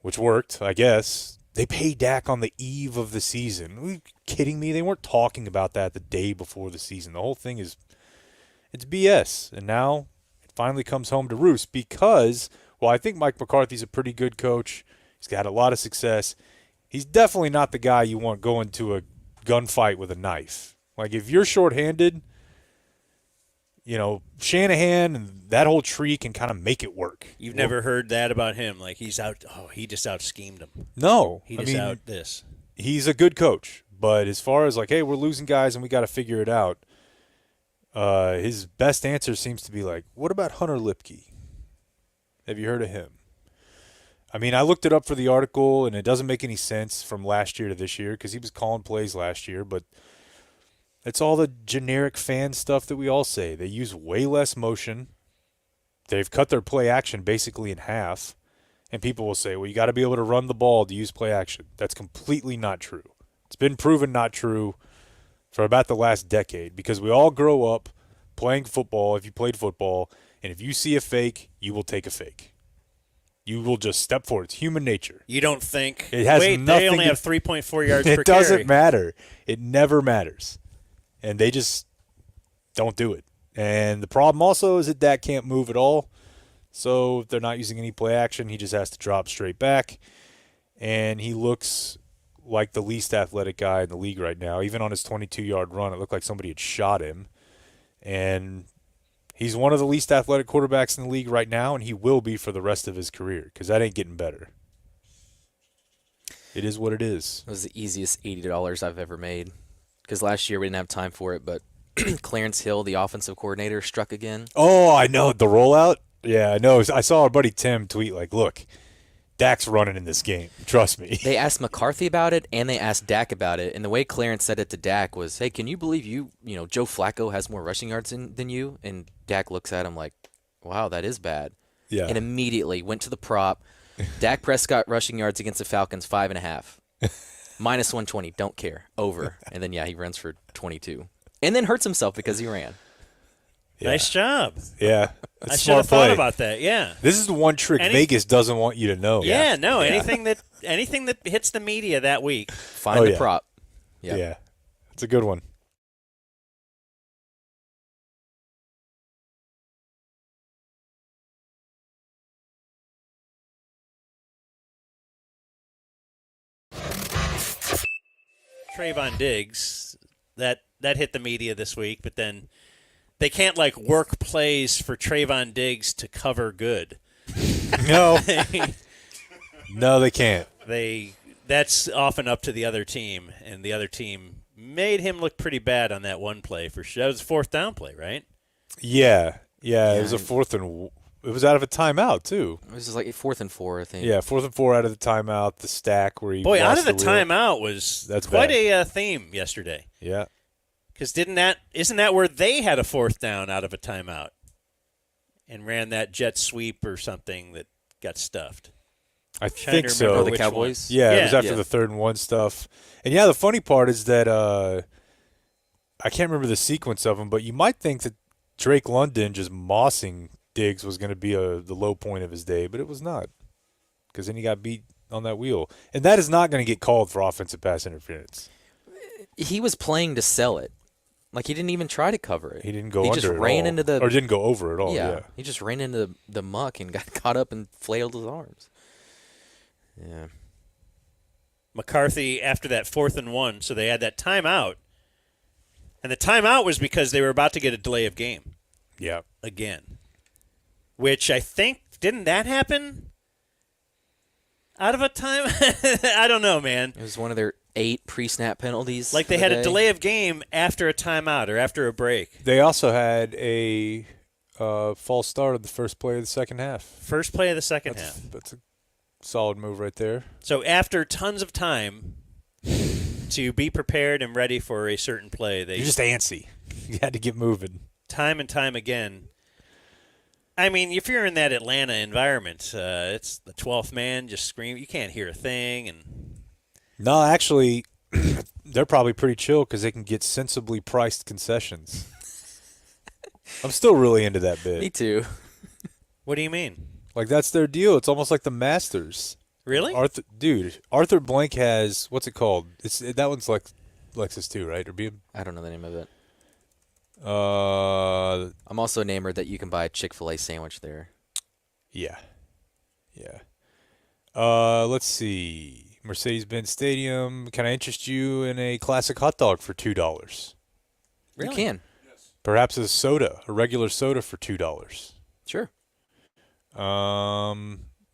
which worked, I guess. They paid Dak on the eve of the season. Are you kidding me? They weren't talking about that the day before the season. The whole thing is, it's BS. And now it finally comes home to roost because, well, I think Mike McCarthy's a pretty good coach. He's got a lot of success. He's definitely not the guy you want going to a gunfight with a knife. Like, if you're shorthanded, Shanahan and that whole tree can kind of make it work. You've never heard that about him? Like, he just out-schemed him. No. This. He's a good coach. But as far as, like, hey, we're losing guys and we got to figure it out, his best answer seems to be like, what about Hunter Lipke? Have you heard of him? I mean, I looked it up for the article, and it doesn't make any sense from last year to this year because he was calling plays last year, but it's all the generic fan stuff that we all say. They use way less motion. They've cut their play action basically in half. And people will say, well, you got to be able to run the ball to use play action. That's completely not true. It's been proven not true for about the last decade because we all grow up playing football, if you played football, and if you see a fake, you will take a fake. You will just step forward. It's human nature. You don't think, it has wait, they only have 3.4 yards per carry. It doesn't matter. It never matters. And they just don't do it. And the problem also is that Dak can't move at all. So if they're not using any play action, he just has to drop straight back. And he looks like the least athletic guy in the league right now. Even on his 22-yard run, it looked like somebody had shot him. And he's one of the least athletic quarterbacks in the league right now, and he will be for the rest of his career because that ain't getting better. It is what it is. It was the easiest $80 I've ever made. Because last year we didn't have time for it, but Clarence Hill, the offensive coordinator, struck again. Oh, I know. The rollout? Yeah, I know. I saw our buddy Tim tweet, like, look, Dak's running in this game. Trust me. They asked McCarthy about it, and they asked Dak about it. And the way Clarence said it to Dak was, hey, can you believe Joe Flacco has more rushing yards than you? And Dak looks at him like, wow, that is bad. Yeah. And immediately went to the prop. Dak Prescott rushing yards against the Falcons, 5.5. Minus 120, don't care. Over. And then, he runs for 22. And then hurts himself because he ran. Yeah. Nice job. Yeah. I should have thought about that, yeah. This is the one trick Vegas doesn't want you to know. Yeah, no, anything that hits the media that week. Find the prop. Yep. Yeah. It's a good one. Trayvon Diggs, that hit the media this week, but then they can't work plays for Trayvon Diggs to cover good. No. No, they can't. That's often up to the other team, and the other team made him look pretty bad on that one play for sure. That was a fourth down play, right? Yeah. It was a fourth and it was out of a timeout too. It was just like 4th and 4, I think. Yeah, 4th and 4 out of the timeout. The stack where he out of the timeout was quite a theme yesterday. Yeah. Because isn't that where they had a fourth down out of a timeout and ran that jet sweep or something that got stuffed? I think so. The Cowboys? Yeah, it was after the 3rd and 1 stuff. And the funny part is that I can't remember the sequence of them, but you might think that Drake London just mossing Diggs was going to be the low point of his day, but it was not because then he got beat on that wheel. And that is not going to get called for offensive pass interference. He was playing to sell it. Like, he didn't even try to cover it. He didn't go under just it ran all. into the – or didn't go over at all, yeah. He just ran into the muck and got caught up and flailed his arms. Yeah. McCarthy, after that 4th and 1, so they had that timeout. And the timeout was because they were about to get a delay of game. Yeah. Again. Which I think – didn't that happen out of a time? I don't know, man. It was one of their 8 pre-snap penalties. Like they had a delay of game after a timeout or after a break. They also had a false start of the first play of the second half. First play of the second half. That's a solid move right there. So after tons of time to be prepared and ready for a certain play, you're just antsy. You had to get moving. Time and time again. I mean, if you're in that Atlanta environment, it's the 12th man just screaming. You can't hear a thing. And no, actually, they're probably pretty chill because they can get sensibly priced concessions. I'm still really into that bit. Me too. What do you mean? Like, that's their deal. It's almost like the Masters. Really? Arthur Blank has, what's it called? That one's like Lexus too, right? Or I don't know the name of it. Uh, I'm also enamored that you can buy a Chick-fil-A sandwich there. yeah. Let's see. Mercedes-Benz Stadium. Can I interest you in a classic hot dog for $2? You can. Perhaps a regular soda for $2. Sure.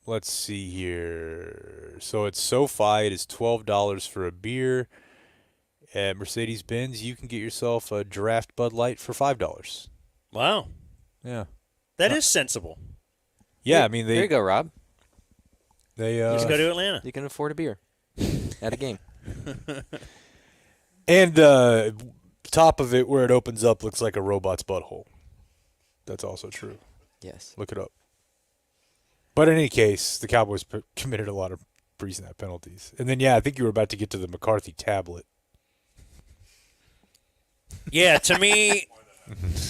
Let's see here. So at SoFi, it is $12 for a beer. At Mercedes-Benz, you can get yourself a draft Bud Light for $5. Wow. Yeah. That is sensible. Yeah, I mean There you go, Rob. They Just go to Atlanta. You can afford a beer at a game. and top of it where it opens up looks like a robot's butthole. That's also true. Yes. Look it up. But in any case, the Cowboys committed a lot of pre-snap penalties. And then, yeah, I think you were about to get to the McCarthy tablet. Yeah, to me,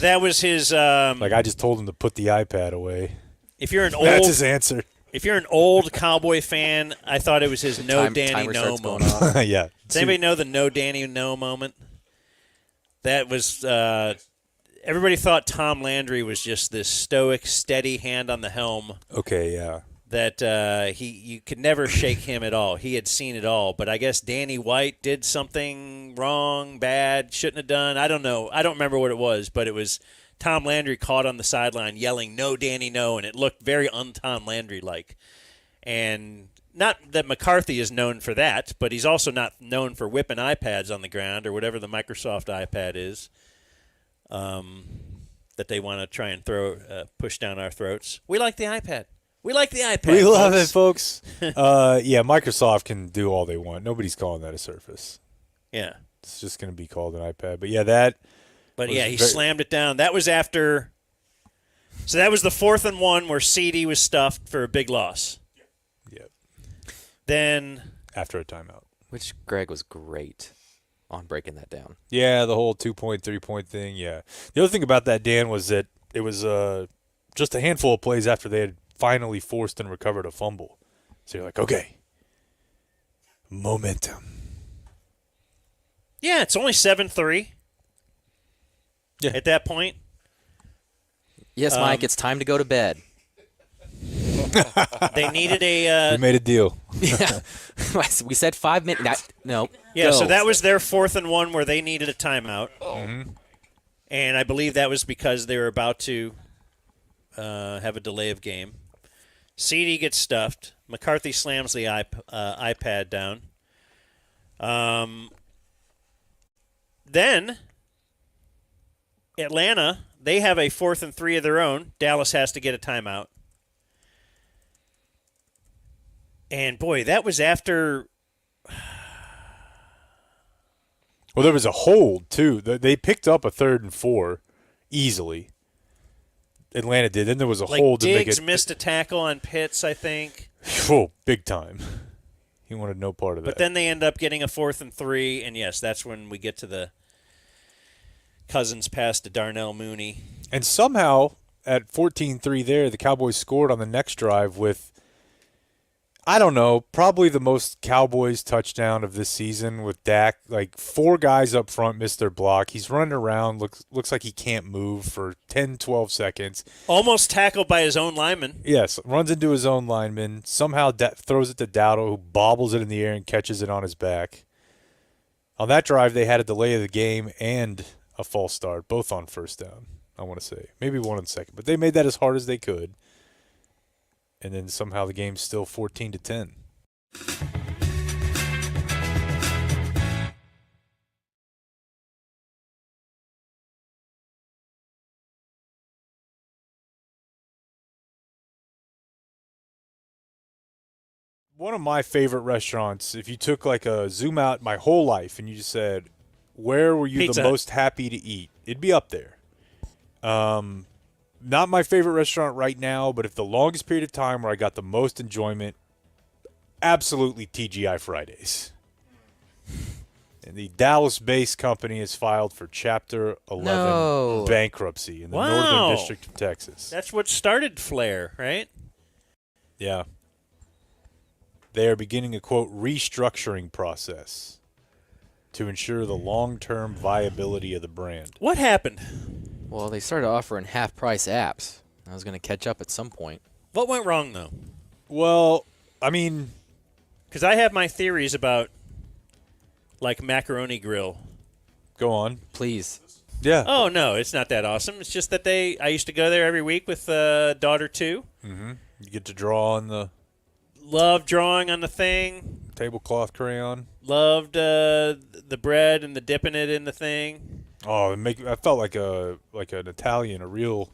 that was his. Like I just told him to put the iPad away. If you're an That's old, his answer. if you're an old Cowboy fan, I thought it was his no Danny timer no starts going moment. off. Yeah. Does anybody know the no Danny no moment? That was everybody thought Tom Landry was just this stoic, steady hand on the helm. Okay, yeah. That you could never shake him at all. He had seen it all. But I guess Danny White did something wrong, bad, shouldn't have done. I don't know. I don't remember what it was, but it was Tom Landry caught on the sideline yelling, "No, Danny, no," and it looked very un-Tom Landry-like. And not that McCarthy is known for that, but he's also not known for whipping iPads on the ground or whatever the Microsoft iPad is that they want to try and push down our throats. We like the iPad. We like the iPad. We love it, folks. Yeah, Microsoft can do all they want. Nobody's calling that a Surface. Yeah. It's just going to be called an iPad. But, yeah, that But, was yeah, he slammed it down. That was after – so that was the 4th and 1 where CD was stuffed for a big loss. Yep. Then – After a timeout. Which Greg was great on breaking that down. Yeah, the whole 2-point, 3-point thing, yeah. The other thing about that, Dan, was that it was just a handful of plays after they had finally forced and recovered a fumble. So you're like, okay, momentum. yeah, it's only 7-3 at that point. Yes, Mike, it's time to go to bed. They needed a We made a deal. Yeah. We said 5 minutes. No. yeah, go. so that was their 4th and 1 where they needed a timeout. And I believe that was because they were about to have a delay of game. CD gets stuffed. McCarthy slams the iPad down. Then Atlanta, they have a 4th and 3 of their own. Dallas has to get a timeout. And, boy, that was after Well, there was a hold, too. They picked up a 3rd and 4 easily. Atlanta did. Then there was a hold. Diggs missed a tackle on Pitts, I think. Oh, big time. He wanted no part of that. But then they end up getting a 4th and 3, and, yes, that's when we get to the Cousins pass to Darnell Mooney. And somehow, at 14-3 there, the Cowboys scored on the next drive with, I don't know, probably the most Cowboys touchdown of this season with Dak. Like 4 guys up front missed their block. He's running around, looks like he can't move for 10, 12 seconds. Almost tackled by his own lineman. Yes, runs into his own lineman. Somehow throws it to Dowdle, who bobbles it in the air and catches it on his back. On that drive, they had a delay of the game and a false start, both on first down, I want to say. Maybe one on second. But they made that as hard as they could. And then somehow the game's still 14-10. One of my favorite restaurants, if you took like a zoom out my whole life and you just said, where were you Pizza the most happy to eat? It'd be up there. Not my favorite restaurant right now, but if the longest period of time where I got the most enjoyment, absolutely TGI Fridays. And the Dallas-based company has filed for Chapter 11 bankruptcy in the Northern District of Texas. That's what started Flair, right? Yeah. they are beginning a, quote, restructuring process to ensure the long-term viability of the brand. What happened? Well, they started offering half-price apps. I was going to catch up at some point. What went wrong, though? Well, I mean, because I have my theories about, like, Macaroni Grill. go on. Please. Yeah. Oh, no, it's not that awesome. It's just that I used to go there every week with daughter, too. Mm-hmm. You get to draw on the Love drawing on the thing. tablecloth crayon. Loved the bread and the dipping it in the thing. Oh, I felt like an Italian, a real.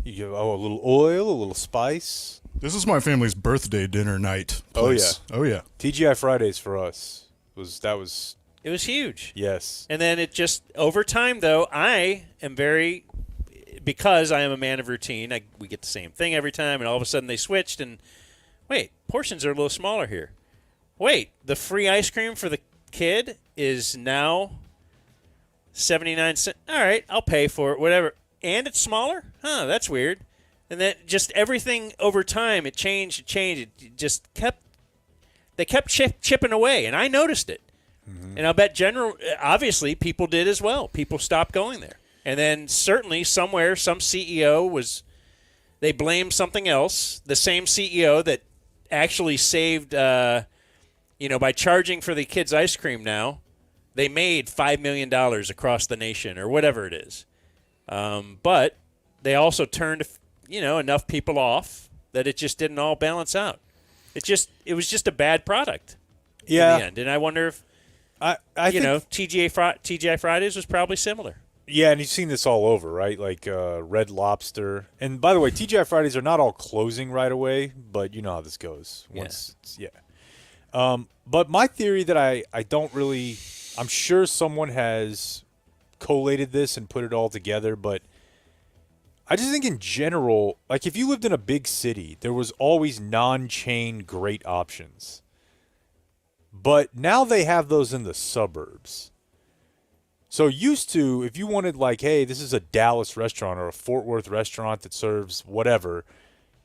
You give a little oil, a little spice. This is my family's birthday dinner night. Place. Oh yeah. TGI Fridays for us was. It was huge. Yes. And then it just, over time, though, I am because I am a man of routine, we get the same thing every time, and all of a sudden they switched, and wait, portions are a little smaller here. Wait, the free ice cream for the kid is now 79 cents. All right, I'll pay for it, whatever. And it's smaller? Huh, that's weird. And then just everything over time, it changed. It just they kept chipping away, and I noticed it. Mm-hmm. And I'll bet obviously people did as well. People stopped going there. And then certainly somewhere, some CEO they blamed something else. The same CEO that actually saved, by charging for the kids' ice cream now, they made $5 million across the nation or whatever it is. But they also turned, enough people off that it just didn't all balance out. It was just a bad product in the end. And I wonder if, I think TGI Fridays was probably similar. Yeah, and you've seen this all over, right? Like Red Lobster. And by the way, TGI Fridays are not all closing right away, but you know how this goes. But my theory that I don't really – I'm sure someone has collated this and put it all together, but I just think in general, like if you lived in a big city, there was always non-chain great options. But now they have those in the suburbs. So used to, if you wanted like, hey, this is a Dallas restaurant or a Fort Worth restaurant that serves whatever,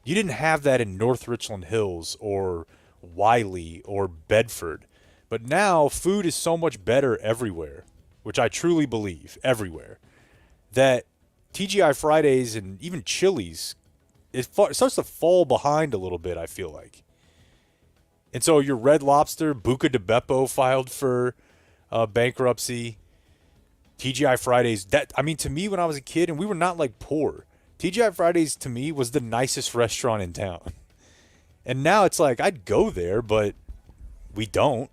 you didn't have that in North Richland Hills or Wiley or Bedford. But now food is so much better everywhere, which I truly believe, everywhere, that TGI Fridays and even Chili's, it starts to fall behind a little bit, I feel like. And so your Red Lobster, Buca de Beppo filed for bankruptcy. TGI Fridays, to me when I was a kid, and we were not like poor, TGI Fridays to me was the nicest restaurant in town. And now it's like, I'd go there, but we don't.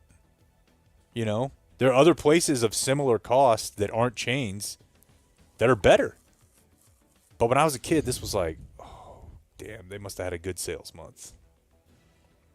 There are other places of similar cost that aren't chains that are better. But when I was a kid, this was like, oh, damn, they must have had a good sales month.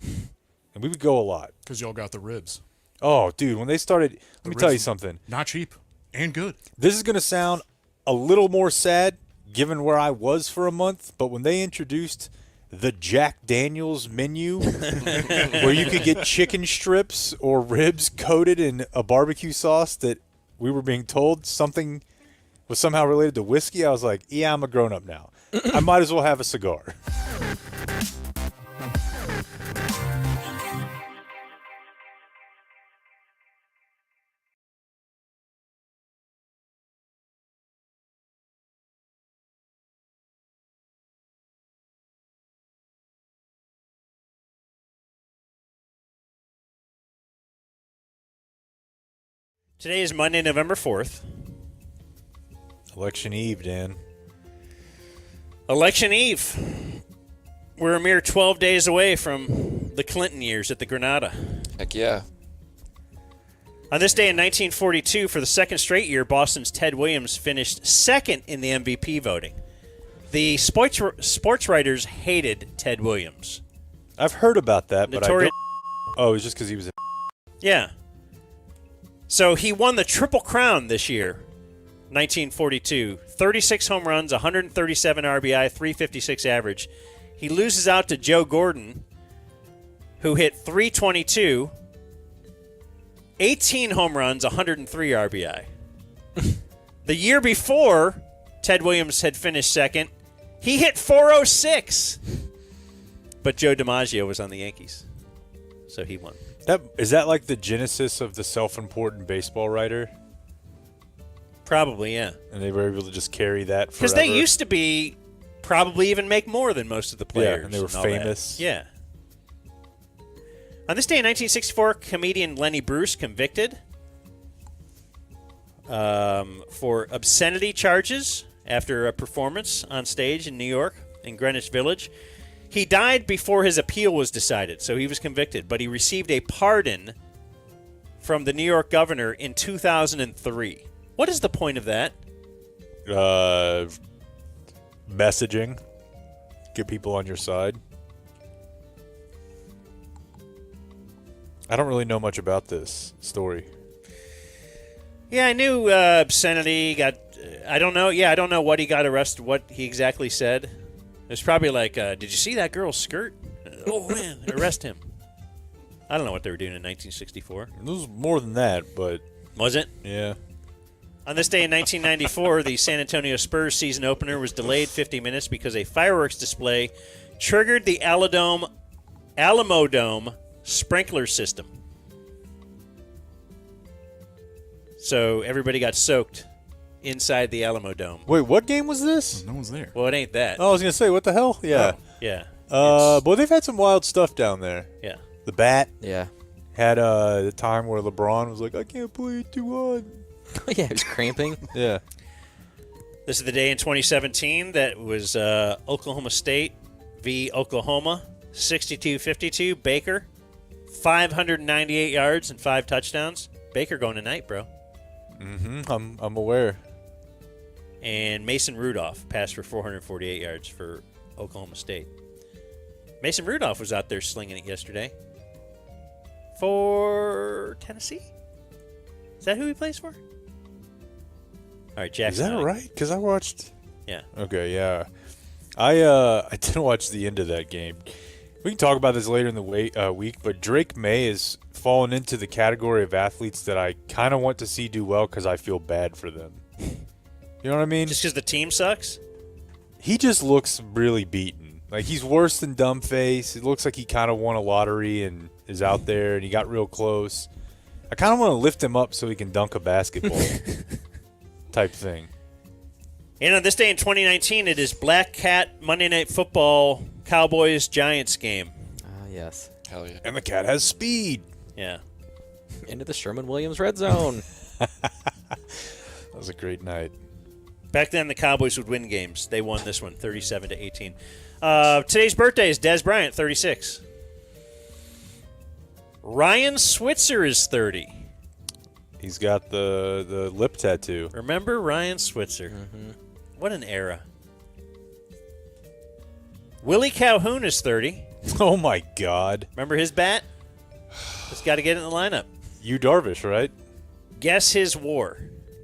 And we would go a lot. Because y'all got the ribs. Oh, dude, when they started, let me tell you something. Not cheap and good. This is going to sound a little more sad given where I was for a month, but when they introduced the Jack Daniels menu where you could get chicken strips or ribs coated in a barbecue sauce that we were being told something was somehow related to whiskey, I was like, yeah, I'm a grown-up now. I might as well have a cigar. Today is Monday, November 4th. Election Eve, Dan. Election Eve. We're a mere 12 days away from the Clinton years at the Granada. Heck yeah. On this day in 1942, for the second straight year, Boston's Ted Williams finished second in the MVP voting. The sports writers hated Ted Williams. I've heard about that, but I don't. Notorious. Oh, it's just because he was a. Yeah. So he won the Triple Crown this year, 1942. 36 home runs, 137 RBI, 356 average. He loses out to Joe Gordon, who hit 322, 18 home runs, 103 RBI. The year before, Ted Williams had finished second. He hit 406. But Joe DiMaggio was on the Yankees. So he won. Is that like the genesis of the self-important baseball writer? Probably, yeah. And they were able to just carry that forever? Because they used to be probably even make more than most of the players. Yeah, and they were all famous. that. Yeah. On this day in 1964, comedian Lenny Bruce convicted for obscenity charges after a performance on stage in New York, in Greenwich Village. He died before his appeal was decided, so he was convicted, but he received a pardon from the New York governor in 2003. What is the point of that? Messaging. Get people on your side. I don't really know much about this story. Yeah, I knew obscenity got. I don't know. Yeah, I don't know what he got arrested. What he exactly said. It was probably like, "Did you see that girl's skirt? Oh man, arrest him." I don't know what they were doing in 1964. It was more than that, but Was it? yeah. On this day in 1994, the San Antonio Spurs season opener was delayed 50 minutes because a fireworks display triggered the Alamo Dome sprinkler system. So everybody got soaked inside the Alamo Dome. Wait, what game was this? No one's there. Well, it ain't that. Oh, I was gonna say, what the hell? Yeah. Yeah. Boy, they've had some wild stuff down there. Yeah. The Bat Yeah. had the time where LeBron was like, "I can't play it too hard." Yeah, he was cramping. Yeah. This is the day in 2017 that was Oklahoma State v. Oklahoma, 62-52. Baker, 598 yards and 5 touchdowns. Baker going tonight, bro. Mm-hmm. I'm aware. And Mason Rudolph passed for 448 yards for Oklahoma State. Mason Rudolph was out there slinging it yesterday for Tennessee. Is that who he plays for? All right, Jackson. Is that right? Because I watched. Yeah. Okay, yeah. I didn't watch the end of that game. We can talk about this later in the week, but Drake May has fallen into the category of athletes that I kind of want to see do well because I feel bad for them. You know what I mean? Just because the team sucks? He just looks really beaten. Like, he's worse than Dumbface. It looks like he kind of won a lottery and is out there, and he got real close. I kind of want to lift him up so he can dunk a basketball type thing. And on this day in 2019, it is Black Cat Monday Night Football Cowboys-Giants game. Yes. Hell yeah. And the cat has speed. Yeah. Into the Sherman-Williams red zone. That was a great night. Back then, the Cowboys would win games. They won this one, 37-18. Today's birthday is Dez Bryant, 36. Ryan Switzer is 30. He's got the lip tattoo. Remember Ryan Switzer? Mm-hmm. What an era. Willie Calhoun is 30. Oh, my God. Remember his bat? Just got to get it in the lineup. You Darvish, right? Guess his war.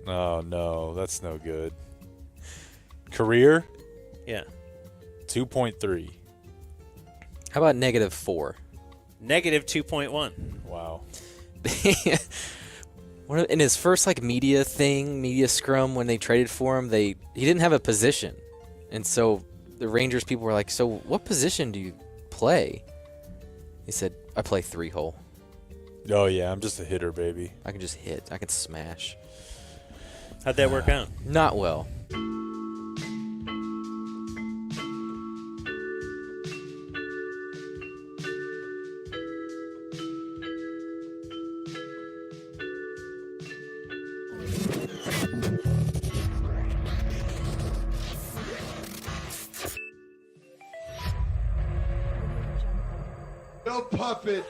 Oh, no. That's no good. Career, Yeah. 2.3. How about -4? Negative 2.1. Wow. In his first media scrum when they traded for him, he didn't have a position, and so the Rangers people were like, "So what position do you play?" He said, "I play 3-hole. Oh, yeah. I'm just a hitter, baby. I can just hit. I can smash." How'd that work out? Not well. No puppet.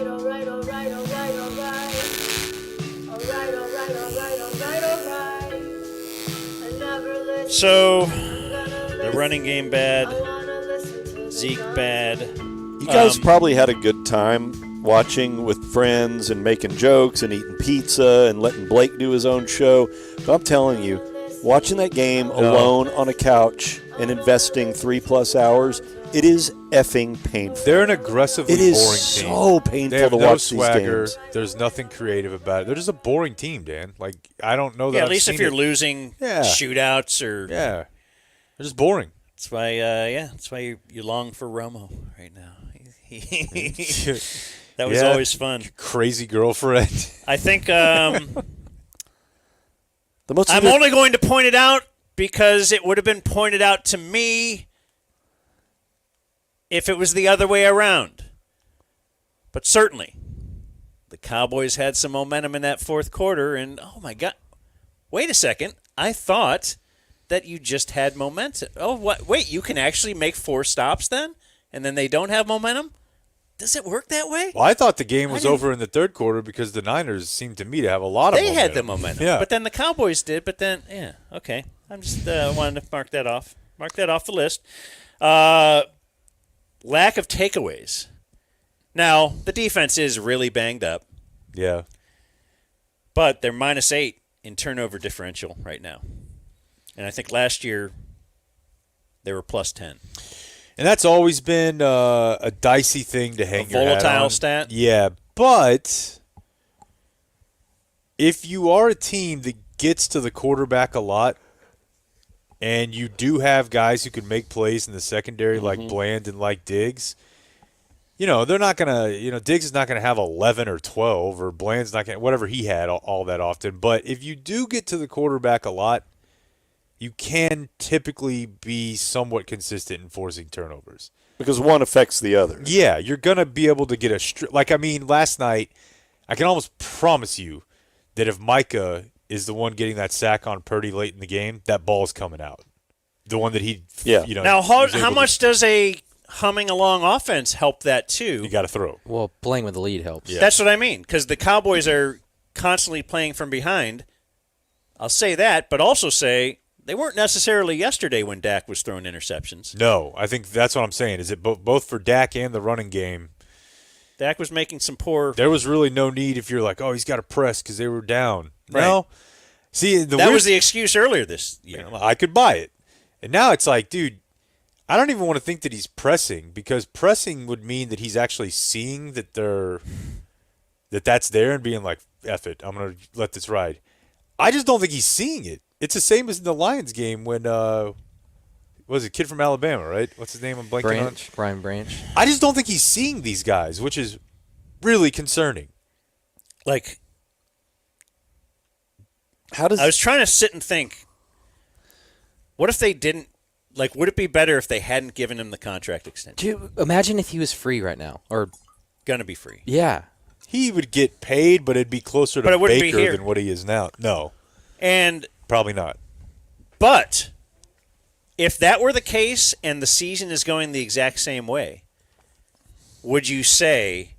alright, alright, alright, alright, alright. Alright, alright, alright, alright, alright. I never listen. So, the running game bad. Zeke bad. You guys probably had a good time watching with friends and making jokes and eating pizza and letting Blake do his own show. But I'm telling you, watching that game alone on a couch and investing 3+ hours, it is effing painful. They're an aggressively It is boring team. so painful They have to no watch swagger. these games. There's nothing creative about it. They're just a boring team, Dan. Like, I don't know that Yeah, at I've least seen if you're it. losing shootouts or Yeah. They're just boring. that's why that's why you long for Romo right now. That was Yeah. always fun. Crazy girlfriend. I think The most I'm only going to point it out because it would have been pointed out to me if it was the other way around. But certainly, the Cowboys had some momentum in that fourth quarter, and oh my God, wait a second, I thought that you just had momentum. Oh, what? Wait, you can actually make 4 stops then, and then they don't have momentum? Does it work that way? Well, I thought the game was over in the third quarter because the Niners seemed to me to have a lot of They momentum. had the momentum, Yeah. but then the Cowboys did. But then, yeah, okay. I'm just wanted to mark that off. Mark that off the list. Lack of takeaways. Now the defense is really banged up, Yeah. but they're -8 in turnover differential right now, and I think last year they were +10. And that's always been a dicey thing to hang your hat volatile on. stat? Yeah, but if you are a team that gets to the quarterback a lot and you do have guys who can make plays in the secondary like Bland and like Diggs, they're not going to, Diggs is not going to have 11 or 12 or Bland's not going to, whatever he had all that often. But if you do get to the quarterback a lot, you can typically be somewhat consistent in forcing turnovers. because one affects the other. Yeah, you're going to be able to get last night, I can almost promise you that if Micah is the one getting that sack on Purdy late in the game, that ball's coming out. The one that he, Now, was how able much does a humming along offense help that too? you got to throw. Well, playing with the lead helps. Yeah. That's what I mean, because the Cowboys are constantly playing from behind. I'll say that, but also say they weren't necessarily yesterday when Dak was throwing interceptions. No, I think that's what I'm saying. Is it both for Dak and the running game? Dak was making some poor. There was really no need if you're like, oh, he's got to press because they were down. Right. No. See, That was the excuse earlier this year. I could buy it. And now it's like, dude, I don't even want to think that he's pressing because pressing would mean that he's actually seeing that that's there and being like, F it, I'm going to let this ride. I just don't think he's seeing it. It's the same as in the Lions game when was it kid from Alabama, right? What's his name? I'm blanking on. Brian Branch. I just don't think he's seeing these guys, which is really concerning. Like, How does I was trying to sit and think, what if they didn't? Like, would it be better if they hadn't given him the contract extension? Dude, imagine if he was free right now. Or, Gonna be free. yeah. He would get paid, but it'd be closer But to it wouldn't be Baker here. than what he is now. No, And probably not. but if that were the case and the season is going the exact same way, would you say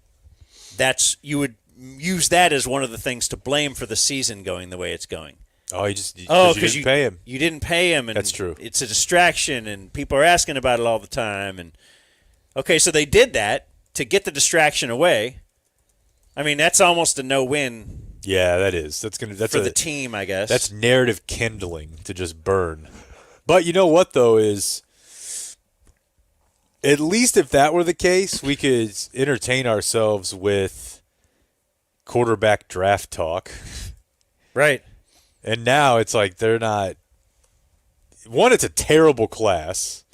you would use that as one of the things to blame for the season going the way it's going? Oh, you just Oh, because you didn't pay him. You didn't pay him, and That's true. It's a distraction, and people are asking about it all the time. And okay, so they did that to get the distraction away. I mean, that's almost a no-win Yeah, that is. That's for the team, I guess. That's narrative kindling to just burn. But you know what though is, at least if that were the case, we could entertain ourselves with quarterback draft talk. right. And now it's like they're not. One, it's a terrible class,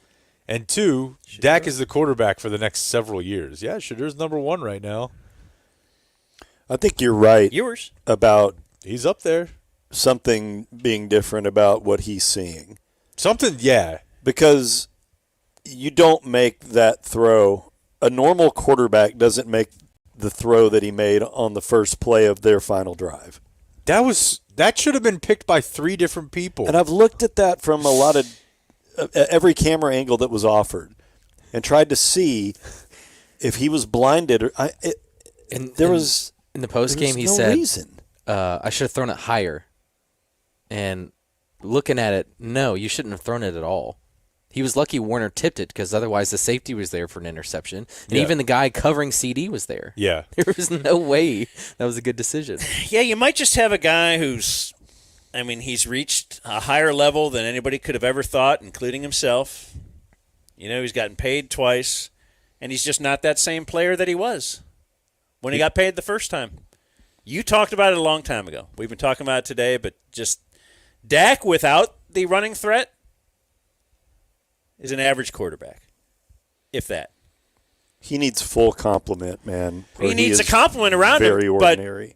and two, Dak is the quarterback for the next several years. Yeah, Shadur's number 1 right now. I think you're right Yours. about He's up there. something being different about what he's seeing. Something, yeah. Because you don't make that throw. A normal quarterback doesn't make the throw that he made on the first play of their final drive. That should have been picked by 3 different people. And I've looked at that from a lot of every camera angle that was offered and tried to see if he was blinded. And There and was in the post game, he no said, reason. I should have thrown it higher. And looking at it, no, you shouldn't have thrown it at all. He was lucky Warner tipped it because otherwise the safety was there for an interception. And Yeah. even the guy covering CD was there. Yeah. There was no way that was a good decision. Yeah, you might just have a guy who's, I mean, he's reached a higher level than anybody could have ever thought, including himself. You know, he's gotten paid twice, and he's just not that same player that he was when he got paid the first time. You talked about it a long time ago. We've been talking about it today, but just Dak without the running threat is an average quarterback, if that. He needs full complement, man. He needs a is compliment around very him. ordinary.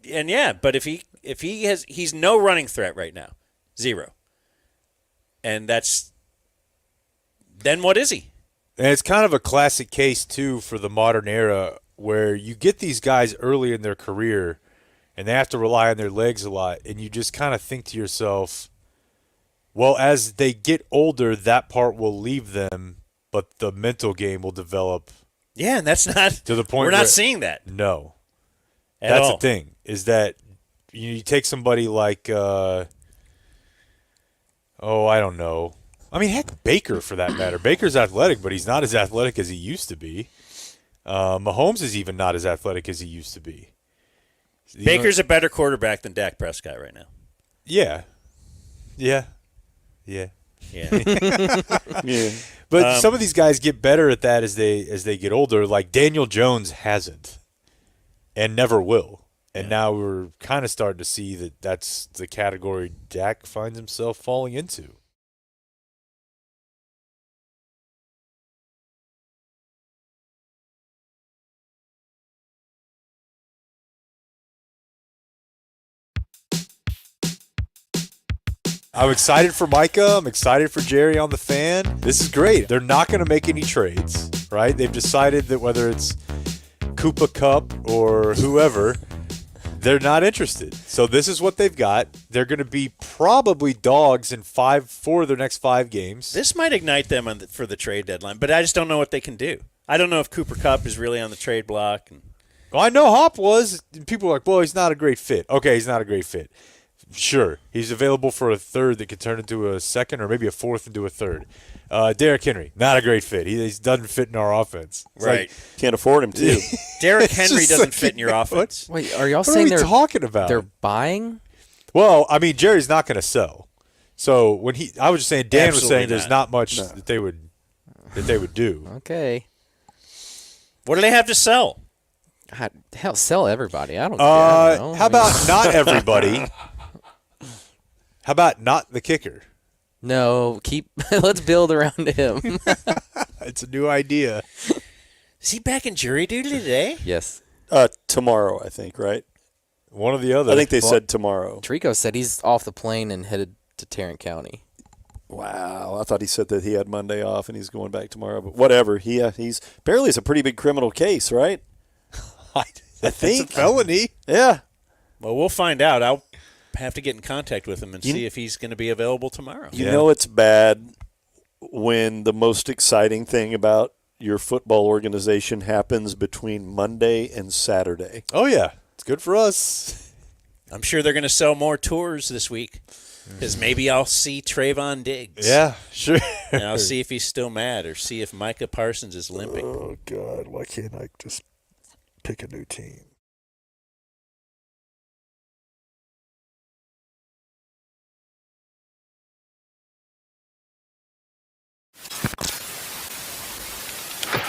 But if he's no running threat right now, zero, and then what is he? And it's kind of a classic case, too, for the modern era where you get these guys early in their career and they have to rely on their legs a lot, and you just kind of think to yourself, well, as they get older, that part will leave them, but the mental game will develop. Yeah, and that's not To the point we're not where- seeing that No. at That's all. the thing, is that you take somebody like, I don't know. I mean, heck, Baker, for that matter. Baker's athletic, but he's not as athletic as he used to be. Mahomes is even not as athletic as he used to be. You Baker's know- a better quarterback than Dak Prescott right now. Yeah. Yeah. Yeah. Yeah. But some of these guys get better at that as they get older. Like Daniel Jones hasn't and never will. And now we're kind of starting to see that that's the category Dak finds himself falling into. I'm excited for Micah. I'm excited for Jerry on the fan. This is great. They're not going to make any trades, right? They've decided that whether it's Koopa Cup or whoever, they're not interested. So this is what they've got. They're going to be probably dogs in 4 of their next 5 games. This might ignite them for the trade deadline, but I just don't know what they can do. I don't know if Cooper Kupp is really on the trade block. Well, I know Hop was. People are like, well, he's not a great fit. Okay, he's not a great fit. Sure, he's available for a third that could turn into a second or maybe a fourth into a third. Derrick Henry, not a great fit. He doesn't fit in our offense. It's Right. Can't afford him, too. Derrick It's Henry just doesn't like, fit in your you know, offense. Wait, are y'all What are saying we they're talking about? they're buying? Well, I mean, Jerry's not going to sell. So when I was just saying, Dan was Absolutely saying there's not. not much that they would do. Okay. What do they have to sell? God, hell, sell everybody. I don't care. I don't know. How about not everybody? How about not the kicker? No, let's build around him. It's a new idea. Is he back in jury duty today? Yes. Tomorrow, I think, right? One or the other. I think they said tomorrow. Trico said he's off the plane and headed to Tarrant County. Wow, I thought he said that he had Monday off and he's going back tomorrow. But whatever, he's apparently it's a pretty big criminal case, right? I think. it's a felony. Yeah. Well, we'll find out. I'll have to get in contact with him and see if he's going to be available tomorrow. You know it's bad when the most exciting thing about your football organization happens between Monday and Saturday. Oh yeah, it's good for us. I'm sure they're going to sell more tours this week because maybe I'll see Trayvon Diggs. Yeah, sure. And I'll see if he's still mad or see if Micah Parsons is limping. Oh God, why can't I just pick a new team?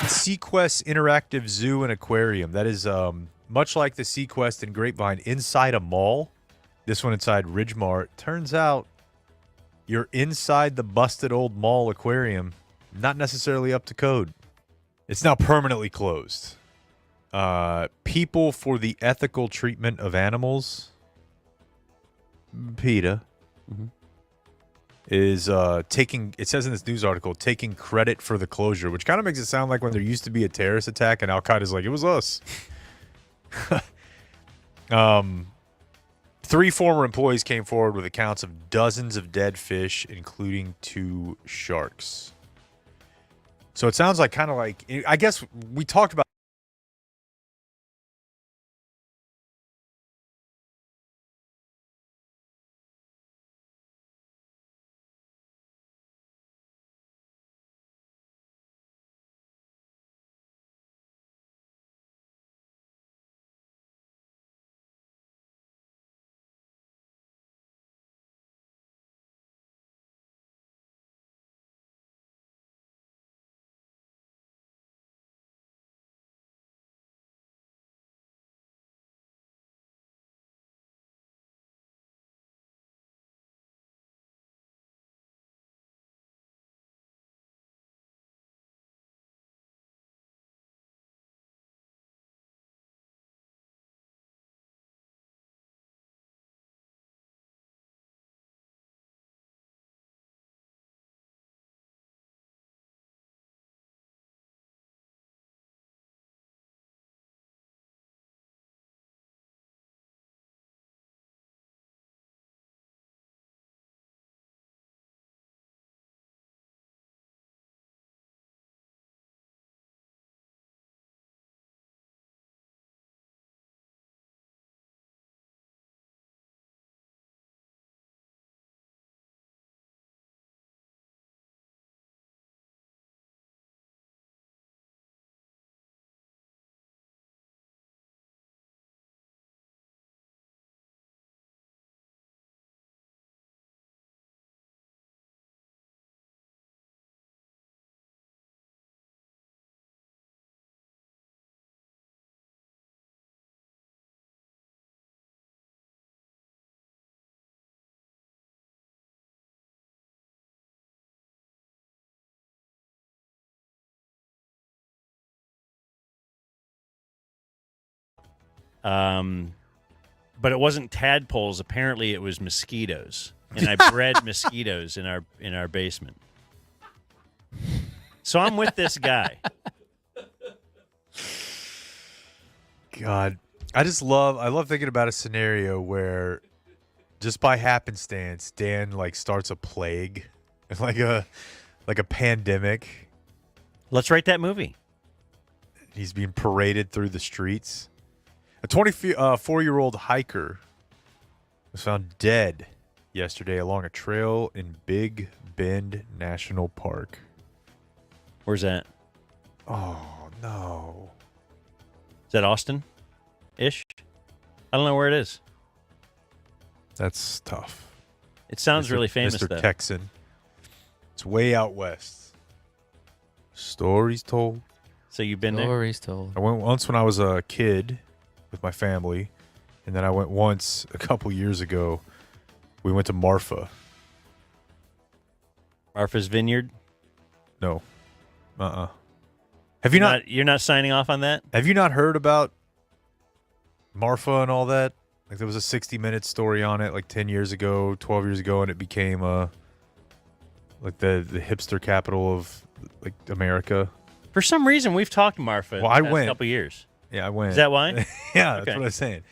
Sequest Interactive Zoo and Aquarium. That is much like the Sequest in Grapevine inside a mall. This one inside Ridgemart. Turns out you're inside the busted old mall aquarium. Not necessarily up to code. It's now permanently closed. People for the Ethical Treatment of Animals, PETA, is taking, it says in this news article, taking credit for the closure, which kind of makes it sound like when there used to be a terrorist attack and Al-Qaeda's like, it was us. 3 former employees came forward with accounts of dozens of dead fish, including 2 sharks. So it sounds like kind of like, I guess we talked about But it wasn't tadpoles. Apparently, it was mosquitoes, and I bred mosquitoes in our basement. So I'm with this guy. God, I love thinking about a scenario where just by happenstance, Dan like starts a plague, like a pandemic. Let's write that movie. He's being paraded through the streets. A 24-year-old hiker was found dead yesterday along a trail in Big Bend National Park. Where's that? Oh, no. Is that Austin-ish? I don't know where it is. That's tough. It sounds really famous, Mr. though. Texan. It's way out west. Stories told. So you've been there? Stories told. I went once when I was a kid with my family, and then I went once a couple years ago. We went to Marfa. Marfa's Vineyard? No. Have you not? You're not signing off on that? Have you not heard about Marfa and all that? Like there was a 60-minute story on it like 10 years ago, 12 years ago, and it became like the hipster capital of like America. For some reason, we've talked to Marfa Well, I the past went. couple years. Yeah, I went. Is that why? Yeah, Okay. that's what I was saying.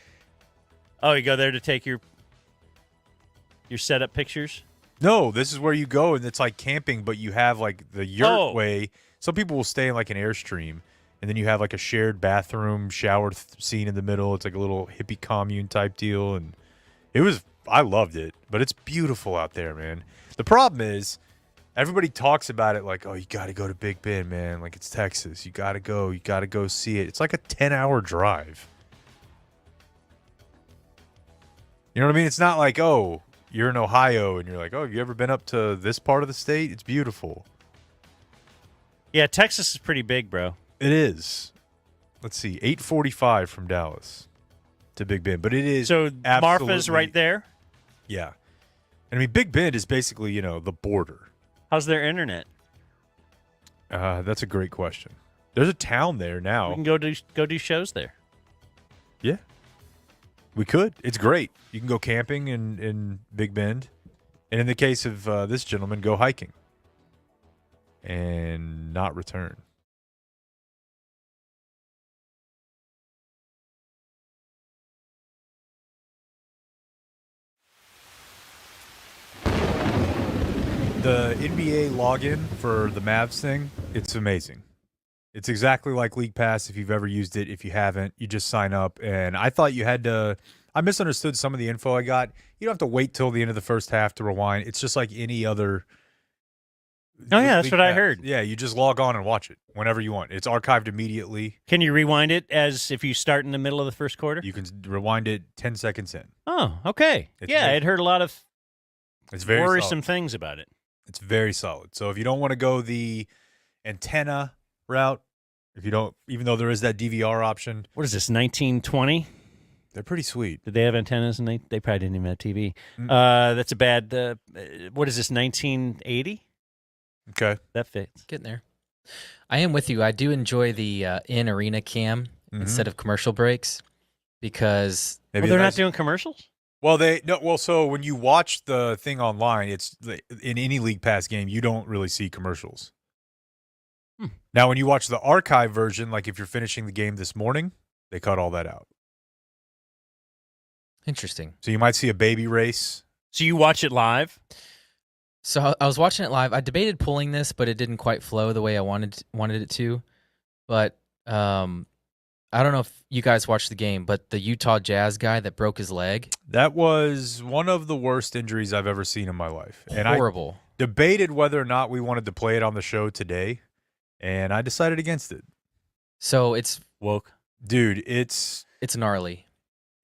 Oh, you go there to take your setup pictures? No, this is where you go, and it's like camping, but you have like the yurt way. Some people will stay in like an Airstream, and then you have like a shared bathroom, shower scene in the middle. It's like a little hippie commune type deal, and I loved it, but it's beautiful out there, man. The problem is, everybody talks about it like, oh, you got to go to Big Bend, man. Like it's Texas. You got to go see it. It's like a 10-hour drive. You know what I mean? It's not like, oh, you're in Ohio and you're like, oh, have you ever been up to this part of the state? It's beautiful. Yeah, Texas is pretty big, bro. It is. Let's see, 8:45 from Dallas to Big Bend, but it is So absolutely, Marfa's right there? Yeah. And I mean, Big Bend is basically, the border. How's their internet? That's a great question. There's a town there now. We can go do shows there. Yeah. We could. It's great. You can go camping in Big Bend. And in the case of this gentleman, go hiking. And not return. The NBA login for the Mavs thing, it's amazing. It's exactly like League Pass if you've ever used it. If you haven't, you just sign up. And I thought you had to – I misunderstood some of the info I got. You don't have to wait till the end of the first half to rewind. It's just like any other – Oh, yeah, that's what I heard. Yeah, you just log on and watch it whenever you want. It's archived immediately. Can you rewind it as if you start in the middle of the first quarter? You can rewind it 10 seconds in. Oh, okay. I'd heard a lot of It's very worrisome solid. things about it. It's very solid. So if you don't want to go the antenna route, if you don't, even though there is that DVR option, What is this, 1920? they're pretty sweet. Did they have antennas? And they probably didn't even have TV. That's a bad what is this, 1980? Okay. That fits. Getting there. I am with you. I do enjoy the in-arena cam instead of commercial breaks because Maybe They're not that's- doing commercials? Well, so when you watch the thing online, it's in any League Pass game, you don't really see commercials. Now, when you watch the archive version, like if you're finishing the game this morning, they cut all that out. interesting. So you might see a baby race. So you watch it live? So I was watching it live. I debated pulling this, but it didn't quite flow the way I wanted it to. But I don't know if you guys watched the game, but the Utah Jazz guy that broke his leg, That was one of the worst injuries I've ever seen in my life. And horrible. I debated whether or not we wanted to play it on the show today, and I decided against it. So it's Woke. Dude, it's gnarly.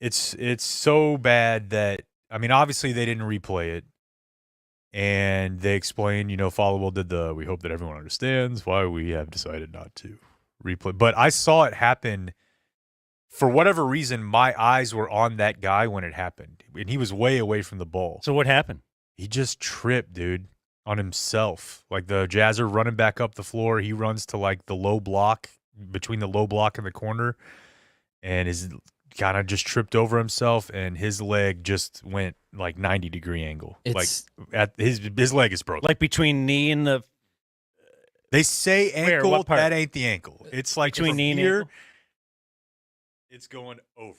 it's so bad that, I mean, obviously they didn't replay it. And they explained, Followable did we hope that everyone understands why we have decided not to replay. But I saw it happen. For whatever reason, my eyes were on that guy when it happened. And he was way away from the ball. So what happened? He just tripped, dude, on himself. Like the Jazz are running back up the floor. He runs to like the low block, between the low block and the corner, and his kind of just tripped over himself, and his leg just went like 90-degree angle. It's- At his leg is broken. Like between knee and the They say ankle, What part? that ain't the ankle. It's like Between from knee and here, ankle? it's going over.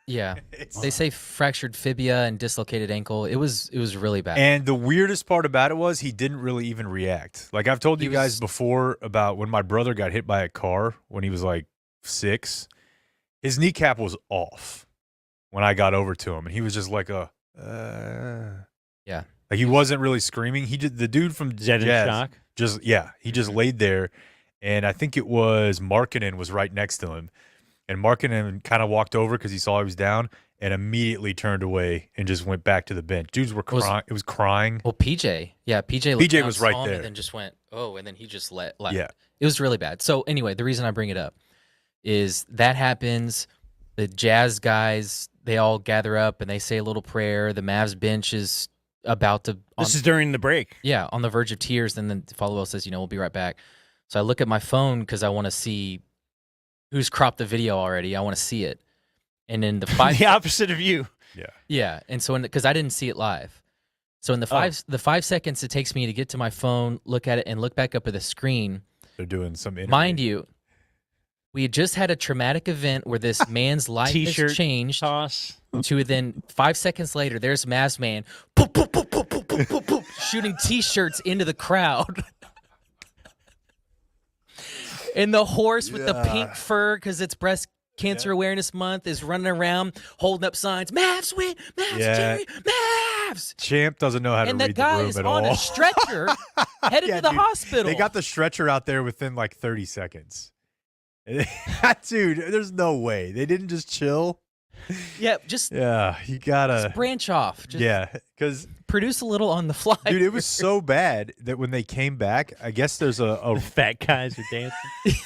Yeah. It's- They say fractured fibia and dislocated ankle. It was really bad. And the weirdest part about it was he didn't really even react. Like I've told you guys before about when my brother got hit by a car when he was like 6, his kneecap was off when I got over to him, and he was just like Yeah. like he wasn't really screaming. He did the dude from Is that in Jazz shock? he just laid there, and I think it was Markkinen was right next to him, and Markkinen kind of walked over because he saw he was down and immediately turned away and just went back to the bench. Dudes were crying. It was crying. Well, PJ. Yeah, PJ looked PJ down, was right saw him, there. and then just went, oh, and then he just left. Yeah. It was really bad. So anyway, the reason I bring it up is that happens. The Jazz guys, they all gather up and they say a little prayer. The Mavs bench is about to This is during the break. on the verge of tears. And then Follow says, we'll be right back. So I look at my phone because I want to see who's cropped the video already. I want to see it. And in the The opposite of you. yeah, and so because I didn't see it live, so in the 5 seconds it takes me to get to my phone, look at it, and look back up at the screen. They're doing some interview. Mind you, we had just had a traumatic event where this man's life T-shirt has changed. Toss. To then 5 seconds later, there's Mavs man poop, poop, poop, poop, poop, poop, poop, poop, shooting T-shirts into the crowd. And the horse with the pink fur, because it's breast cancer awareness month, is running around holding up signs. Mavs win, Mavs, Jerry, Mavs. Champ doesn't know how to And that read the guy room is at on all. a stretcher headed to the dude, hospital. They got the stretcher out there within like 30 seconds. Dude, there's no way. They didn't just chill. just Yeah, you gotta. branch off. Just because produce a little on the fly. dude, it was so bad that when they came back, I guess there's a Fat guys are dancing.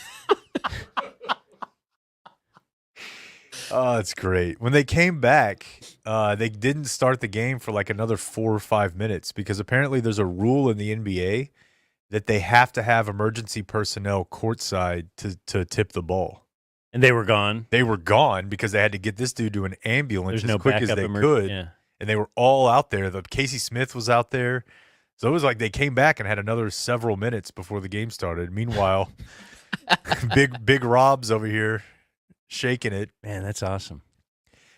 oh, it's great. When they came back, they didn't start the game for like another 4 or 5 minutes because apparently there's a rule in the NBA that they have to have emergency personnel courtside to tip the ball. And they were gone. They were gone because they had to get this dude to an ambulance There's as no quick as backup they emergency. could. Yeah. And they were all out there. The Casey Smith was out there. So it was like they came back and had another several minutes before the game started. Meanwhile, big Rob's over here shaking it. Man, that's awesome.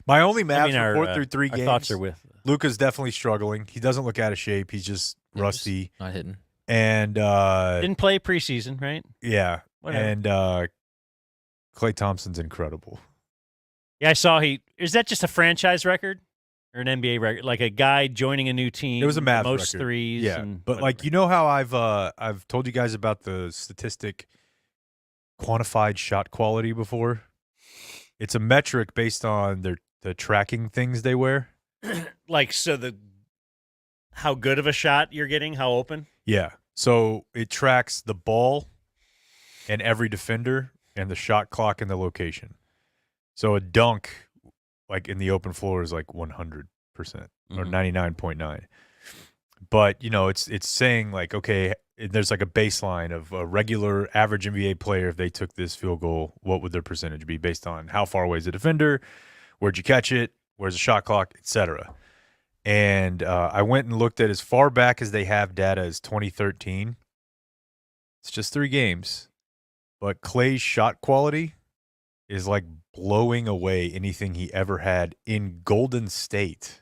My only Mavs our, report through 3 our games. thoughts are with. Luka's definitely struggling. He doesn't look out of shape. He's just rusty. Not hitting. And Didn't play preseason, right? yeah. Whatever. And Klay Thompson's incredible. Yeah, I saw is that just a franchise record or an NBA record? Like a guy joining a new team. It was a Mavs most record. threes. Yeah, and but like whatever. you know how I've told you guys about the statistic quantified shot quality before. It's a metric based on the tracking things they wear. Like how good of a shot you're getting, how open. Yeah, so it tracks the ball and every defender and the shot clock and the location. So a dunk, like in the open floor, is like 100% or 99.9. But it's saying like, okay, there's like a baseline of a regular average NBA player. If they took this field goal, what would their percentage be based on how far away is the defender, where'd you catch it, where's the shot clock, etc. And I went and looked at as far back as they have data as 2013. It's just 3 games, but Klay's shot quality is like blowing away anything he ever had in Golden State.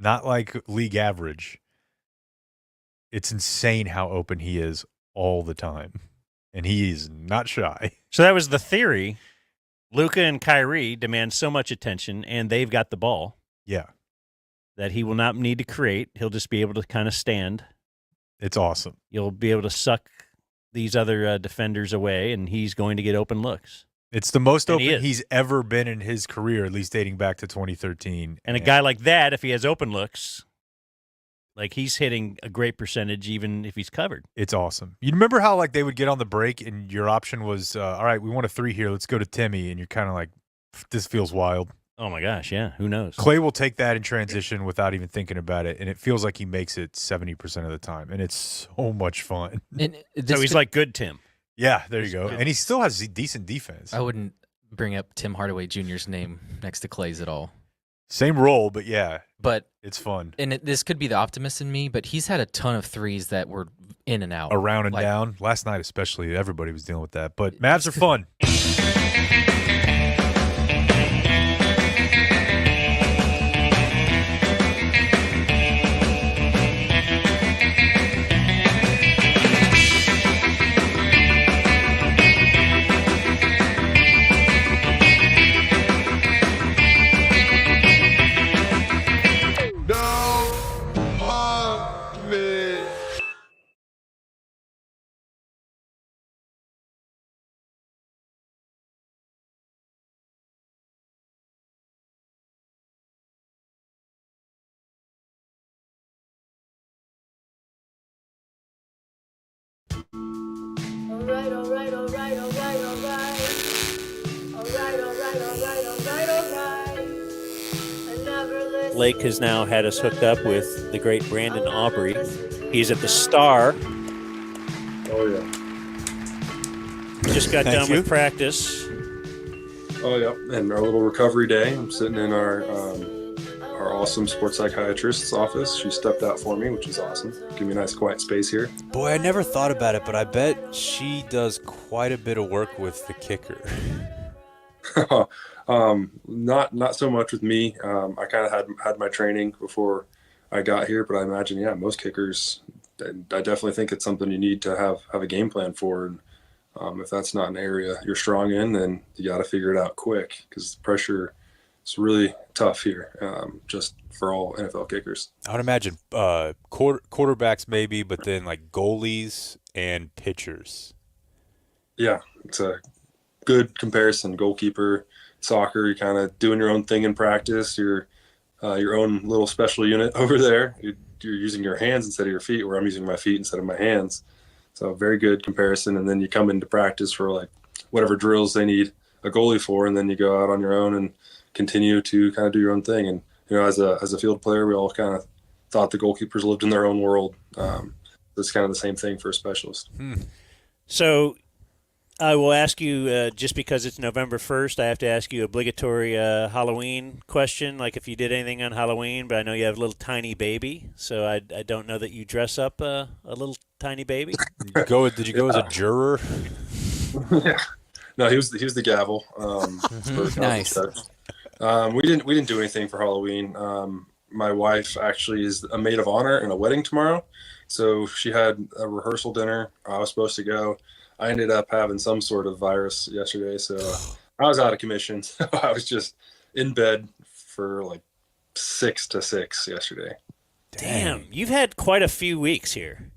Not like league average. It's insane how open he is all the time. And he is not shy. So that was the theory. Luka and Kyrie demand so much attention, and they've got the ball Yeah. that he will not need to create. He'll just be able to kind of stand. It's awesome. You'll be able to suck these other defenders away, and he's going to get open looks. It's the most And he open is. he's ever been in his career, at least dating back to 2013. And a guy like that, if he has open looks, like he's hitting a great percentage even if he's covered. It's awesome. You remember how like they would get on the break and your option was, all right, we want a 3 here. Let's go to Timmy. And you're kind of like, this feels wild. Oh, my gosh, yeah. Who knows? Klay will take that in transition without even thinking about it. And it feels like he makes it 70% of the time. And it's so much fun. And So he's like good Tim. Yeah, there you go. And he still has decent defense. I wouldn't bring up Tim Hardaway Jr.'s name next to Klay's at all. Same role, but yeah, But it's fun. and this could be the optimist in me, but he's had a ton of threes that were in and out. Around and Like, down. Last night especially, everybody was dealing with that. But Mavs are fun. Don't pump me. Alright, alright, alright, alright, alright. Alright, alright, alright, alright, alright. I never listen. Blake has now had us hooked up with the great Brandon Aubrey. He's at the Star. Oh yeah. Just got Thank done you. with practice. Oh yeah. And our little recovery day. I'm sitting in our awesome sports psychiatrist's office. She stepped out for me, which is awesome. Give me a nice quiet space here. Boy, I never thought about it, but I bet she does quite a bit of work with the kicker. Not so much with me. I kind of had my training before I got here, but I imagine most kickers. I definitely think it's something you need to have a game plan for. And if that's not an area you're strong in, then you got to figure it out quick because the pressure is really tough here, just for all NFL kickers. I would imagine quarterbacks maybe, but then like goalies and pitchers. Yeah, it's a good comparison. Goalkeeper, soccer, you're kind of doing your own thing in practice. You're your own little special unit over there. You're using your hands instead of your feet, where I'm using my feet instead of my hands. So very good comparison. And then you come into practice for like whatever drills they need a goalie for, and then you go out on your own and continue to kind of do your own thing. And as a field player, we all kind of thought the goalkeepers lived in their own world. It's kind of the same thing for a specialist. So I will ask you, just because it's November 1st, I have to ask you obligatory Halloween question, like if you did anything on Halloween, but I know you have a little tiny baby, so I don't know that you dress up a little tiny baby. Did you go as a juror? Yeah. No, he was the gavel. For Nice. We didn't do anything for Halloween. My wife actually is a maid of honor in a wedding tomorrow, so she had a rehearsal dinner. I was supposed to go. I ended up having some sort of virus yesterday, so I was out of commission. So I was just in bed for like 6 to 6 yesterday. Damn, you've had quite a few weeks here.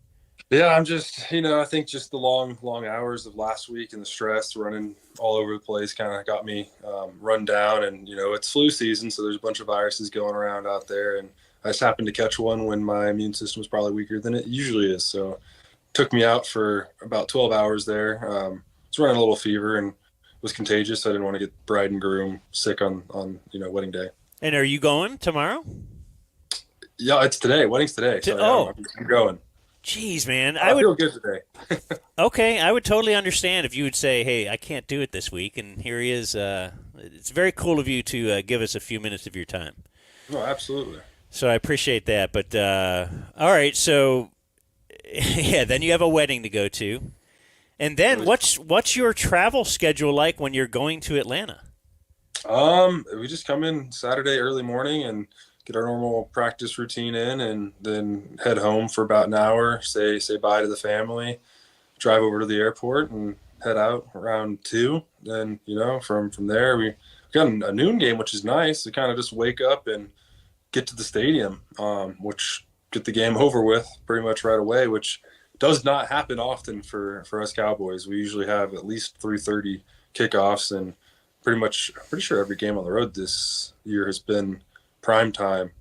Yeah, I'm just, I think just the long hours of last week and the stress running all over the place kind of got me run down. And, it's flu season, so there's a bunch of viruses going around out there. And I just happened to catch one when my immune system was probably weaker than it usually is. So took me out for about 12 hours there. Was running a little fever and was contagious. So I didn't want to get bride and groom sick on wedding day. And are you going tomorrow? Yeah, it's today. Wedding's today. So I'm going. Jeez, man. I feel good today. Okay, I would totally understand if you would say, hey, I can't do it this week, and here he is. It's very cool of you to give us a few minutes of your time. No, absolutely. So I appreciate that. But, all right, so, yeah, then you have a wedding to go to. And then what's your travel schedule like when you're going to Atlanta? We just come in Saturday early morning and get our normal practice routine in, and then head home for about an hour, say bye to the family, drive over to the airport and head out around 2. Then, from there, we got a noon game, which is nice. We kind of just wake up and get to the stadium, which get the game over with pretty much right away, which does not happen often for us Cowboys. We usually have at least 3:30 kickoffs, and pretty sure every game on the road this year has been prime time.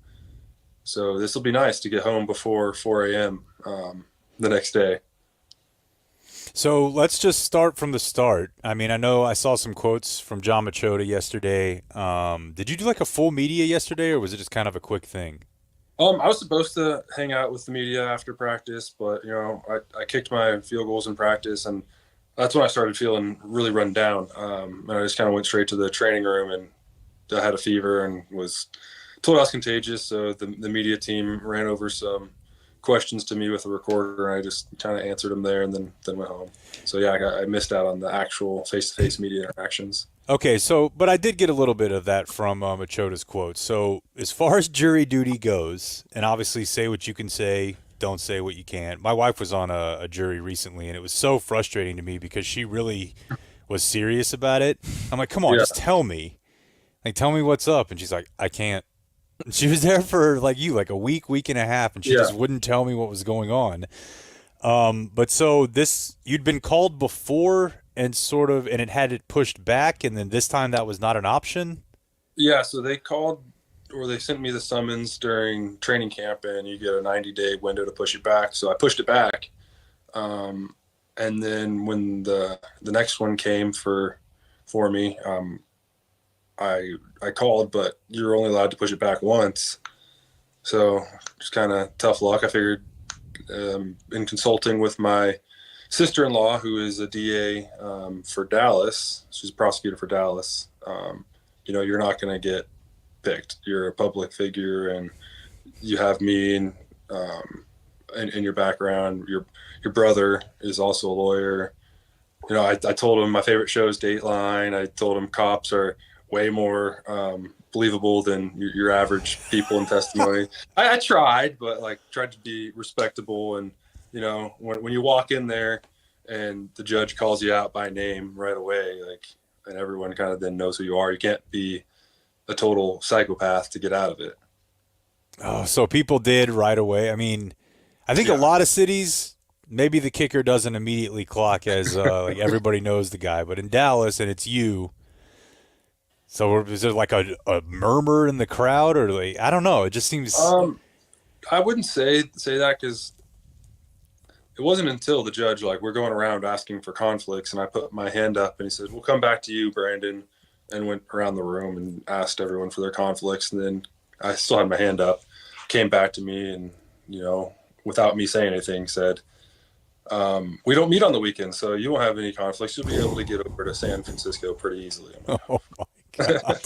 So this will be nice to get home before 4 a.m. The next day. So let's just start from the start. I mean, I know I saw some quotes from John Machota yesterday. Did you do like a full media yesterday, or was it just kind of a quick thing? I was supposed to hang out with the media after practice, but I kicked my field goals in practice, and That's when I started feeling really run down. And I just kind of went straight to the training room, and I had a fever and was told I was contagious. So the media team ran over some questions to me with a recorder, and I just kind of answered them there, and then went home. So yeah, I missed out on the actual face-to-face media interactions. Okay, so but I did get a little bit of that from Machoda's quote. So as far as jury duty goes, and obviously say what you can say, don't say what you can't. My wife was on a jury recently, and it was so frustrating to me because she really was serious about it. I'm like, come on, just tell me. Like, tell me what's up. And she's like, I can't. She was there for like a week and a half, and she just wouldn't tell me what was going on. But so you'd been called before and it had it pushed back, and then this time that was not an option. Yeah, so they called, or they sent me the summons during training camp, and you get a 90-day window to push it back. So I pushed it back, and then when the next one came for me, I called, but you're only allowed to push it back once. So just kind of tough luck. I figured in consulting with my sister-in-law, who is a DA for Dallas, she's a prosecutor for Dallas, you're not going to get picked. You're a public figure, and you have me in your background. Your brother is also a lawyer. I told him my favorite show is Dateline. I told him cops are way more believable than your average people in testimony. I tried, but tried to be respectable. And when you walk in there and the judge calls you out by name right away, and everyone kind of then knows who you are, you can't be a total psychopath to get out of it. Oh, so people did right away. I mean, I think a lot of cities, maybe the kicker doesn't immediately clock as everybody knows the guy, but in Dallas, and it's you. So is there like a murmur in the crowd, or I don't know? It just seems. I wouldn't say that, because it wasn't until the judge, we're going around asking for conflicts, and I put my hand up, and he said, "We'll come back to you, Brandon," and went around the room and asked everyone for their conflicts, and then I still had my hand up, came back to me, and without me saying anything, said, "We don't meet on the weekend, so you won't have any conflicts. You'll be able to get over to San Francisco pretty easily." Oh my God.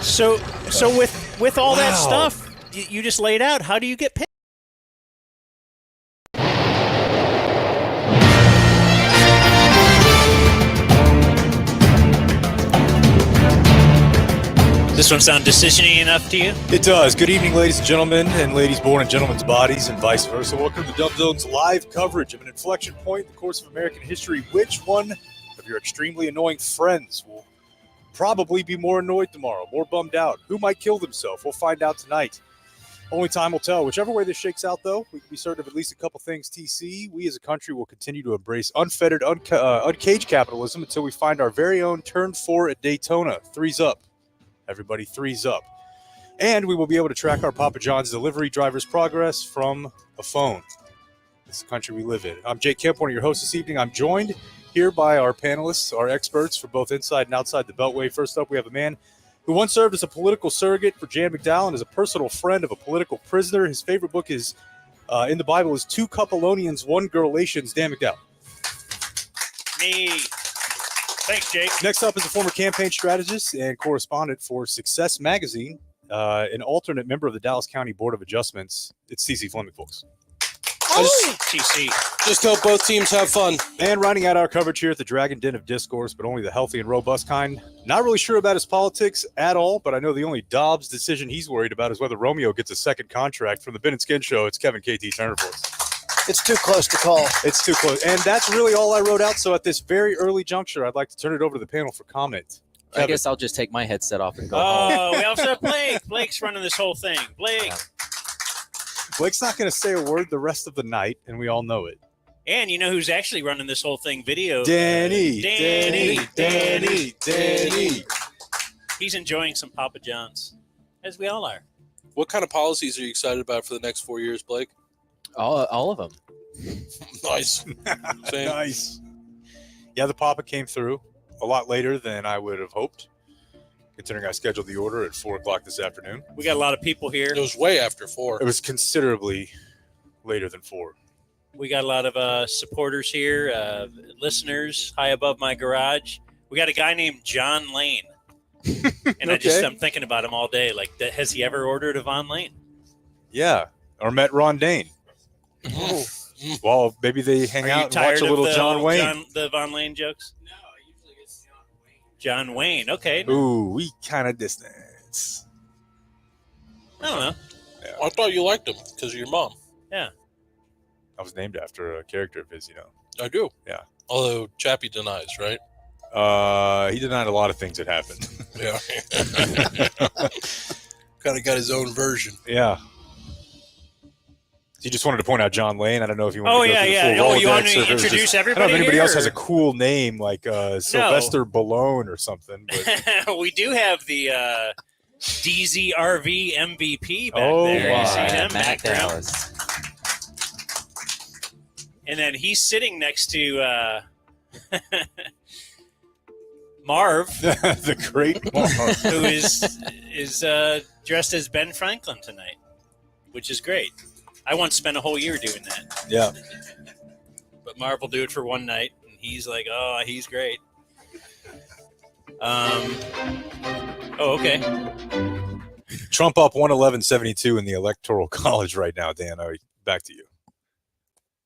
So with all that stuff you just laid out, how do you get picked? This one sound decision-y enough to you? It does. Good evening, ladies and gentlemen, and ladies born in gentlemen's bodies, and vice versa. Welcome to Dumb Zone's live coverage of an inflection point in the course of American history. Which one of your extremely annoying friends will probably be more annoyed tomorrow, more bummed out? Who might kill themselves? We'll find out tonight. Only time will tell. Whichever way this shakes out, though, we can be certain of at least a couple things. TC, we as a country will continue to embrace unfettered, uncaged capitalism until we find our very own turn 4 at Daytona. Threes up. Everybody, threes up. And we will be able to track our Papa John's delivery driver's progress from a phone. It's the country we live in. I'm Jake Kemp, one of your hosts this evening. I'm joined here by our panelists, our experts for both inside and outside the Beltway. First up, we have a man who once served as a political surrogate for Jan McDowell and is a personal friend of a political prisoner. His favorite book is in the Bible is Two Couple-onians, One Girlations. Dan McDowell. Me. Thanks, Jake. Next up is a former campaign strategist and correspondent for Success Magazine, an alternate member of the Dallas County Board of Adjustments. It's TC Fleming, folks. TC. Just hope both teams have fun. And rounding out our coverage here at the Dragon Den of Discourse, but only the healthy and robust kind. Not really sure about his politics at all, but I know the only Dobbs decision he's worried about is whether Romeo gets a second contract from the Ben and Skin Show. It's Kevin KT Turner, folks. It's too close to call. It's too close. And that's really all I wrote out. So at this very early juncture, I'd like to turn it over to the panel for comment. Kevin. I guess I'll just take my headset off and go home. home. We also have Blake. Blake's running this whole thing. Blake's not going to say a word the rest of the night, and we all know it. And you know who's actually running this whole thing? Video. Danny. He's enjoying some Papa John's. as we all are. What kind of policies are you excited about for the next 4 years, Blake? All of them. Nice. Same. Nice. Yeah, the Papa came through a lot later than I would have hoped, considering I scheduled the order at 4 o'clock this afternoon. We got a lot of people here. It was way after 4. It was considerably later than 4. We got a lot of supporters here, listeners, high above my garage. We got a guy named John Lane. And I'm thinking about him all day. Like, has he ever ordered a Von Lane? Yeah, or met Ron Dane. Well, maybe they hang out and watch a little John Wayne. The Von Lane jokes? No, I usually get John Wayne. Okay. Ooh, we kind of distance. I don't know. Yeah. I thought you liked him because of your mom. Yeah. I was named after a character of his, I do. Yeah. Although Chappie denies, right? He denied a lot of things that happened. Yeah. Kind of got his own version. Yeah. You just wanted to point out John Lane. I don't know if you want to go through the full Oh, you Rolodex, want me or to if it was introduce just, everybody I don't know if anybody here, else has or- a cool name like Sylvester Ballone or something. But We do have the DZRV MVP back Oh, there. wow. You see him Matt back there? Dallas. And then he's sitting next to Marv, the great Marv. who is dressed as Ben Franklin tonight, which is great. I once spent a whole year doing that. Yeah. But Marv will do it for one night, and he's like, oh, he's great. Okay. Trump up 111-72 in the Electoral College right now, Dan. All right, back to you.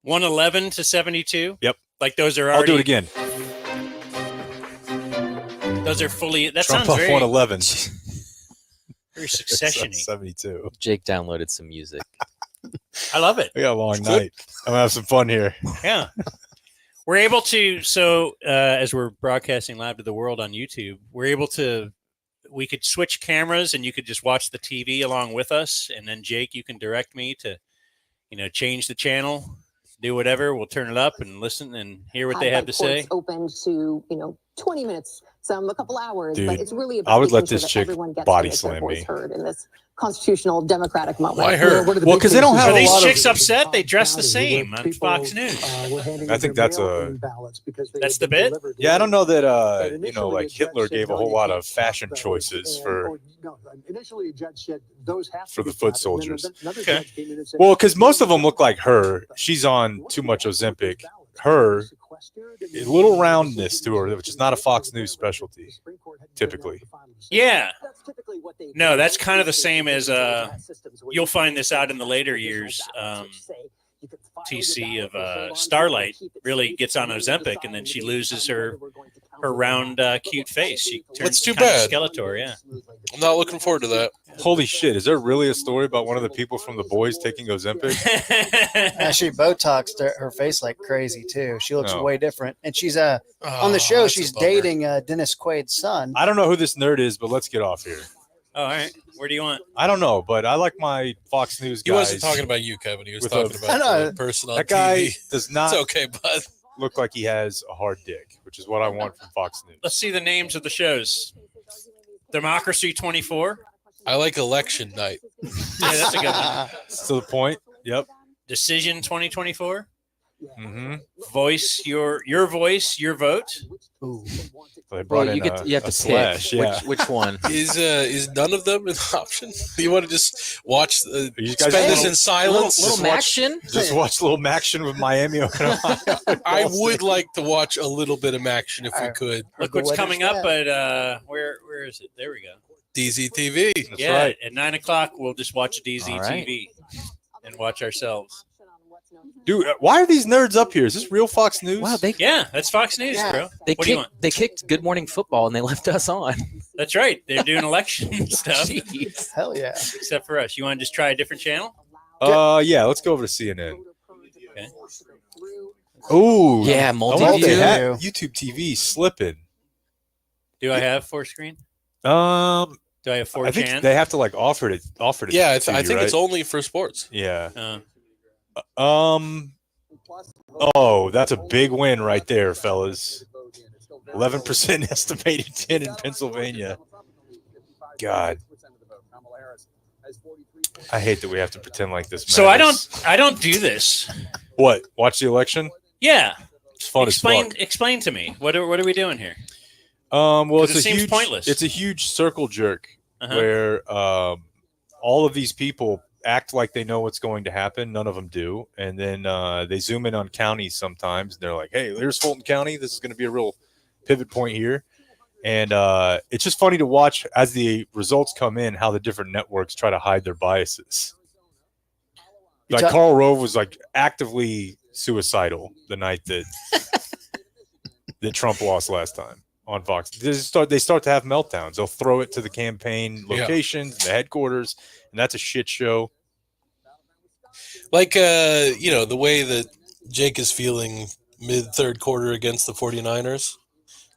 111 to 72? Yep. Like those are already... I'll do it again. Those are fully... That Trump sounds up very... 111. Very succession-y. 72. Jake downloaded some music. I love it. We got a long night. I'm going to have some fun here. Yeah. We're able to, as we're broadcasting live to the world on YouTube, we could switch cameras and you could just watch the TV along with us. And then Jake, you can direct me to, change the channel, do whatever. We'll turn it up and listen and hear what they have to say. Open to, 20 minutes, a couple hours, Dude, but it's really about I would let making this sure chick that everyone gets body to make their slam voice me. heard in this constitutional democratic moment. Why her? Well, because they don't have Are a these lot chicks of... upset? They dress the same on Fox News. I think that's a... That's the bit? Yeah, I don't know that, like Hitler gave a whole lot of fashion choices for the foot soldiers. Okay. Well, because most of them look like her. She's on too much Ozempic. Her, a little roundness to her, which is not a Fox News specialty, typically. Yeah. No, that's kind of the same as you'll find this out in the later years. TC of Starlight really gets on Ozempic, and then she loses her round, cute face. She turns That's too kind of bad. Skeletor, yeah. I'm not looking forward to that. Holy shit, is there really a story about one of the people from The Boys taking Ozempic? She Botoxed her face like crazy too. She looks Oh. way different, and she's on the show. That's a She's bummer. dating Dennis Quaid's son. I don't know who this nerd is, but let's get off here. Oh, all right. Where do you want? I don't know, but I like my Fox News He guys. wasn't talking about you, Kevin. He was with talking a- I know. about the person on That guy TV. does not It's okay, bud. look like he has a hard dick, which is what I want from Fox News. Let's see the names of the shows. Democracy 24. I like election night. Yeah, that's a good one. It's to the point. Yep. Decision 2024. Mm-hmm. Voice, your voice, your vote. Ooh. They brought in you have to a slash. pick Yeah. which one. Is none of them an option? You want to just watch, You guys spend this wanna- in silence? Little Maction? Just watch little Maction with Miami. I would like to watch a little bit of action if we could. Look what's coming up at where is it? There we go. DZTV. That's Yeah, right. at 9:00 we'll just watch DZ All right. TV and watch ourselves. Dude, why are these nerds up here? Is this real Fox News? Wow, Yeah, that's Fox News, bro. they What do you want? kicked Good Morning Football and they left us on. That's right. They're doing election stuff, Jeez. Hell yeah. except for us. You want to just try a different channel? Yeah, let's go over to CNN. Okay. Ooh. Yeah, I wonder multi-view. if they had YouTube TV slipping. Do I have 4-screen? Do I have 4 I think chan? they have to like offer it. Yeah, to I you, think right? it's only for sports. Yeah. Oh, that's a big win right there, fellas. 11% estimated 10 in Pennsylvania. God. I hate that we have to pretend like this. So matters. I don't do this. What? Watch the election? Yeah. It's fun as fuck. Explain to me. What are we doing here? Well, it seems pointless. It's a huge circle jerk Uh-huh. where all of these people act like they know what's going to happen. None of them do, and then they zoom in on counties sometimes. And they're like, "Hey, there's Fulton County. This is going to be a real pivot point here." And it's just funny to watch as the results come in how the different networks try to hide their biases. Like Karl Rove was like actively suicidal the night that that Trump lost last time on Fox. They start to have meltdowns. They'll throw it to the campaign locations, the headquarters, and that's a shit show. Like the way that Jake is feeling mid-third quarter against the 49ers.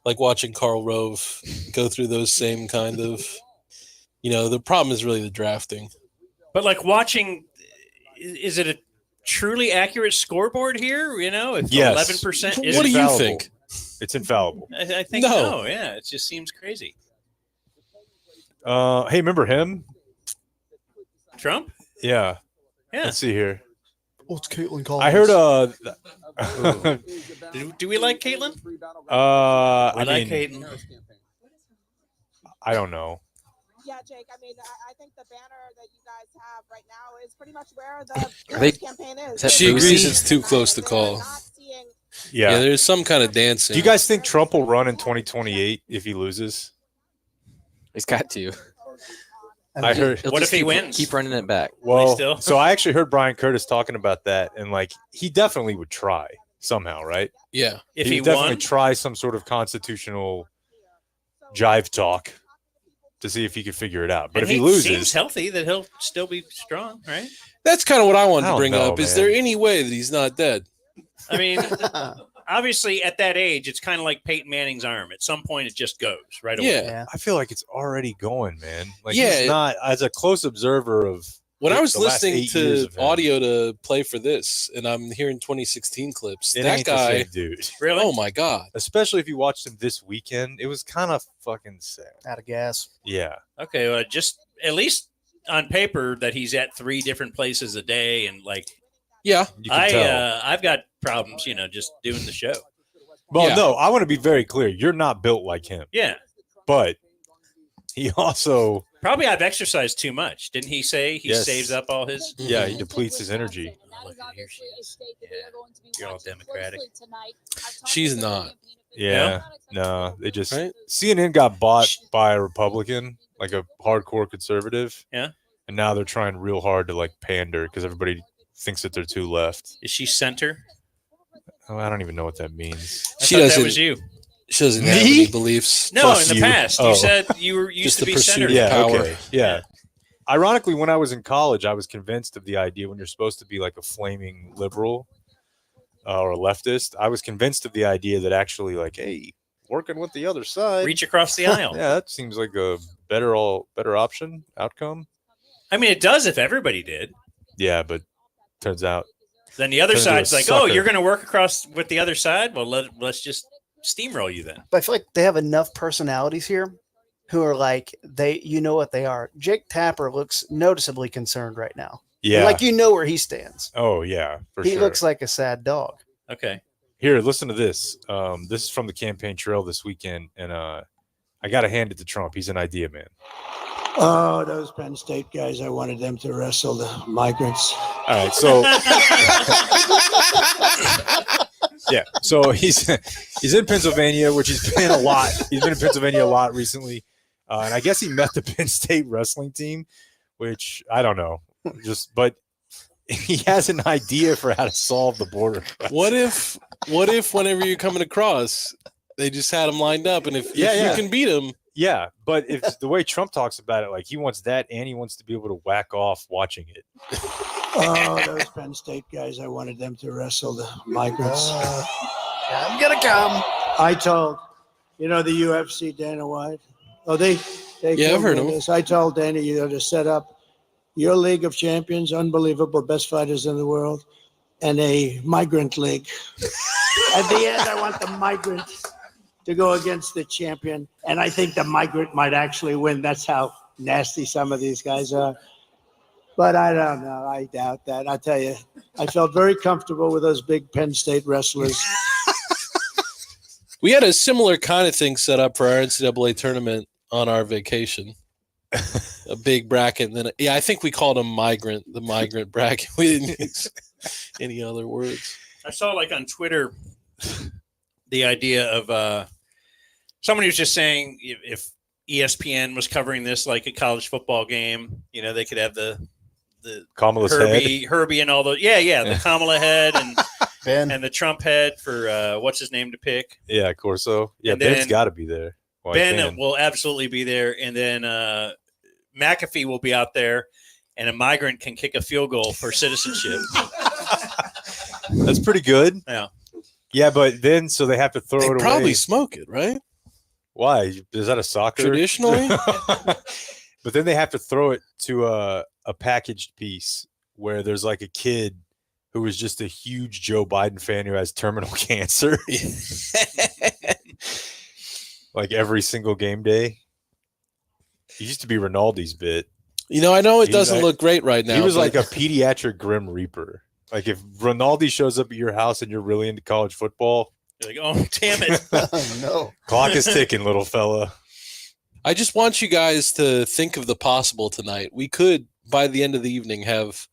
Like watching Karl Rove go through those same kind of, the problem is really the drafting. But like watching, is it a truly accurate scoreboard here? If Yes. 11% is What do you infallible. think? It's infallible. I think No. no. Yeah, it just seems crazy. Hey, remember him? Trump? Yeah. Yeah. Let's see here. Oh, it's Caitlin Collins. I heard Do we like Caitlin? I like mean, Caitlin. I don't know. Yeah, Jake. I mean, I think the banner that you guys have right now is pretty much where the Are they- campaign is. that She Boosie? agrees it's too close to call. Yeah. There's some kind of dancing. Do you guys think Trump will run in 2028 if he loses? He's got to. I heard. He'll What just if he keep- wins? Keep running it back. Well, still? so I actually heard Brian Curtis talking about that, and like he definitely would try somehow, right? Yeah. If he he would definitely won, try some sort of constitutional jive talk to see if he could figure it out. But and if he seems loses, healthy, that he'll still be strong, right? That's kind of what I wanted I to don't bring know, up. Is man. there any way that he's not dead? I mean, obviously at that age, it's kind of like Peyton Manning's arm. At some point, it just goes right away. Yeah. I feel like it's already going, man. Like Yeah. he's not as a close observer of. When I was the last listening 8 years to of him. audio to play for this, and I'm hearing 2016 clips, It that ain't the guy, same dude. Really? oh my God. Especially if you watched him this weekend, it was kind of fucking sad. Out of gas. Yeah. Okay, well, just at least on paper that he's at 3 different places a day, and like Yeah. You can tell. I've got problems, just doing the show. Well, Yeah. no, I want to be very clear. You're not built like him, Yeah, but he also, probably I've exercised too much. Didn't he say he Yes. saves up all his? yeah, he depletes his energy. Look, here she is. Yeah. You're all Democratic. She's not. Yeah, no, they just Right? CNN got bought by a Republican, like a hardcore conservative. Yeah. And now they're trying real hard to like pander because everybody thinks that they're too left. Is she center? Oh, I don't even know what that means. I She thought that doesn't- was you. She doesn't have Me? any beliefs. No, Plus in the you. past Oh. you said you were used Just to the be pursuit center. of Yeah, power. okay. Yeah. Ironically, when I was in college, I was convinced of the idea when you're supposed to be like a flaming liberal or a leftist. I was convinced of the idea that actually, like, hey, working with the other side, Reach across the aisle. yeah, that seems like a better option outcome. I mean, it does if everybody did. Yeah, but turns out, Then the other Turns into a side's like, oh, sucker. you're going to work across with the other side? Well, let's just steamroll you then. But I feel like they have enough personalities here who are like, you know what they are. Jake Tapper looks noticeably concerned right now. yeah, Like, you know where he stands. oh yeah, for He sure. looks like a sad dog. Okay. Here, listen to this. This is from the campaign trail this weekend, and I got to hand it to Trump. He's an idea man. Oh, those Penn State guys, I wanted them to wrestle the migrants. All right, so yeah, so he's in Pennsylvania, which he's been a lot. He's been in Pennsylvania a lot recently, and I guess he met the Penn State wrestling team, which I don't know, but he has an idea for how to solve the border crisis. What if whenever you're coming across, they just had him lined up, and if Yeah. you can beat him, Yeah, but if the way Trump talks about it, like he wants that, and he wants to be able to whack off watching it. Oh, those Penn State guys, I wanted them to wrestle the migrants. I'm going to come. I told, the UFC, Dana White. Oh, they Yeah, I've heard of him. this. I told Dana, to set up your League of Champions, unbelievable, best fighters in the world, and a migrant league. At the end, I want the migrant to go against the champion, and I think the migrant might actually win. That's how nasty some of these guys are. But I don't know. I doubt that. I tell you, I felt very comfortable with those big Penn State wrestlers. We had a similar kind of thing set up for our NCAA tournament on our vacation. A big bracket. And then, I think we called them the migrant bracket. We didn't use any other words. I saw like on Twitter the idea of somebody was just saying if ESPN was covering this like a college football game, they could have the Kamala's Herbie and all those. Yeah, the Kamala head and Ben. and the Trump head for what's his name to pick. Yeah, Corso. Yeah, And Ben's then got to be there. Well, Ben will absolutely be there, and then McAfee will be out there, and a migrant can kick a field goal for citizenship. That's pretty good. Yeah. Yeah, but then so they have to throw it away. Probably smoke it, right? Why? Is that a soccer? Traditionally? But then they have to throw it to a packaged piece where there's like a kid who was just a huge Joe Biden fan who has terminal cancer. Like every single game day. He used to be Rinaldi's bit. I know it doesn't look great right now. He was like a pediatric Grim Reaper. Like if Rinaldi shows up at your house and you're really into college football, you're like, oh, damn it. Oh, no. Clock is ticking, little fella. I just want you guys to think of the possible tonight. We could, by the end of the evening, have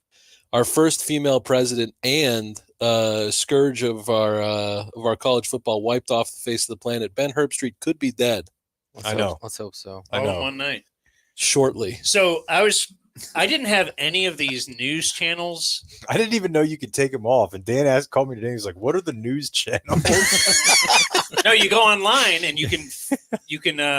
our first female president and scourge of our college football wiped off the face of the planet. Ben Herbstreit could be dead. I know. Let's hope so. I know. One night. Shortly. So I didn't have any of these news channels. I didn't even know you could take them off. And Dan called me today. He was like, "What are the news channels?" No, you go online and you can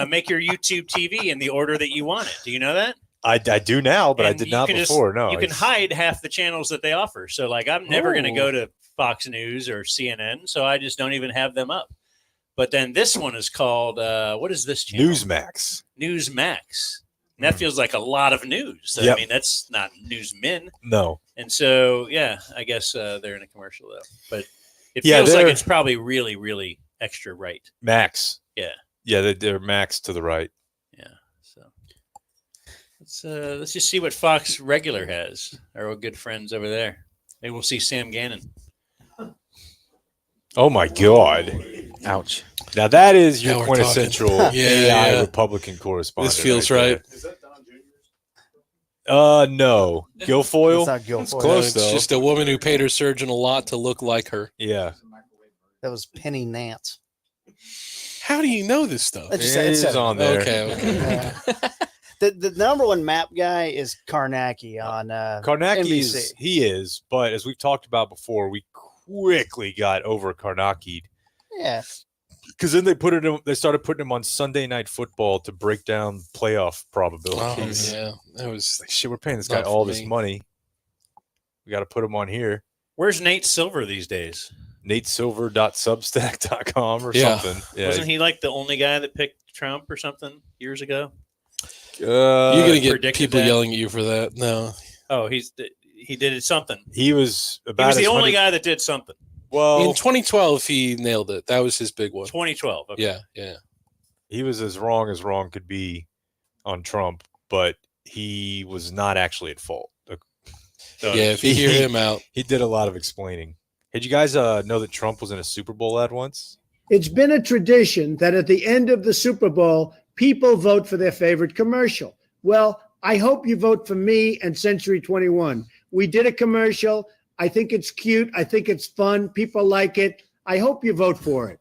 make your YouTube TV in the order that you want it. Do you know that? I do now, but And I did you not can before. No, you can hide half the channels that they offer. So, like, I'm never going to go to Fox News or CNN, so I just don't even have them up. But then this one is called what is this channel? Newsmax. Newsmax. And that feels like a lot of news. Yep. I mean, that's not newsmen. No. And so, yeah, I guess they're in a commercial though. But it feels like it's probably really, really extra right. Max. Yeah. Yeah, they're Max to the right. Yeah. So let's just see what Fox regular has. Our good friends over there. Maybe we'll see Sam Gannon. Oh my God! Ouch! Now that is your Now we're quintessential AI Republican correspondent. This feels right. right. No, Guilfoyle. It's not Guilfoyle. It's close It's though. just a woman who paid her surgeon a lot to look like her. Yeah. That was Penny Nance. How do you know this stuff? It just- It it is said- on there. Okay. The number one map guy is Karnacki on Karnacki's NBC. he is, but as we've talked about before, we quickly got over Karnacki'd. Yeah. Because then they started putting him on Sunday Night Football to break down playoff probabilities. Oh, yeah. That was Like, shit, we're paying this guy not all for this me. money. We got to put him on here. Where's Nate Silver these days? NateSilver.substack.com or Yeah. something. Yeah. Wasn't he like the only guy that picked Trump or something years ago? You're going to get predicted people that? yelling at you for that. No. Oh, he did it something. He was He about was the as only honey- guy that did something. Well, In 2012, he nailed it. That was his big one. 2012. Okay. Yeah, yeah. he was as wrong could be on Trump, but he was not actually at fault. So Yeah, if you hear him out. He did a lot of explaining. Did you guys know that Trump was in a Super Bowl ad once? It's been a tradition that at the end of the Super Bowl, people vote for their favorite commercial. Well, I hope you vote for me and Century 21. We did a commercial. I think it's cute. I think it's fun. People like it. I hope you vote for it.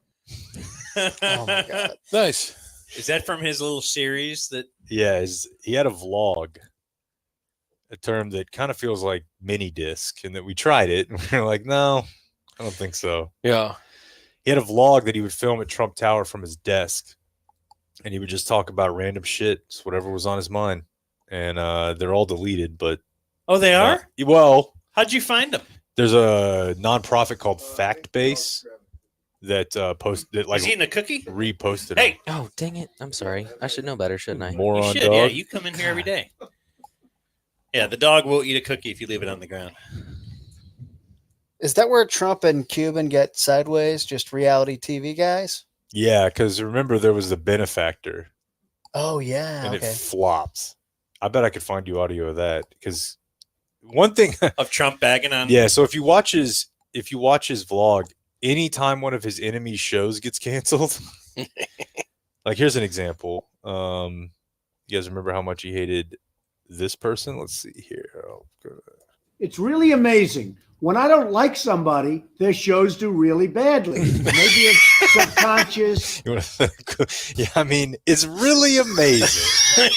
Oh my God. Nice. Is that from his little series that Yeah, he had a vlog, a term that kind of feels like mini disc, and that we tried it, and we were like, no, I don't think so. Yeah. He had a vlog that he would film at Trump Tower from his desk, and he would just talk about random shit, just whatever was on his mind. And they're all deleted, but Oh, they are? well, How'd you find them? there's a nonprofit called FactBase that posted, like, Is he in a cookie? reposted. Hey, Oh, dang it! I'm sorry. I should know better, shouldn't I? it. you Moron should. dog. Yeah, you come in here every day. Yeah, the dog will eat a cookie if you leave it on the ground. Is that where Trump and Cuban get sideways? Just reality TV guys? Yeah, because remember there was the benefactor, Oh yeah. and Okay. it flopped. I bet I could find you audio of that because one thing of Trump bagging on. Yeah, so if you watch his vlog, anytime one of his enemies' shows gets canceled, like here's an example. You guys remember how much he hated this person? Let's see here. It's really amazing. When I don't like somebody, their shows do really badly. Maybe it's subconscious. Yeah, I mean, it's really amazing.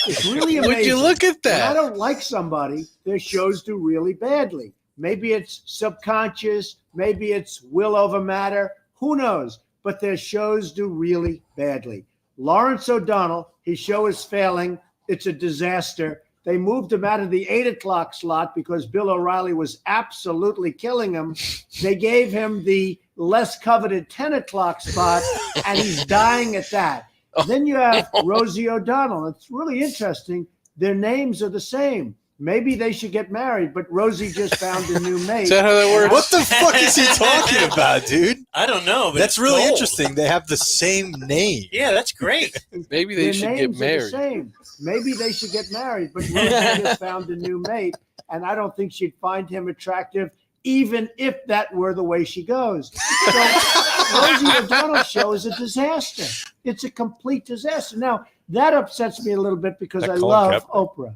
It's really amazing. Would you look at that? When I don't like somebody, their shows do really badly. Maybe it's subconscious. Maybe it's will over matter. Who knows? But their shows do really badly. Lawrence O'Donnell, his show is failing. It's a disaster. They moved him out of the 8 o'clock slot because Bill O'Reilly was absolutely killing him. They gave him the less coveted 10 o'clock spot, and he's dying at that. Then you have Rosie O'Donnell. It's really interesting. Their names are the same. Maybe they should get married, but Rosie just found a new mate. Is that how that works? What the fuck is he talking about, dude? I don't know. But That's it's really gold. interesting. They have the same name. Yeah, that's great. Maybe they Their should names get are the married. same. Maybe they should get married, but Rosie just found a new mate, and I don't think she'd find him attractive, even if that were the way she goes. So Rosie O'Donnell's show is a disaster. It's a complete disaster. Now, that upsets me a little bit because I love Oprah,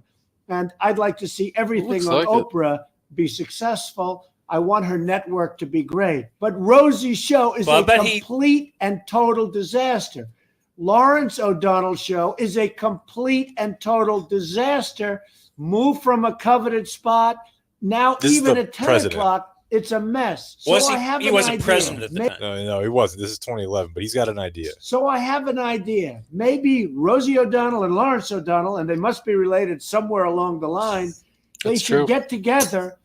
and I'd like to see everything on Oprah be successful. I want her network to be great. But Rosie's show is a complete and total disaster. Lawrence O'Donnell's show is a complete and total disaster. Moved from a coveted spot. Now, This is even the at 10 president. o'clock, it's a mess. So Was he? I have He an wasn't idea. president at the time. No, he wasn't. This is 2011, but he's got an idea. So I have an idea. Maybe Rosie O'Donnell and Lawrence O'Donnell, and they must be related somewhere along the line, they That's should true. get together,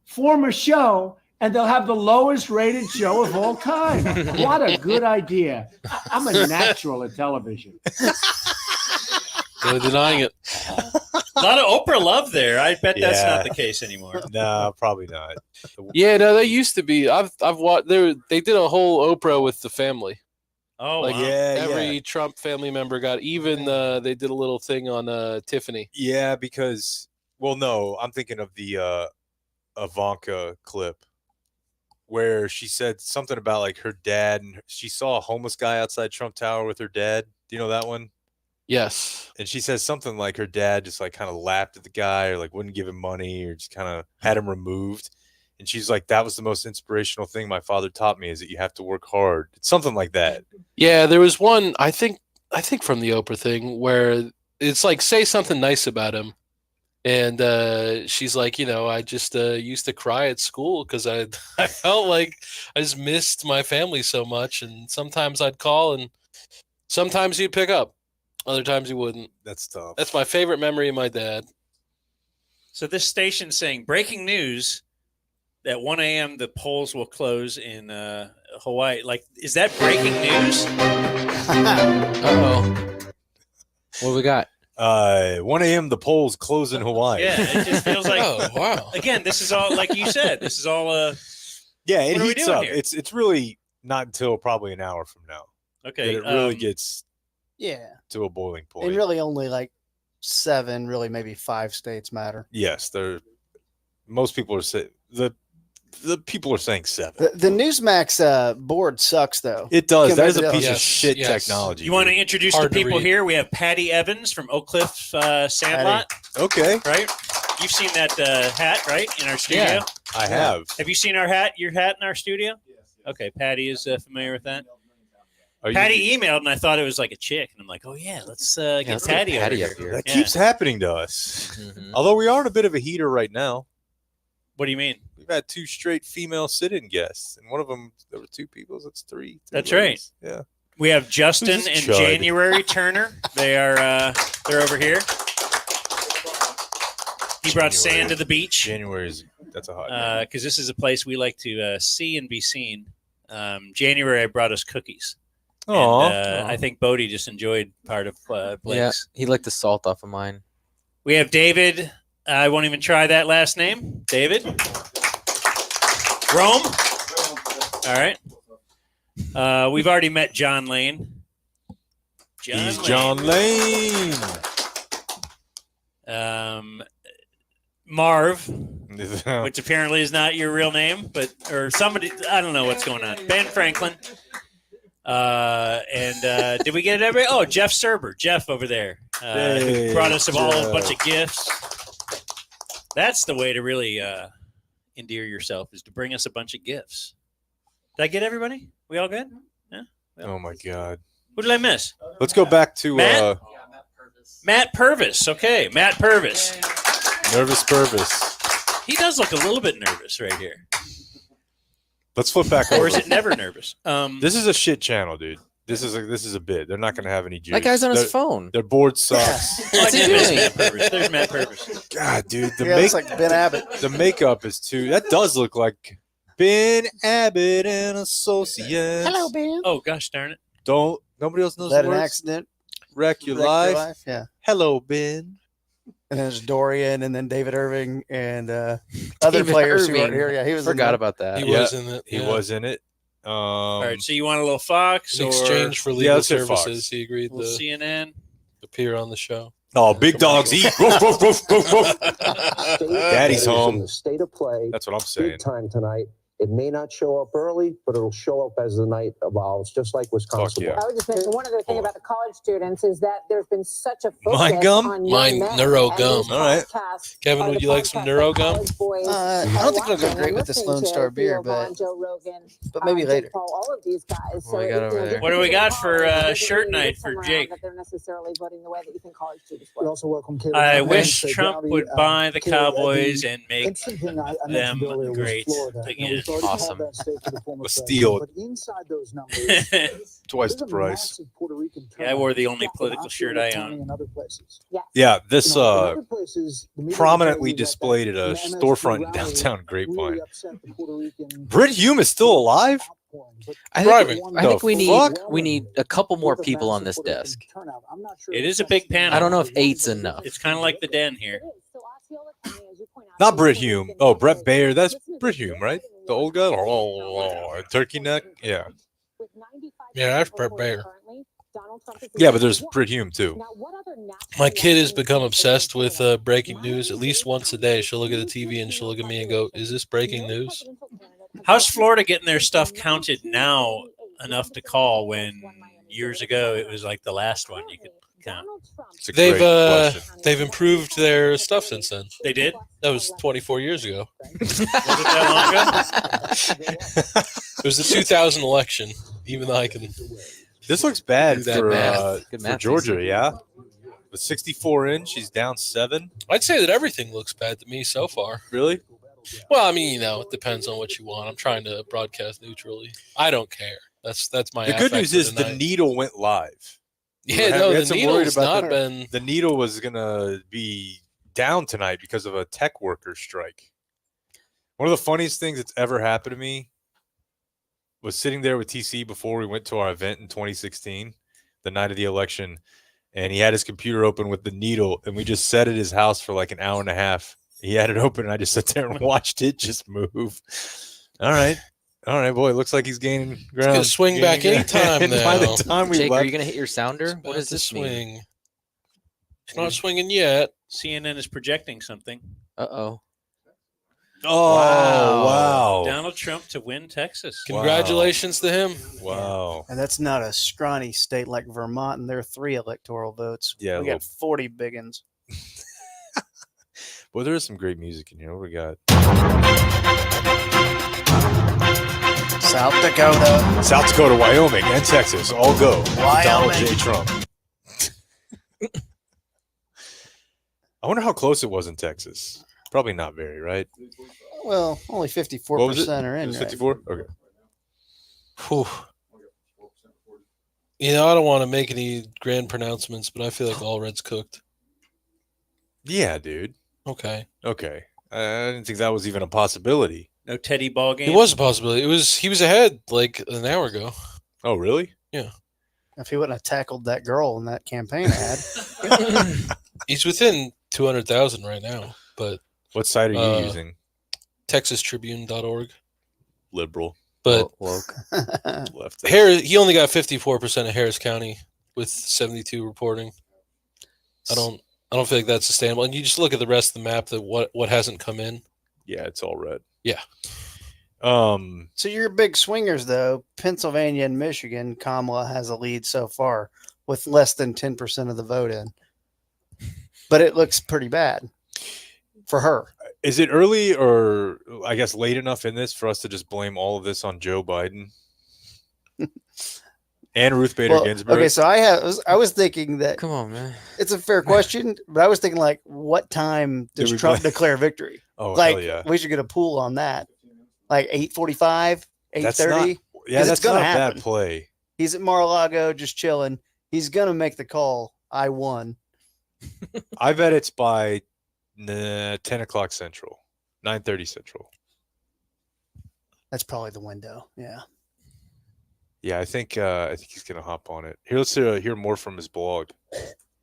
form a show, and they'll have the lowest rated show of all time. What a good idea. I'm a natural at television. No denying it. A lot of Oprah love there. I bet that's Yeah. not the case anymore. No, probably not. Yeah, no, they used to be. I've watched. They did a whole Oprah with the family. Oh, Like wow. every Trump family member got. Even they did a little thing on Tiffany. Yeah, because no, I'm thinking of the Ivanka clip where she said something about like her dad, and she saw a homeless guy outside Trump Tower with her dad. Do you know that one? Yes. And she says something like her dad just like kind of laughed at the guy or like wouldn't give him money or just kind of had him removed. And she's like, that was the most inspirational thing my father taught me, is that you have to work hard. It's something like that. Yeah, there was one. I think from the Oprah thing where it's like say something nice about him, and she's like, I just used to cry at school because I felt like I just missed my family so much, and sometimes I'd call, and sometimes he'd pick up, other times he wouldn't. That's tough. That's my favorite memory of my dad. So this station's saying breaking news. At 1 a.m., the polls will close in Hawaii. Like, is that breaking news? Uh-oh. What do we got? 1 a.m. the polls close in Hawaii. Yeah, it just feels like. Oh, wow. Again, this is all like you said. This is all. Yeah, it What are we heats doing up. here? It's really not until probably an hour from now Okay. that it really gets Yeah. to a boiling point. And really only like 7, really maybe 5 states matter. Yes, most people are saying the people are saying 7. The Newsmax board sucks, though. It does. That Compared is to a the piece of others. shit Yes. technology. You want to introduce Hard the to people read. here? We have Patty Evans from Oak Cliff Sandlot, Okay, right? You've seen that hat, right, in our studio? Yeah. I have. Have you seen your hat in our studio? Okay, Patty is familiar with that. Are you- Patty emailed, and I thought it was like a chick, and I'm like, oh yeah, let's get let's get Patty, Patty over up here. here. That Yeah. keeps happening to us. Mhm. Although we are in a bit of a heater right now. What do you mean? We've had 2 straight female sit-in guests, and one of them there were 2 people. That's 3. That's ladies. Yeah. We have Justin Who's and this chud? January Turner. They're over here. He brought sand to the beach That's a hot name. because this is a place we like to see and be seen. January brought us cookies. Aw. And, I think Bodie just enjoyed part of Yeah, Blake's. he licked the salt off of mine. We have David. I won't even try that last name. David. Rome. All right. We've already met John Lane. He's John Lane. Marv, which apparently is not your real name, or somebody, I don't know what's going on. Ben Franklin. And did we get everybody? Oh, Jeff Serber. Jeff over there. Who brought us a bunch of gifts. That's the way to really endear yourself, is to bring us a bunch of gifts. Did I get everybody? We all good? Yeah? Oh, my God. Who did I miss? Let's go back to Matt Purvis. Okay, Matt Purvis. Nervous Purvis. He does look a little bit nervous right here. Let's flip back over. Or is it never nervous? This is a shit channel, dude. This is a bit. They're not going to have any juice. That guy's on his phone. Their board sucks. What's he doing? Matt Purvis. There's Matt Purvis. God, dude. It's like Ben Abbott. The makeup is too. That does look like Ben Abbott and Associates. Hello, Ben. Oh, gosh darn it. Nobody else knows That the an words? accident? Wreck your life. Yeah. Hello, Ben. And then there's Dorian, and then David Irving, and other players who aren't here. Yeah, he was. Forgot about that. He was in it. He was in it. All right, so you want a little Fox In or exchange for legal let's hit Fox. services, he agreed to CNN? appear on the show. Oh, big dogs eat. Woof, woof, woof, woof, woof. Daddy's home. State of play. That's what I'm saying. Big time tonight. It may not show up early, but it'll show up as the night evolves, just like Wisconsin. Fuck yeah. I would just mention one other thing about the college students is that there's been such a focus Mind gum? on young Mine men, neuro and gum. these All right. podcasts Kevin, are would the you like some podcasts neuro that gum? college boys I are don't think it'll go watching great and with this listening Lone to. Star beer, Theo Vaughn, but Joe Rogan, maybe Jake later. Paul, all of these guys. What do we got over there? What do we got for shirt night for Jake? That they're necessarily voting the way that you think college students We vote. also welcome Caleb I Williams. wish So, Trump Gowdy, would buy the Caleb, Cowboys and make interesting thing I them mentioned earlier was great Florida. again. We've already called Awesome. that state for the former A president, steal. But inside those numbers, Twice there's the a price. massive Puerto Rican Yeah, I wore the turnout only in political shirt Osceola I County own. and other places. Yeah, this In other places, the media will prominently tell you that displayed at a the MSP storefront in rally downtown Grapevine. really upset the Puerto Rican Brit Hume is still alive? outpouring. But I Driving. think we The need fuck? a couple more with a people on massive this Puerto Rican desk. turnout, I'm not sure It if is a that's- big panel. I don't know if 8's enough. It's kind of like the den here. Not Brit Hume. Oh, Brett Bayer. That's Brit Hume, right? The old guy? Oh, turkey neck? Yeah. Yeah, that's Brett Baer. Yeah, but there's Brit Hume, too. My kid has become obsessed with breaking news. At least once a day, she'll look at the TV and she'll look at me and go, "Is this breaking news?" How's Florida getting their stuff counted now enough to call when years ago it was like the last one you could count? It's a great question. They've improved their stuff since then. They did? That was 24 years ago. Was it that long ago? It was the 2000 election. Even though I can. This looks bad Do that for, math. Good for math, Georgia, Casey. yeah? With 64 in, she's down 7. I'd say that everything looks bad to me so far. Really? Well, I mean, it depends on what you want. I'm trying to broadcast neutrally. I don't care. That's my. The good affect news for is the night. needle went live. Yeah, We no, had the some worried needle's about not that. been. The needle was going to be down tonight because of a tech worker strike. One of the funniest things that's ever happened to me was sitting there with TC before we went to our event in 2016, the night of the election, and he had his computer open with the needle, and we just sat at his house for like an hour and a half. He had it open, and I just sat there and watched it just move. All right, boy, it looks like he's gaining ground. gonna swing back anytime And by now. the time we Jake, left, are you going to hit your sounder? What About does to this mean? swing? It's not swinging yet. CNN is projecting something. Uh-oh. oh wow, Donald Trump to win Texas. Congratulations to him. wow. And that's not a scrawny state like Vermont, and there are 3 electoral votes. Yeah, we got 40 biggins. Well, there is some great music in here. What we got? South Dakota. South Dakota, Wyoming, and Texas all go. for Donald Wyoming. J. Trump. I wonder how close it was in Texas. Probably not very, right? Well, only 54% What was it? are It in. was right? 54? Okay. Whew. I don't want to make any grand pronouncements, but I feel like Allred's cooked. Yeah, dude. Okay. Okay. I didn't think that was even a possibility. No Teddy ball game. It was a possibility. He was ahead like an hour ago. Oh, really? Yeah. If he wouldn't have tackled that girl in that campaign ad. He's within 200,000 right now, but What site are you using? TexasTribune.org. Liberal. But Woke. Left. He only got 54% of Harris County with 72 reporting. I don't I don't feel like that's sustainable. And you just look at the rest of the map, that what hasn't come in. Yeah, it's all red. Yeah. So your big swingers, though, Pennsylvania and Michigan, Kamala has a lead so far with less than 10% of the vote in. But it looks pretty bad for her. Is it early or I guess late enough in this for us to just blame all of this on Joe Biden and Ruth Bader Ginsburg? Okay, so I was thinking that. Come on, man. It's a fair question, but I was thinking like, what time does Trump declare victory? Oh, like, hell yeah. we should get a pool on that. Like 8:45, 8:30. Yeah, that's gonna not a happen. bad play. He's at Mar-a-Lago just chilling. He's gonna make the call. I won. I bet it's by 10 o'clock Central, 9:30 Central. That's probably the window. Yeah. Yeah, I think he's gonna hop on it. Here, let's hear more from his blog.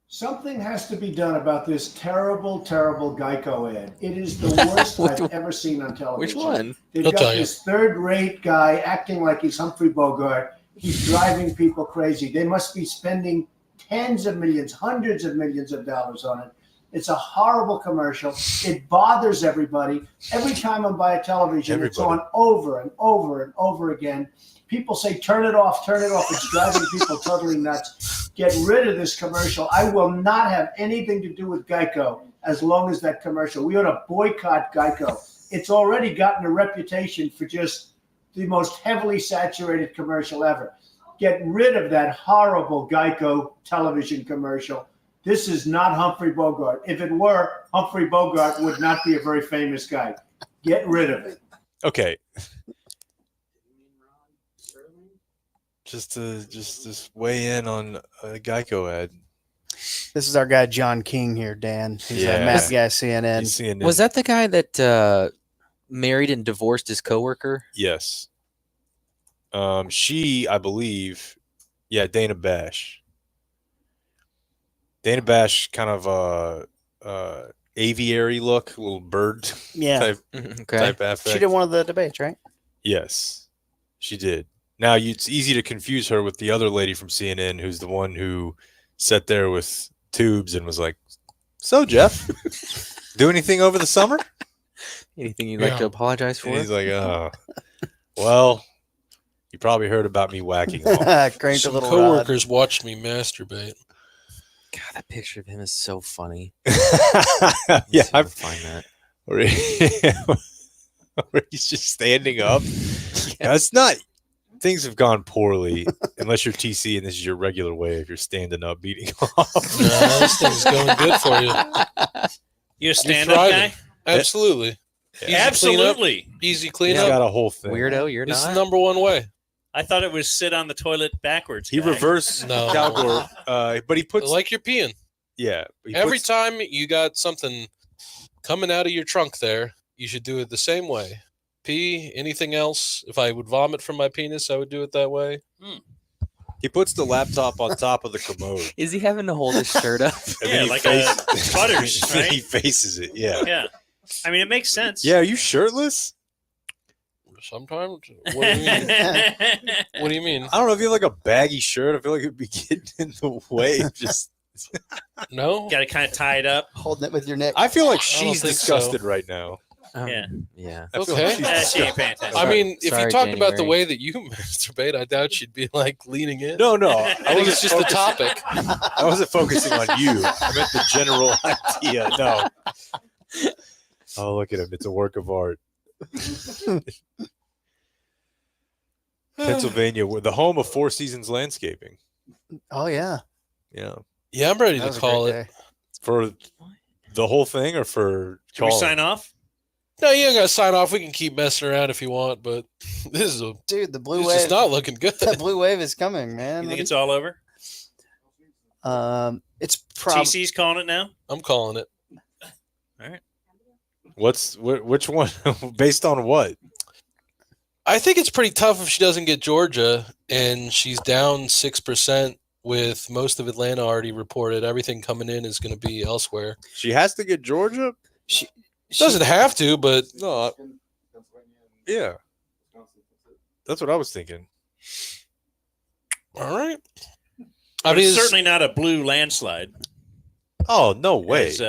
Something has to be done about this terrible, terrible Geico ad. It is the worst I've ever seen on television. Which one? They've I'll got tell you. this third-rate guy acting like he's Humphrey Bogart. He's driving people crazy. They must be spending tens of millions, hundreds of millions of dollars on it. It's a horrible commercial. It bothers everybody. Every time I buy a television, it's on over and over and over again. People say, turn it off, turn it off. It's driving people totally nuts. Get rid of this commercial. I will not have anything to do with Geico as long as that commercial. We ought to boycott Geico. It's already gotten a reputation for just the most heavily saturated commercial ever. Get rid of that horrible Geico television commercial. This is not Humphrey Bogart. If it were, Humphrey Bogart would not be a very famous guy. Get rid of it. Okay. Just weigh in on a Geico ad. This is our guy John King here, Dan. He's a math guy, CNN. Was that the guy that married and divorced his coworker? Yes. She, I believe, Dana Bash. Dana Bash, kind of aviary look, a little bird type affect. She did one of the debates, right? Yes, she did. Now, it's easy to confuse her with the other lady from CNN, who's the one who sat there with tubes and was like, "So, Jeff, do anything over the summer? Anything you'd like to apologize for?" And he's like, "Oh, well, you probably heard about me whacking off." Cranked a Some little coworkers watched me masturbate. God, that picture of him is so funny. Yeah, I find that. Where he's just standing up. Now, it's not. Things have gone poorly unless you're TC and this is your regular way if you're standing up beating off. No, this thing's going good for you. You a stand-up guy? Absolutely. Yeah. Absolutely. Easy He's cleanup. got a whole thing. Weirdo, you're It's not. the number one way. I thought it was sit on the toilet backwards. He guy. reversed No. cowboy, but he puts Like you're peeing. yeah. He Every puts- time you got something coming out of your trunk there, you should do it the same way. Pee, anything else. If I would vomit from my penis, I would do it that way. he puts the laptop on top of the commode. Is he having to hold his shirt up? And Yeah, then he like faces- a Butters, then right? he faces it. Yeah. Yeah. I mean, it makes sense. Yeah. Are you shirtless? Sometimes. What do you mean? What do you mean? I don't know if you have like a baggy shirt. I feel like it'd be getting in the way. Of just No. Got to kind of tie it up. Holding it with your neck. I feel like I don't she's think disgusted right now. Yeah. Yeah. I feel Okay. like she's Yeah, she ain't paying attention. I mean, if Sorry, you talked about the January. way that you masturbate, I doubt she'd be like leaning in. No. I think it's just the topic. I wasn't focusing on you. I meant the general idea. No. Oh, look at him. It's a work of art. Pennsylvania, the home of Four Seasons Landscaping. Oh yeah. Yeah. Yeah, I'm ready That to was a call great it. day. For the whole thing or for Can we calling? sign off? No, you ain't got to sign off. We can keep messing around if you want, but this is Dude, the blue it's wave. just not looking good. The blue wave is coming, man. You think it's all over? It's probably TC's calling it now? I'm calling it. All right. Which one? Based on what? I think it's pretty tough if she doesn't get Georgia, and she's down 6% with most of Atlanta already reported. Everything coming in is going to be elsewhere. She has to get Georgia? She doesn't have to, but No. Yeah. That's what I was thinking. all right. I I mean, it's certainly not a blue landslide. Oh, no way. As,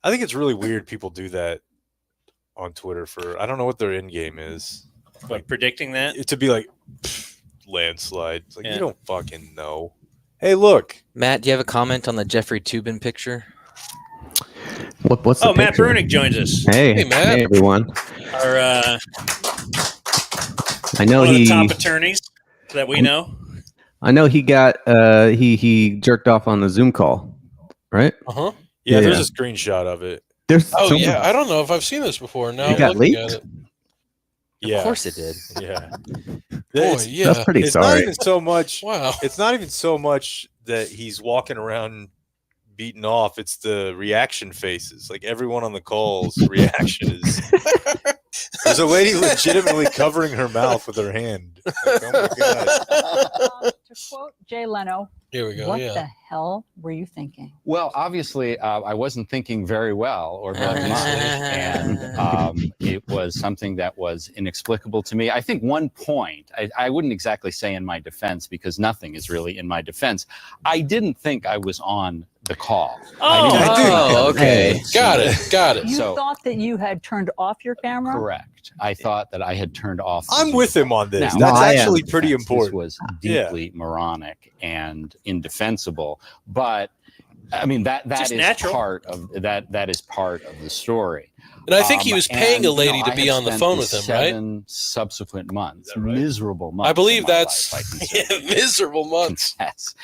I think it's really weird people do that on Twitter I don't know what their end game is. Like predicting that? To be like, landslide. It's like, you don't fucking know. Hey, look. Matt, do you have a comment on the Jeffrey Toobin picture? What's the Matt picture? Brunig joins us. Hey, Matt. Hey, everyone. Our I know one of he. the top attorneys that we know. I know he got. He jerked off on the Zoom call, right? Uh-huh. Yeah, there's a screenshot of it. There's. Oh, someone- yeah. I don't know if I've seen this before. Now It I'm got looking leaked? at it. Yeah. Of course it did. Yeah. Boy, yeah. That's pretty It's not sorry. even so much. Wow. It's not even so much that he's walking around beaten off. It's the reaction faces. Like everyone on the call's reaction is. There's a lady legitimately covering her mouth with her hand. Like, oh my god. To quote Jay Leno, Here we go. what yeah. the hell were you thinking? Well, obviously, I wasn't thinking very well or very much, and it was something that was inexplicable to me. I think one point, I wouldn't exactly say in my defense, because nothing is really in my defense. I didn't think I was on the call. Okay. Got it. You So, thought that you had turned off your camera? correct. I thought that I had turned off. the I'm Zoom with him call. on this. Now, That's I am actually in pretty defense. important. This was Yeah. deeply moronic and indefensible, but I mean that Just is natural. part of that. That is part of the story. And I think he was paying a and, lady to I be have on the spent phone the with him, right? 7 subsequent months, miserable months. I believe in my that's life, I can say. miserable months. Yes.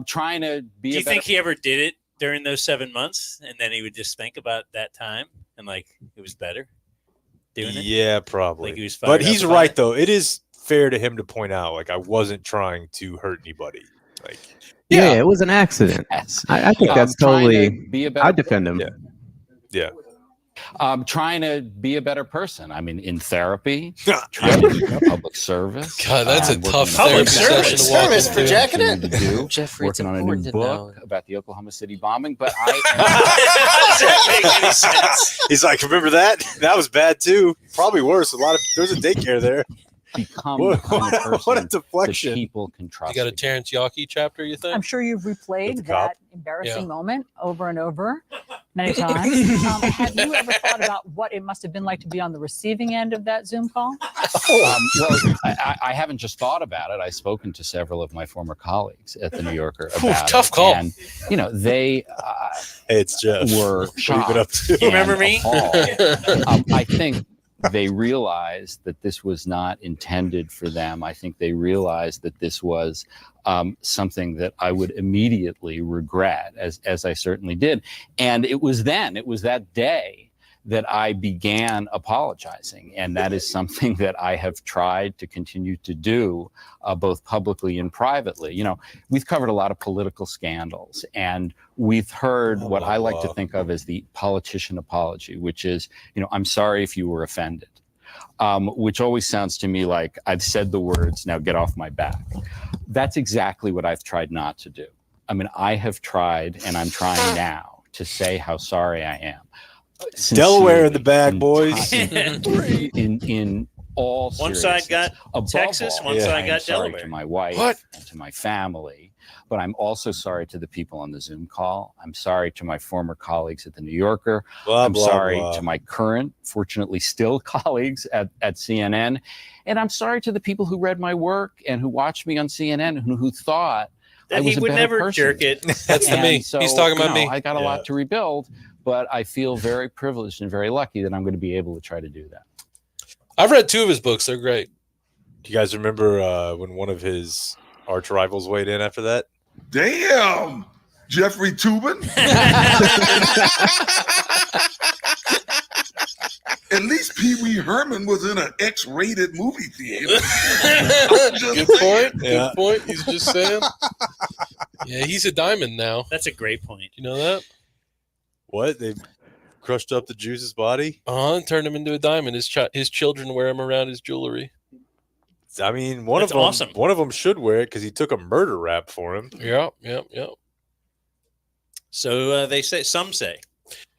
Trying to be. Do a you think better- he ever did it during those 7 months, and then he would just think about that time and like it was better doing it? Yeah, probably. Like he was but fired he's up about right it? though. It is fair to him to point out, like, I wasn't trying to hurt anybody. Like, Yeah, it was an accident. Yes. I think that's trying to totally. be a better. I defend him. yeah. Trying to be a better person. I mean, in therapy, trying to do public service. God, that's a working tough on therapy something session to walk Service for into. jacking it. to do, Jeffrey, it's working on a new important to book know. about the Oklahoma City bombing. But I How does that make any sense? He's like, remember that? That was bad too. Probably worse. There's a daycare there. become the kind of person What a that deflection. people can trust. You got a Terrence Yawkey chapter, you think? I'm sure you've With replayed the cop? that embarrassing Yeah. moment over and over many times. Have you ever thought about what it must have been like to be on the receiving end of that Zoom call? Well, I haven't just thought about it. I've spoken to several of my former colleagues at the New Yorker about tough it. call. And, they Hey, it's Jeff. were What have you been up shocked to? and Remember me? appalled. I think they realized that this was not intended for them. I think they realized that this was something that I would immediately regret, as I certainly did. And it was that day that I began apologizing. And that is something that I have tried to continue to do, both publicly and privately. We've covered a lot of political scandals, and we've heard what I like to think of as the politician apology, which is, I'm sorry if you were offended. Which always sounds to me like I've said the words, now get off my back. That's exactly what I've tried not to do. I mean, I have tried, and I'm trying now, to say how sorry I am. Delaware in the bag, Sincerely, boys. in all One side seriousness. got Above Texas, all, one I side am got sorry Delaware. to my wife and to my family, but I'm also sorry to the people on the Zoom call. I'm sorry to my former colleagues at the New Yorker. Blah, I'm blah, sorry blah. to my current, fortunately still colleagues at CNN. And I'm sorry to the people who read my work and who watched me on CNN and who thought I That was he a would better never person. jerk it. That's the And me. so, He's talking about me. I got a Yeah. lot to rebuild, but I feel very privileged and very lucky that I'm going to be able to try to do that. I've read 2 of his books. They're great. Do you guys remember when one of his arch rivals weighed in after that? Damn, Jeffrey Toobin. At least Pee Wee Herman was in an X-rated movie theater. Good point. Yeah. Good point. He's just saying. Yeah, he's a diamond now. That's a great point. You know that? What? They crushed up the Juice's body? And turned him into a diamond. His children wear him around his jewelry. I mean, one That's of them. awesome. One of them should wear it because he took a murder rap for him. Yep. So they say, some say.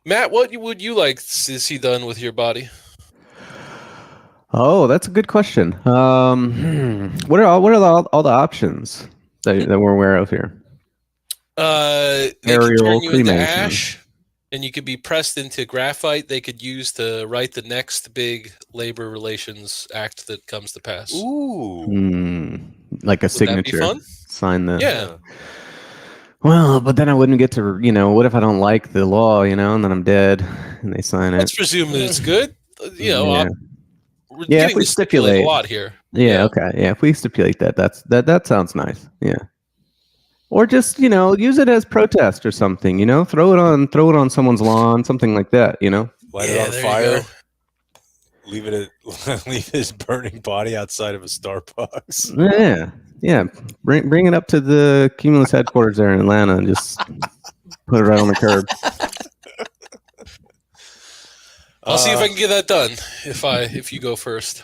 Matt, what would you like to see done with your body? Oh, that's a good question. What are all the options that we're aware of here? They could Aerial turn you into cremation. ash, and you could be pressed into graphite. They could use to write the next big labor relations act that comes to pass. Ooh. Like a Would that be signature. fun? Sign the. Yeah. Well, but then I wouldn't get to, what if I don't like the law, and then I'm dead and they sign it? Let's presume that it's good. Yeah. We're Yeah, if getting we to stipulate stipulate a lot here. Yeah, okay. Yeah, if we stipulate that, that sounds nice. Yeah. Or just, use it as protest or something, throw it on someone's lawn, something like that, Light it on fire. Leave his burning body outside of a Starbucks. Yeah. Yeah. Bring it up to the Cumulus headquarters there in Atlanta and just put it right on the curb. I'll see if I can get that done if you go first.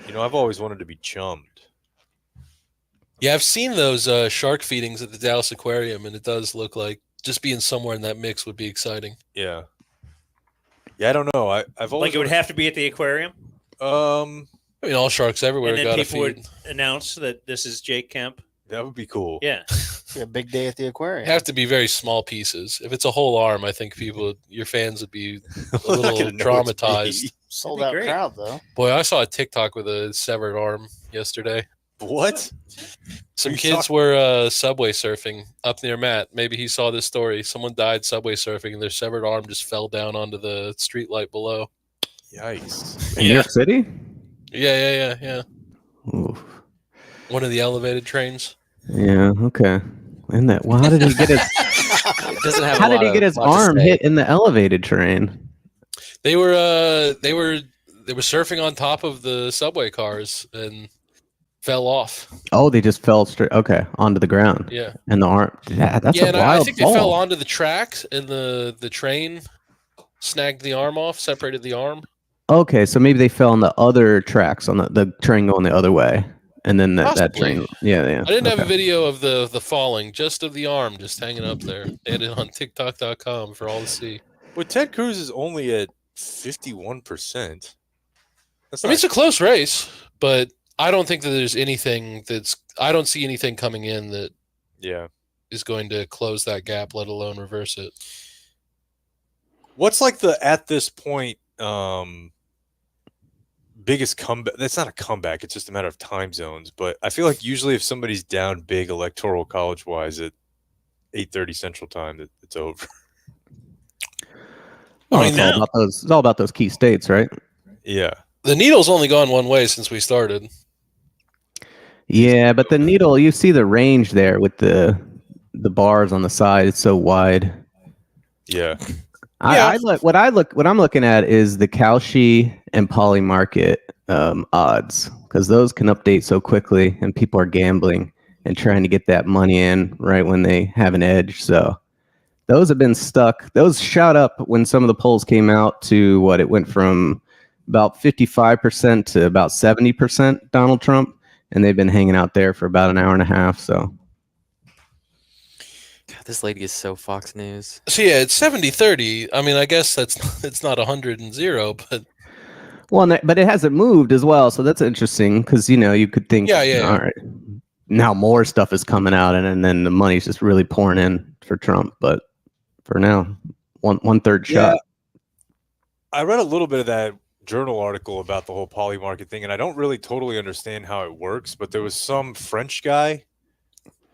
I've always wanted to be chummed. Yeah, I've seen those shark feedings at the Dallas Aquarium, and it does look like just being somewhere in that mix would be exciting. Yeah. Yeah, I don't know. I've always Like it would have to be at the aquarium? I mean, all sharks everywhere And then got to people feed. would announce that this is Jake Kemp. That would be cool. Yeah. A big day at the aquarium. Have to be very small pieces. If it's a whole arm, I think your fans would be a little traumatized. Sold out crowd though. Boy, I saw a TikTok with a severed arm yesterday. What? Some kids were subway surfing up near Matt. Maybe he saw this story. Someone died subway surfing, and their severed arm just fell down onto the street light below. Yikes! In New York City? Yeah. Oof. One of the elevated trains. Yeah. Okay. And that. Well, how did he get his? How did he get his arm hit in the elevated train? They were surfing on top of the subway cars and fell off. Oh, they just fell straight. Okay, onto the ground. Yeah. And the arm. Yeah, that's a and wild I think fall. they fell onto the tracks, and the train snagged the arm off, separated the arm. Okay, so maybe they fell on the other tracks on the train going the other way, and then that Possibly. train. Yeah. I didn't have a video of the falling, just of the arm just hanging up there. They had it on TikTok.com for all to see. But Ted Cruz is only at 51%. I mean, it's a close race, but I don't think that there's anything I don't see anything coming in that is going to close that gap, let alone reverse it. What's like at this point, biggest comeback? That's not a comeback. It's just a matter of time zones. But I feel like usually if somebody's down big electoral college-wise at 8:30 Central Time, it's over. Well, it's all about those key states, right? Yeah. The needle's only gone one way since we started. Yeah, but the needle, you see the range there with the bars on the side. It's so wide. Yeah. What I'm looking at is the Kalshi and Poly Market odds, because those can update so quickly, and people are gambling and trying to get that money in right when they have an edge. So those have been stuck. Those shot up when some of the polls came out to it went from about 55% to about 70% Donald Trump, and they've been hanging out there for about an hour and a half. So. God, this lady is so Fox News. So yeah, it's 70-30. I mean, I guess it's not 100-0, but but it hasn't moved as well, so that's interesting because you could think, all right, now more stuff is coming out, and then the money's just really pouring in for Trump. But for now, one third shot. I read a little bit of that journal article about the whole poly market thing, and I don't really totally understand how it works. But there was some French guy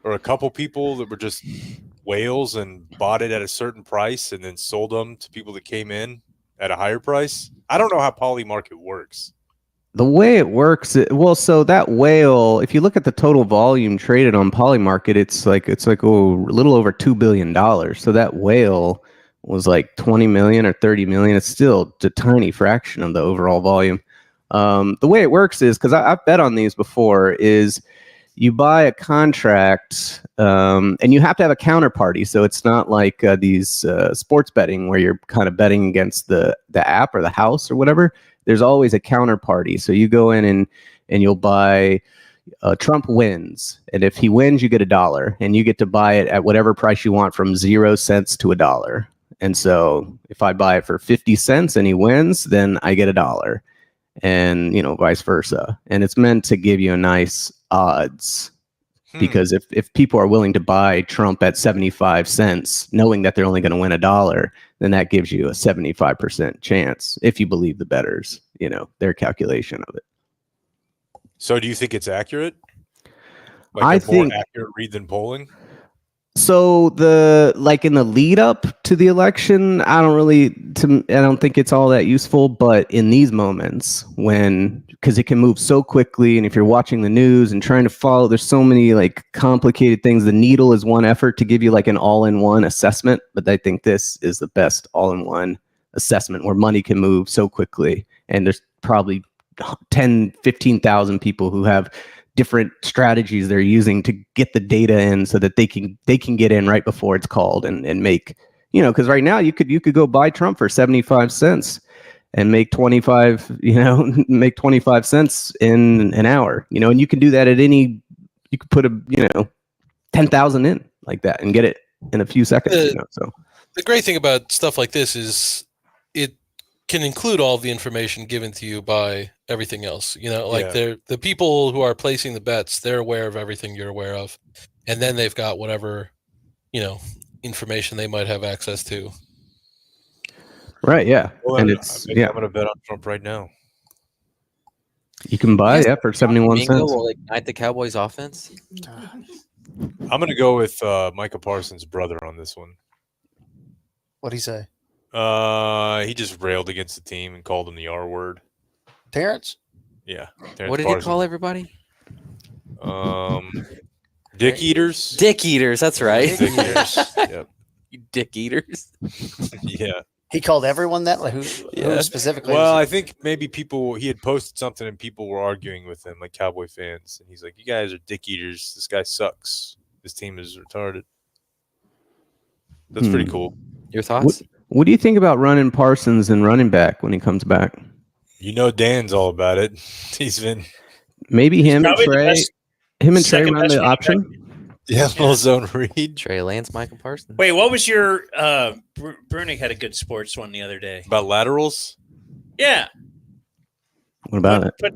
or a couple people that were just whales and bought it at a certain price and then sold them to people that came in at a higher price. I don't know how poly market works. The way it works, so that whale, if you look at the total volume traded on poly market, it's like a little over $2 billion. So that whale was like 20 million or 30 million. It's still a tiny fraction of the overall volume. The way it works is, because I've bet on these before, is you buy a contract and you have to have a counterparty. So it's not like these sports betting where you're kind of betting against the app or the house or whatever. There's always a counterparty. So you go in and you'll buy Trump wins. And if he wins, you get $1 and you get to buy it at whatever price you want from 0 cents to $1. And so if I buy it for 50 cents and he wins, then I get $1 and, vice versa. And it's meant to give you a nice odds Because if people are willing to buy Trump at 75 cents, knowing that they're only going to win $1, then that gives you a 75% chance if you believe the bettors, their calculation of it. So do you think it's accurate? I Like a more think accurate read than polling? so. In the lead up to the election, I don't think it's all that useful. But in these moments, because it can move so quickly, and if you're watching the news and trying to follow, there's so many complicated things. The needle is one effort to give you an all-in-one assessment, but I think this is the best all-in-one assessment where money can move so quickly, and there's probably 10, 15,000 people who have different strategies they're using to get the data in so that they can get in right before it's called and make, because right now you could go buy Trump for 75 cents and make 25 cents in an hour, and you can do that you could put 10,000 in like that and get it in a few seconds. The great thing about stuff like this is it can include all the information given to you by everything else. The people who are placing the bets, they're aware of everything you're aware of, and then they've got whatever information they might have access to. Right. Yeah. Well, And I'm going to bet on Trump right now. You can buy for 71 cents. Will ignite the Cowboys offense. I'm going to go with Micah Parsons' brother on this one. What'd he say? He just railed against the team and called them the R word. Terrence? Yeah. What did he call everybody? Dick eaters. Dick eaters. That's right. Dick eaters. Yep. You dick eaters. Yeah. He called everyone that? Who specifically? Well, I think maybe he had posted something and people were arguing with him, like Cowboy fans. And he's like, you guys are dick eaters. This guy sucks. This team is retarded. That's pretty cool. Your thoughts? What do you think about running Parsons and running back when he comes back? Dan's all about it. He's been maybe him and Trey. Run the option. Yeah, little zone read. Trey Lance, Michael Parsons. Wait, what was your Brunig had a good sports one the other day about laterals? Yeah. What about it? But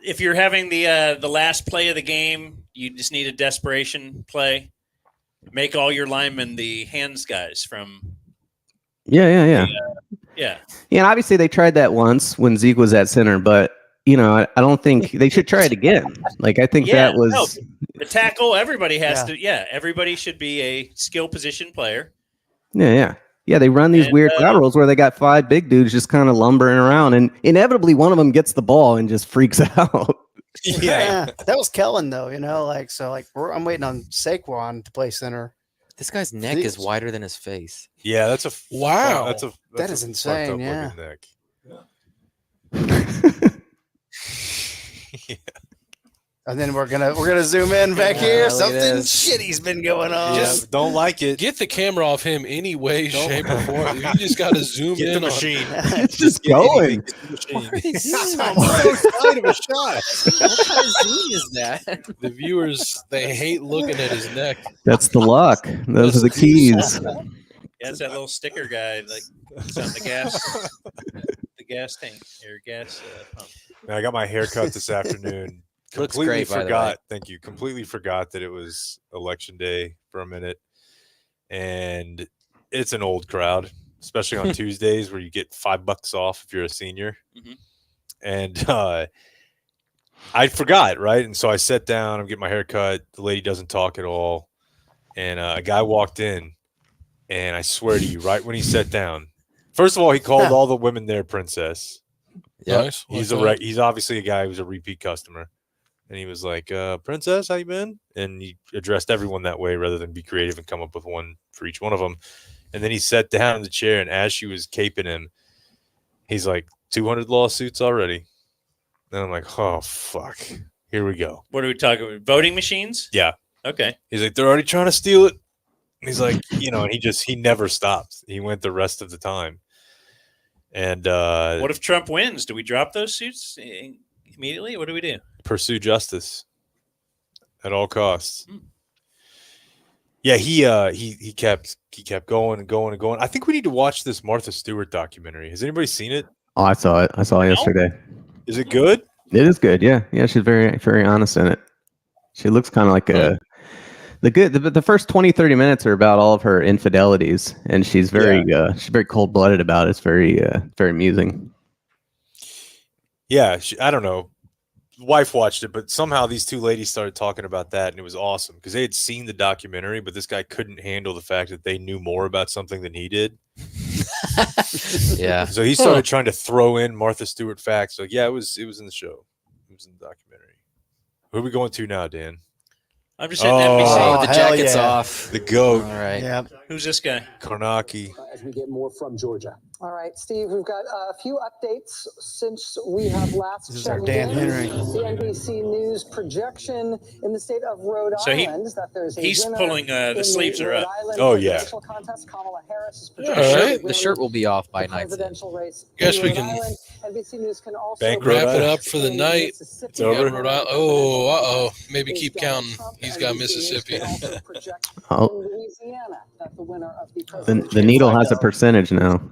if you're having the last play of the game, you just need a desperation play. Make all your linemen the hands guys from. Yeah. Yeah. And obviously they tried that once when Zeke was at center, but I don't think they should try it again. I think that was the tackle. Everybody has to. Yeah, everybody should be a skill position player. Yeah. They run these weird laterals where they got 5 big dudes just kind of lumbering around, and inevitably one of them gets the ball and just freaks out. Yeah, that was Kellen though. I'm waiting on Saquon to play center. This guy's neck is wider than his face. Yeah, that's a wow. That is insane. Yeah. Neck. And then we're gonna zoom in back here. Something shitty's been going on. Just don't like it. Get the camera off him any way, shape, or form. You just got to zoom Get in the machine. It's just going. So tight of a shot. What kind of zoom is that? The viewers, they hate looking at his neck. That's the luck. Those are the keys. Yeah, it's that little sticker guy it's on the gas tank or gas pump. Man, I got my hair cut this afternoon. Looks Completely great, by the way. forgot. Thank you. Completely forgot that it was election day for a minute, and it's an old crowd, especially on Tuesdays where you get $5 off if you're a senior. Mm-hmm. And I forgot, right? And so I sat down. I'm getting my hair cut. The lady doesn't talk at all, and a guy walked in, and I swear to you, right when he sat down, first of all, he called all the women there princess. Yeah, nice. He's obviously a guy who's a repeat customer. And he was like, Princess, how you been? And he addressed everyone that way rather than be creative and come up with one for each one of them. And then he sat down in the chair, and as she was caping him, he's like, 200 lawsuits already. And I'm like, oh, fuck. Here we go. What are we talking about? Voting machines? Yeah. Okay. He's like, they're already trying to steal it. And he's like, and he never stopped. He went the rest of the time. And what if Trump wins? Do we drop those suits immediately? What do we do? Pursue justice at all costs. Yeah, he kept going and going and going. I think we need to watch this Martha Stewart documentary. Has anybody seen it? Oh, I saw it. I saw it yesterday. Is it good? It is good. Yeah. She's very, very honest in it. She looks kind of like the first 20, 30 minutes are about all of her infidelities, and she's very cold blooded about it. It's very amusing. Yeah, I don't know. Wife watched it, but somehow these two ladies started talking about that, and it was awesome because they had seen the documentary, but this guy couldn't handle the fact that they knew more about something than he did. Yeah. So he started trying to throw in Martha Stewart facts. Like, yeah, it was in the show. It was in the documentary. Who are we going to now, Dan? I'm just hitting NBC. Oh, the jacket's off. The GOAT. All right. Yeah. Who's this guy? Karnacki. As we get more from Georgia. All right, Steve, we've got a few updates since we have last This is our checked Dan in. Henry. The NBC News projection in the state of Rhode So Island that there's a he's winner pulling the in sleeves are Rhode up. Island Oh, yeah. presidential contest. Kamala Harris is The projected All to right. win The shirt will be off by the night's end. presidential race Guess in we Rhode can Island. NBC News can also Bankrupt. Wrap it up for the in night. Mississippi. It's over. Rhode Island. Oh, maybe keep counting. He's got NBC News Mississippi. can also project Oh. in Louisiana that the winner of the The presidential needle has a percentage now.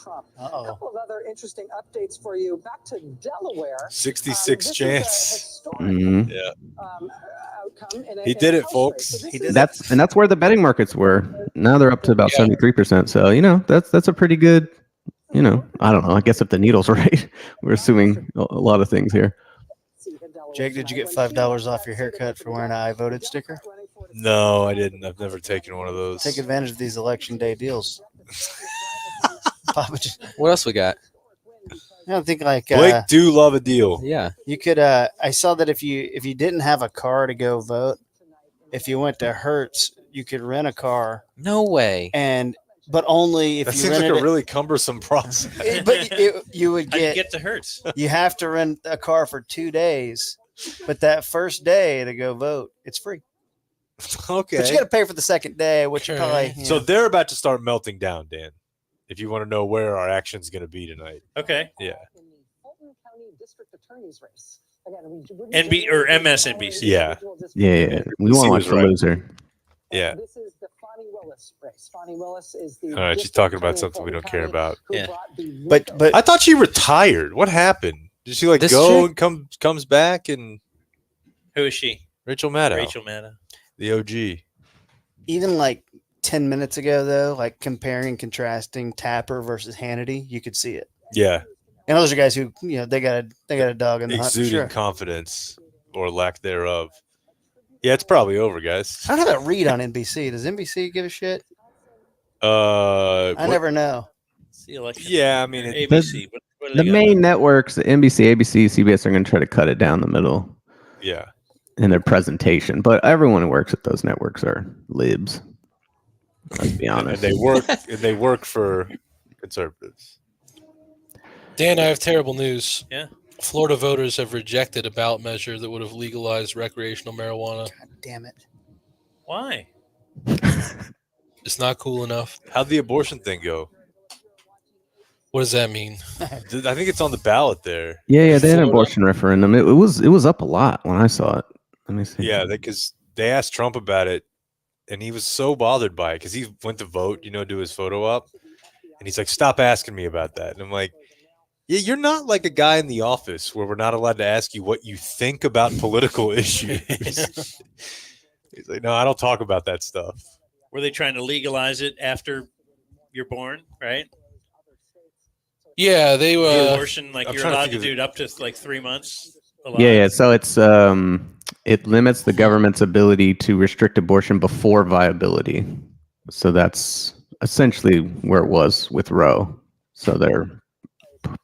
Trump. Uh-oh. A couple of other interesting updates for you. Back to Delaware. 66 This is a chance. historic, Mhm. Yeah. outcome in a- He in did a it, House folks. race. So this He is did a- That's where the betting markets were. Now they're up to about 73%. So that's a pretty good. I don't know. I guess if the needle's right, we're assuming a lot of things here. Jake, did you get $5 off your haircut for wearing an I voted sticker? No, I didn't. I've never taken one of those. Take advantage of these election day deals. Papa, What else we got? I don't think like Blake do love a deal. Yeah. you could. I saw that if you didn't have a car to go vote, if you went to Hertz, you could rent a car, No way. but only if That you seems like rented a really cumbersome process. you would How'd you get. get to Hertz? You have to rent a car for 2 days, but that first day to go vote, it's free. Okay. But you got to pay for the second day, which you Okay. probably. So they're about to start melting down, Dan. If you want to know where our action's going to be tonight. Okay. Yeah. in the Fulton County District Attorney's race. Again, NB or MSNBC. Yeah. Yeah. We want to watch was the right. loser. Yeah. This is the Fonnie Willis race. Fonnie Willis is the. All right. She's district talking about attorney in something we don't Fulton care County about. who Yeah. brought the But winter- I thought she retired. What happened? Did she This go chick? and comes back and Who is she? Rachel Maddow, Rachel Maddow. the OG. even like 10 minutes ago, though, like comparing, contrasting Tapper versus Hannity, you could see it. Yeah. And those are guys who, they got a dog in the hunt for Exuding sure. confidence or lack thereof. Yeah, it's probably over, guys. How did that read on NBC? Does NBC give a shit? I I never know. It's the election. Yeah, I mean, ABC. What do The they got? main networks, the NBC, ABC, CBS, are going to try to cut it down the middle yeah. in their presentation. But everyone who works at those networks are libs. Let's be And honest. they work for conservatives. Dan, I have terrible news. Yeah. Florida voters have rejected a ballot measure that would have legalized recreational marijuana. God damn it. Why? It's not cool enough. How'd the abortion thing go? What does that mean? I think it's on the ballot there. Yeah, they had an Florida. abortion referendum. It was up a lot when I saw it. Let me see. Yeah, because they asked Trump about it, and he was so bothered by it because he went to vote, do his photo op, and he's like, "Stop asking me about that." And I'm like, "Yeah, you're not like a guy in the office where we're not allowed to ask you what you think about political issues." He's like, "No, I don't talk about that stuff." Were they trying to legalize it after you're born, right? Yeah, they were. Abortion, like I'm you're trying to allowed think to of do it. it up to like 3 months. alive. Yeah. So it's it limits the government's ability to restrict abortion before viability. So that's essentially where it was with Roe. So they're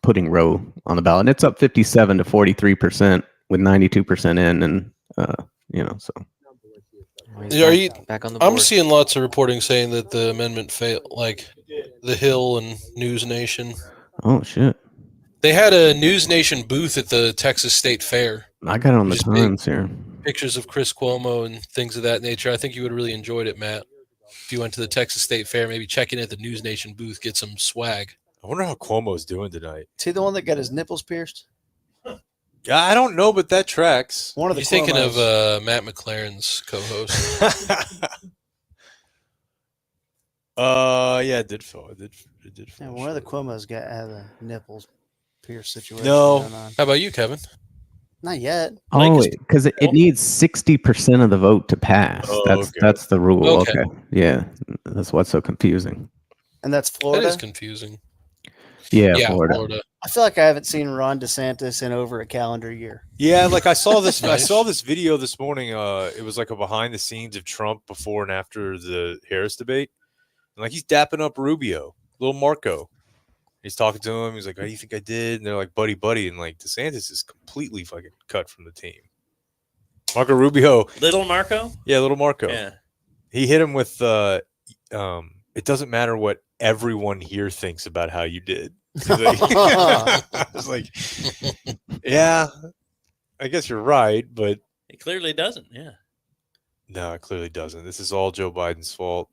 putting Roe on the ballot, and it's up 57 to 43% with 92% in, and so. Are you, back on the I'm board? seeing lots of reporting saying that the amendment failed, like The Hill and News Nation. Oh shit! They had a News Nation booth at the Texas State Fair. I got it on the Just big Times here. Pictures of Chris Cuomo and things of that nature. I think you would have really enjoyed it, Matt. If you went to the Texas State Fair, maybe check in at the News Nation booth, get some swag. I wonder how Cuomo's doing tonight. Is he the one that got his nipples pierced? Yeah, I don't know, but that tracks. One of the You're thinking of Cuomos. Matt McLaren's co-host. Yeah, it did fall. It did. Yeah, one of the Cuomos got had a nipples pierced situation No. going on. How about you, Kevin? Not yet. Oh, because it needs 60% of the vote to pass. That's the rule. Okay. Okay. Yeah. That's what's so confusing. And that's Florida. That is confusing. Yeah, Florida. I feel like I haven't seen Ron DeSantis in over a calendar year. Yeah, like I saw this. I Nice. saw this video this morning. It was like a behind the scenes of Trump before and after the Harris debate, and like he's dapping up Rubio, little Marco. He's talking to him. He's like, "How do you think I did?" And they're like, "Buddy, buddy," and like DeSantis is completely fucking cut from the team. Marco Rubio, Little Marco. yeah, little Marco. Yeah. He hit him with, "It doesn't matter what everyone here thinks about how you did." He's like, it's like, yeah, I guess you're right, but It clearly doesn't. Yeah. no, it clearly doesn't. This is all Joe Biden's fault.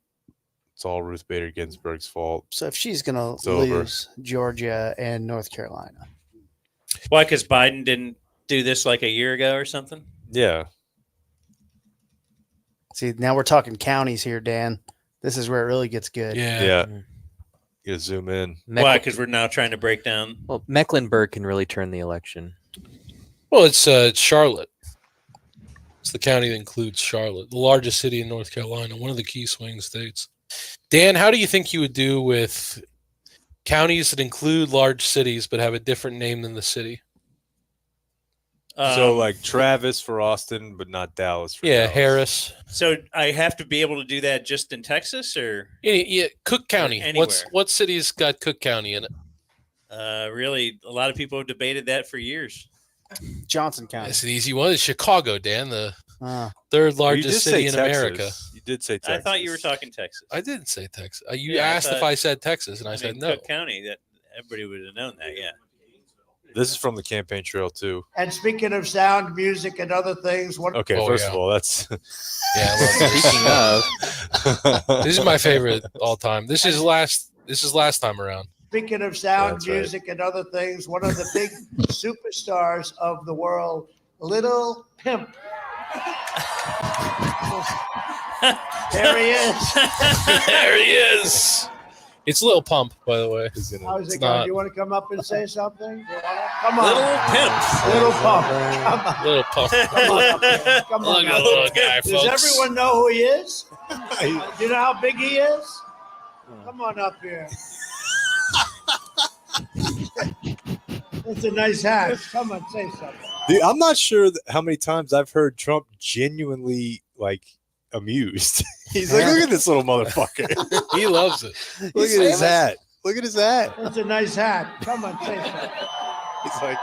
It's all Ruth Bader Ginsburg's fault. So if she's going It's to over. lose Georgia and North Carolina, Why? Because Biden didn't do this like a year ago or something. Yeah. see, now we're talking counties here, Dan. This is where it really gets good. Yeah. You gotta zoom in. Why? Because we're now trying to break down. Well, Mecklenburg can really turn the election. Well, it's Charlotte. It's the county that includes Charlotte, the largest city in North Carolina, one of the key swing states. Dan, how do you think you would do with counties that include large cities but have a different name than the city? So like Travis for Austin, but not Dallas for Yeah, Dallas. Harris. So I have to be able to do that just in Texas, or Yeah, Cook County. Anywhere. What city's got Cook County in it? really, a lot of people have debated that for years. Johnson County. It's an easy one. It's Chicago, Dan, the Ah. third Well, you did largest say city in Texas. America. You did say Texas. I thought you were talking Texas. I didn't say Texas. You Yeah, I asked if thought- I said Texas, and I said mean, no. Cook County. That everybody would have known that. Yeah. This is from the campaign trail too. And speaking of sound, music, and other things, what? Okay, Oh, first yeah. of all, that's Yeah, well, Speaking of, this is my favorite all time. This is last time around. Speaking of sound, That's right. music, and other things, one of the big superstars of the world, Little Pimp. There he is. There he is. It's Lil Pump, by the way. How's It's it going? not. Do you want to come up and say something? You wanna- Come on. Little Pimp. Little Pump. Come on. Lil Pump. Come on up here. Come on Look at up the little here. guy, Does folks. everyone know who he is? Do you know how big he is? Come on up here. That's a nice hat. Come on, say something. Dude, I'm not sure how many times I've heard Trump genuinely like amused. He's like, look at this little motherfucker. He loves it. Look at his hat. Look at his hat. That's a nice hat. Come on, say something. He's like,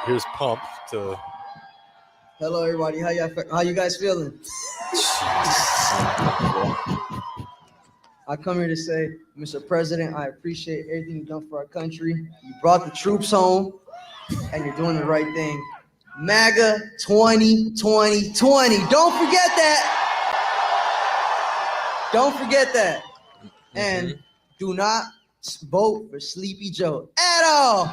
here's Pump to. Hello, everybody. How you guys feeling? I come here to say, Mr. President, I appreciate everything you've done for our country. You brought the troops home, and you're doing the right thing. MAGA 2020. Don't forget that. Don't forget that. And do not vote for Sleepy Joe at all.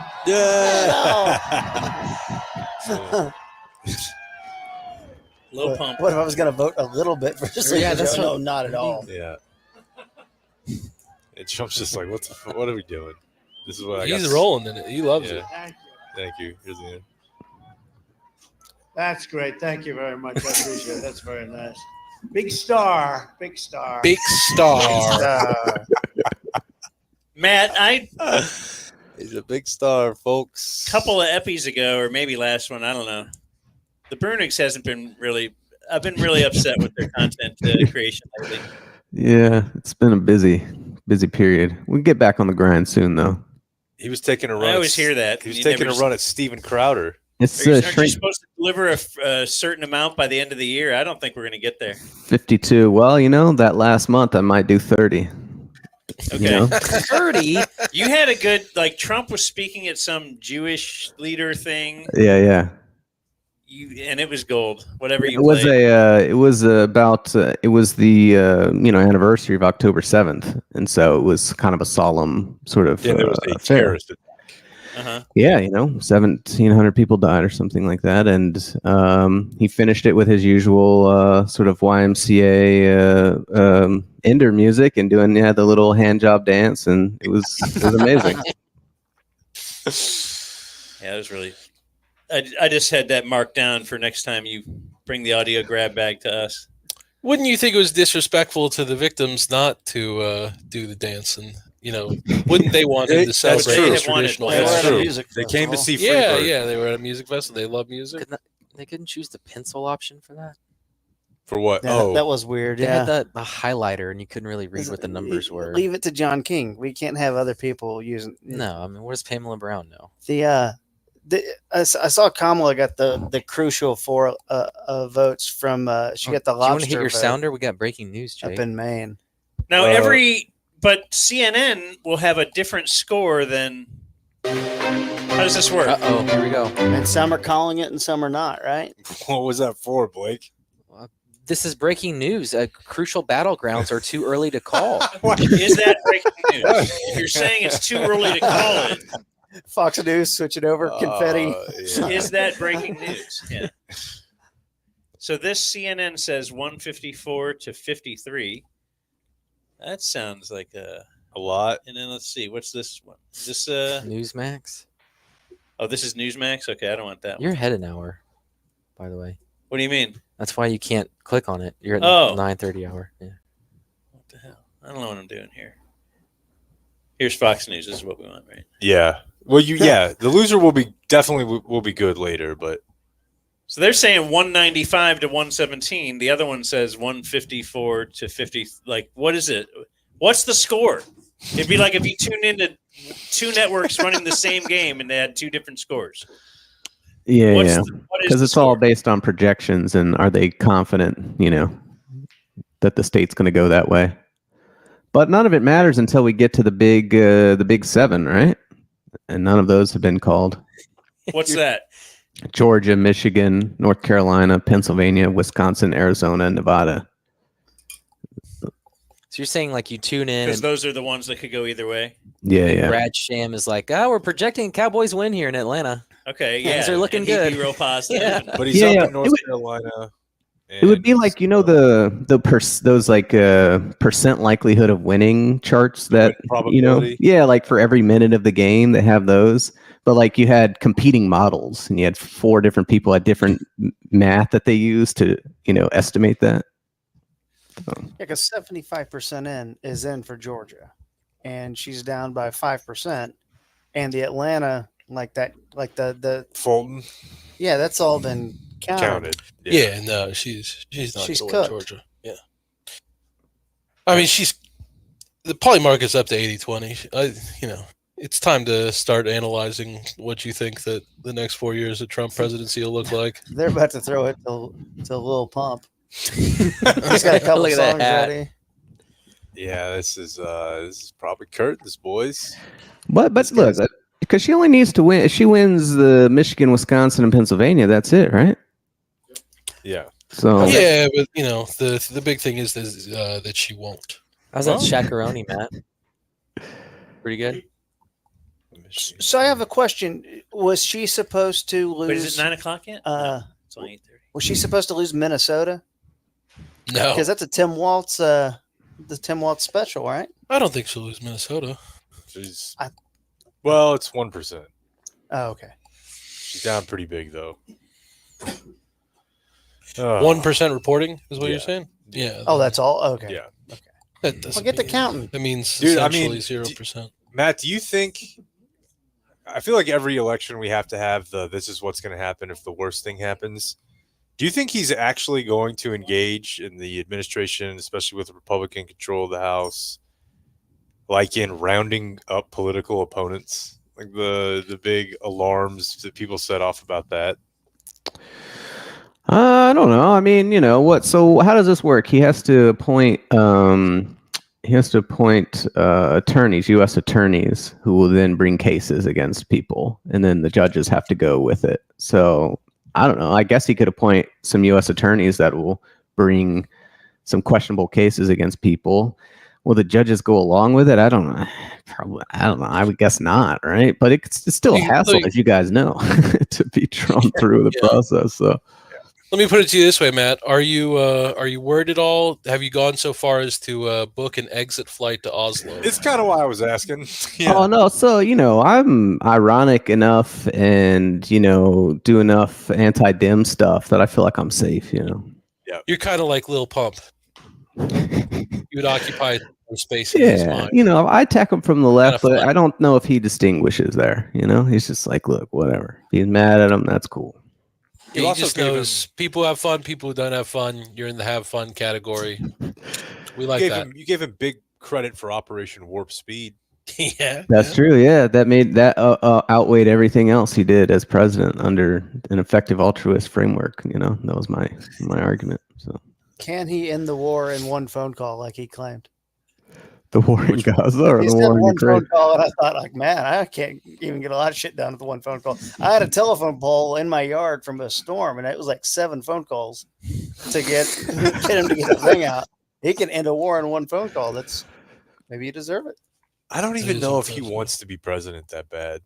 Lil Pump. What if I was going to vote a little bit for Sleepy Yeah, that's Joe? what- No, not at all. Yeah. And Trump's just like, what are we doing? This is what I got. He's rolling in it. He loves it. Thank you. Thank you. Here's the end. That's great. Thank you very much. I appreciate it. That's very nice. Big star. Big star. Big star. Matt, He's a big star, folks. couple of epis ago, or maybe last one, I don't know. The Brunigs hasn't been really. I've been really upset with their content creation lately. Yeah, it's been a busy period. We'll get back on the grind soon, though. He was taking a run. I always hear that. He was You taking a never- run at Steven Crowder. It's Aren't you shrink supposed to deliver a certain amount by the end of the year? I don't think we're going to get there. 52. Well, that last month I might do 30. Okay. 30? You had a good, like, Trump was speaking at some Jewish leader thing. Yeah. And it was gold. Whatever you It was played. it was the anniversary of October 7th, and so it was kind of a solemn sort of Yeah, there was a affair. terrorist attack. Uh-huh. Yeah, 1,700 people died or something like that, and he finished it with his usual sort of YMCA ender music and doing the little hand job dance, and it was amazing. Yeah, it was really. I just had that marked down for next time you bring the audio grab bag to us. Wouldn't you think it was disrespectful to the victims not to do the dance? And wouldn't they want him to celebrate his traditional? That's true. They came to see Freebird. Yeah, they were at a music festival. They love music. They couldn't choose the pencil option for that. For what? Yeah, that was weird. They Yeah, had the highlighger, and you couldn't really read what the numbers were. Leave it to John King. We can't have other people using. No, I mean, what does Pamela Brown know? I saw Kamala got the crucial 4 votes from. She got the lobster. Do you want to hit your vote sounder? We got breaking news, Jake. up in Maine. Now but CNN will have a different score than. How does this work? Uh-oh, here we go. And some are calling it, and some are not. Right? What was that for, Blake? This is breaking news. Crucial battlegrounds are too early to call. Is that breaking news? If you're saying it's too early to call it, Fox News, switch it over. Confetti. is that breaking news? Yeah. So this CNN says 154 to 53. That sounds like a lot. And then let's see, what's this one? Is this Newsmax? Oh, this is Newsmax? Okay, I don't want that You're one. ahead an hour, by the way. What do you mean? That's why you can't click on it. You're at the 9:30 hour. Yeah. What the hell? I don't know what I'm doing here. Here's Fox News. This is what we want, right? Yeah. Well, the loser will be good later, but so they're saying 195 to 117. The other one says 154 to 50. Like, what is it? What's the score? It'd be like if you tuned into 2 networks running the same game and they had 2 different scores. Yeah, because it's all based on projections, and are they confident, that the state's going to go that way? But none of it matters until we get to the big 7, right? And none of those have been called. What's that? Georgia, Michigan, North Carolina, Pennsylvania, Wisconsin, Arizona, Nevada. So you're saying like you tune in, Because those are the ones that could go either way. Yeah. Brad Sham is like, we're projecting Cowboys win here in Atlanta. Okay, yeah. Things are looking and good. He'd be real positive. Yeah. but he's up in North Carolina. It would be like those like percent likelihood of winning charts that probability. like for every minute of the game they have those. But like you had competing models, and you had 4 different people had different math that they used to estimate that. Yeah, because 75% is in for Georgia, and she's down by 5%, and the Atlanta the Fulton. Yeah, that's all been counted. Yeah, no, she's not She's going cooked. Georgia. Yeah. I mean, the poly market's up to 80-20. It's time to start analyzing what you think that the next 4 years of Trump presidency will look like. They're about to throw it to Lil Pump. He's got a couple Look at that songs hat. ready. Yeah, this is probably curtains, boys. But look, because she only needs to win. If she wins the Michigan, Wisconsin, and Pennsylvania, that's it, right? Yeah. So yeah, but the big thing is that she won't. How's that chacaroni, Matt? Pretty good. So I have a question. Was she supposed to lose? Wait, is it 9 o'clock yet? No, it's only 8:30. Was she supposed to lose Minnesota? No, because that's a Tim Waltz, the Tim Waltz special, right? I don't think she'll lose Minnesota. Well, it's 1%. Oh, okay. She's down pretty big though. 1% reporting is what you're saying? Yeah. Oh, that's all. Okay. Yeah. Okay. That doesn't Well, get the mean- counting. That means Dude, essentially 0%. Matt, do you think? I feel like every election we have to have this is what's going to happen if the worst thing happens. Do you think he's actually going to engage in the administration, especially with Republican control of the House, like in rounding up political opponents? Like the big alarms that people set off about that? I don't know. I mean, what? So how does this work? He has to appoint attorneys, U.S. attorneys, who will then bring cases against people, and then the judges have to go with it. So I don't know. I guess he could appoint some U.S. attorneys that will bring some questionable cases against people. Will the judges go along with it? I don't know. Probably. I don't know. I would guess not, right? But it's still a hassle, as you guys know, to be drawn through the process. So Let me put it to you this way, Matt. Are you worried at all? Have you gone so far as to book an exit flight to Oslo? It's kind of why I was asking. Oh no, so I'm ironic enough and do enough anti-dim stuff that I feel like I'm safe. Yeah, you're kind of like Lil Pump. You would occupy space in his mind. I attack him from the left, but I don't know if he distinguishes there. He's just like, look, whatever. He's mad at him. That's cool. Yeah, he just knows people have fun, people who don't have fun. You're in the have fun category. We like that. You gave him big credit for Operation Warp Speed. Yeah, that's true. Yeah, that made that outweighed everything else he did as president under an effective altruist framework. That was my argument. So, can he end the war in one phone call like he claimed? The war in Gaza or he the said war in one Ukraine? phone call, and I thought, like, man, I can't even get a lot of shit done with the one phone call. I had a telephone pole in my yard from a storm, and it was like 7 phone calls to get him to get the thing out. He can end a war in one phone call. That's maybe you deserve it. I don't even know if he wants to be president that bad.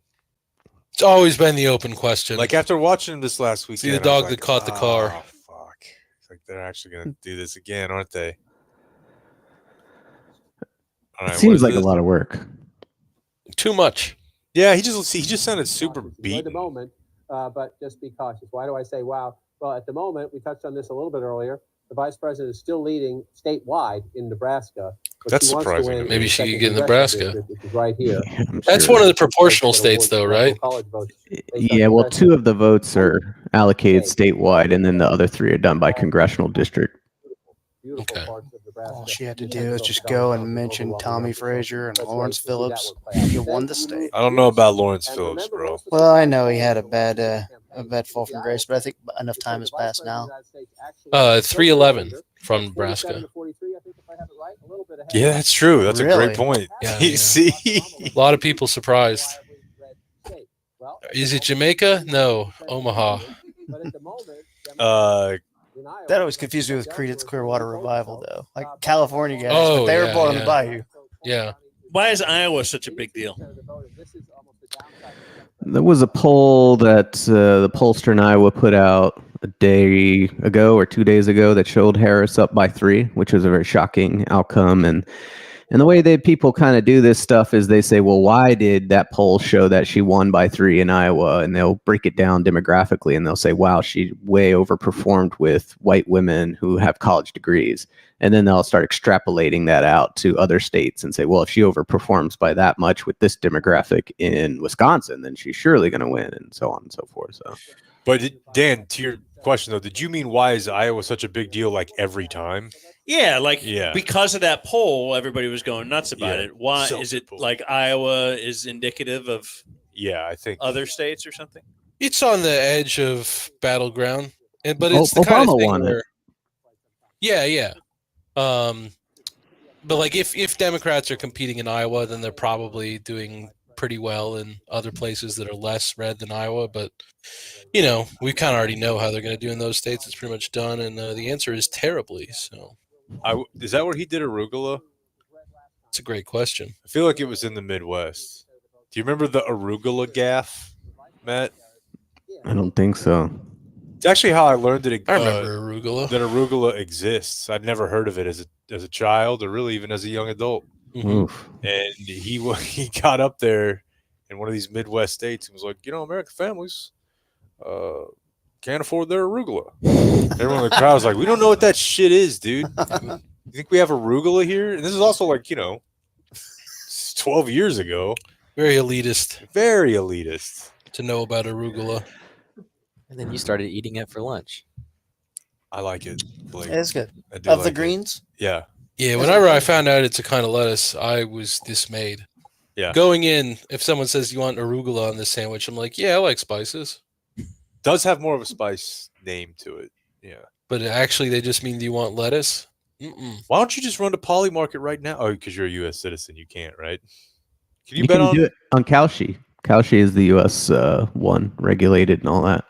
It's always been the open question. Like after watching him this last weekend, see the dog that caught the car. Fuck! It's like they're actually gonna do this again, aren't they? All right, It seems like a lot of work. Too much. Yeah, he just sounded super beat. At the moment, but just be cautious. Why do I say wow? Well, at the moment, we touched on this a little bit earlier. The vice president is still leading statewide in Nebraska. That's surprising. Maybe she could get Nebraska. Which is right here. That's one of the proportional states, though, right? Yeah, well, 2 of the votes are allocated statewide, and then the other 3 are done by congressional district. Okay. All she had to do is just go and mention Tommy Frazier and Lawrence Phillips. You won the state. I don't know about Lawrence Phillips, bro. Well, I know he had a bad fall from grace, but I think enough time has passed now. 311 from Nebraska. Yeah, that's true. That's a great point. Yeah, You see, a lot of people surprised. Is it Jamaica? No, Omaha. That always confused me with Creedence Clearwater Revival, though. Like California guys, Oh, but they were yeah, born in yeah. the Bayou. Yeah. Why is Iowa such a big deal? There was a poll that the pollster in Iowa put out a day ago or 2 days ago that showed Harris up by 3, which was a very shocking outcome. And the way that people kind of do this stuff is they say, well, why did that poll show that she won by 3 in Iowa? And they'll break it down demographically, and they'll say, wow, she way overperformed with white women who have college degrees. And then they'll start extrapolating that out to other states and say, well, if she overperforms by that much with this demographic in Wisconsin, then she's surely going to win, and so on and so forth. So, but Dan, to your question though, did you mean why is Iowa such a big deal? Like every time? Yeah, Yeah. because of that poll, everybody was going nuts about Yeah, it. Why so is it like Iowa is indicative of I think other states or something? It's on the edge of battleground, but it's the kind of Obama thing won it. where, yeah. But like if Democrats are competing in Iowa, then they're probably doing pretty well in other places that are less red than Iowa. But we kind of already know how they're going to do in those states. It's pretty much done, and the answer is terribly. So, is that where he did arugula? It's a great question. I feel like it was in the Midwest. Do you remember the arugula gaffe, Matt? I don't think so. It's actually how I learned that I remember arugula. That arugula exists. I'd never heard of it as a child or really even as a young adult. Oof. And he got up there in one of these Midwest states and was like, American families can't afford their arugula. Everyone in the crowd was like, we don't know what that shit is, dude. You think we have arugula here? And this is also like 12 years ago. Very elitist. Very elitist to know about arugula. And then you started eating it for lunch. I like it. Blake. It's good. I do Of like the it. greens? Yeah. Yeah, whenever I found out it's a kind of lettuce, I was dismayed. Yeah. Going in, if someone says you want arugula on this sandwich, I'm like, yeah, I like spices. Does have more of a spice name to it. Yeah. But actually, they just mean, do you want lettuce? Why don't you just run to Poly Market right now? Oh, because you're a U.S. citizen. You can't, right? Can you bet can on do it on Kalshi. Kalshi is the U.S. One, regulated and all that.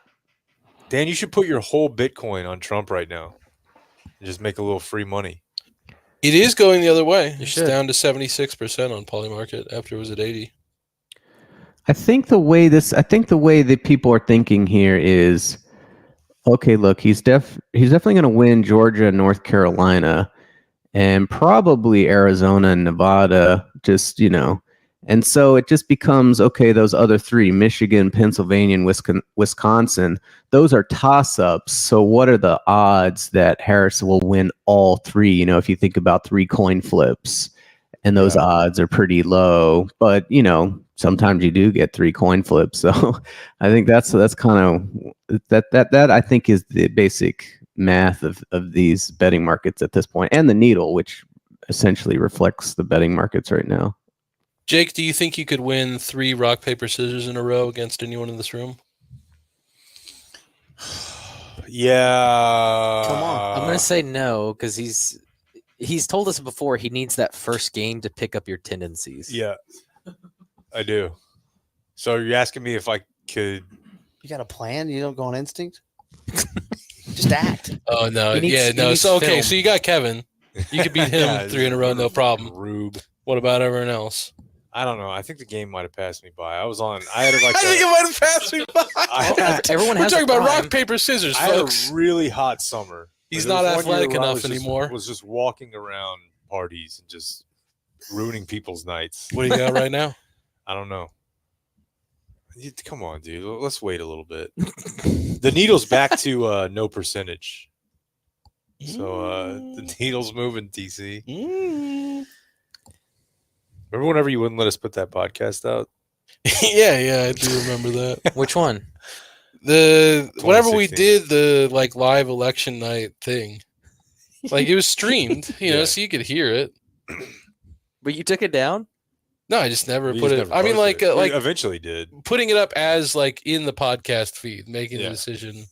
Dan, you should put your whole Bitcoin on Trump right now and just make a little free money. It is going the other way. It's should. down to 76% on Polymarket after it was at 80. I think the way that people are thinking here is Okay, look, he's definitely going to win Georgia, North Carolina, and probably Arizona and Nevada. Just and so it just becomes okay. Those other three: Michigan, Pennsylvania, and Wisconsin. Those are toss-ups. So what are the odds that Harris will win all three? If you think about 3 coin flips, and those odds are pretty low. But sometimes you do get 3 coin flips. So I think that's kind of that I think is the basic math of these betting markets at this point, and the needle, which essentially reflects the betting markets right now. Jake, do you think you could win 3 rock, paper, scissors in a row against anyone in this room? Yeah. Come on. I'm going to say no because he's told us before he needs that first game to pick up your tendencies. Yeah, I do. So you're asking me if I could. You got a plan? You don't go on instinct? Just act. Oh, no. So, okay, so you got Kevin. You could beat him 3 in a row, no problem. Rube. What about everyone else? I don't know. I think the game might have passed me by. I had like. I think it might have passed me by. Everyone We're has talking a about time. rock, paper, scissors, I had folks. a really hot summer. He's Like, not there was one year athletic where I enough anymore. Was just walking around parties and just ruining people's nights. What do you got right now? I don't know. Come on, dude. Let's wait a little bit. The needle's back to no percentage. So the needle's moving, TC. Remember whenever you wouldn't let us put that podcast out? Yeah, I do remember that. Which one? Whenever we did the live election night thing. It was streamed, so you could hear it. But you took it down? No, I just never You put just it. never I mean, posted it. like We eventually did. Putting it up as in the podcast feed, making the decision,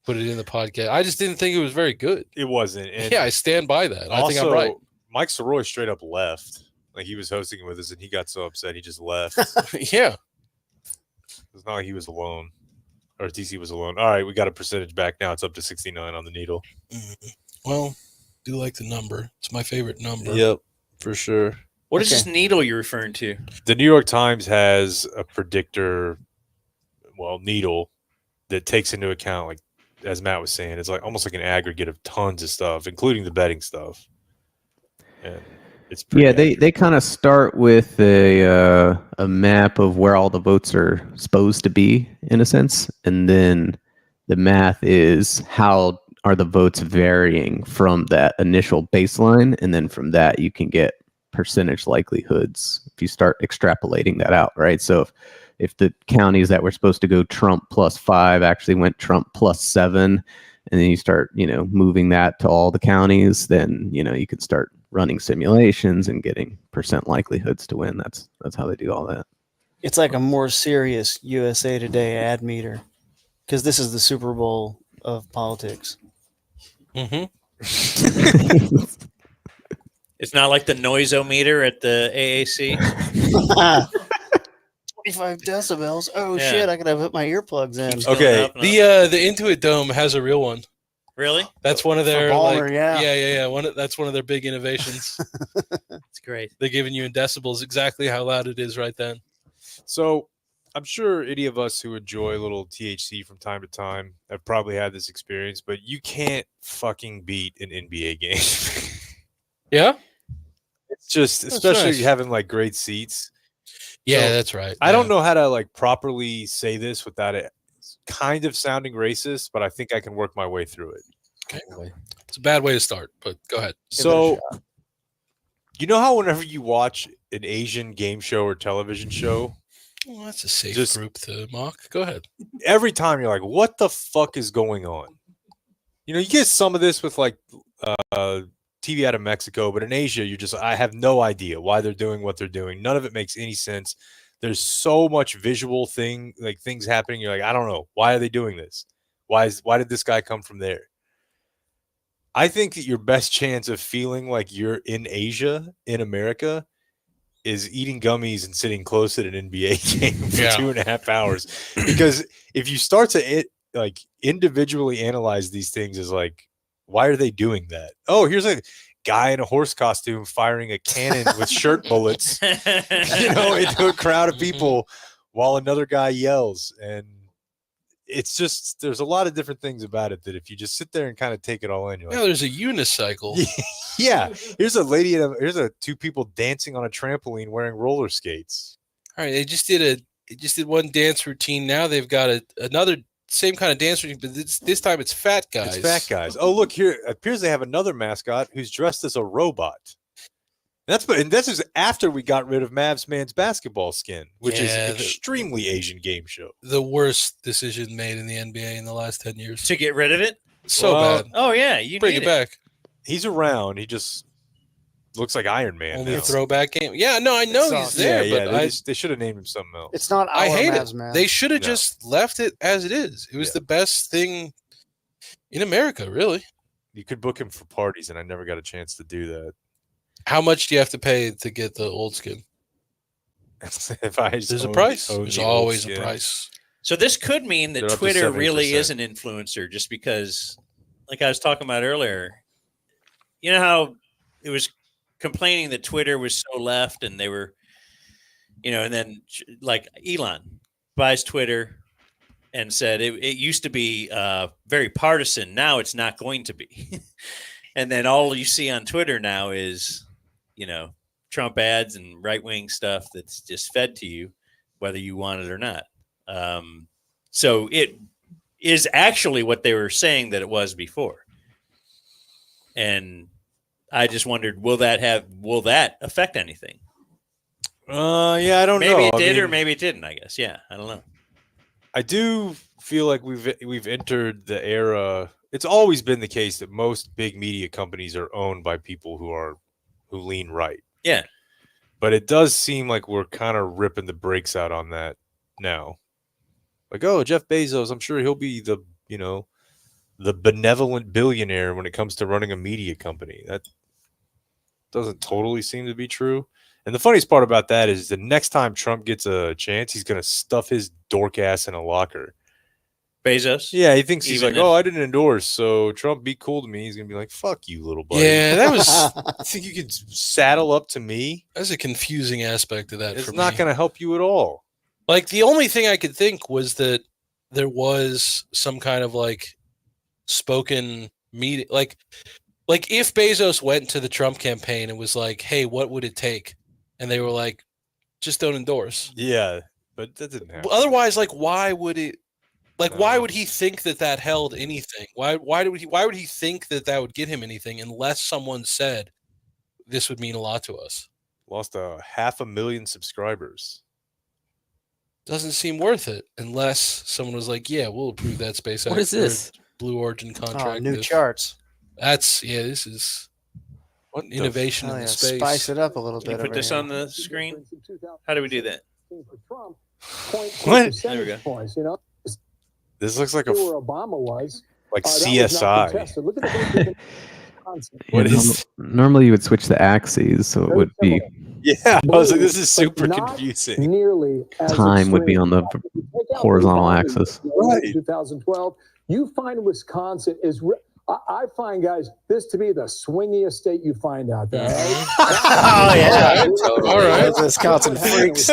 put it in the podcast. I just didn't think it was very good. It wasn't. And I stand by that. I think I'm also, right. Mike Soroy straight up left. He was hosting with us, and he got so upset he just left. Yeah. It's not like he was alone, or TC was alone. All right, we got a percentage back now. It's up to 69 on the needle. Well, do like the number. It's my favorite number. Yep, for sure. What is this needle you're referring to? The New York Times has a predictor, needle that takes into account, as Matt was saying, it's almost like an aggregate of tons of stuff, including the betting stuff. And it's they kind of start with a map of where all the votes are supposed to be, in a sense, and then the math is how are the votes varying from that initial baseline, and then from that you can get percentage likelihoods if you start extrapolating that out, right? So if the counties that were supposed to go Trump +5 actually went Trump +7, and then you start moving that to all the counties, then you could start running simulations and getting percent likelihoods to win. That's how they do all that. It's like a more serious USA Today ad meter, because this is the Super Bowl of politics. Mm-hmm. It's not like the noisometer at the AAC. 25 decibels. Oh Yeah. shit! I gotta put my earplugs in. Okay. The Intuit Dome has a real one. Really? That's one of their Balmer, yeah. Yeah. That's one of their big innovations. It's great. They're giving you in decibels exactly how loud it is right then. So I'm sure any of us who enjoy a little THC from time to time have probably had this experience, but you can't fucking beat an NBA game. Yeah? It's just, That's especially nice. having great seats. Yeah, So, that's right. I don't know how to properly say this without it kind of sounding racist, but I think I can work my way through it. Okay. It's a bad way to start, but go ahead. So, you know how whenever you watch an Asian game show or television show, Well, that's a safe Just- group to mock. Go ahead. every time you're like, what the fuck is going on? You get some of this with TV out of Mexico, but in Asia, I have no idea why they're doing what they're doing. None of it makes any sense. There's so much visual things happening. You're like, I don't know. Why are they doing this? Why did this guy come from there? I think that your best chance of feeling like you're in Asia, in America, is eating gummies and sitting close at an NBA game for 2.5 hours. Because if you start to individually analyze these things as why are they doing that? Oh, here's a guy in a horse costume firing a cannon with shirt bullets, into a crowd of people while another guy yells. And it's just there's a lot of different things about it that if you just sit there and kind of take it all in, you're like, there's a unicycle. yeah. Here's two people dancing on a trampoline wearing roller skates. All right, they just did one dance routine. Now they've got another same kind of dance routine, but this time it's fat guys. It's fat guys. Oh, look here. It appears they have another mascot who's dressed as a robot. And this is after we got rid of Mavs Man's basketball skin, which is extremely Asian game show. The worst decision made in the NBA in the last 10 years. To get rid of it? So bad. Oh, yeah. You bring need it back. He's around. He just looks like Iron Man. Only now. a throwback game. Yeah, no, I know he's there, but they should have named him something else. It's not our I hate Mavs, it. man. They should have just left it as it is. It was the best thing in America, really. You could book him for parties, and I never got a chance to do that. How much do you have to pay to get the old skin? There's a price. There's always a price. So this could mean that They're up to Twitter 70%. really is an influencer just because, like I was talking about earlier, you know how it was complaining that Twitter was so left and they were, and then like Elon buys Twitter and said it used to be very partisan. Now it's not going to be. And then all you see on Twitter now is, Trump ads and right-wing stuff that's just fed to you, whether you want it or not. So it is actually what they were saying that it was before. And I just wondered, will that affect anything? Yeah, I don't know. Maybe it did or maybe it didn't, I guess. Yeah, I don't know. I do feel like we've entered the era. It's always been the case that most big media companies are owned by people who lean right. Yeah. But it does seem like we're kind of ripping the brakes out on that now. Like, oh, Jeff Bezos, I'm sure he'll be the benevolent billionaire when it comes to running a media company. That doesn't totally seem to be true. And the funniest part about that is the next time Trump gets a chance, he's going to stuff his dork ass in a locker. Bezos? Yeah, he thinks he's like, I didn't endorse, so Trump be cool to me. He's going to be like, fuck you, little buddy. Yeah, that was... I think you could saddle up to me? That's a confusing aspect of that. It's not going to help you at all. Like, the only thing I could think was that there was some kind of, spoken meeting. Like if Bezos went to the Trump campaign and was like, hey, what would it take? And they were like, just don't endorse. Yeah, but that didn't happen. Otherwise, why would it... why would he think that held anything? Why would he think that would get him anything unless someone said this would mean a lot to us? Lost 500,000 subscribers. Doesn't seem worth it unless someone was like, "Yeah, we'll approve that SpaceX." What is this? Blue Origin contract. New charts. This is innovation in the space. Spice it up a little Can you bit. put this on the screen? How do we do that? What? There we go. Points, This looks like where Obama was. like That was not CSI. contested. Look at the What is? Normally you would switch the axes, so it would be Yeah, I was like, this is super confusing. Nearly as time would be on the horizontal axis. right. 2012. You find Wisconsin is. I find, guys, this to be the swingiest state you find out there. Right? Oh, yeah. Totally. All right. Wisconsin freaks.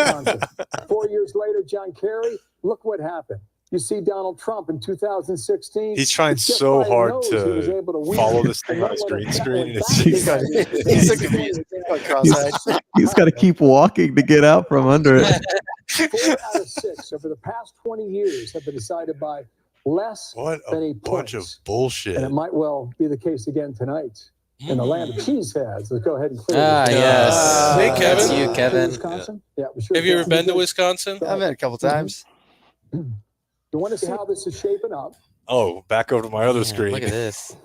4 years later, John Kerry, look what happened. You see Donald Trump in 2016. He's trying just so by the hard nose, to he was able to win. follow this thing And on a then green when screen. it It's He's so confused. he's got to keep walking to get out from under it. 4 out of 6 over the past 20 years have been decided by less What than a a bunch of point. bullshit. And it might well be the case again tonight in the land of cheeseheads. Let's go ahead and clear Ah, this. yes. Hey, Kevin. That's you, Kevin. Wisconsin? Yeah, we sure Have you ever can. been to Wisconsin? I've been a couple times. You want to see how this is shaping up? Oh, back over to my other Man, screen. look at this.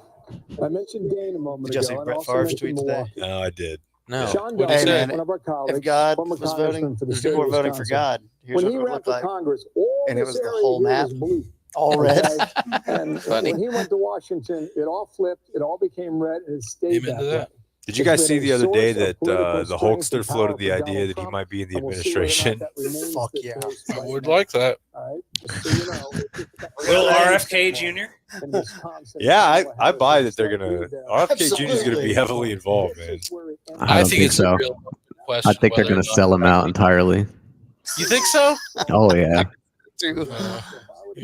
I mentioned Dane a moment Did you ago. see and Brett also Favre's mentioned tweet today? Milwaukee. No, I did. No. Sean What'd he Dawson, say? one of our colleagues, If God former was voting, congressman for the state people of were voting for Wisconsin. God. Here's When what he it would ran look for like. Congress, all And it this was the area whole here map. was blue. All red. Okay? And Funny. when he went to Washington, it all flipped. It all became red, and it stayed Amen that to way. that. Did you It's guys been see a the other day source of that political the strength Hulkster and floated power the for idea Donald that he Trump, might be in the and we'll see whether or not administration? that remains Fuck the yeah. case I right would now. like that. All right, just so you know. Will RFK Jr.? In Wisconsin, Yeah, Kamala I buy Harris that they're is gonna lead there. RFK Jr. is gonna Absolutely. be heavily involved, man. I don't think it's a so. real question. I think they're whether going or to not- sell him out entirely. You think so? Oh yeah. Uh,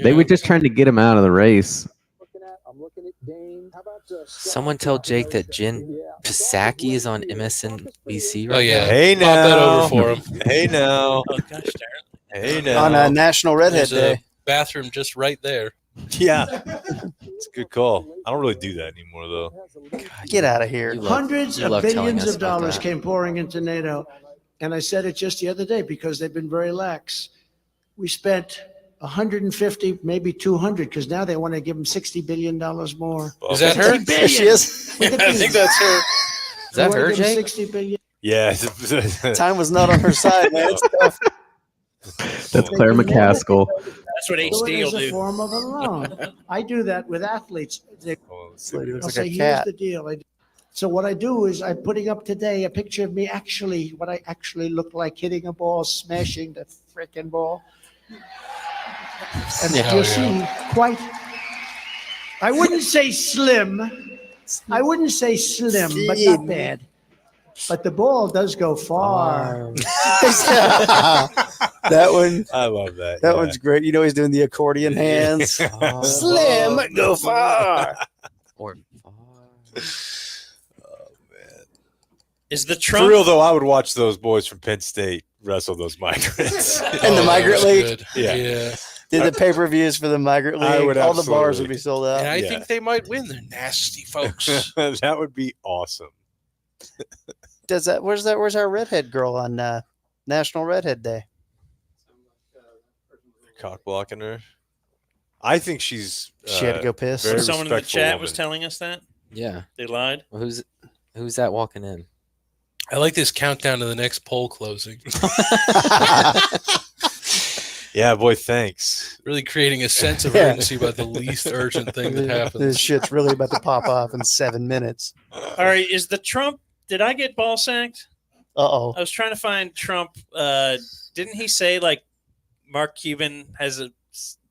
They were just trying to get him out of the race. Someone tell Jake that Jen Psaki is on MSNBC right Oh yeah. now. Hey Pop that now. over for him. Hey now. Oh gosh, darn it. Hey now. On a National Redhead There's a Day. bathroom just right there. Yeah. It's a good call. I don't really do that anymore, though. Get out of here. Hundreds of billions of dollars came pouring into NATO. And I said it just the other day because they've been very lax. We spent 150, maybe 200, because now they want to give them $60 billion more. Is that her? There she is. I think that's her. Is that her, Jake? $60 billion. Yeah. Time was not on her side, man. It's tough. That's Claire McCaskill. That's what So HD it will is a do. form of a loan. I do that with athletes. This lady looks I'll like say, a here's cat. the deal. So what I do is I'm putting up today a picture of me what I actually look like hitting a ball, smashing the freaking ball. And Yeah, you'll see quite, I wouldn't say slim. I wouldn't say slim, but not bad. But the ball does go far. That one. I love that. That one's great. You know he's doing the accordion hands. Slim, go far. Or Is the For Trump real, though, I would watch those boys from Penn State wrestle those migrants. In the Migrant League. Good. Yeah. Did the pay-per-views for the Migrant I League. would All the bars absolutely. would be sold out. And I Yeah. think they might win. They're nasty folks. That would be awesome. Where's our redhead girl on National Redhead Day? Cock blocking her. I think she's. She had to go piss. Very someone in the respectful chat was woman. telling us that? yeah. They lied? Well, who's that walking in? I like this countdown to the next poll closing. Yeah, boy, thanks. Really creating a sense of urgency about the least urgent thing that happens. This shit's really about to pop off in 7 minutes. All right, is the Trump did I get ball sacked? Uh-oh. I was trying to find Trump. Didn't he say like Mark Cuban has a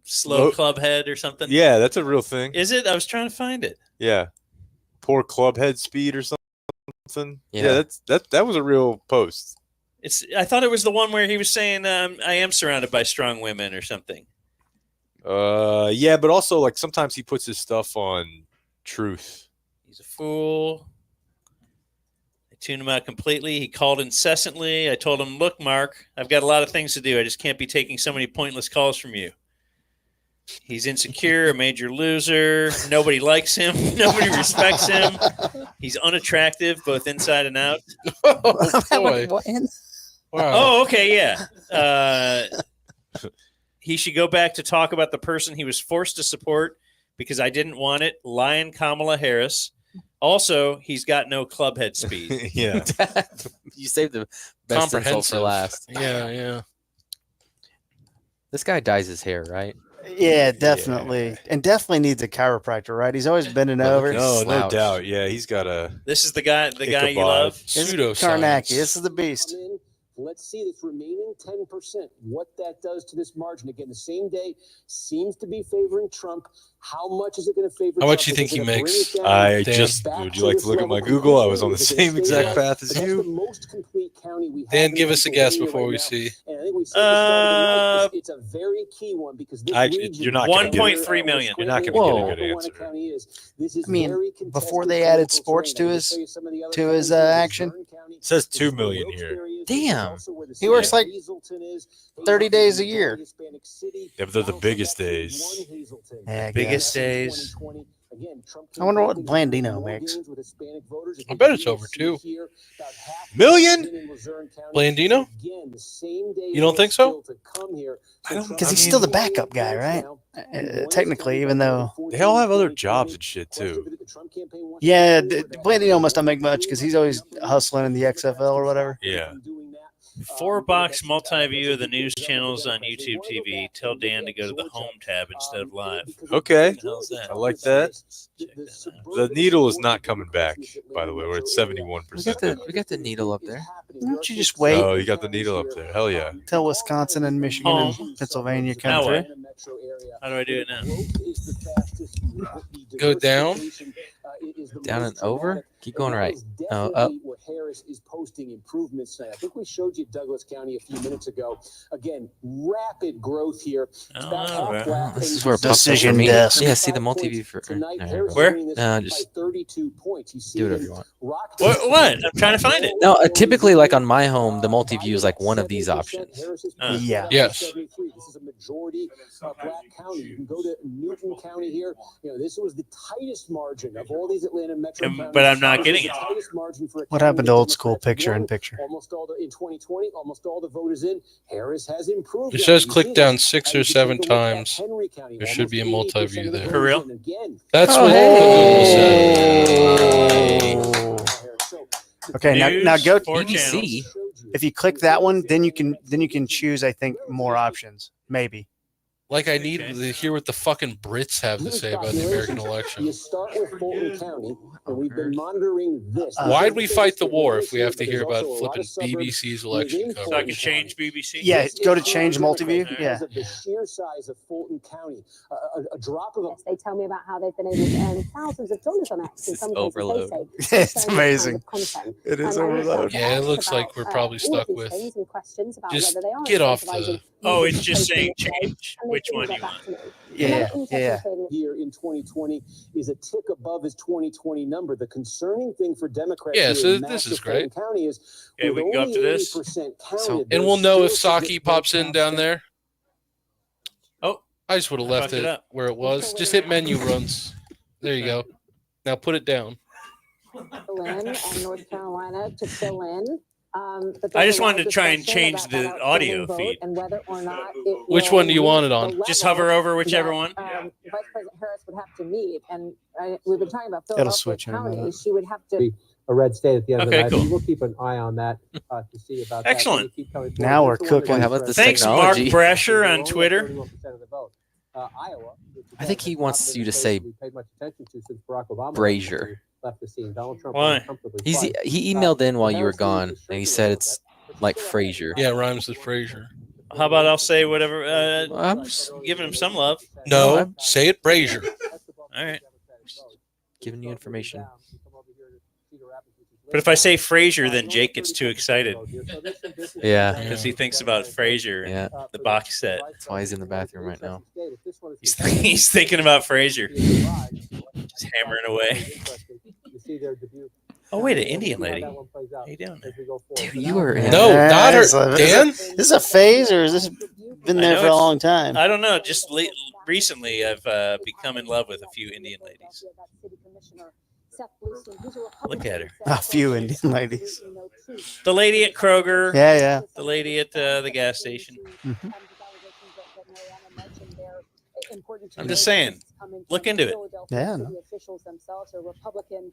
slow club head or something? Yeah, that's a real thing. Is it? I was trying to find it. Yeah. Poor club head speed or something. Yeah. That was a real post. I thought it was the one where he was saying I am surrounded by strong women or something. Yeah, but also like sometimes he puts his stuff on Truth. He's a fool. I tuned him out completely. He called incessantly. I told him, look, Mark, I've got a lot of things to do. I just can't be taking so many pointless calls from you. He's insecure, a major loser. Nobody likes him. Nobody respects him. He's unattractive, both inside and out. Oh, boy. Wow. Oh, okay, yeah. He should go back to talk about the person he was forced to support because I didn't want it, Lion Kamala Harris. Also, he's got no club head speed. Yeah. You saved the best insult for last. Yeah. This guy dyes his hair, right? Yeah, definitely. And definitely needs a chiropractor, right? He's always bending over. No doubt. Yeah, he's got a. This is the guy you Ichabod. love? This is Karnacki. This is the beast. Let's see this remaining 10%, what that does to this margin. Again, the same day seems to be favoring Trump. How much is it going to favor How Trump? much do you think he makes? I just. Would you like to look at my Google? I was on the same exact path as you. Dan, give us a guess before we see. It's a very key one because this You're not going to 1.3 million. You're not going to get a good answer. I mean, before they added sports to his action, It says 2 million here. damn, he works like 30 days a year. Yeah, but they're the biggest days. Yeah, I Biggest guess. days. I wonder what Blandino makes. I bet it's over 2 million. Blandino? You don't think so? Because he's still the backup guy, right? Technically, even though They all have other jobs and shit too. yeah, Blandino must not make much because he's always hustling in the XFL or whatever. Yeah. 4-box multi-view of the news channels on YouTube TV. Tell Dan to go to the home tab instead of live. Okay. What the hell is that? I like that. The needle is not coming back, by the way. We're at 71%. We got the needle up there. Why don't you just wait Oh, you got the needle up there. Hell yeah. till Wisconsin and Michigan and Pennsylvania come How through? How do I do it now? Go down? Down and over? Keep going right. Oh, up. Harris is posting improvements tonight. I think we showed you Douglas County a few minutes ago. Again, rapid growth here. It's about half black. This and is where it pops up for Decision me. desk. Yeah, see the multi-view for tonight. there you Harris go. is winning this No, by just 32 points. You see do whatever him you want. rock What? I'm trying to find it. No, typically, like on my home, the multi-view is like one of these options. Yeah. Yes. This is a majority black county. You can go to Newton County here. This was the tightest margin of all these Atlanta metro counties. But I'm not This getting was it. the tightest margin for a What county happened to the old school Democrats picture in won. picture? In 2020, almost all the voters in. Harris has improved. It that. says You click see down this. 6 You or can 7 take a look at times. Henry County, There should be a almost 80% multi-view of the there. For real? voters in. Again, That's Oh, what hey. Google said. Okay, now News, go. 4 channels. BBC. If you click that one, then you can choose. I think more options, maybe. Like I need to hear what the fucking Brits have to say about the American election. You start with Fulton County, and we've been monitoring this. Why'd we fight the war if we have to hear about flipping BBC's election So I can coverage? change BBC? Yeah, go to change multi-view. Yeah. Because of the sheer size of Fulton County, a drop of a They tell me about how they've been able to earn thousands of dollars on X in some cases overload. they say. It's amazing. It is overload. Yeah, it looks like we're probably stuck with. Just get off the. Oh, it's just saying change. Which one you want? Yeah. here in 2020 is a tick above his 2020 number. The concerning thing for Democrats Yeah, here so in this massive is great. Fulton County is Okay, we can go up to this. And we'll know if Psaki pops in down there. Oh, I just would have I left fucked it it up. where it was. Just hit menu runs. There you go. Now put it down. Lynn and North Carolina to fill in. But I there's just a lot wanted of to try and discussion change the about audio vote feed. and whether or not it Which will one do you want it reach on? the Just level hover over whichever that, one. Vice President Harris would have to meet, and we've been talking about It'll Philadelphia switch in a County. minute. She would have to. Be a red state at the end of Okay, the night. cool. We'll keep an eye on that to see about Excellent. that. Keep coming Now forward. we're That's the one cooking. that How about goes the for Thanks, Mark technology? Brasher on only Twitter. 31% of the vote. Iowa, which I think he has wants not you been to a say state we paid much attention to since Barack Obama Brazier. left the scene. Donald Trump Why? uncomfortably He quiet. emailed in while you were Harris gone, is and he shrinking said a little it's bit, but like she's still ahead. Frasier. Yeah, it rhymes with Frazier. How about I'll say whatever? I'm just giving him some love. No, say it Brazier. All right. Giving you information. But if I say Frasier, then Jake gets too excited Yeah, because he thinks about Frasier, yeah. the box set. That's why he's in the bathroom right now. He's thinking about Frasier. Just hammering away. Oh, wait, an Indian lady. How you doing? Dude, you were in. No, not her. Dan? Is this a phase or has this been I there know for a it's- long time? I don't know. Just recently, I've become in love with a few Indian ladies. Look at her. A few Indian ladies. The lady at Kroger. Yeah, yeah. The lady at the gas station. Mhm. I'm just saying. Look into it. Yeah, I know. The officials themselves, a Republican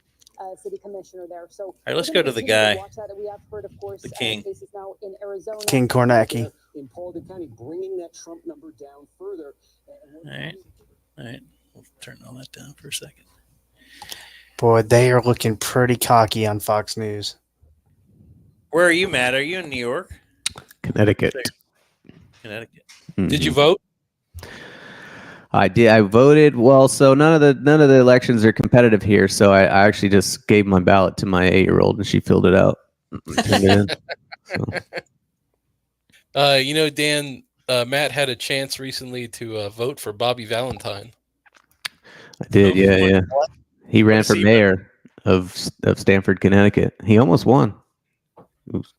city commissioner there. So, All right, let's go to the guy. The king. In Arizona. King Kornacki. in Paulding County, bringing that Trump number down further. All right. All right. We'll turn all that down for a second. Boy, they are looking pretty cocky on Fox News. Where are you, Matt? Are you in New York? Connecticut. Connecticut. Did you vote? I did. I voted. Well, so none of the elections are competitive here. So I actually just gave my ballot to my 8-year-old, and she filled it out. Turned it in. So. Dan, Matt had a chance recently to vote for Bobby Valentine. I did. Yeah. He ran for See, mayor of Stamford, Connecticut. He almost won. It was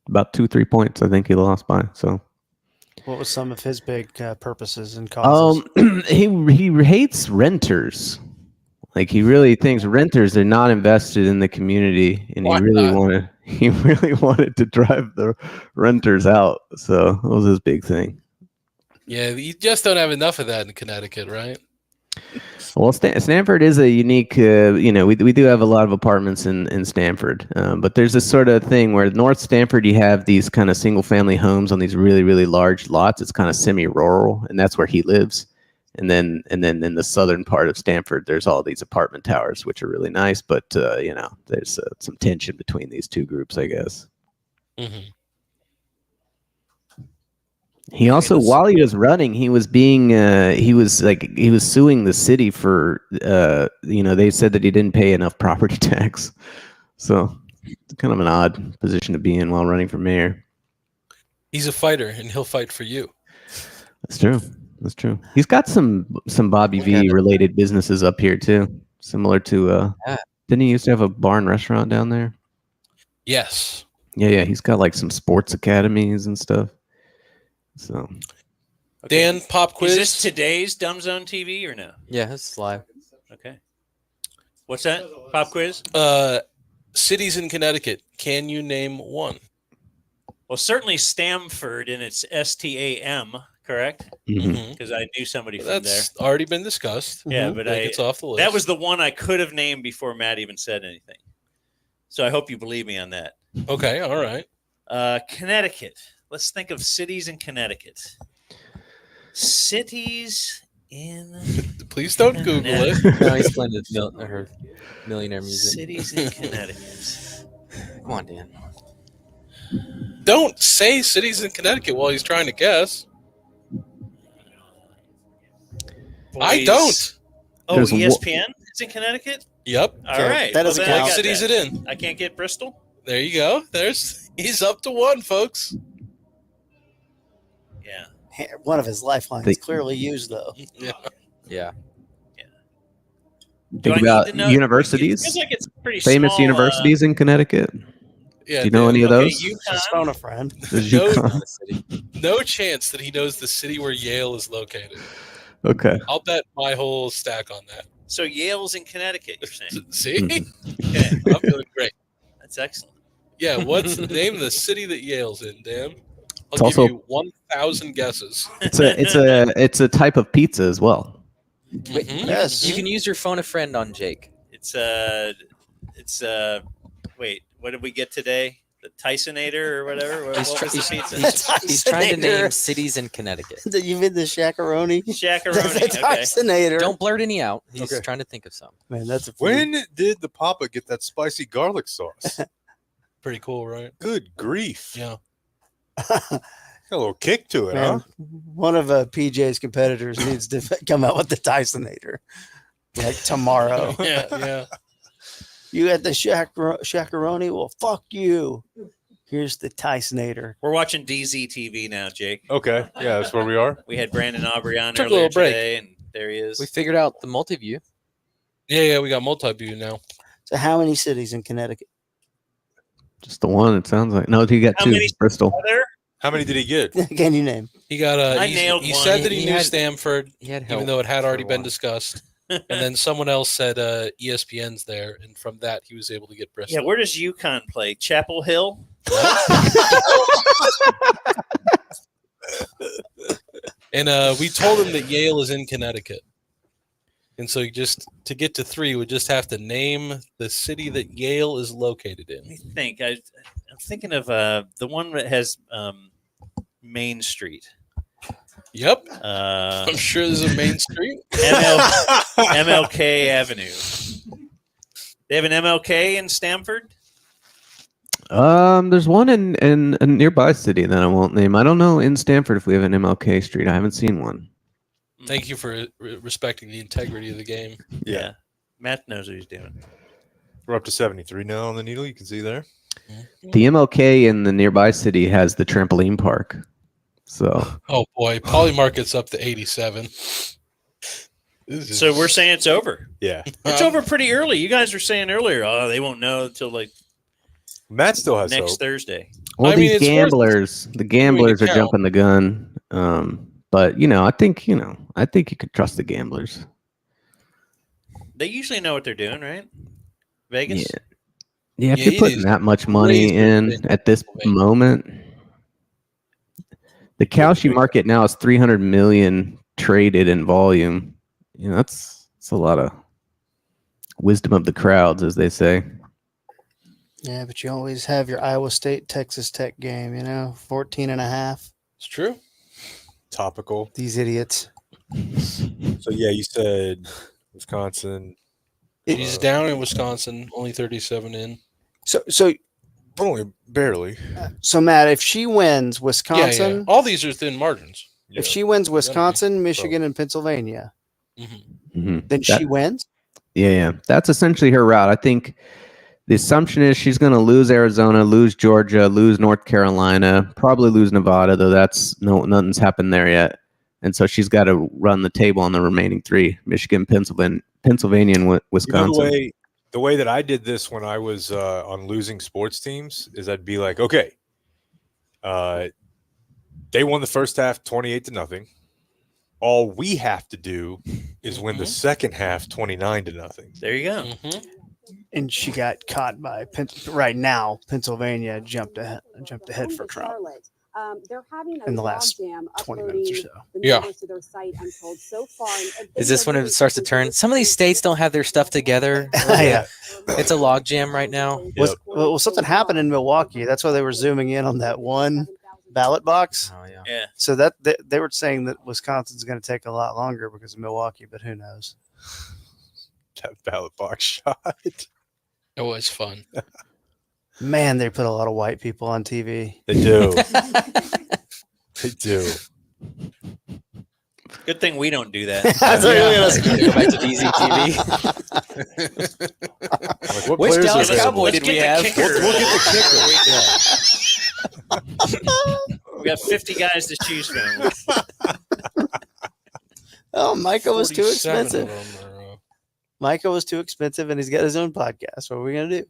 about 2-3 points. I think he lost by. So. What was some of his big purposes and causes? He hates renters. Like he really thinks renters are not invested in the community, and he really wanted to drive the renters out. So that was his big thing. Yeah, you just don't have enough of that in Connecticut, right? Well, Stamford is a unique, we do have a lot of apartments in Stamford, but there's this sort of thing where North Stamford, you have these kind of single family homes on these really, really large lots. It's kind of semi-rural, and that's where he lives. And then in the southern part of Stamford, there's all these apartment towers, which are really nice, but, there's some tension between these two groups, I guess. Mm-hmm. He also, while he was running, he was suing the city for, they said that he didn't pay enough property tax. So kind of an odd position to be in while running for mayor. He's a fighter, and he'll fight for you. That's true. That's true. He's got some Bobby V related businesses up here too, similar to. Didn't he used to have a bar and restaurant down there? Yes. Yeah. He's got like some sports academies and stuff. So. Dan, pop quiz. Is this today's Dumb Zone TV or no? Yeah, it's live. Okay. What's that? Pop quiz? Cities in Connecticut. Can you name one? Well, certainly Stamford, and it's STAM, correct? Mhm. Because I knew somebody from That's already been discussed. there. Yeah, but it's off the list. that was the one I could have named before Matt even said anything. So I hope you believe me on that. Okay, all right. Connecticut. Let's think of cities in Connecticut. Cities in. Please don't Google it. No, he's playing the millionaire music. Cities in Connecticut. Come on, Dan. Don't say cities in Connecticut while he's trying to guess. I don't. Oh, There's ESPN is in Connecticut? Yep. All right. that doesn't then I count. got What city's that. it in? I can't get Bristol? There you go. He's up to one, folks. Yeah. One of his lifelines clearly used, though. Yeah. Yeah. Do I Think need about to know? universities. It feels like it's pretty Famous small, universities in Connecticut. Yeah. Do you know any of those? Just phone a friend. There's No, UConn. no chance that he knows the city where Yale is located. Okay. I'll bet my whole stack on that. So Yale's in Connecticut, you're saying? See? Okay. I'm feeling great. That's excellent. Yeah, what's the name of the city that Yale's in, Dan? I'll It's give also- you 1,000 guesses. It's a type of pizza as well. Wait, Yes. You can use your phone a friend on Jake. It's wait, what did we get today? The Tysonator or whatever? What was the pizza? He's trying to name cities in Connecticut. You mean the shakaroni? Shakaroni. The Okay. Tysonator. Don't blurt any out. He's Okay. trying to think of some. Man, that's a When did the Papa get that spicy garlic sauce? Pretty cool, right? Good grief. Yeah. Got a little kick to it, Man, huh? one of PJ's competitors needs to come out with the Tysonator like tomorrow. Yeah. You got the shakaroni? Well, fuck you. Here's the Tysonator. We're watching DZ TV now, Jake. Okay. Yeah, that's where we are. We had Brandon Aubrey on Took a earlier little break. today, and there he is. We figured out the multi-view. Yeah, we got multi-view now. So how many cities in Connecticut? Just the one, it sounds like. No, he got How two. many Bristol. are there? How many did he get? Can you name? He got I he nailed he one. said that he He knew had- Stamford, He had even help though it had for already a been while. discussed. And then someone else said ESPN's there, and from that he was able to get Bristol. Yeah, where does UConn play? Chapel Hill? And we told him that Yale is in Connecticut. And so to get to 3, we just have to name the city that Yale is located in. Let me think. I'm thinking of the one that has Main Street. Yep. Uh, I'm sure there's a Main Street. MLK Avenue. They have an MLK in Stamford? There's one in a nearby city that I won't name. I don't know in Stamford if we have an MLK Street. I haven't seen one. Thank you for respecting the integrity of the game. Yeah. Matt knows what he's doing. We're up to 73 now on the needle. You can see there. The MLK in the nearby city has the trampoline park. So Oh boy, Polymarket's up to 87. So we're saying it's over. Yeah. It's over pretty early. You guys were saying earlier, they won't know until like Matt still has next hope. Thursday. well, I mean, these it's worth the gamblers are count. jumping the gun. But I think you could trust the gamblers. They usually know what they're doing, right? Vegas? Yeah, if Yeah, you're it putting is that much money crazy in thing. at this moment, the Kalshi market now is 300 million traded in volume. That's a lot of wisdom of the crowds, as they say. Yeah, but you always have your Iowa State, Texas Tech game, 14.5. It's true. Topical. These idiots. So yeah, you said Wisconsin. He's down in Wisconsin, only 37 in. So Only barely. So Matt, if she wins Yeah, Wisconsin, all these are thin margins. if she wins Wisconsin, Michigan, and Pennsylvania, Mhm. then That- she wins. Yeah, that's essentially her route. I think the assumption is she's going to lose Arizona, lose Georgia, lose North Carolina, probably lose Nevada, though nothing's happened there yet. And so she's got to run the table on the remaining 3: Michigan, Pennsylvania, and Wisconsin. You know, the way that I did this when I was on losing sports teams is I'd be like, okay, they won the first half 28-0. All we have to do is win the second half 29-0. There you go. And she got caught by right now. Pennsylvania jumped ahead for Trump. They're having in the last 20 minutes or so. Yeah. Is this when it starts to turn? Some of these states don't have their stuff together. Yeah. It's a logjam right now. Well, something happened in Milwaukee. That's why they were zooming in on that one ballot box. Oh, yeah. Yeah. So that they were saying that Wisconsin's going to take a lot longer because of Milwaukee, but who knows? That ballot box shot. It was fun. Man, they put a lot of white people on TV. They do. They do. Good thing we don't do that. Go back to DZTV. Like, what Which players Dallas are available? Cowboy did we have? We'll get the kicker. We got 50 guys to choose from. Oh, Micah was too 47 of expensive. them are, Micah was too expensive, and he's got his own podcast. What are we going to do?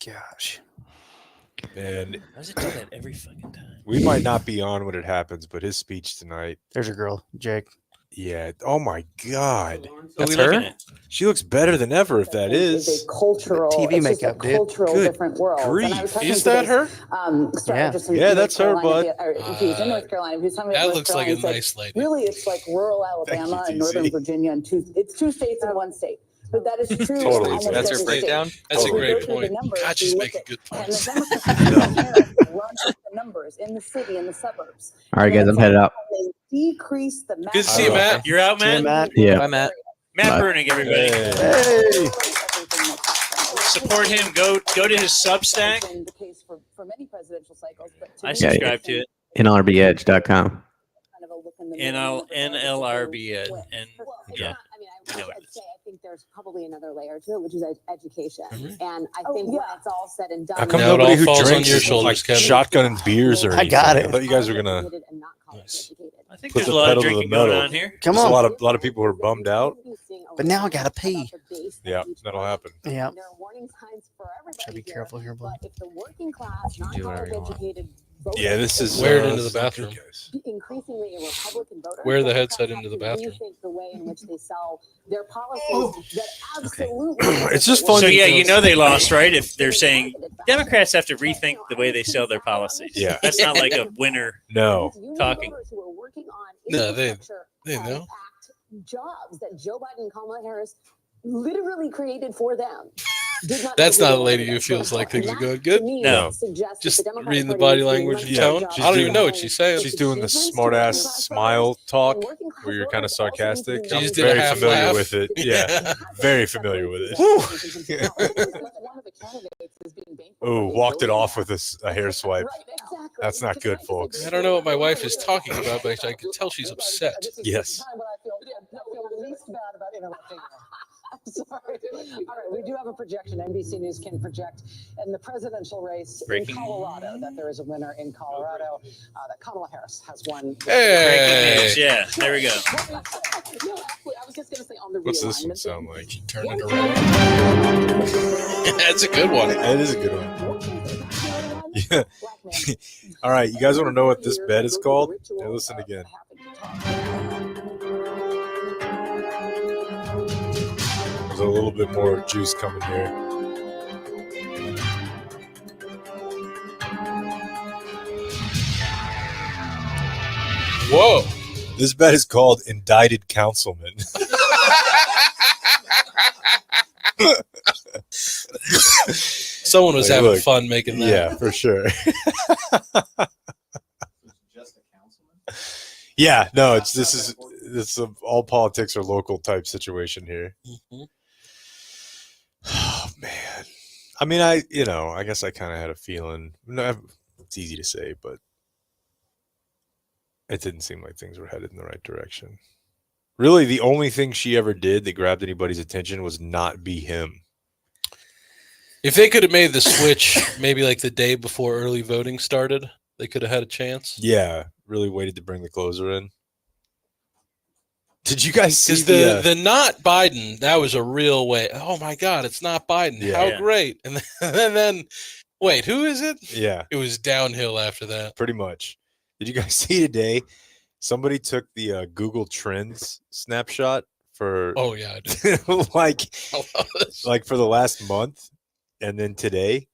Gosh. Man, Why does it do that every fucking time? we might not be on when it happens, but his speech tonight. There's your girl, Jake. Yeah. Oh my God. That's her. She looks better than ever. If that is cultural TV it's just makeup, a dude. cultural Good different world. grief. And I was talking Is to that this, her? strategist in Yeah, North that's her, Carolina, bud. He was in North Carolina. He was telling me that about looks North like a Carolina. He said, nice lady. really, it's like rural Alabama and Northern TC. Virginia, and it's 2 states in 1 state. But that is true. Totally. in almost That's her every breakdown? state. That's So a if we great go through the point. numbers, God, she's we making look good at- points. And the Democrats run the numbers in the city, in the suburbs. All right, And guys, it's I'm headed like out. They decrease the Good to see you, Matt. You're out, Yeah, Matt? Matt. Yeah. Bye, Matt. Matt Bye. Bruning, everybody. Hey. Support him. Go to his Substack. Been the case for many presidential cycles, but I me, subscribe to it. NLRBedge.com. kind of a look in the mirror. NLRB. And yeah. I know would it. say I think there's probably another layer to it, which is education. Mhm. And I think when it's all said and done, How come Now it nobody all who falls on drinks your is shoulders, like Kevin. shotgunning beers or I anything? got it. I thought you guys were gonna I think put there's the a lot of pedal to the drinking going metal. on here. Come There's on. a lot of people who are bummed out. But now I gotta pee. Yeah, that'll happen. Yeah. there are warning signs for everybody. Gotta be here, careful here, bud. But if the working class, You can do whatever you want. non-college-educated voters Yeah, this is Wear it into this the is not bathroom. good, guys. increasingly a Republican voter. Wear the Democrats headset have into the to bathroom. rethink the way in which they sell their policies that absolutely. It's just fun. So to yeah, go- you know they lost, right? If they're saying Democrats have to rethink the way they sell their policies. Yeah. That's not like a winner No. talking. Who are working on No, they infrastructure, know. Act jobs that Joe Biden and Kamala Harris literally created for them. Did not That's do not a the lady way who that feels like and things are that, going to good. me, No. suggests that Just the Democratic reading the Party body is doing language much and Yeah, better tone. job she's I don't even doing- know what she's saying. She's doing the Achievements smart for ass working class smile voters talk and working class where you're kind of voters also need to sarcastic. be She I'm just did a very half familiar laugh. with it. Yeah, very familiar with it. Ooh, walked it off with a hair swipe. That's not good, folks. I don't know what my wife is talking about, but I can tell she's upset. Yes. I'm sorry. All right, we do have a projection. NBC News can project in the presidential race Breaking. in Colorado that there is a winner in Colorado. That Kamala Harris has won. Hey. Breaking news. Yeah, there we go. No, actually, I was just going to say on the What's this one realignment sound like? Turn it around. That's a good one. That is a good one. Yeah. All right, you guys want to know what this bed is called? Yeah, listen again. There's a little bit more juice coming here. Whoa. This bed is called Indicted Councilman. Someone was Like, having look, fun making that. Yeah, for sure. Yeah, no, this is all politics or local type situation here. Mhm. Oh man, I mean, I guess I kind of had a feeling. No, it's easy to say, but it didn't seem like things were headed in the right direction. Really, the only thing she ever did that grabbed anybody's attention was not be him. If they could have made the switch maybe like the day before early voting started, they could have had a chance. Yeah, really waited to bring the closer in. Did you guys see Because the not Biden, that was a real way. Oh my God, it's not Biden. Yeah. How Yeah. great. And then, wait, who is it? Yeah. It was downhill after that. Pretty much. Did you guys see today? Somebody took the Google Trends snapshot for Oh, yeah, I did. like for the last month and then today.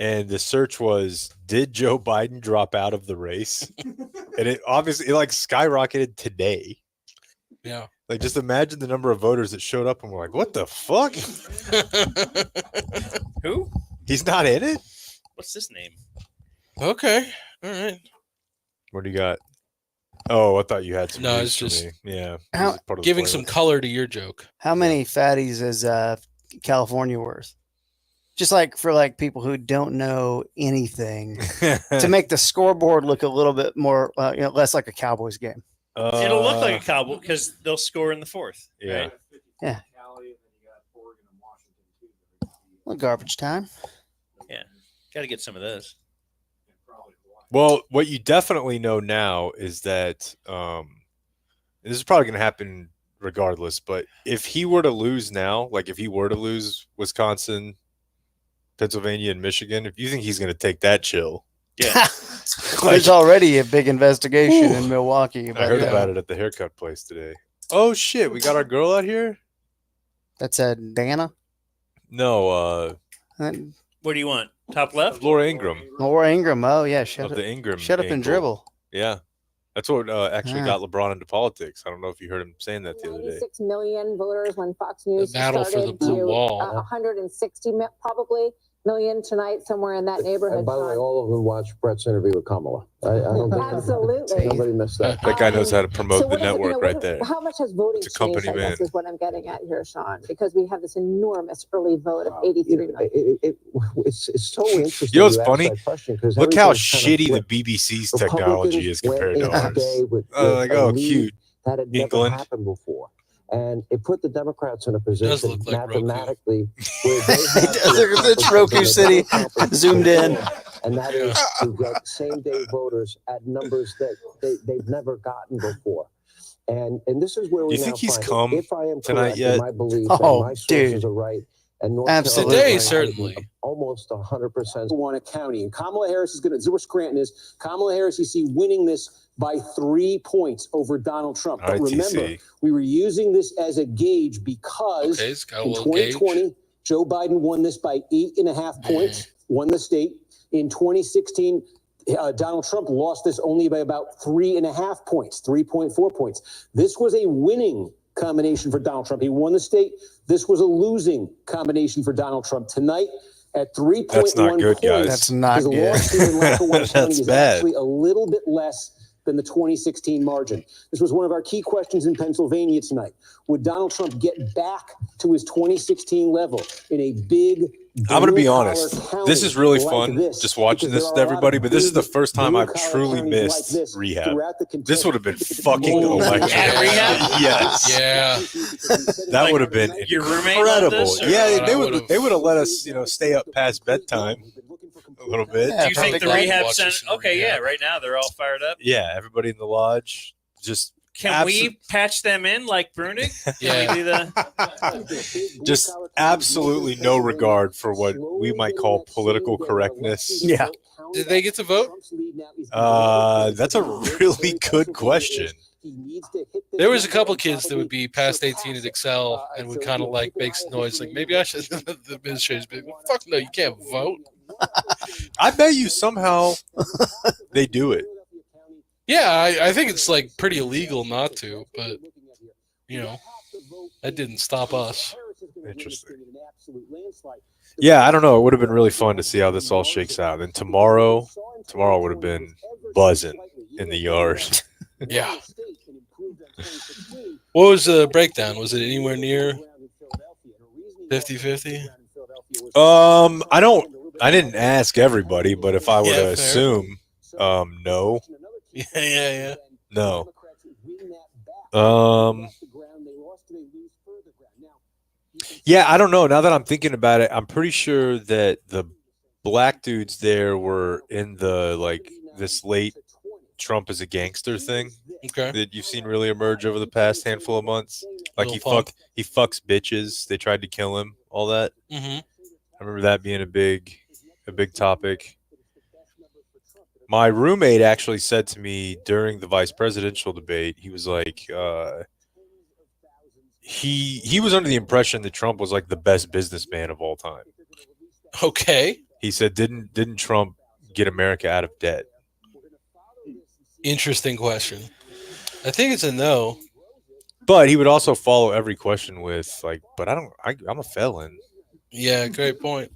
And the search was, did Joe Biden drop out of the race? And it obviously like skyrocketed today. Yeah. Like, just imagine the number of voters that showed up and were like, what the fuck? Who? He's not in it? What's his name? Okay. All right. What do you got? Oh, I thought you had some. No, news it's for just me. Yeah. How- This is part of the Giving playlist. some color to your joke. How many fatties is California worth? Just like for like people who don't know anything, to make the scoreboard look a little bit more, less like a Cowboys game. It'll look like a Cowboy because they'll score in the fourth. Yeah. Right? Yeah. Well, garbage time. Yeah. Got to get some of those. Well, what you definitely know now is that this is probably going to happen regardless, but if he were to lose now, like if he were to lose Wisconsin, Pennsylvania, and Michigan, if you think he's going to take that chill. Yeah. There's already a big investigation in Milwaukee. I heard about it at the haircut place today. Oh, shit. We got our girl out here? That's Dana. No, What do you want? Top left? Laura Ingram. Laura Ingram. Oh, yeah. Of the Ingram. Shut up and ankle. dribble. Yeah. That's what actually Yeah. got LeBron into politics. I don't know if you heard him saying that the other day. 96 million voters when Fox News battle for the started blue to wall. 160 probably million tonight, somewhere in that neighborhood. And by the way, Sean. all of them watched Brett's interview with Kamala. I don't think Absolutely. nobody missed that. That guy knows how to promote So the what is it, network right there. How much has voting It's a company changed, I man. guess, is what I'm getting at here, Sean, because we have this enormous early vote of 83 million. It's so interesting. You know what's ask funny? that question, 'cause Look how everything's kind of shitty flipped. the BBC's Republicans technology is compared to went into ours. day with Like, a oh, lead cute. That had never England. happened before. And it put the Democrats in a position look like Roku. mathematically where they have It's Roku City zoomed in. And that is to get same-day voters at numbers that they've never gotten before. And this is where we Do you think now he's find, come if I am tonight correct yet? in my belief Oh, and my sources dude. are right, and North Absolutely. Carolina Today, certainly. almost 100%. Won a county, and Kamala Harris is going to. Where Scranton is, Kamala Harris, you see, winning this by 3 points over Donald Trump. But remember, ITC. we were using this as a gauge because Okay, it's got a in little gauge. 2020, Joe Biden won this by 8.5 points, won the state. In 2016, Donald Trump lost this only by about 3.5 points, 3.4 points. This was a winning combination for Donald Trump. He won the state. This was a losing combination for Donald Trump. Tonight, at 3.1 That's not good, points, guys. That's not his good. loss here in Lackawanna County That's is bad. actually a little bit less than the 2016 margin. This was one of our key questions in Pennsylvania tonight. Would Donald Trump get back to his 2016 level in a big I'm going to be blue-collar honest. county This is really like fun, this? just watching Because this there with are a lot everybody, of but this is the big first time I've blue-collar truly counties like missed this rehab. throughout the This would have been contested- fucking Oh, electric. At rehab? Yes. Yeah. That would have been Your roommate loved incredible. this, or- Yeah, they would've- would have let us, stay up past bedtime a little bit. Yeah, Do you think the probably rehab watch center? this in Okay, rehab. yeah. Right now they're all fired up. Yeah, everybody in the lodge just Can we patch them in like Brunig? Can Yeah. we do the? just absolutely no regard for what we might call political correctness. Yeah. Did they get to vote? That's a really good question. There was a couple kids that would be past 18 at Excel and would kind of like make some noise, like maybe I should. The administrators be like, "Fuck no, you can't vote." I bet you somehow they do it. Yeah, I think it's like pretty illegal not to, but that didn't stop us. Interesting. Yeah, I don't know. It would have been really fun to see how this all shakes out. And tomorrow would have been buzzing in the yard. Yeah. What was the breakdown? Was it anywhere near 50-50? I didn't ask everybody, but if I were Yeah, to fair. assume, no. Yeah. No. Yeah, I don't know. Now that I'm thinking about it, I'm pretty sure that the black dudes there were in the like this late Trump is a gangster thing. Okay. That you've seen really emerge over the past handful of months. Like Lil Pump. he fucks bitches. They tried to kill him. All that. Mm-hmm. I remember that being a big topic. My roommate actually said to me during the vice presidential debate, he was like, he was under the impression that Trump was like the best businessman of all time. Okay. He said, didn't Trump get America out of debt? Interesting question. I think it's a no. But he would also follow every question with like, but I'm a felon. Yeah, great point.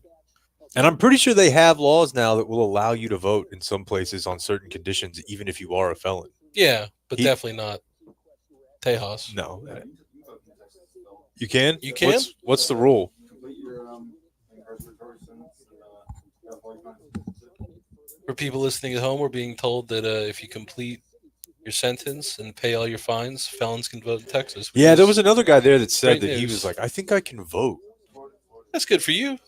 And I'm pretty sure they have laws now that will allow you to vote in some places on certain conditions, even if you are a felon. Yeah, but definitely not Tejas. No. You can? You can? What's the rule? For people listening at home, we're being told that if you complete your sentence and pay all your fines, felons can vote in Texas. Yeah, there was another guy there that said great that he news. was like, I think I can vote. That's good for you.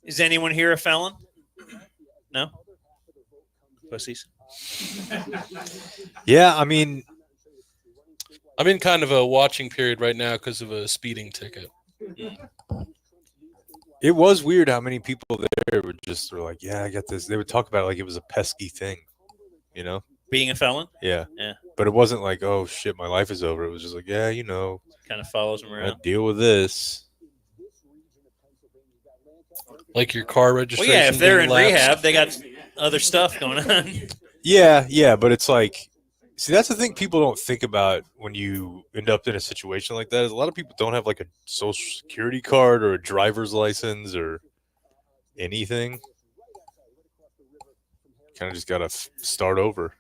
Is anyone here a felon? No? Pussies. Yeah, I mean, I'm in kind of a watching period right now because of a speeding ticket. it was weird how many people there were like, yeah, I got this. They would talk about it like it was a pesky thing, you know? Being a felon? Yeah. Yeah. But it wasn't like, oh, shit, my life is over. It was just like, yeah, Kind of follows them I around. deal with this. Like your car Well, registration. yeah, if they're being in lapsed. rehab, they got other stuff going on. Yeah, but it's like, see, that's the thing people don't think about when you end up in a situation like that. Is a lot of people don't have like a social security card or a driver's license or anything. Kind of just gotta start over.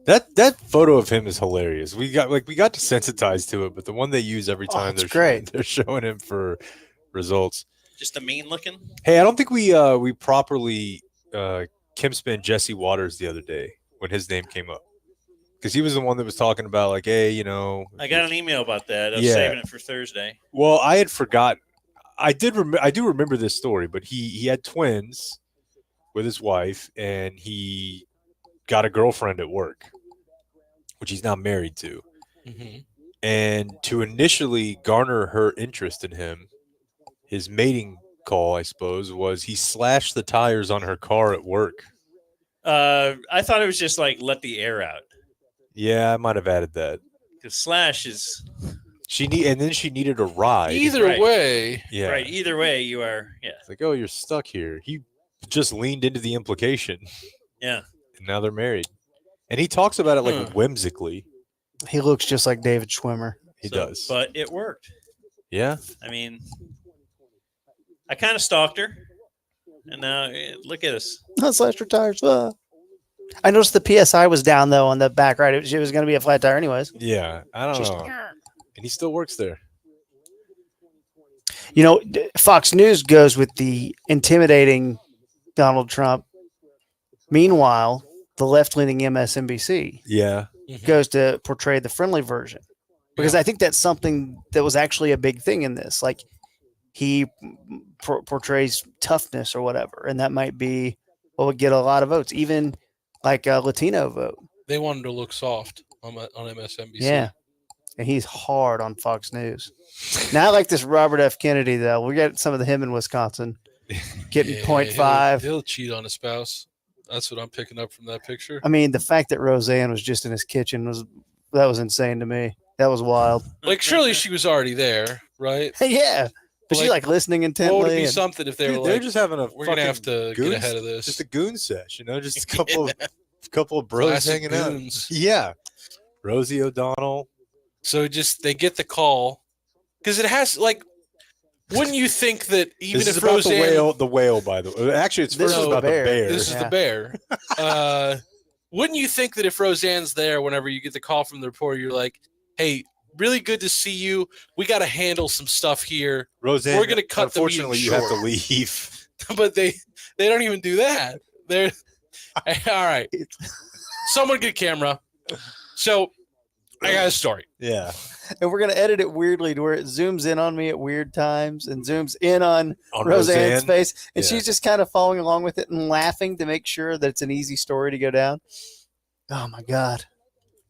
That photo of him is hilarious. We got desensitized to it, but the one they use every time it's great. they're showing him for results. Just a mean looking. Hey, I don't think we properly Kim spin Jesse Waters the other day when his name came up, because he was the one that was talking about like, hey, I got an email about that. I was Yeah. saving it for Thursday. Well, I had forgotten. I do remember this story, but he had twins with his wife, and he got a girlfriend at work, which he's now married to. Mm-hmm. And to initially garner her interest in him, his mating call, I suppose, was he slashed the tires on her car at work. I thought it was just like let the air out. Yeah, I might have added that. Because slash is and then she needed a ride. Either way. Yeah. Right. Either way, you are. Yeah. It's like, oh, you're stuck here. He just leaned into the implication. Yeah. And now they're married. And he talks about it like whimsically. He looks just like David Schwimmer. He does. But it worked. Yeah. I mean, I kind of stalked her, and now look at us. Slashed her tires. I noticed the PSI was down though on the back right. It was going to be a flat tire anyways. Yeah, I don't Just- know. And he still works there. You know, Fox News goes with the intimidating Donald Trump. Meanwhile, the left-leaning MSNBC Yeah. goes to portray the friendly version, because I think that's something that was actually a big thing in this. Like he portrays toughness or whatever, and that might be what would get a lot of votes, even like a Latino vote. They wanted to look soft on MSNBC. Yeah. And he's hard on Fox News. Now, I like this Robert F. Kennedy, though. We got some of him in Wisconsin getting Yeah, 0.5. He'll cheat on his spouse. That's what I'm picking up from that picture. I mean, the fact that Roseanne was just in his kitchen was insane to me. That was wild. Like, surely she was already there, right? Yeah. But she's like listening intently. What would it be and- something if they Dude, were they're like, just having a we're going to have fucking to goon- get ahead of this. Just a goon sesh, just a couple of bros Classic hanging out. goons. Yeah. Rosie O'Donnell. So they get the call because it has like, wouldn't you think that even This is if about Roseanne, the whale, by the way. Actually, it's This first is about the bear. the bear. this is the bear, wouldn't you think that if Roseanne's there, whenever you get the call from the reporter, you're like, hey, really good to see you. We got to handle some stuff here. Roseanne, We're going to cut the meeting unfortunately, you have to short." leave. But they don't even do that. They're all right. Someone get a camera. So I got a story. Yeah. And we're gonna edit it weirdly to where it zooms in on me at weird times and zooms in on Roseanne's Roseanne? face, and Yeah. she's just kind of following along with it and laughing to make sure that it's an easy story to go down. Oh my god!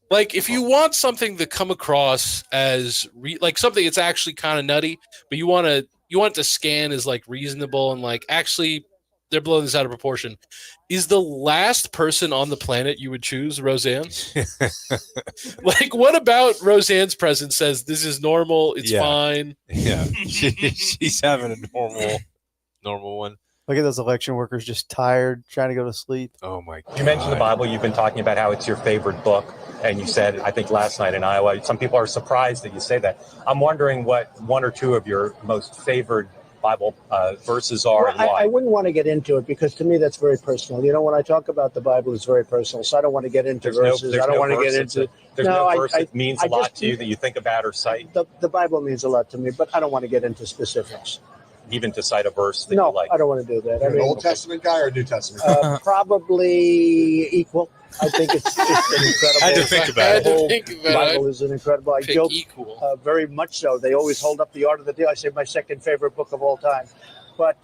Like, if you want something to come across as like something that's actually kind of nutty, but you want it to scan as like reasonable and like actually they're blowing this out of proportion. Is the last person on the planet you would choose Roseanne? Like, what about Roseanne's presence says this is normal, it's fine? Yeah, she's having a normal one. Look at those election workers just tired, trying to go to sleep. Oh my god! You mentioned the Bible. You've been talking about how it's your favorite book, and you said, I think last night in Iowa, some people are surprised that you say that. I'm wondering what one or two of your most favorite Bible verses are and why. I wouldn't want to get into it because to me that's very personal. You know, when I talk about the Bible, it's very personal. So I don't want to get into verses. I don't want to get into. There's no verse that means a lot to you that you think about or cite. The Bible means a lot to me, but I don't want to get into specifics. Even to cite a verse that No, you like. I don't want to do that. You're an Old Testament guy or a New Testament? Probably equal. I think it's an incredible. I had to think about it. The whole Bible is an incredible. I joke equal. Very much so. They always hold up the Art of the Deal. I say my second favorite book of all time, but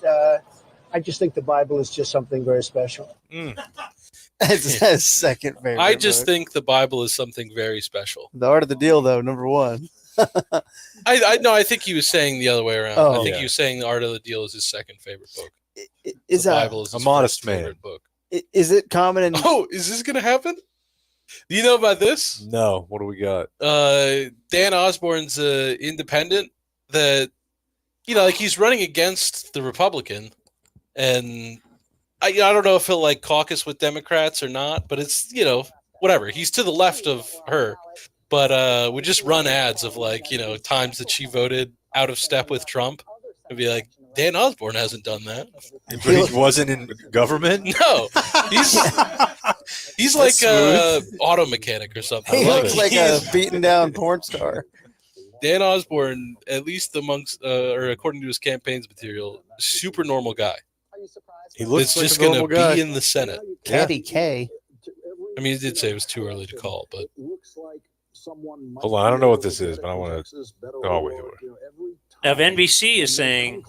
I just think the Bible is just something very special. It's his second favorite. I just book. think the Bible is something very special. The Art of the Deal, though, number one. I think he was saying the other way around. Oh. I think he was saying the Art of the Deal is his second favorite book. Is the that Bible is his a modest first man? favorite book. Is it common in? Oh, is this gonna happen? Do you know about this? No. What do we got? Dan Osborne's independent that like he's running against the Republican, and I don't know if he'll like caucus with Democrats or not, but it's whatever. He's to the left of her, but we just run ads of like times that she voted out of step with Trump, and be like, Dan Osborne hasn't done that. But he wasn't in government? No, he's like a auto mechanic or something. He looks like a beaten down porn star. Dan Osborne, at least amongst or according to his campaign's material, super normal guy. He looks it's like just a normal gonna guy. be in the Senate. Caddy K. I mean, he did say it was too early to call, but Hold on, I don't know what this is, but I want to. Oh wait. Now, if NBC is saying,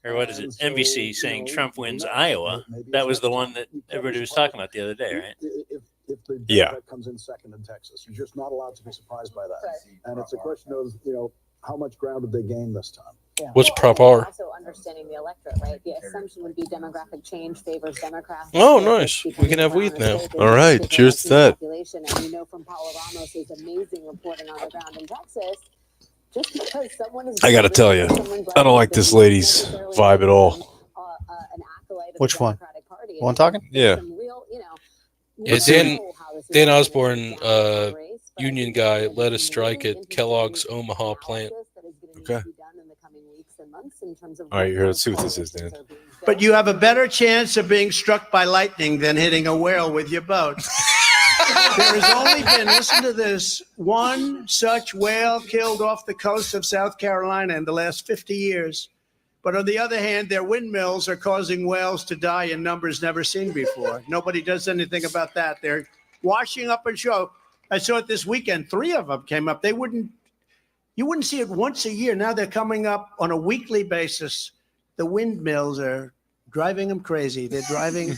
or what is it? NBC saying Trump wins Iowa. That was the one that everybody was talking about the other day, right? If the Yeah. Democrat comes in second in Texas, you're just not allowed to be surprised by that. And it's a question of how much ground did they gain this time? What's Prop R? Also understanding the electorate, right? The assumption would be demographic change favors Democrats. Oh, nice. We can have weed now. All right, cheers to that. Population, and we know from Paula Ramos' amazing reporting on the ground in Texas, just because someone is. I got to tell you, I don't like this lady's vibe at all. Which one? One talking? Yeah. Yeah, Dan Osborne, union guy, led a strike at Kellogg's Omaha plant. Okay. All right, here. Let's see what this is, Dan. But you have a better chance of being struck by lightning than hitting a whale with your boat. There has only been, listen to this, one such whale killed off the coast of South Carolina in the last 50 years. But on the other hand, their windmills are causing whales to die in numbers never seen before. Nobody does anything about that. They're washing up on shore. I saw it this weekend. 3 of them came up. You wouldn't see it once a year. Now they're coming up on a weekly basis. The windmills are driving them crazy. They're driving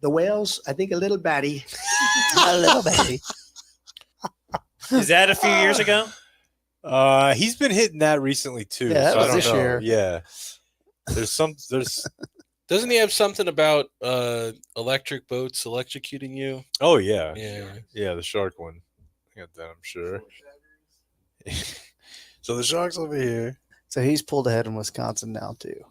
the whales, I think, a little batty. A little batty. Is that a few years ago? He's been hitting that recently too. Yeah, that so was I don't this know. year. Yeah. Doesn't he have something about electric boats electrocuting you? Oh yeah. Yeah. The shark one. I got that, I'm sure. So the shark's over here. So he's pulled ahead in Wisconsin now too.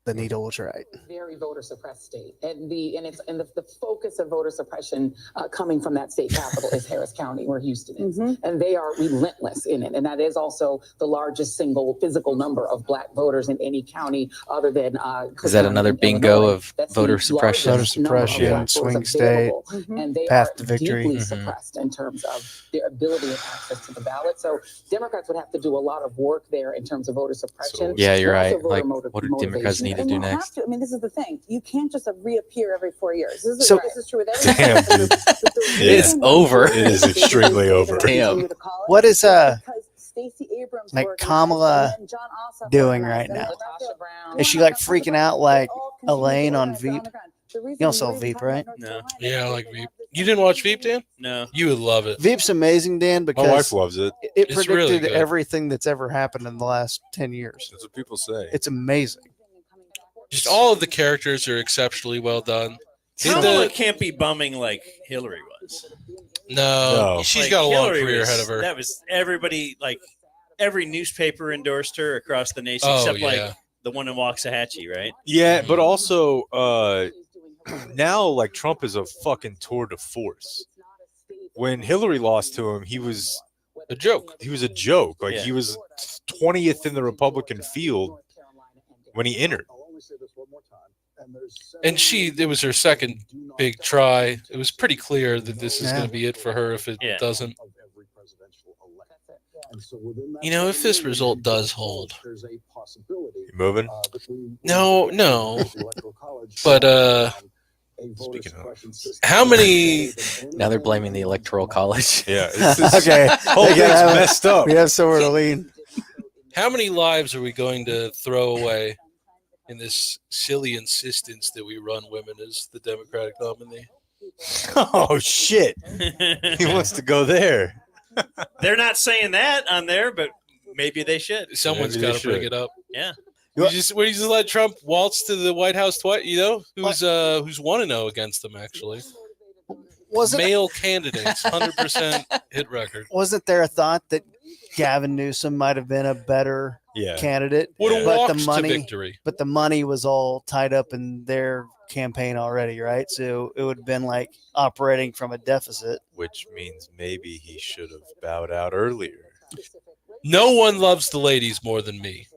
The needle was right. Very voter suppressed state, and the focus of voter suppression coming from that state capital is Harris County, where Houston is, and they are relentless in it. And that is also the largest single physical number of Black voters in any county other than. Is that another bingo of voter suppression? Voter suppression, swing state, and they path are to victory. deeply suppressed in terms of their ability and access to the ballot. So Democrats would have to do a lot of work there in terms of voter suppression. Yeah, you're but also right. voter Like, what do Democrats motivation need to and do you next. have to. I mean, this is the thing. You can't just reappear every 4 years. This is true with everyone. Damn, dude. It's over. It is extremely over. Damn. What is Stacey Abrams like working, Kamala and then John Ossoff doing organized, right and now? Latasha Brown. Is she like freaking out like Elaine on organize Veep? on the ground. The reason You don't sell we Veep, talk right? about North No. Carolina Yeah, I is like they Veep. have this You didn't watch Veep, Dan? No. You would love it. Veep's amazing, Dan, My because wife loves it. it It's predicted really good. everything that's ever happened in the last 10 years. That's what people say. It's amazing. Just all of the characters are exceptionally well done. Kamala can't be bumming like Hillary was. No, she's Like, got a long Hillary career was- ahead of her. That was everybody, like every newspaper endorsed her across the nation, Oh, except yeah. like the one in Waxahachie, right? Yeah, but also now like Trump is a fucking tour de force. When Hillary lost to him, he was a joke. He was a joke. Like Yeah. he was 20th in the Republican field when he entered. And it was her second big try. It was pretty clear that this is going to be it for her if it doesn't. You know, if this result does hold. You moving? No. But Speaking of, how many? Now they're blaming the Electoral College. Yeah. Okay. Whole They thing's gotta have- messed up. We have somewhere to lean. How many lives are we going to throw away in this silly insistence that we run women as the Democratic nominee? Oh shit! He wants to go there. They're not saying that on there, but maybe they should. Someone's Maybe they got to bring should. it up. Yeah. We just let Trump waltz to the White House twice. You know who's 1-0 against them actually. Male candidates, 100% hit record. Wasn't there a thought that Gavin Newsom might have been a better candidate? Would've but walked the to money, victory. But the money was all tied up in their campaign already, right? So it would have been like operating from a deficit. Which means maybe he should have bowed out earlier. No one loves the ladies more than me,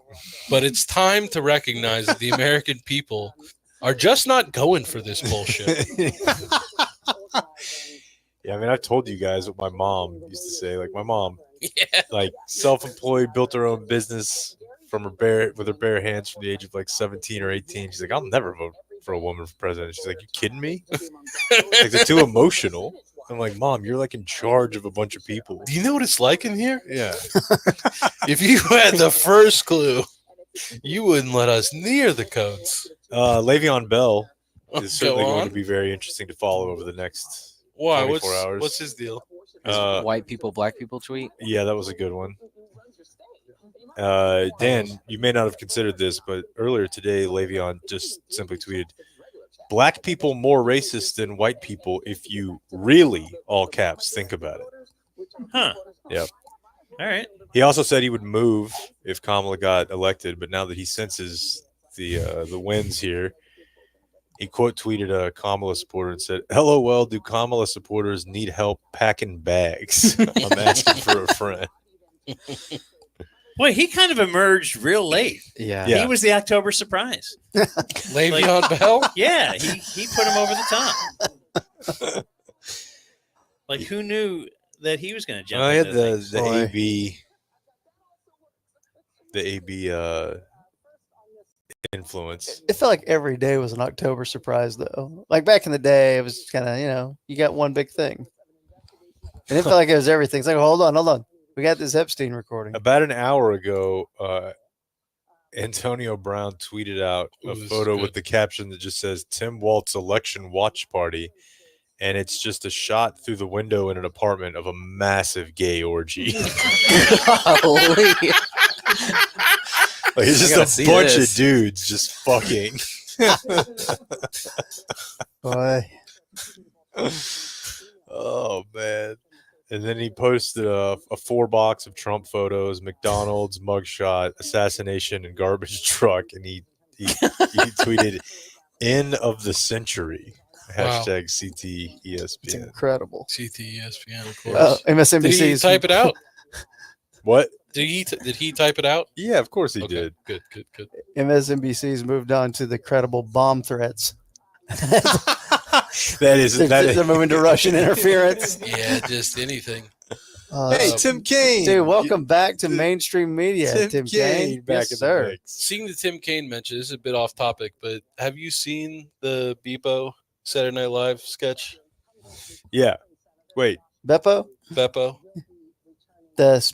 but it's time to recognize that the American people are just not going for this bullshit. Yeah, I mean, I've told you guys what my mom used to say. Like my mom, like self-employed, built her own business with her bare hands from the age of like 17 or 18. She's like, I'll never vote for a woman for president. She's like, you kidding me? Like they're too emotional. I'm like, Mom, you're like in charge of a bunch of people. Do you know what it's like in here? Yeah. If you had the first clue, you wouldn't let us near the codes. Le'Veon Bell is certainly Go going on. to be very interesting to follow over the next Why? 24 hours. What's his deal? White people, black people tweet. Yeah, that was a good one. Dan, you may not have considered this, but earlier today, Le'Veon just simply tweeted, "Black people more racist than white people if you really, all caps, think about it." Huh. Yep. All right. He also said he would move if Kamala got elected, but now that he senses the wins here, he quote tweeted a Kamala supporter and said, "LOL, do Kamala supporters need help packing bags? I'm asking for a friend." Boy, he kind of emerged real late. Yeah. He was the October surprise. Le'Veon Bell? Yeah, he put him over the top. Like, who knew that he was going to jump I had into things? the AB influence. It felt like every day was an October surprise, though. Like back in the day, it was kind of, you got one big thing. And it felt like it was everything. It's like, hold on. We got this Epstein recording. About an hour ago, Antonio Brown tweeted out a photo with the caption that just says Tim Walt's election watch party. And it's just a shot through the window in an apartment of a massive gay orgy. Holy. Like, it's I gotta just see a bunch this. of dudes just fucking. Boy. Oh, man. And then he posted a 4-box of Trump photos, McDonald's, mugshot, assassination, and garbage truck. And he tweeted, "End of the century." Wow. Hashtag CTESPN. It's incredible. CTESPN, of course. MSNBC. Did he type it out? What? Did he type it out? Yeah, of course he did. Good. MSNBC's moved on to the credible bomb threats. That is They're moving to Russian interference. Yeah, just anything. Hey, Tim Kaine. Dude, welcome back to mainstream media, Tim Kaine. back Yes, in sir. the mix. Seeing the Tim Kaine mention, this is a bit off topic, but have you seen the Beppo Saturday Night Live sketch? Yeah. Wait. Beppo? Beppo. The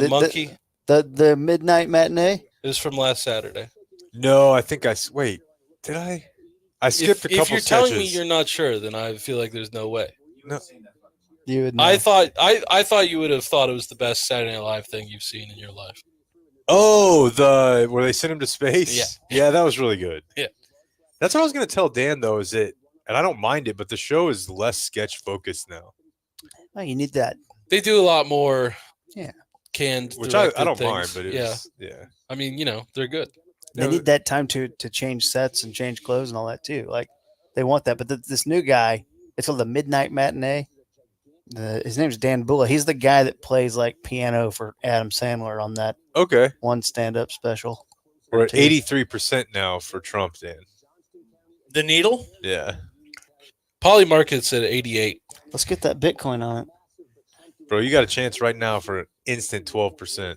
monkey? The midnight matinee? It was from last Saturday. No, I think wait. Did I? I skipped a couple If you're sketches. telling me you're not sure, then I feel like there's no way. No. You would know. I thought you would have thought it was the best Saturday Night Live thing you've seen in your life. Oh, where they sent him to space? Yeah, that was really good. Yeah. That's what I was going to tell Dan, though, is it, and I don't mind it, but the show is less sketch focused now. Oh, you need that. They do a lot more canned, Which I directed don't things. mind, but yeah. I mean, they're good. They need that time to change sets and change clothes and all that too. Like they want that. But this new guy, it's called the Midnight Matinee. His name's Dan Bulla. He's the guy that plays like piano for Adam Sandler on that one stand-up special. We're at 83% now for Trump, Dan. The needle? Yeah. Poly Market's at 88. Let's get that Bitcoin on it. Bro, you got a chance right now for an instant 12%.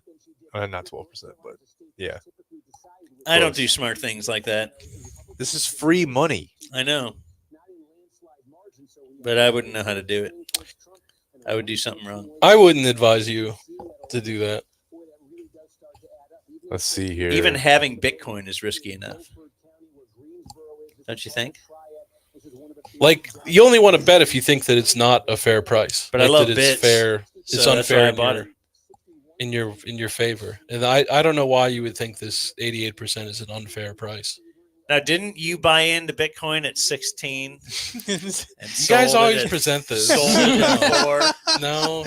Not 12%, but yeah. I don't do smart things like that. This is free money. I know. But I wouldn't know how to do it. I would do something wrong. I wouldn't advise you to do that. Let's see here. Even having Bitcoin is risky enough. Don't you think? Like, you only want to bet if you think that it's not a fair price. But like I love that bits. it's fair. It's So that's unfair why I bought it. in your favor. And I don't know why you would think this 88% is an unfair price. Now, didn't you buy into Bitcoin at 16? And You guys always present this. Sold it at 4. No.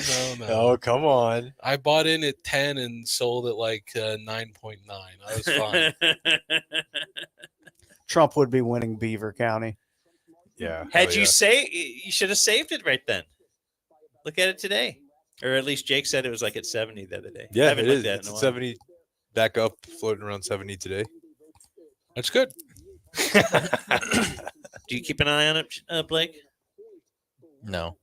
Oh, come on. I bought in at 10 and sold at like 9.9. I was fine. Trump would be winning Beaver County. Yeah. Had you you should have saved it right then. Look at it today. Or at least Jake said it was like at 70 the other day. I Yeah, haven't it looked is. at it It's in a at while. 70, back up, floating around 70 today. That's good. Do you keep an eye on it, Blake? No.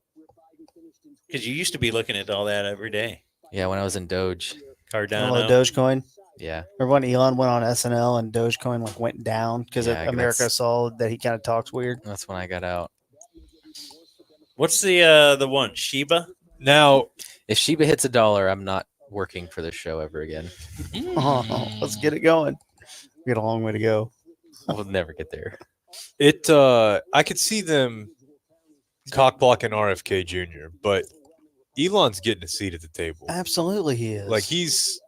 Because you used to be looking at all that every day. Yeah, when I was in Doge. Cardano. Dogecoin. Yeah. Remember when Elon went on SNL and Dogecoin like went down because Yeah, America that's- saw that he kind of talks weird? That's when I got out. What's the one? Shiba? Now, if Shiba hits $1, I'm not working for this show ever again. Oh, let's get it going. We got a long way to go. We'll never get there. I could see them cock blocking RFK Jr., but Elon's getting a seat at the table. Absolutely, he is. Like he's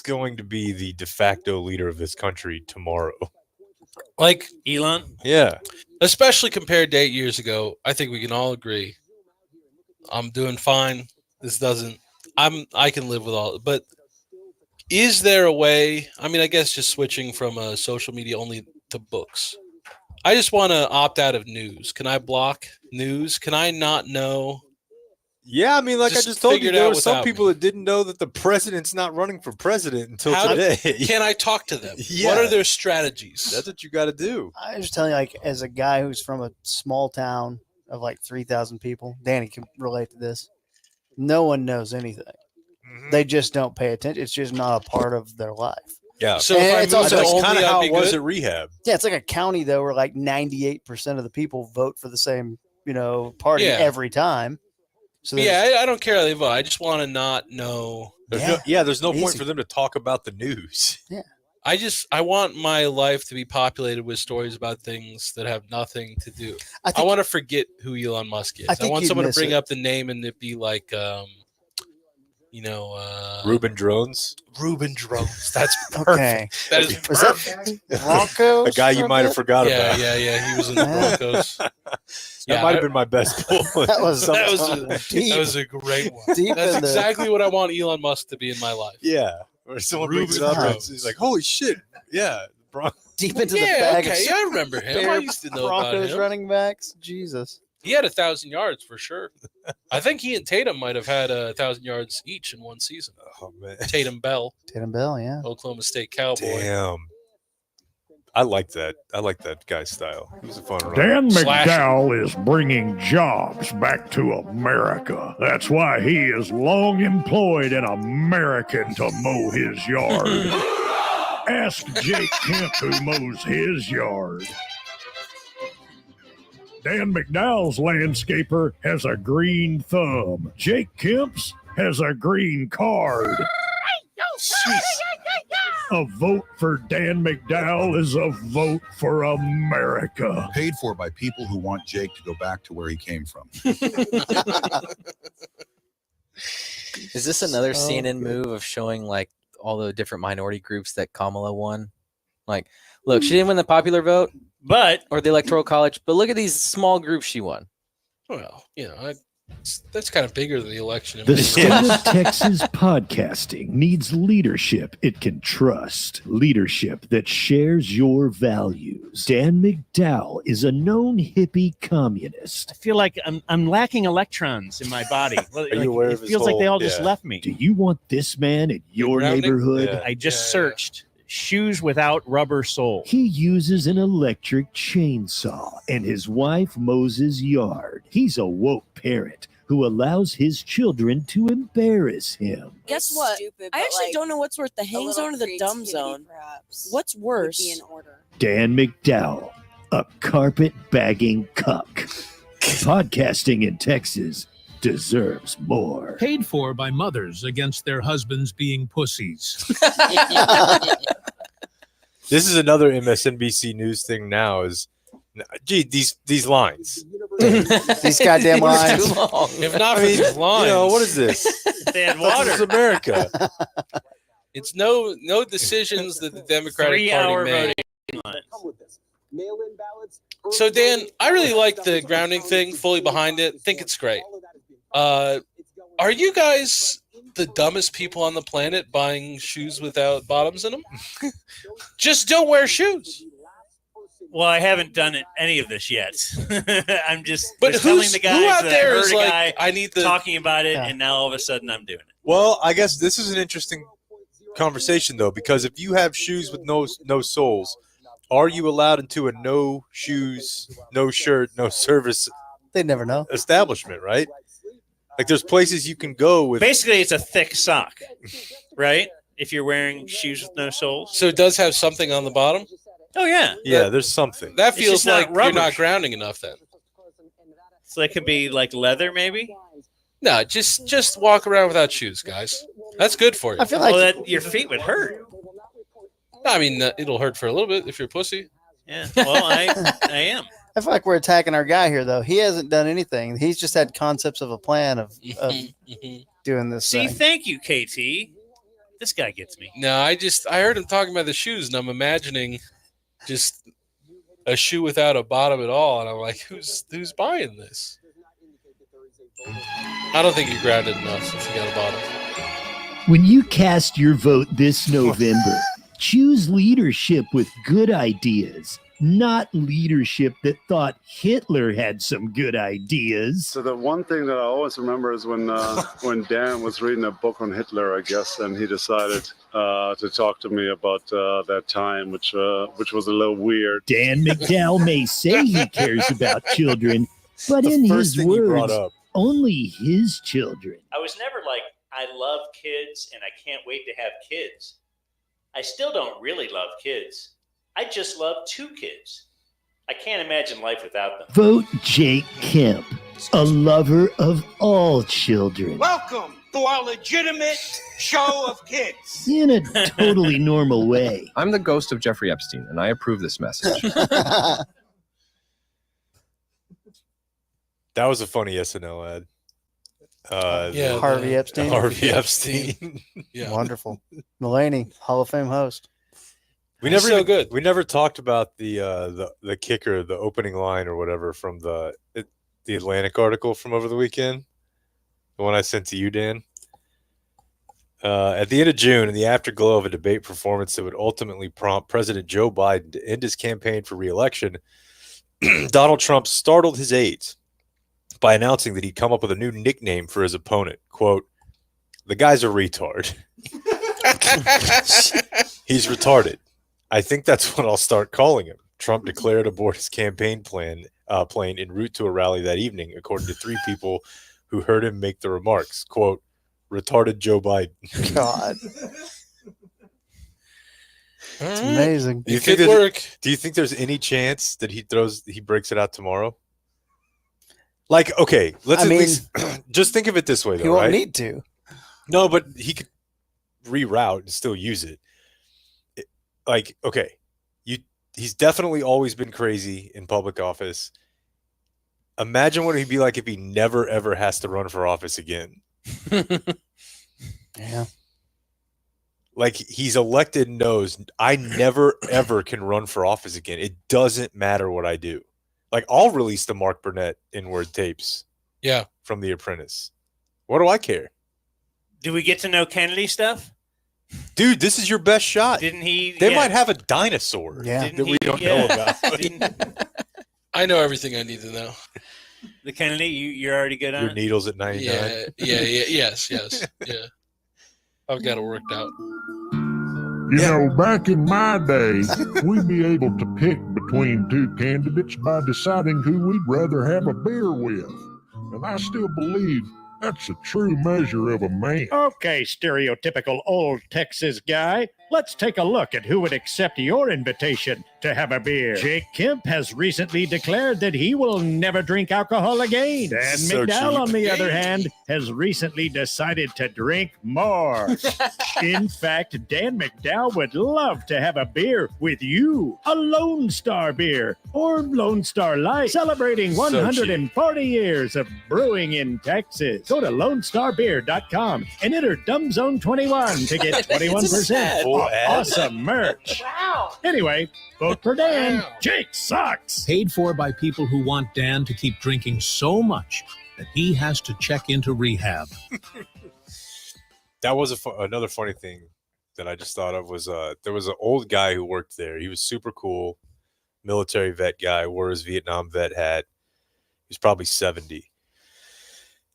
going to be the de facto leader of this country tomorrow. Like Elon? Yeah. Especially compared to 8 years ago, I think we can all agree. I'm doing fine. I can live with all, but is there a way? I mean, I guess just switching from social media only to books. I just want to opt out of news. Can I block news? Can I not know? Yeah, I mean, like I just told you, figure it there out were some without people that didn't know that the president's not running for president until How today. can I talk to them? Yeah. What are their strategies? That's what you got to do. I was telling you, like, as a guy who's from a small town of like 3,000 people, Danny can relate to this. No one knows anything. They just don't pay attention. It's just not a part of their life. Yeah. So And if I it's moved also to That's only, kind of I'd how be it was good? at rehab. Yeah, it's like a county though, where like 98% of the people vote for the same, party Yeah. every time. So Yeah, I don't care how they vote. I just want to not know. There's no point Easy. for them to talk about the news. Yeah. I want my life to be populated with stories about things that have nothing to do. I I, think- want to forget who Elon Musk is. I I, think want you'd someone to miss bring it. up the name and it be like, Ruben Drones. Ruben Drones. That's perfect. Okay. That is Was perfect. that Broncos? A guy you might have forgot Yeah, about. yeah. He was in the Yeah. Broncos. That might have been my best pull. That was That was a great one. Deep That's in the- exactly what I want Elon Musk to be in my life. Yeah. Or someone brings it Ruben up and Drones. he's like, holy shit. Yeah. deep into the Yeah, bag. okay, of I remember him. I used to know about Broncos him. running backs. Jesus. He had 1,000 yards for sure. I think he and Tatum might have had 1,000 yards each in one season. Oh, man. Tatum Bell, Tatum Bell, yeah. Oklahoma State Cowboy. Damn. I like that. I like that guy's style. He was a fun runner. Dan McDowell is bringing jobs back to America. That's why he has long employed an American to mow his yard. Ask Jake Kemp who mows his yard. Dan McDowell's landscaper has a green thumb. Jake Kemp's has a green card. A vote for Dan McDowell is a vote for America. Paid for by people who want Jake to go back to where he came from. Is this another CNN move of showing like all the different minority groups that Kamala won? Like, look, she didn't win the popular vote, or the electoral college, but look at these small groups she won. Well, that's kind of bigger than the election. The state of Texas podcasting needs leadership it can trust. Leadership that shares your values. Dan McDowell is a known hippie communist. I feel like I'm lacking electrons in my body. It feels like they all just left me. Do you want this man in your neighborhood? I just searched shoes without rubber sole. He uses an electric chainsaw, and his wife mows his yard. He's a woke parent who allows his children to embarrass him. Guess what? I actually don't know what's worse, the hang zone or the dumb zone. What's worse? Dan McDowell, a carpet-bagging cuck. Podcasting in Texas deserves more. Paid for by mothers against their husbands being pussies. This is another MSNBC News thing now is, gee, these lines. These goddamn lines. If not for these lines. What is this? They had water. This is America. It's no decisions that the Democratic 3-hour Party made. voting. So, Dan, I really like the grounding thing, fully behind it. Think it's great. Are you guys the dumbest people on the planet buying shoes without bottoms in them? Just don't wear shoes. Well, I haven't done any of this yet. I'm just But telling the guys who out that there I heard is a like, guy I need the talking about it, and now all of a sudden I'm doing it. Well, I guess this is an interesting conversation, though, because if you have shoes with no soles, are you allowed into a no shoes, no shirt, no service They'd never know. establishment, right? Like there's places you can go with. Basically, it's a thick sock, right? If you're wearing shoes with no soles. So it does have something on the bottom? Oh, yeah. Yeah, there's something. That It's feels just not like you're rubber. not grounding enough then. So it could be like leather, maybe? No, just walk around without shoes, guys. That's good for you. I feel like that your feet would hurt. I mean, it'll hurt for a little bit if you're a pussy. Yeah, well, I am. I feel like we're attacking our guy here, though. He hasn't done anything. He's just had concepts of a plan of doing this. See, thing. thank you, KT. This guy gets me. No, I heard him talking about the shoes, and I'm imagining just a shoe without a bottom at all, and I'm like, who's buying this? I don't think you're grounded enough if you got a bottom. When you cast your vote this November, choose leadership with good ideas, not leadership that thought Hitler had some good ideas. So the one thing that I always remember is when Dan was reading a book on Hitler, I guess, and he decided to talk to me about that time, which was a little weird. Dan McDowell may say he cares about children, but in his words, only his children. I was never like, I love kids and I can't wait to have kids. I still don't really love kids. I just love 2 kids. I can't imagine life without them. Vote Jake Kemp, a lover of all children, Welcome to our legitimate show of kids. in a totally normal way. I'm the ghost of Jeffrey Epstein, and I approve this message. That was a funny SNL ad. Harvey Epstein. Harvey Epstein. Yeah. Wonderful. Mulaney, Hall of Fame host. We never talked about the kicker, the opening line or whatever from the Atlantic article from over the weekend. The one I sent to you, Dan. At the end of June, in the afterglow of a debate performance that would ultimately prompt President Joe Biden to end his campaign for re-election, Donald Trump startled his aides by announcing that he'd come up with a new nickname for his opponent. Quote, "The guy's a retard." He's retarded. I think that's what I'll start calling him. Trump declared aboard his campaign plane en route to a rally that evening, according to 3 people who heard him make the remarks. Quote, retarded Joe Biden. God. It's amazing. It could work. Do you think there's any chance that he breaks it out tomorrow? Like, okay, let's least just think of it this way, though, He won't right? need to. No, but he could reroute and still use it. Like, okay, he's definitely always been crazy in public office. Imagine what he'd be like if he never, ever has to run for office again. Yeah. Like, he's elected and knows I never, ever can run for office again. It doesn't matter what I do. Like, I'll release the Mark Burnett inward tapes from The Apprentice. What do I care? Do we get to know Kennedy stuff? Dude, this is your best shot. Didn't he? They might have a dinosaur that we don't know about. I know everything I need to know. The Kennedy, you're already good on Your it? needles at 99. Yes. I've got it worked out. You know, back in my day, we'd be able to pick between 2 candidates by deciding who we'd rather have a beer with. And I still believe that's a true measure of a man. Okay, stereotypical old Texas guy. Let's take a look at who would accept your invitation to have a beer. Jake Kemp has recently declared that he will never drink alcohol again. Dan So McDowell, cheap. on the other hand, has recently decided to drink more. In fact, Dan McDowell would love to have a beer with you. A Lone Star beer or Lone Star Light, celebrating 140 years of brewing in Texas. Go to LoneStarBeer.com and enter DumbZone21 to get 21% off awesome merch. Wow. Anyway, vote for Dan. Jake sucks. Paid for by people who want Dan to keep drinking so much that he has to check into rehab. That was another funny thing that I just thought of was there was an old guy who worked there. He was super cool, military vet guy, wore his Vietnam vet hat. He was probably 70.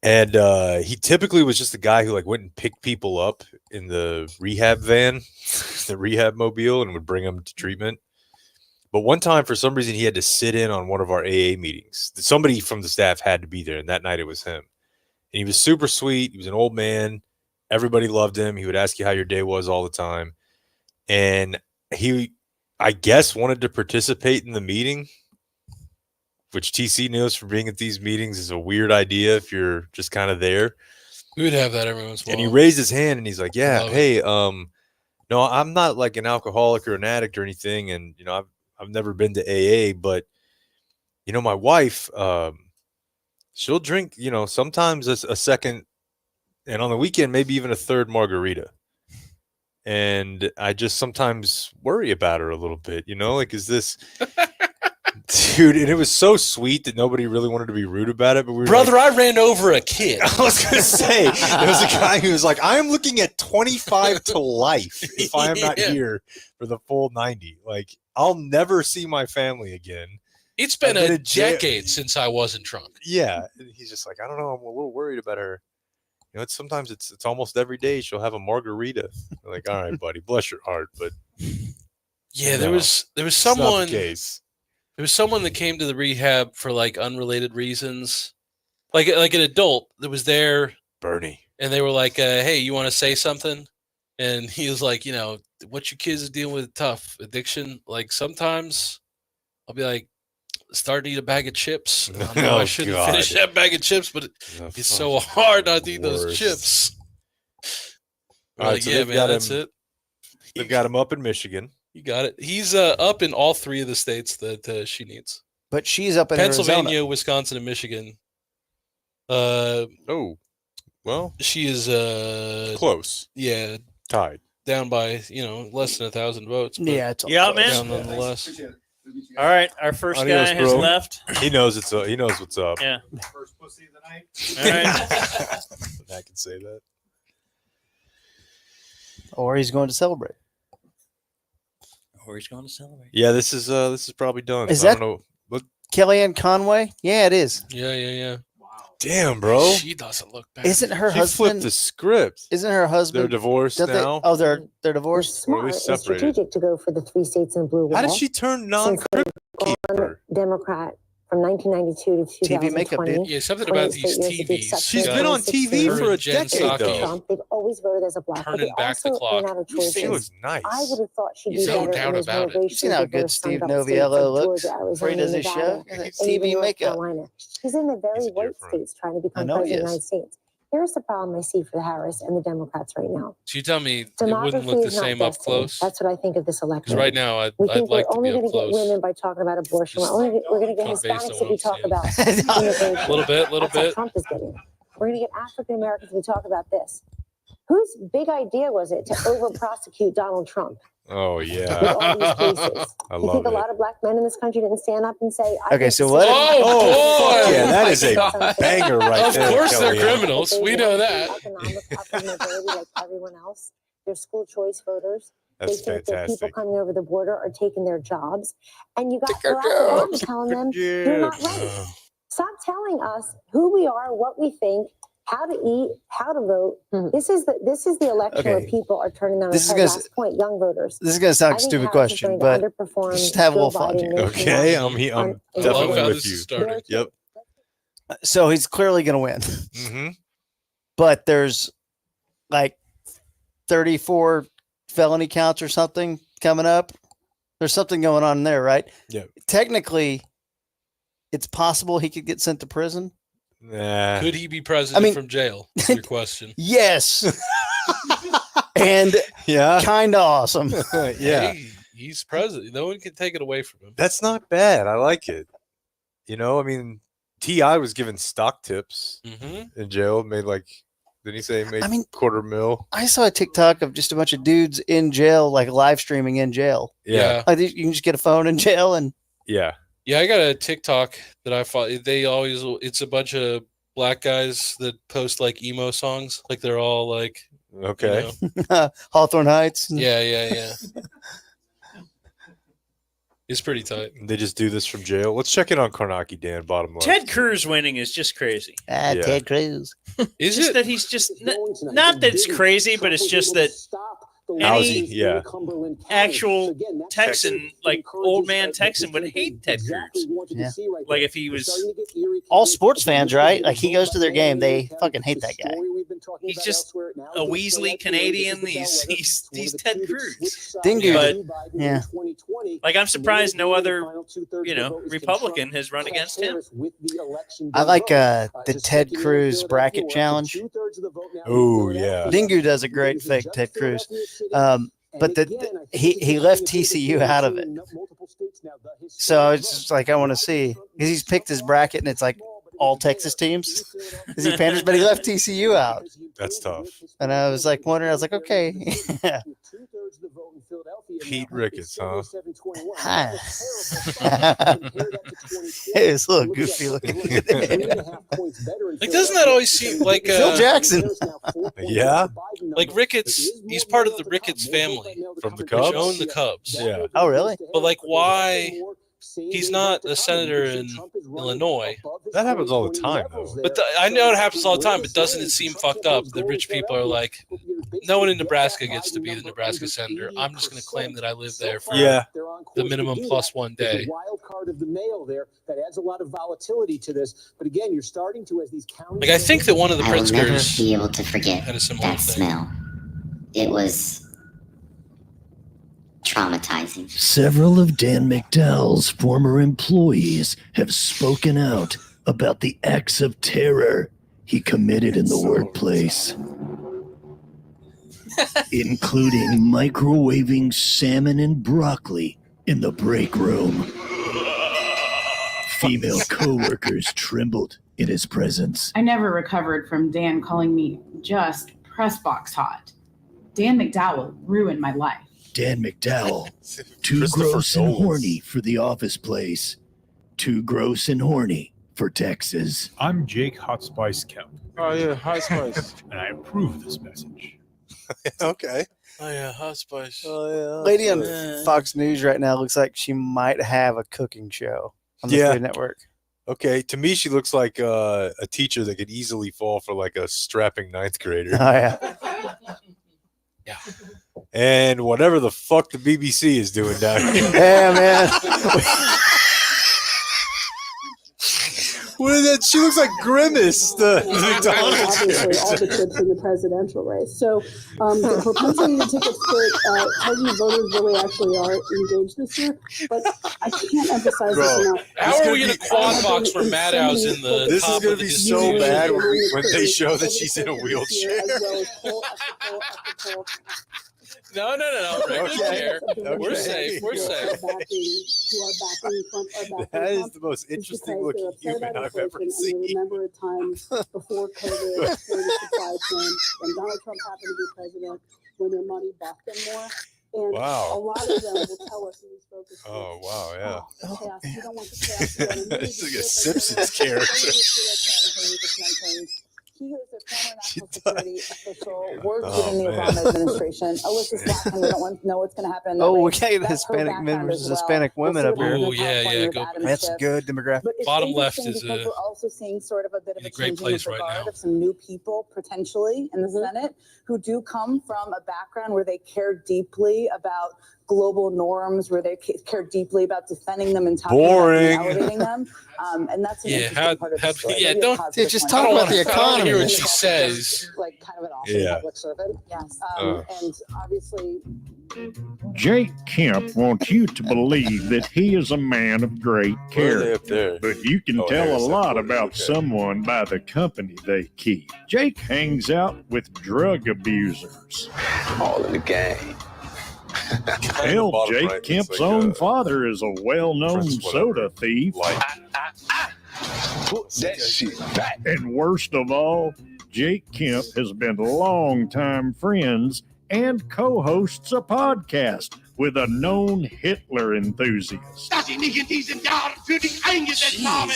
And he typically was just a guy who like went and picked people up in the rehab van, the rehab mobile, and would bring them to treatment. But one time, for some reason, he had to sit in on one of our AA meetings. Somebody from the staff had to be there, and that night it was him. And he was super sweet. He was an old man. Everybody loved him. He would ask you how your day was all the time. And he, I guess, wanted to participate in the meeting, which TC knows from being at these meetings is a weird idea if you're just kind of there. We would have that every once in a while. And he raised his hand and he's like, yeah, hey, no, I'm not like an alcoholic or an addict or anything. And, you know, I've never been to AA, but, you know, my wife, she'll drink, you know, sometimes a second and on the weekend, maybe even a third margarita. And I just sometimes worry about her a little bit, you know, like, is this... Dude, and it was so sweet that nobody really wanted to be rude about it. But we were Brother, like, I ran over a kid. I was going to say, there was a guy who was like, I am looking at 25 to life if I am not here for the full 90. Like, I'll never see my family again. It's been a decade since I wasn't drunk. Yeah. He's just like, I don't know. I'm a little worried about her. You know, sometimes it's almost every day she'll have a margarita. I'm like, all right, buddy, bless your heart. But yeah, there no, was it's not someone. the case. There was someone that came to the rehab for like unrelated reasons, like an adult that was there, Bernie, and they were like, "Hey, you want to say something?" And he was like, "You know, what your kids are dealing with tough addiction. Like sometimes I'll be like, start to eat a bag of chips. I know I shouldn't finish that bag of chips, but it's so hard not to eat those chips." All right, like, so yeah, they've man, got that's him, it. They've got him up in Michigan. You got it. He's up in all 3 of the states that she needs. But she's up in Pennsylvania, Arizona. Wisconsin, and Michigan. Oh, well, she is close. Yeah, tied. Down by less than 1,000 votes. But Yeah, it's man. down nonetheless. All right, our first Adios, guy has bro. left. He knows he knows what's up. Yeah. First pussy of the night. All right. I can say that. Or he's going to celebrate. Or he's going to celebrate. Yeah, this is probably done. Is I that don't know. Look, Kellyanne Conway? Yeah, it is. Yeah. Wow. Damn, bro. She doesn't look bad. Isn't her She husband flipped the script. Isn't her husband? They're divorced don't they- now. oh, they're divorced. Or at Smart least and separated. strategic to go for the 3 states in blue wall. How did she turn non-crypt keeper? Democrat from 1992 to 2020. TV makeup, dude. Yeah, something about these TVs. She's been on TV for a Jen decade, Psaki though. Trump, they've always voted as a black. Turning back the clock. She looks nice. I would have thought she'd There's be no better doubt in those about more it. You seen how racially good Steve diverse states Noviello like looks Georgia, before he Arizona, does his show? Nevada, And that and even TV North makeup. Carolina. She's in the very white states trying to become know he president of the is. United States. Here's the problem I see for the Harris and the Democrats right now. So you tell me it wouldn't look Demography the is not same up destiny. close? That's what I think of this election. Because right now, I'd We think like we're to only be going up to get close. women by talking about abortion. We're going to get based Hispanics on if what we I'm talk seeing. about A little bit, That's how Trump is getting. We're going to get African Americans if we talk about this. Whose big idea was it to over prosecute Donald Trump? Oh, With yeah. all these cases. I You love think a it. lot of black men in this country didn't stand up and say, Okay, so what? Oh, fuck yeah. That is a God. banger right Of there. course they're Kellyanne. criminals. We know that. Economic upward mobility like everyone else. They're school choice voters. That's they think that people fantastic. coming over the border are taking their jobs. And you got Take our Barack Obama jobs. telling them, you're not ready. Stop telling us who we are, what we think, how to eat, how to vote. This is the election where Okay. people are turning on This their is head. gonna- Last point, young voters. This is going to sound I like a think stupid Harris is question, going to but underperform just have a Joe little fun Biden here. Okay, I'm I love definitely how with this you. is started. Yep. So he's clearly going to win. Mm-hmm. But there's like 34 felony counts or something coming up. There's something going on there, right? Yep. Technically, it's possible he could get sent to prison. Nah. Could he be president from jail? Is your question. Yes. And Yeah. kind of awesome. Yeah. Hey, he's president. No one can take it away from him. That's not bad. I like it. You know, I mean, T.I. was given stock tips in jail. Made like, didn't he say he made $250,000? I saw a TikTok of just a bunch of dudes in jail, like live streaming in jail. Yeah. Like you can just get a phone in jail and Yeah. Yeah, I got a TikTok that I follow. It's a bunch of black guys that post like emo songs. Like they're all like, Okay. Hawthorne Heights. Yeah. It's pretty tight. They just do this from jail. Let's check in on Karnacki, Dan. Bottom line. Ted Cruz winning is just crazy. Yeah. Ted Cruz. Is Just it? that he's just not that it's crazy, but it's just that How's any he? Yeah. actual Texan, like old man Texan, would hate Ted Cruz. Yeah. Like if he was, All sports fans, right? Like he goes to their game, they fucking hate that guy. he's just a Weasley Canadian. He's Ted Cruz. Dingu. But Yeah. like I'm surprised no other Republican has run against him. I like the Ted Cruz bracket challenge. Oh, yeah. Dingu does a great fake Ted Cruz. But he left TCU out of it. So it's just like I want to see because he's picked his bracket and it's like all Texas teams. Is he Panthers? But he left TCU out. That's tough. And I was like wondering, I was like, okay. Pete Ricketts, huh? Hi. It's a little goofy looking. Like, doesn't that always seem like Phil Jackson? Yeah. Like Ricketts, he's part of the Ricketts family From the which Cubs? own the Cubs. Yeah. Oh, really? But like, why? He's not a senator in Illinois. That happens all the time, though. But I know it happens all the time. But doesn't it seem fucked up? The rich people are like, no one in Nebraska gets to be the Nebraska senator. I'm just going to claim that I live there for the minimum plus 1 day. Wild card of the mail there that adds a lot of volatility to this. But again, you're starting to as these counties. Like I think that one of the I will never Pritzkers be able to forget had a similar that thing. smell. It was traumatizing. Several of Dan McDowell's former employees have spoken out about the acts of terror he committed in the workplace, including microwaving salmon and broccoli in the break room. Female coworkers trembled in his presence. I never recovered from Dan calling me just press box hot. Dan McDowell ruined my life. Dan McDowell, too Christopher gross and Nolan. horny for the office place, too gross and horny for Texas. I'm Jake Hot Spice Kemp. Oh yeah, Hot Spice. And I approve this message. Okay. Oh yeah, Hot Spice. Lady on Fox News right now looks like she might have a cooking show on the Yeah. Food Network. Okay, to me, she looks like a teacher that could easily fall for like a strapping ninth grader. Oh, yeah. Yeah. And whatever the fuck the BBC is doing down here. Yeah, man. What is that? She looks like Grimace, the McDonald's Obviously, all character. the chips in the presidential race. So the propensity tickets for Target voters really actually are engaged this year. But I can't emphasize this enough. How are we in a quad box for Madhouse in the This top is going of to the be so distribution? bad when they show that she's in a wheelchair. No. Regular chair. We're safe. We're safe. That is the most interesting looking human I've ever seen. And they remember a time before COVID, during the supply chain, when Donald Trump happened to be president, when their money backed them more. And Wow. a lot of them will tell us in these focus groups, Oh, wow, yeah. the chaos, you don't want the chaos. You don't It's like a Simpsons character. He was a former national security official, worked within the Obama administration. Alyssa's black, and we don't want to know what's going to happen. In that Oh, we race. can't get the That's her Hispanic men background versus as well. Hispanic women up here. Oh, yeah. Go. That's good demographic. But it's Bottom left interesting is because we're also seeing sort of a bit of in a a great changing place of right regard now. of some new people potentially in the Senate who do come from a background where they care deeply about global norms, where they care deeply about defending them and talking Boring. about validating them. And that's an Yeah, interesting part of the story. yeah, Maybe a don't- positive Yeah, just one. talk about the I don't economy. hear what she says. Like kind of an awesome Yeah. public servant. Yes. And obviously, Jake Kemp wants you to believe that he is a man of great Where are they character. up there? But you can Oh, tell a there's that lot photo, about okay. someone by the company they keep. Jake hangs out with drug abusers. All in the game. Hell, bottom Jake right, it's Kemp's like own a- father is a well-known Press whatever. soda thief. Like, Put that shit back. And worst of all, Jake Kemp has been longtime friends and co-hosts a podcast with a known Hitler enthusiast. Dass ich nicht in diesem Jahr für dich eingesetzt habe,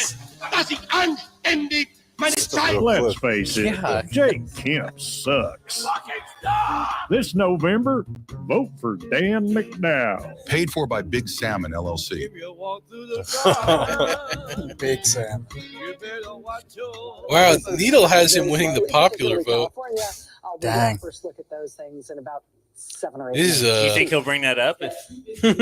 dass ich anständig meine Zeit. Let's face it, Yeah. Jake Kemp sucks. This November, vote for Dan McDowell. Paid for by Big Salmon LLC. Big Sam. Wow, Needle has him winning the popular vote. Dang. first look at those things in about 7 or 8 This is Do you think he'll bring that up? I think he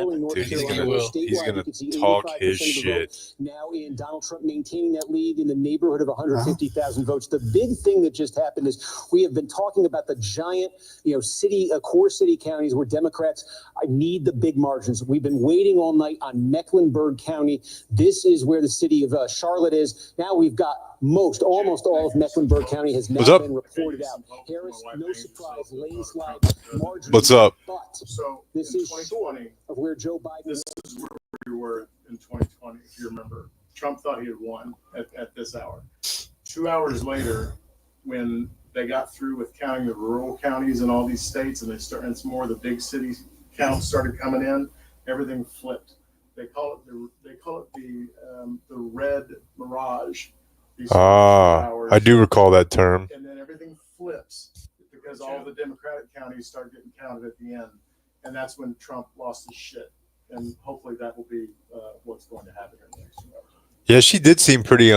will. dude, he's He will. gonna talk his shit. Now in Donald Trump maintaining that lead in the neighborhood of 150,000 votes. The big thing that just happened is we have been talking about the giant, city, core city counties where Democrats need the big margins. We've been waiting all night on Mecklenburg County. This is where the city of Charlotte is. Now we've got almost all of Mecklenburg County has now What's up? been reported out. Harris, no surprise, landslide margin. What's up? But So this in is short 2020, of where Joe Biden this is where we were in 2020, if you remember. Trump thought he had won at this hour. 2 hours later, when they got through with counting the rural counties in all these states, and and some more of the big city counts started coming in, everything flipped. They call it the red mirage. These I do recall that term. and then everything flips because all the Democratic counties start getting counted at the end, and that's when Trump lost his shit. And hopefully that will be what's going to happen here in the next 2 hours. Yeah, she did seem pretty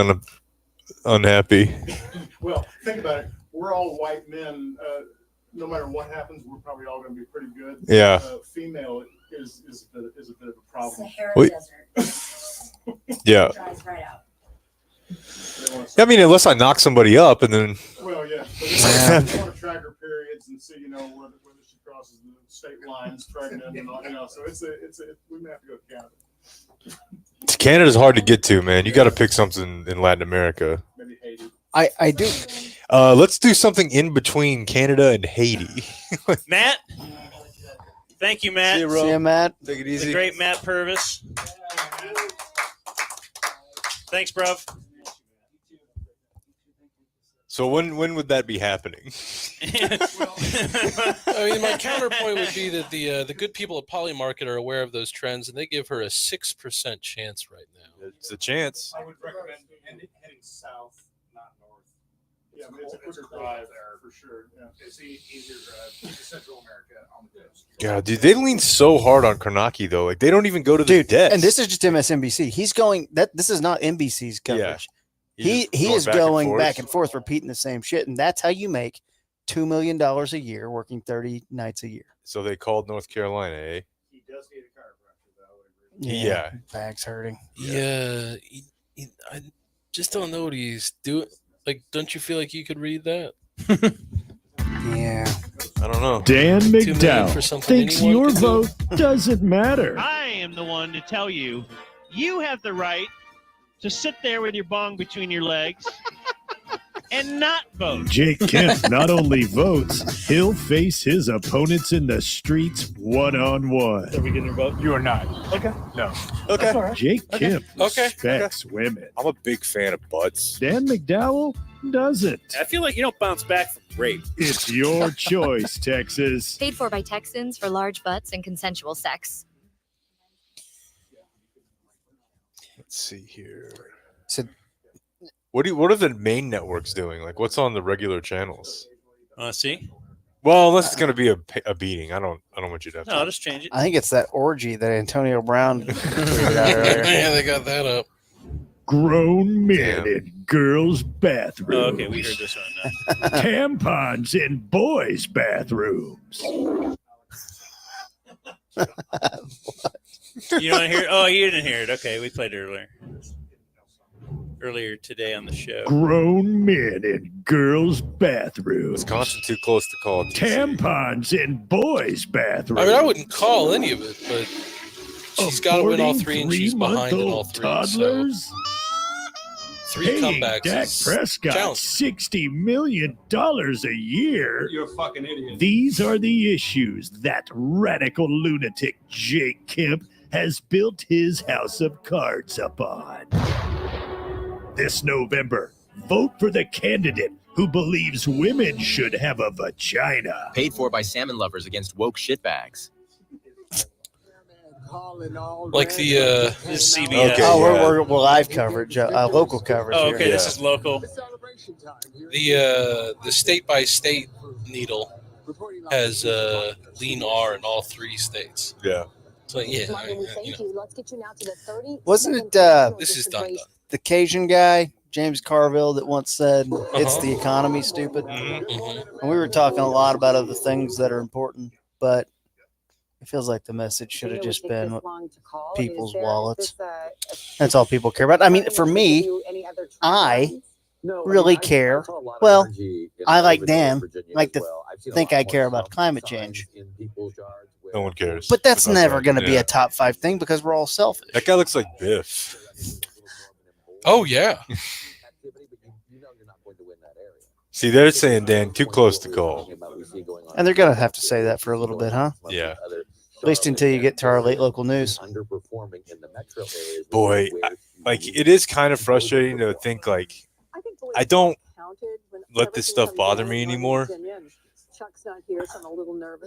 unhappy. Well, think about it. We're all white men. No matter what happens, we're probably all going to be pretty good. Yeah. Female is a bit of a problem. Wait. Yeah. Dries right out. I mean, unless I knock somebody up and then. Well, yeah. But you want to track her periods and see, whether she crosses the state lines, pregnant, and all, So we may have to go to Canada. Canada's hard to get to, man. You got to pick something in Latin America. Maybe Haiti. I do. Let's do something in between Canada and Haiti. Matt? Thank you, Matt. See you, Matt. Take it The easy. great Matt Purvis. Thanks, bruv. So when would that be happening? I mean, my counterpoint would be that the good people at Polymarket are aware of those trends, and they give her a 6% chance right now. It's a chance. I would recommend heading south, not north. Yeah, it's a drive there for sure. Yeah. It's easier drive to Central America on the coast. God, dude, they lean so hard on Kornacki though. Like they don't even go to the desk. And this is just MSNBC. He's going this is not NBC's coverage. Yeah. He is going back and forth, repeating the same shit, and that's how you make $2 million a year working 30 nights a year. So they called North Carolina, eh? He does need a chiropractor, though. Yeah. Back's hurting. Yeah. I just don't know what he's doing. Like, don't you feel like you could read that? Yeah. I don't know. Dan $2 million McDowell for something thinks anyone your could do. vote doesn't matter. I am the one to tell you, you have the right to sit there with your bong between your legs and not vote. Jake Kemp not only votes, he'll face his opponents in the streets one-on-one. Are we getting your vote? You are not. Okay. No. Okay. All right. Jake Kemp Okay. respects women. I'm a big fan of butts. Dan McDowell doesn't. I feel like you don't bounce back from rape. It's your choice, Texas. Paid for by Texans for large butts and consensual sex. Let's see here. So, What are the main networks doing? Like, what's on the regular channels? See? Well, unless it's going to be a beating. I don't want you to have No, to. I'll just change it. I think it's that orgy that Antonio Brown tweeted out earlier. Yeah, they got that up. Grown men in girls' bathrooms. Oh, okay, we heard this one now. Tampons in boys' bathrooms. You don't hear it? Oh, you didn't hear it. Okay, we played it earlier today on the show. Grown men in girls' bathrooms. Wisconsin too close to call it. Tampons in boys' bathrooms. I mean, I wouldn't call any of it, but she's got to win all three, and she's behind in all three. Toddlers. So 3 comebacks. Dak is Prescott, challenging. $60 million a year. You're a fucking idiot. These are the issues that radical lunatic Jake Kemp has built his house of cards upon. This November, vote for the candidate who believes women should have a vagina. Paid for by salmon lovers against woke shitbags. Like the This is CBS. Okay, Oh, yeah. we're live coverage, local coverage. Oh, here. okay, this is local. the state by state needle has lean R in all 3 states. Yeah. So yeah, Let's get you now to the 30. Wasn't it this is done. the Cajun guy, James Carville, that once said, it's the economy, stupid? Mm-hmm. And we were talking a lot about other things that are important, but it feels like the message should have just been people's wallets. That's all people care about. I mean, for me, I really care. Well, I like Dan, like to think I care about climate change. No one cares. But that's About never that. going to be Yeah. a top 5 thing because we're all selfish. That guy looks like Biff. Oh yeah. See, they're saying Dan too close to call. And they're going to have to say that for a little bit, huh? Yeah. At least until you get to our late local news. Boy, like it is kind of frustrating to think like I don't let this stuff bother me anymore.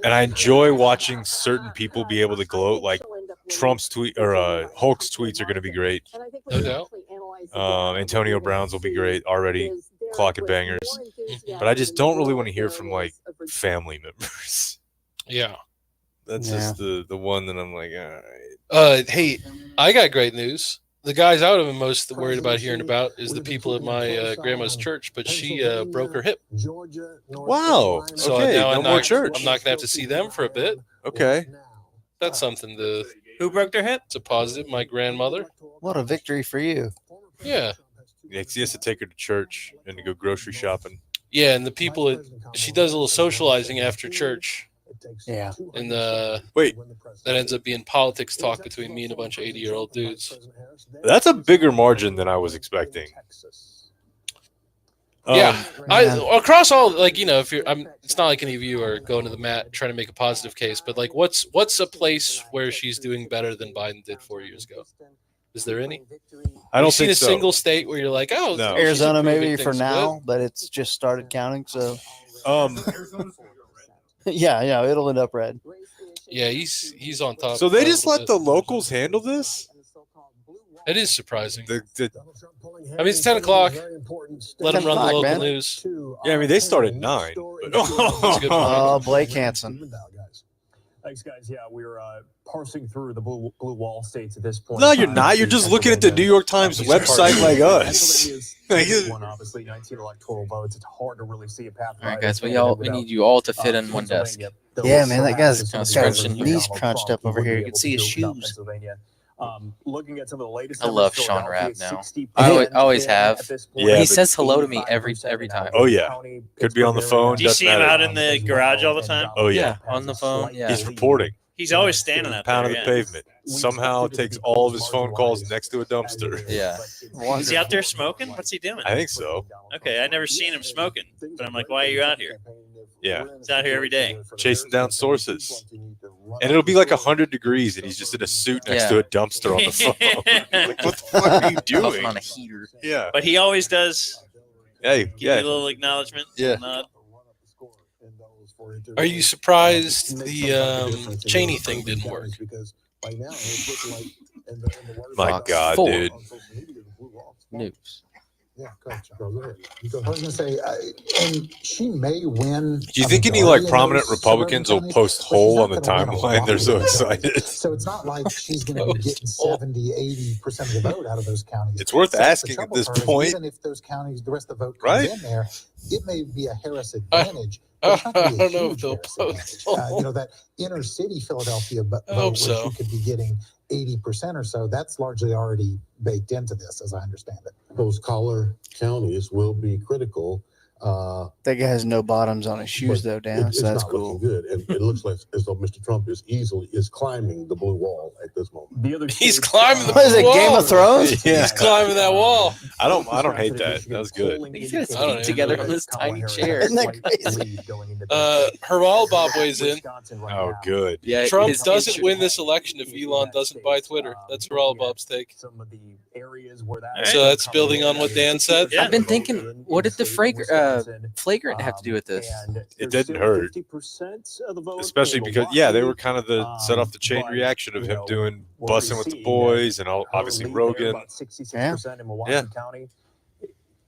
And I enjoy watching certain people be able to gloat. Like Trump's tweet or Hulk's tweets are going to be great. No doubt. Antonio Brown's will be great already. Clock and bangers. But I just don't really want to hear from like family members. Yeah. That's just the one that I'm like, all right. Hey, I got great news. The guys I would have been most worried about hearing about is the people at my grandma's church, but she broke her hip. Wow. So Okay, now no more church. I'm not gonna have to see them for a bit. Okay. That's something to. Who broke their hip? It's a positive. My grandmother. What a victory for you. Yeah. Yeah, 'cause he has to take her to church and to go grocery shopping. Yeah, and the people she does a little socializing after church. Yeah. And wait, that ends up being politics talk between me and a bunch of 80-year-old dudes. That's a bigger margin than I was expecting. Yeah, across all, like, you know, if you're, it's not like any of you are going to the mat trying to make a positive case, but like, what's a place where she's doing better than Biden did 4 years ago? Is there any? I don't You've seen think a so. single state where you're like, oh, No. Arizona maybe things for now, good. but it's just started counting. So, yeah, it'll end up red. Yeah, he's on top. So they for a just little let bit. the locals handle this? It is surprising. The I mean, it's 10 o'clock. Let them run the local man. news. Yeah, I mean, they start at 9. That's a good point. Oh, Blake Hansen. Thanks, guys. Yeah, we're parsing through the blue wall states at this point. No, you're not. You're just looking at the New York Times website like us. One, obviously, 19 electoral votes. It's hard to really see a path. All right, guys. We need you all to fit in one desk. Yeah, man, that guy's got his stretching knees crunched up over here. You can see his shoes. Looking at some of the latest. I love Sean Rapp now. I always have. Yeah, he says hello to me every time. Oh yeah, could be on the phone. Do you see him out in the garage all the time? Oh yeah, on the phone. Yeah, he's reporting. He's always standing out pound there. of the pavement. Somehow takes all of his phone calls next to a dumpster. Yeah. Is he out there smoking? What's he doing? I think so. Okay, I never seen him smoking, but I'm like, why are you out here? Yeah. He's out here every day. Chasing down sources. And it'll be like 100 degrees and he's just in a suit next to a dumpster on the phone. Like, what the fuck are you doing? On a heater. Yeah. But he always does. Hey, give you a little acknowledgement. Yeah. Are you surprised the Cheney thing didn't work? My God, dude. News. Yeah, go ahead, Charles. Go ahead. I was going to say, and she may win. Do you think any like prominent Republicans will post whole on the timeline? They're so excited. So it's not like she's going to be getting 70, 80% of the vote out of those counties. It's worth So asking the at this trouble point. Even if those counties, the rest of the vote comes Right? in there, it may be a Harris advantage. but it's not I gonna be a don't know if huge they'll Harris post. advantage. That inner city Philadelphia vote I hope where so. she could be getting 80% or so, that's largely already baked into this, as I understand it. Those collar counties will be critical. That guy has no bottoms on his shoes, though, Dan. It's So that's not cool. looking good, and it looks like as though Mr. Trump is climbing the blue wall at this moment. He's climbing the What is it, wall. Game of Thrones? Yeah. He's climbing that wall. I don't hate that. That was good. He's got his I don't feet even together know. on this tiny chair. Isn't that crazy? Herval Bob weighs in. Oh, good. Yeah, Trump his doesn't win this election if Elon doesn't buy Twitter. That's Herval Bob's take. Some of the areas where that So that's building on what Dan said. I've been thinking, what did the flagrant have to do with this? It didn't hurt. Especially because, yeah, they were kind of the set off the chain reaction of him doing bussing with the boys and obviously Rogan. About 66% in Milwaukee Yeah. County.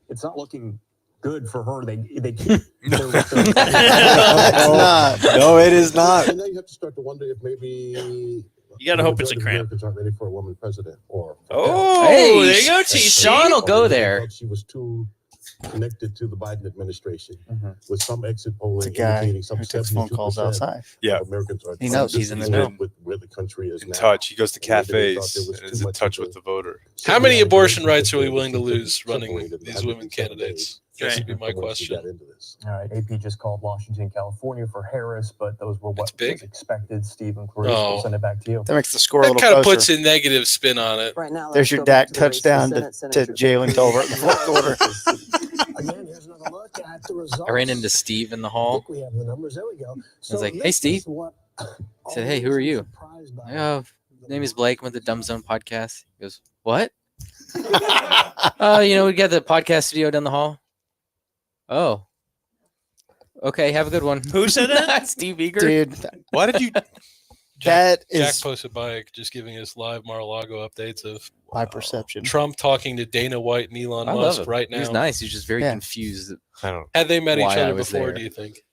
It's not looking good for her. They No. It's not. No, it is not. And now you have to start to wonder if maybe You gotta hope it's a cramp. Americans aren't ready for a woman president. Or Oh, Hey, there you go, TC. Sean will go there. She was too connected to the Biden administration with some exit polling It's a guy indicating some who takes phone calls 72% outside. Yeah. of Americans are He knows he's in the know. with where the country is In now. touch. He goes to And they thought cafes there was and too is in much touch of with a- the voter. How many abortion rights are we willing to lose running these women candidates? That would be my Once we question. got into this. All right, AP just called Washington, California for Harris, but those were what That's big. was expected. Stephen Clarice Oh. will send it back to you. That makes the score a That little kind of closer. puts a negative spin on it. Right now, There's your Dak touchdown to Jalen Tolbert in the fourth quarter. Again, here's another look at the results. I ran into Steve in the I hall. think we have the numbers. There we go. I was like, this "Hey, Steve." is what I said, "Hey, who are you?" Oh, name is Blake. I'm with the Dumb Zone podcast. He goes, "What?" We got the podcast studio down the hall. Oh. Okay, have a good one. Who said that? Steve Eager. Dude, Why did you? that Jack is posted by just giving us live Mar-a-Lago updates of my perception. Trump talking to Dana White and Elon I love Musk him. right now. He's nice. He's just very Yeah. confused I don't. Had they met each Why I other was before, there. do you think?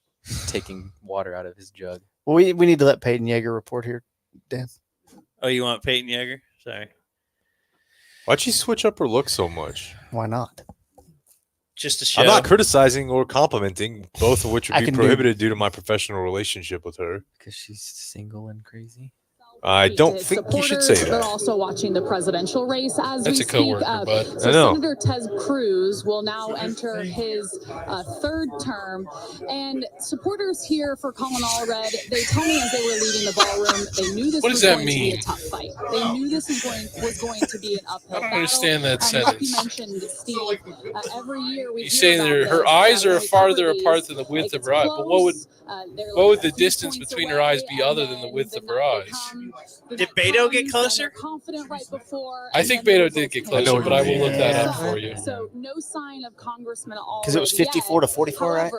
taking water out of his jug. Well, we need to let Peyton Yeager report here, Dan. Oh, you want Peyton Yeager? Sorry. Why'd you switch up her look so much? Why not? Just a show. I'm not criticizing or complimenting, both of which I would be can prohibited due to my professional relationship with her. Because she's single and crazy. I don't think you should say They're that. also watching the presidential race as That's we a coworker, speak. but So I know. Senator Ted Cruz will now enter his third term, and supporters here for Colin Allred, they told me as they were leaving the ballroom, they knew this What was does that going to be a mean? tough fight. They knew this was going to be an uphill I don't battle. understand that Like you sentence. mentioned, Steve, every year we He's hear saying about that her this, eyes are when we farther cover these, apart than the width like of it's her eye. But what would close, they're what like would a the few distance points between her away, eyes be and other than the then width the of her night eyes? comes, Did Beto get closer? Confident right before. I think Beto did get closer, but I will look that up for you. So no sign of Congressman Allred. Because it was 54 to 44, right?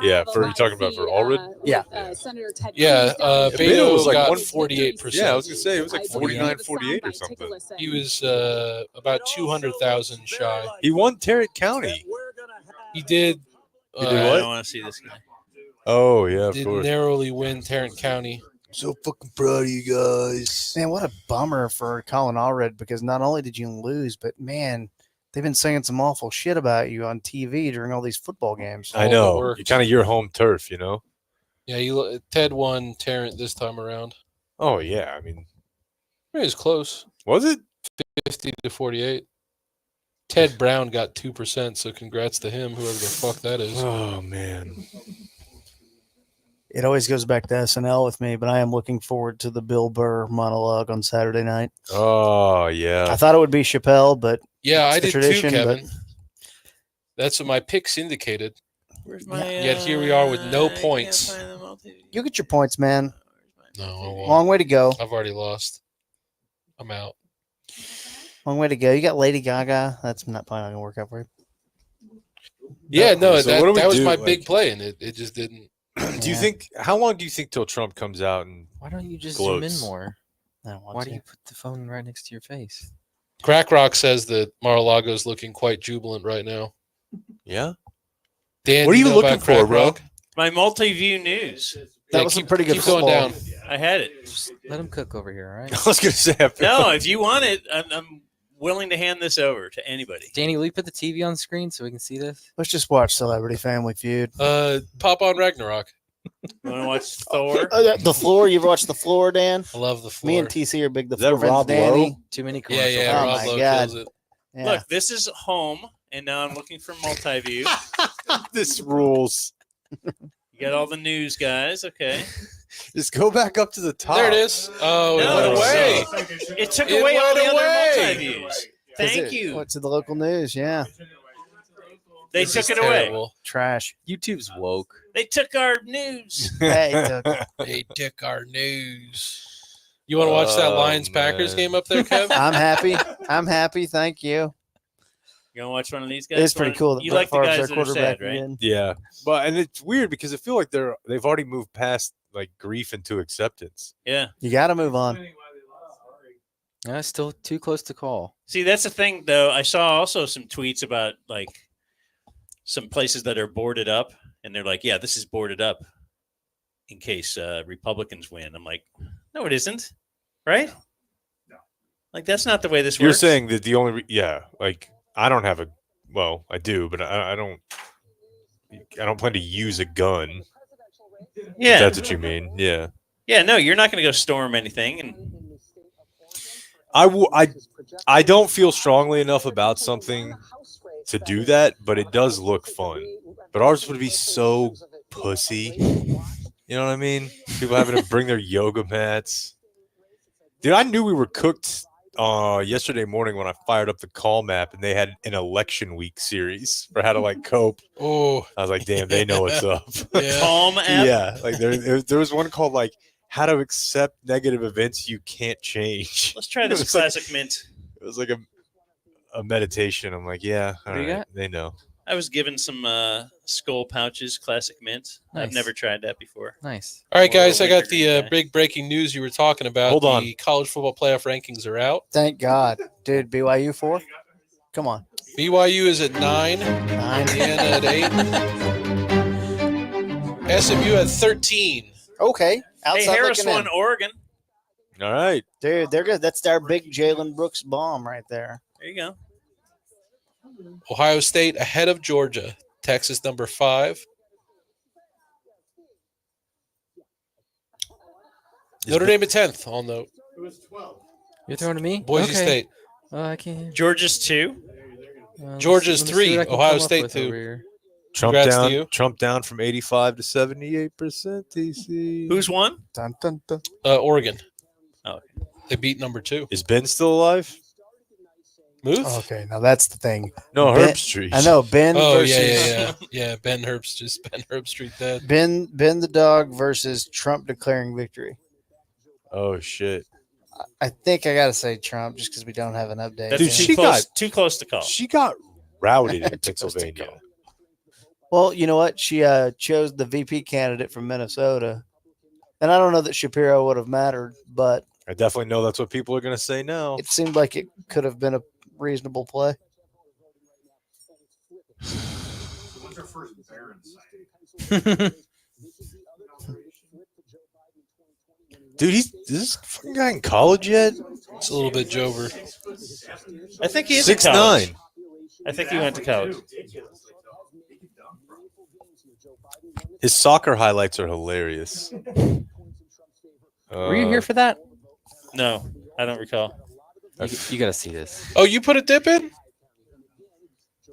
Yeah, you're talking about for Allred? Yeah. Senator Ted Yeah, Beto was like got 148%. Yeah, I was gonna say it was like 49, 48 or something. He was about 200,000 shy. He won Tarrant County. He did. He did I what? don't want to see this guy. Oh yeah, of Did course. narrowly win Tarrant County. So fucking proud of you guys. Man, what a bummer for Colin Allred, because not only did you lose, but man, they've been saying some awful shit about you on TV during all these football games. I know. You're kind of your home turf, you know? Yeah, Ted won Tarrant this time around. Oh, yeah. I mean, it was close. Was it? 50 to 48. Ted Brown got 2%, so congrats to him, whoever the fuck that is. Oh, man. It always goes back to SNL with me, but I am looking forward to the Bill Burr monologue on Saturday night. Oh, yeah. I thought it would be Chappelle, but Yeah, I it's the did tradition, too, Kevin. but- That's what my picks indicated. Where's my? Yet here we are with no points. You get your points, man. No, I won't. Long way to go. I've already lost. I'm out. Long way to go. You got Lady Gaga. That's probably not going to work out for you. Yeah, no, So what do we that was do? my Like- big play, and it just didn't. Do you think, how long do you think till Trump comes out and Why don't you just gloats? zoom in more? I don't want Why to. do you put the phone right next to your face? Crack Rock says that Mar-a-Lago is looking quite jubilant right now. Yeah? Dan, What are do you know looking about for, Crack bro? Rock? My multi-view news. That Yeah, was some keep- pretty good keep going football. down. I had it. Let him cook over here, all right? I was going to say, I feel No, like- if you want it, I'm willing to hand this over to anybody. Danny, will you put the TV on screen so we can see this? Let's just watch Celebrity Family Feud. Pop on Ragnarok. You want to watch Thor? The Floor. You've watched The Floor, Dan? I love the floor. Me and TC are big The Is that Floor fans. Rob Danny. Lowe? Too many Yeah, commercials. yeah, Oh Rob my Lowe God. kills it. Yeah. Look, this is home, and now I'm looking for multi-view. This rules. You got all the news, guys. Okay. Just go back up to the top. There it is. Oh, it No, went away. It took It away all the went other away. multi-views. Thank you. What's in the local news? Yeah. They This took is it away. terrible. Trash. YouTube's woke. They took our news. Hey, They took our news. You want to watch that Oh, Lions-Packers man. game up there, Kev? I'm happy. I'm happy. Thank you. You want to watch one of these guys? It's pretty cool that You Brett like the Favre's guys our that are quarterback sad, right? again. Yeah. And it's weird because I feel like they've already moved past like grief into acceptance. Yeah. You got to move on. Still too close to call. See, that's the thing, though. I saw also some tweets about like some places that are boarded up, and they're like, "Yeah, this is boarded up in case Republicans win." I'm like, "No, it isn't, right? No, like that's not the way this You're works." saying that the only like I don't have I do, but I don't plan to use a gun. Yeah. If that's what you mean. Yeah. Yeah, no, you're not going to go storm anything, and I don't feel strongly enough about something to do that, but it does look fun. But ours would be so pussy. You know what I mean? People having to bring their yoga mats. Dude, I knew we were cooked yesterday morning when I fired up the call map and they had an election week series for how to like cope. Oh, I was like, damn, they know what's up. Yeah. Calm app. Yeah, like there was one called like how to accept negative events you can't change. let's try It this was like- classic mint. It was like a meditation. I'm like, yeah, all What do you right, got? they know. I was given some skull pouches, classic mint. I've Nice. never tried that before. Nice. All right, guys, I Winter got the guy. big breaking news you were talking about. Hold on. The college football playoff rankings are out. Thank God. Dude, BYU 4? Come on. BYU is at 9. 9. Indiana at 8. SMU at 13. Okay. Hey, Outside Harris looking won in. Oregon. All right. Dude, they're good. That's our big Jalen Brooks bomb right there. There you go. Ohio State ahead of Georgia. Texas number 5. Notre Dame at 10th, I'll note. You're throwing to me? Boise Okay. State. I can't. Georgia's 2. Georgia's let me see 3. what I can Ohio come up State with 2. over here. Congrats to you. Trump down from 85 to 78%. TC. Who's won? Dun, dun, dun. Oregon. Oh, They beat number 2. Is Ben still alive? Move? Okay, now that's the thing. No, Ben- Herbstreit. I know Ben Oh, versus yeah. Ben Herbstreit dead. Ben the dog versus Trump declaring victory. Oh shit! I think I gotta say Trump just because we don't have an update. That's Dude, too she close, got- too close to call. She got routed in Too close to Pennsylvania. Well, you know what? She chose the VP candidate from Minnesota, and I don't know that Shapiro would have mattered, but I definitely know that's what people are gonna say now. it seemed like it could have been a reasonable play. What's her first Baron sighting? Dude, is this fucking guy in college yet? It's a little bit Jover. I think he is in 6'9". college. I think he went to college. His soccer highlights are hilarious. Were you here for that? No, I don't recall. You got to see this. Oh, you put a dip in?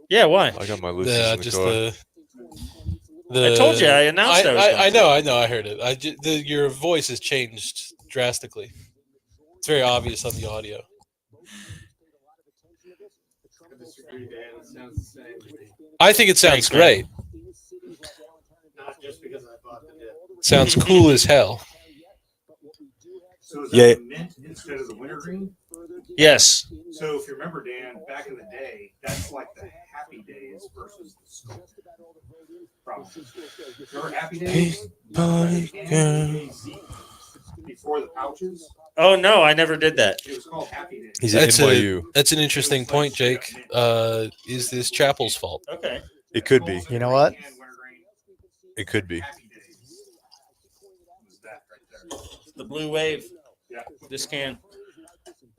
Yeah, why? I got my list. Yeah, in the just car. the. I told you, I announced I was going I know. I heard it. Your voice has changed drastically. It's very obvious on the audio. I think it sounds great. Not just because I bought the dip. Sounds cool as hell. So is Yeah. that the mint instead of the wintergreen? Yes. So if you remember, Dan, back in the day, that's like the Happy Days versus the Skull. Probably. Remember Happy Days? Before the pouches? Oh no, I never did that. It was called Happy Days. He's at NYU. That's an interesting point, Jake. Is this Chapel's fault? Okay. It could be. You know what? It could be. The blue wave. Yeah. This can.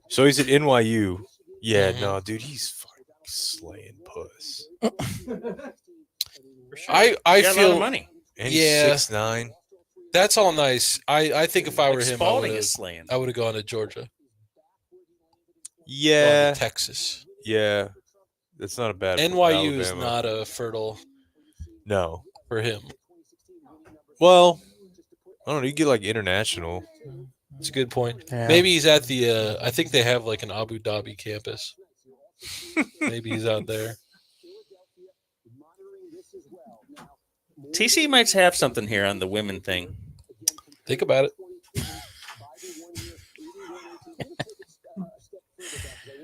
So he's at NYU. Yeah, no, dude, he's fucking slaying puss. I Got a lot feel of money. And he's Yeah. 6'9". That's all nice. I think if I were Like him, Spalding is slaying. I would have gone to Georgia. Yeah. Gone to Texas. Yeah. That's not a bad NYU is Alabama. not a fertile No. for him. Well, I don't know. You get like international. It's a good point. Yeah. Maybe he's at the. I think they have like an Abu Dhabi campus. Maybe he's out there. TC might have something here on the women thing. Think about it.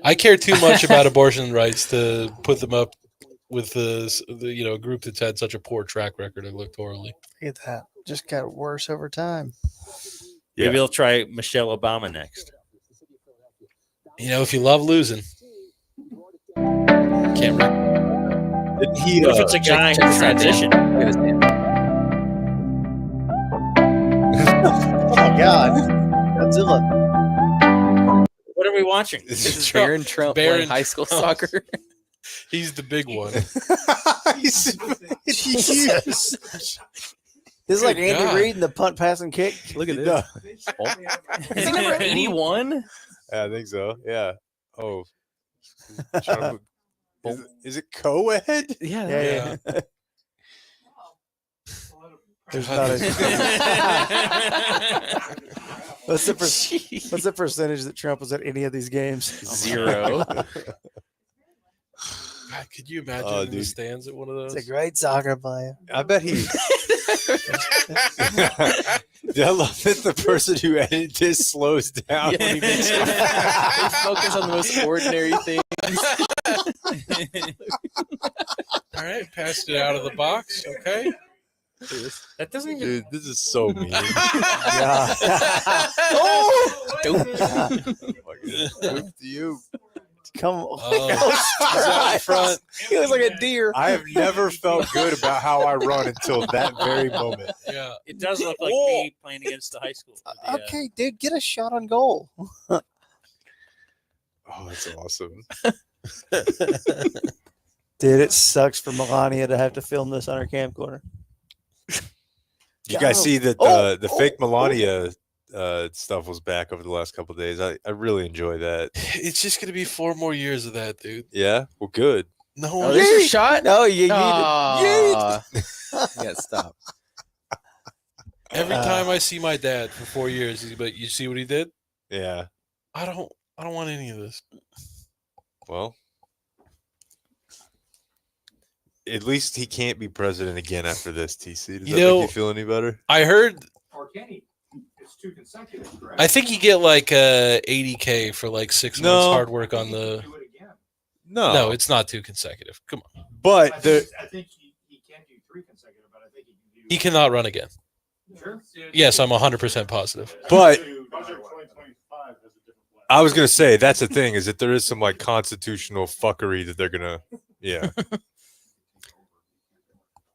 I care too much about abortion rights to put them up with the group that's had such a poor track record electorally. Look at that. Just got worse over time. Yeah. Maybe they'll try Michelle Obama next. If you love losing, can't. Didn't he? What if it's a guy who transitioned? Oh my God, Godzilla! What are we watching? This is Barron Trump Barron playing high school Trump. soccer. He's the big one. Jesus. This is like Good Andy God. Reid in the punt, pass, and kick. Look at this. Is he number 81? Yeah, I think so. Yeah. Oh. Is it co-ed? Yeah. Yeah. There's not a... what's the percentage that Trump was at any of these games? 0. God, could you imagine in the stands at one of those? He's a great soccer player. I bet he. I love that the person who edited this slows down when he makes it. They focus on the most ordinary things. All right, passed it out of the box. Okay. That doesn't even. Dude, this is so mean. Yeah. Dope. Dope to you. Come on. He's out in front. He looks like a deer. I have never felt good about how I run until that very moment. Yeah. It does look like me playing against the high school. Okay, dude, get a shot on goal. Oh, that's awesome. Dude, it sucks for Melania to have to film this on her camcorder. You guys see that the fake Melania stuff was back over the last couple of days. I really enjoy that. It's just going to be 4 more years of that, dude. Yeah, well, good. No, Oh, there's your shot? No, you Yeah, stop. Every time I see my dad for 4 years, he's like, "You see what he did?" Yeah. I don't want any of this. Well, at least he can't be president again after this. TC, does that make you feel any better? I heard. Or can he? It's 2 consecutive, correct? I think you get like $80K for like 6 months hard work on the. No, it's not 2 consecutive. Come on. But I think he can't do 3 consecutive, but I think he can do. He cannot run again. Sure. Yes, I'm 100% positive. But Budget 2025 has a different plan. I was gonna say that's the thing is that there is some like constitutional fuckery that they're gonna, yeah.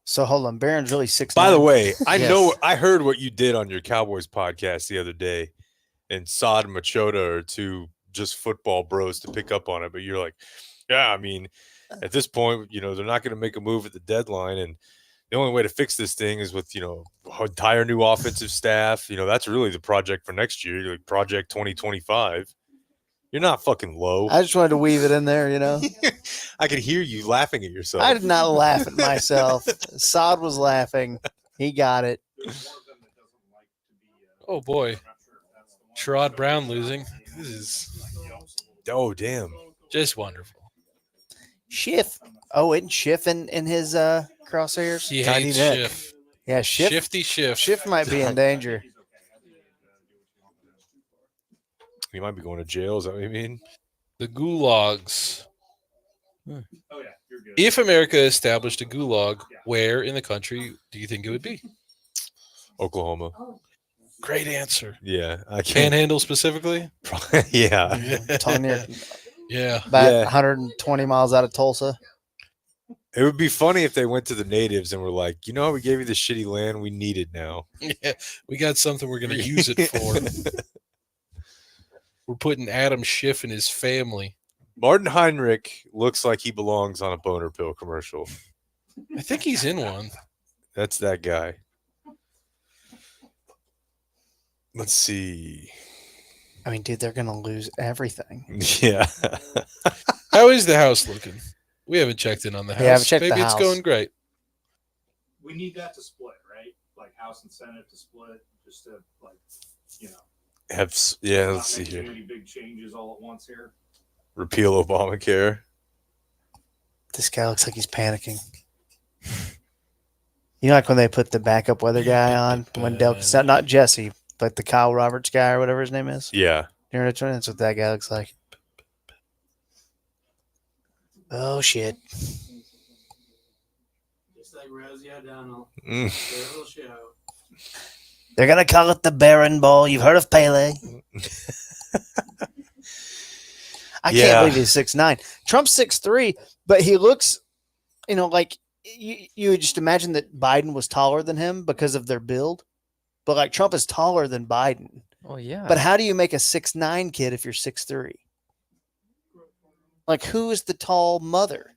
So hold on, Barron's really 6'9". By the way, I Yes. know I heard what you did on your Cowboys podcast the other day, and Saad and Machota are 2 just football bros to pick up on it. But you're like, yeah, I mean, at this point, they're not going to make a move at the deadline, and the only way to fix this thing is with entire new offensive staff. That's really the project for next year, like Project 2025. You're not fucking low. I just wanted to weave it in there, I could hear you laughing at yourself. I did not laugh at myself. Saad was laughing. He got it. Oh boy, Sherrod Brown losing. This is oh damn, just wonderful. Schiff. Oh, isn't Schiff in his crosshairs? He Tiny hates neck. Schiff. Yeah, Schiff. Shifty Schiff. Schiff might be in danger. You might be going to jail. Is that what you mean? The gulags. Oh yeah, you're good. If America established a gulag, where in the country do you think it would be? Oklahoma. Great answer. Yeah, I can't. Panhandle specifically? Yeah. Yeah. About 120 miles out of Tulsa. It would be funny if they went to the natives and were like, how we gave you this shitty land? We need it now. Yeah, we got something we're going to use it for. We're putting Adam Schiff and his family. Martin Heinrich looks like he belongs on a boner pill commercial. I think he's in one. That's that guy. Let's see. I mean, dude, they're going to lose everything. Yeah. How is the house looking? We haven't checked in on the house. Yeah, I haven't checked Maybe the it's house. going great. We need that to split, right? Like House and Senate to split, just to Let's see Too here. many big changes all at once here. Repeal Obamacare. This guy looks like he's panicking. Like when they put the backup weather guy on, when not Jesse, but the Kyle Roberts guy or whatever his name is. Yeah. You know what I'm That's what that guy looks like. Oh, shit. Just like Rosie O'Donnell. Mm. Show. They're going to call it the Barron Bowl. You've heard of Pele. I can't believe he's 6'9". Trump's 6'3", but he looks, like you would just imagine that Biden was taller than him because of their build. But like Trump is taller than Biden. Oh, yeah. But how do you make a 6'9" kid if you're 6'3"? Like, who is the tall mother?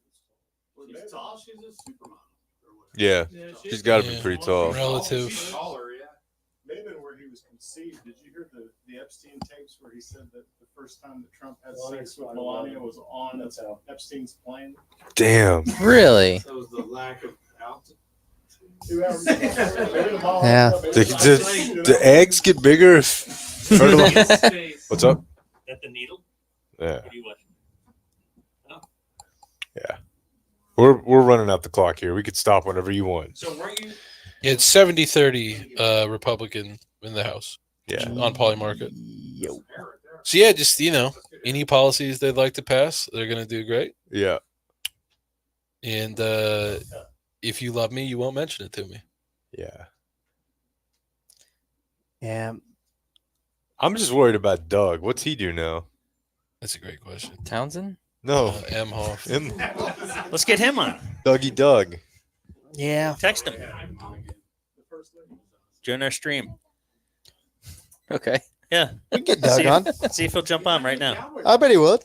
She's tall. She's a supermodel. Yeah. She's got to be pretty tall. Relative. She's taller, yeah. Maybe where he was conceived. Did you hear the Epstein tapes where he said that the first time that Trump had sex with Melania was on Epstein's plane? Damn. Really? That was the lack of altitude. 2 hours. Yeah. The eggs get bigger. What's up? At the needle? Yeah. What are you watching? Yeah. We're running out the clock here. We could stop whenever you want. So weren't you? It's 70-30 Republican in the House. Yeah. On Polymarket. So yeah, just any policies they'd like to pass, they're gonna do great. Yeah. And if you love me, you won't mention it to me. Yeah. Yeah. I'm just worried about Doug. What's he do now? That's a great question. Townsend? No. Emhoff. Let's get him on. Dougie Doug. Yeah. Text him. Join our stream. Okay. Yeah. We can get Doug on. See if he'll jump on right now. I bet he would.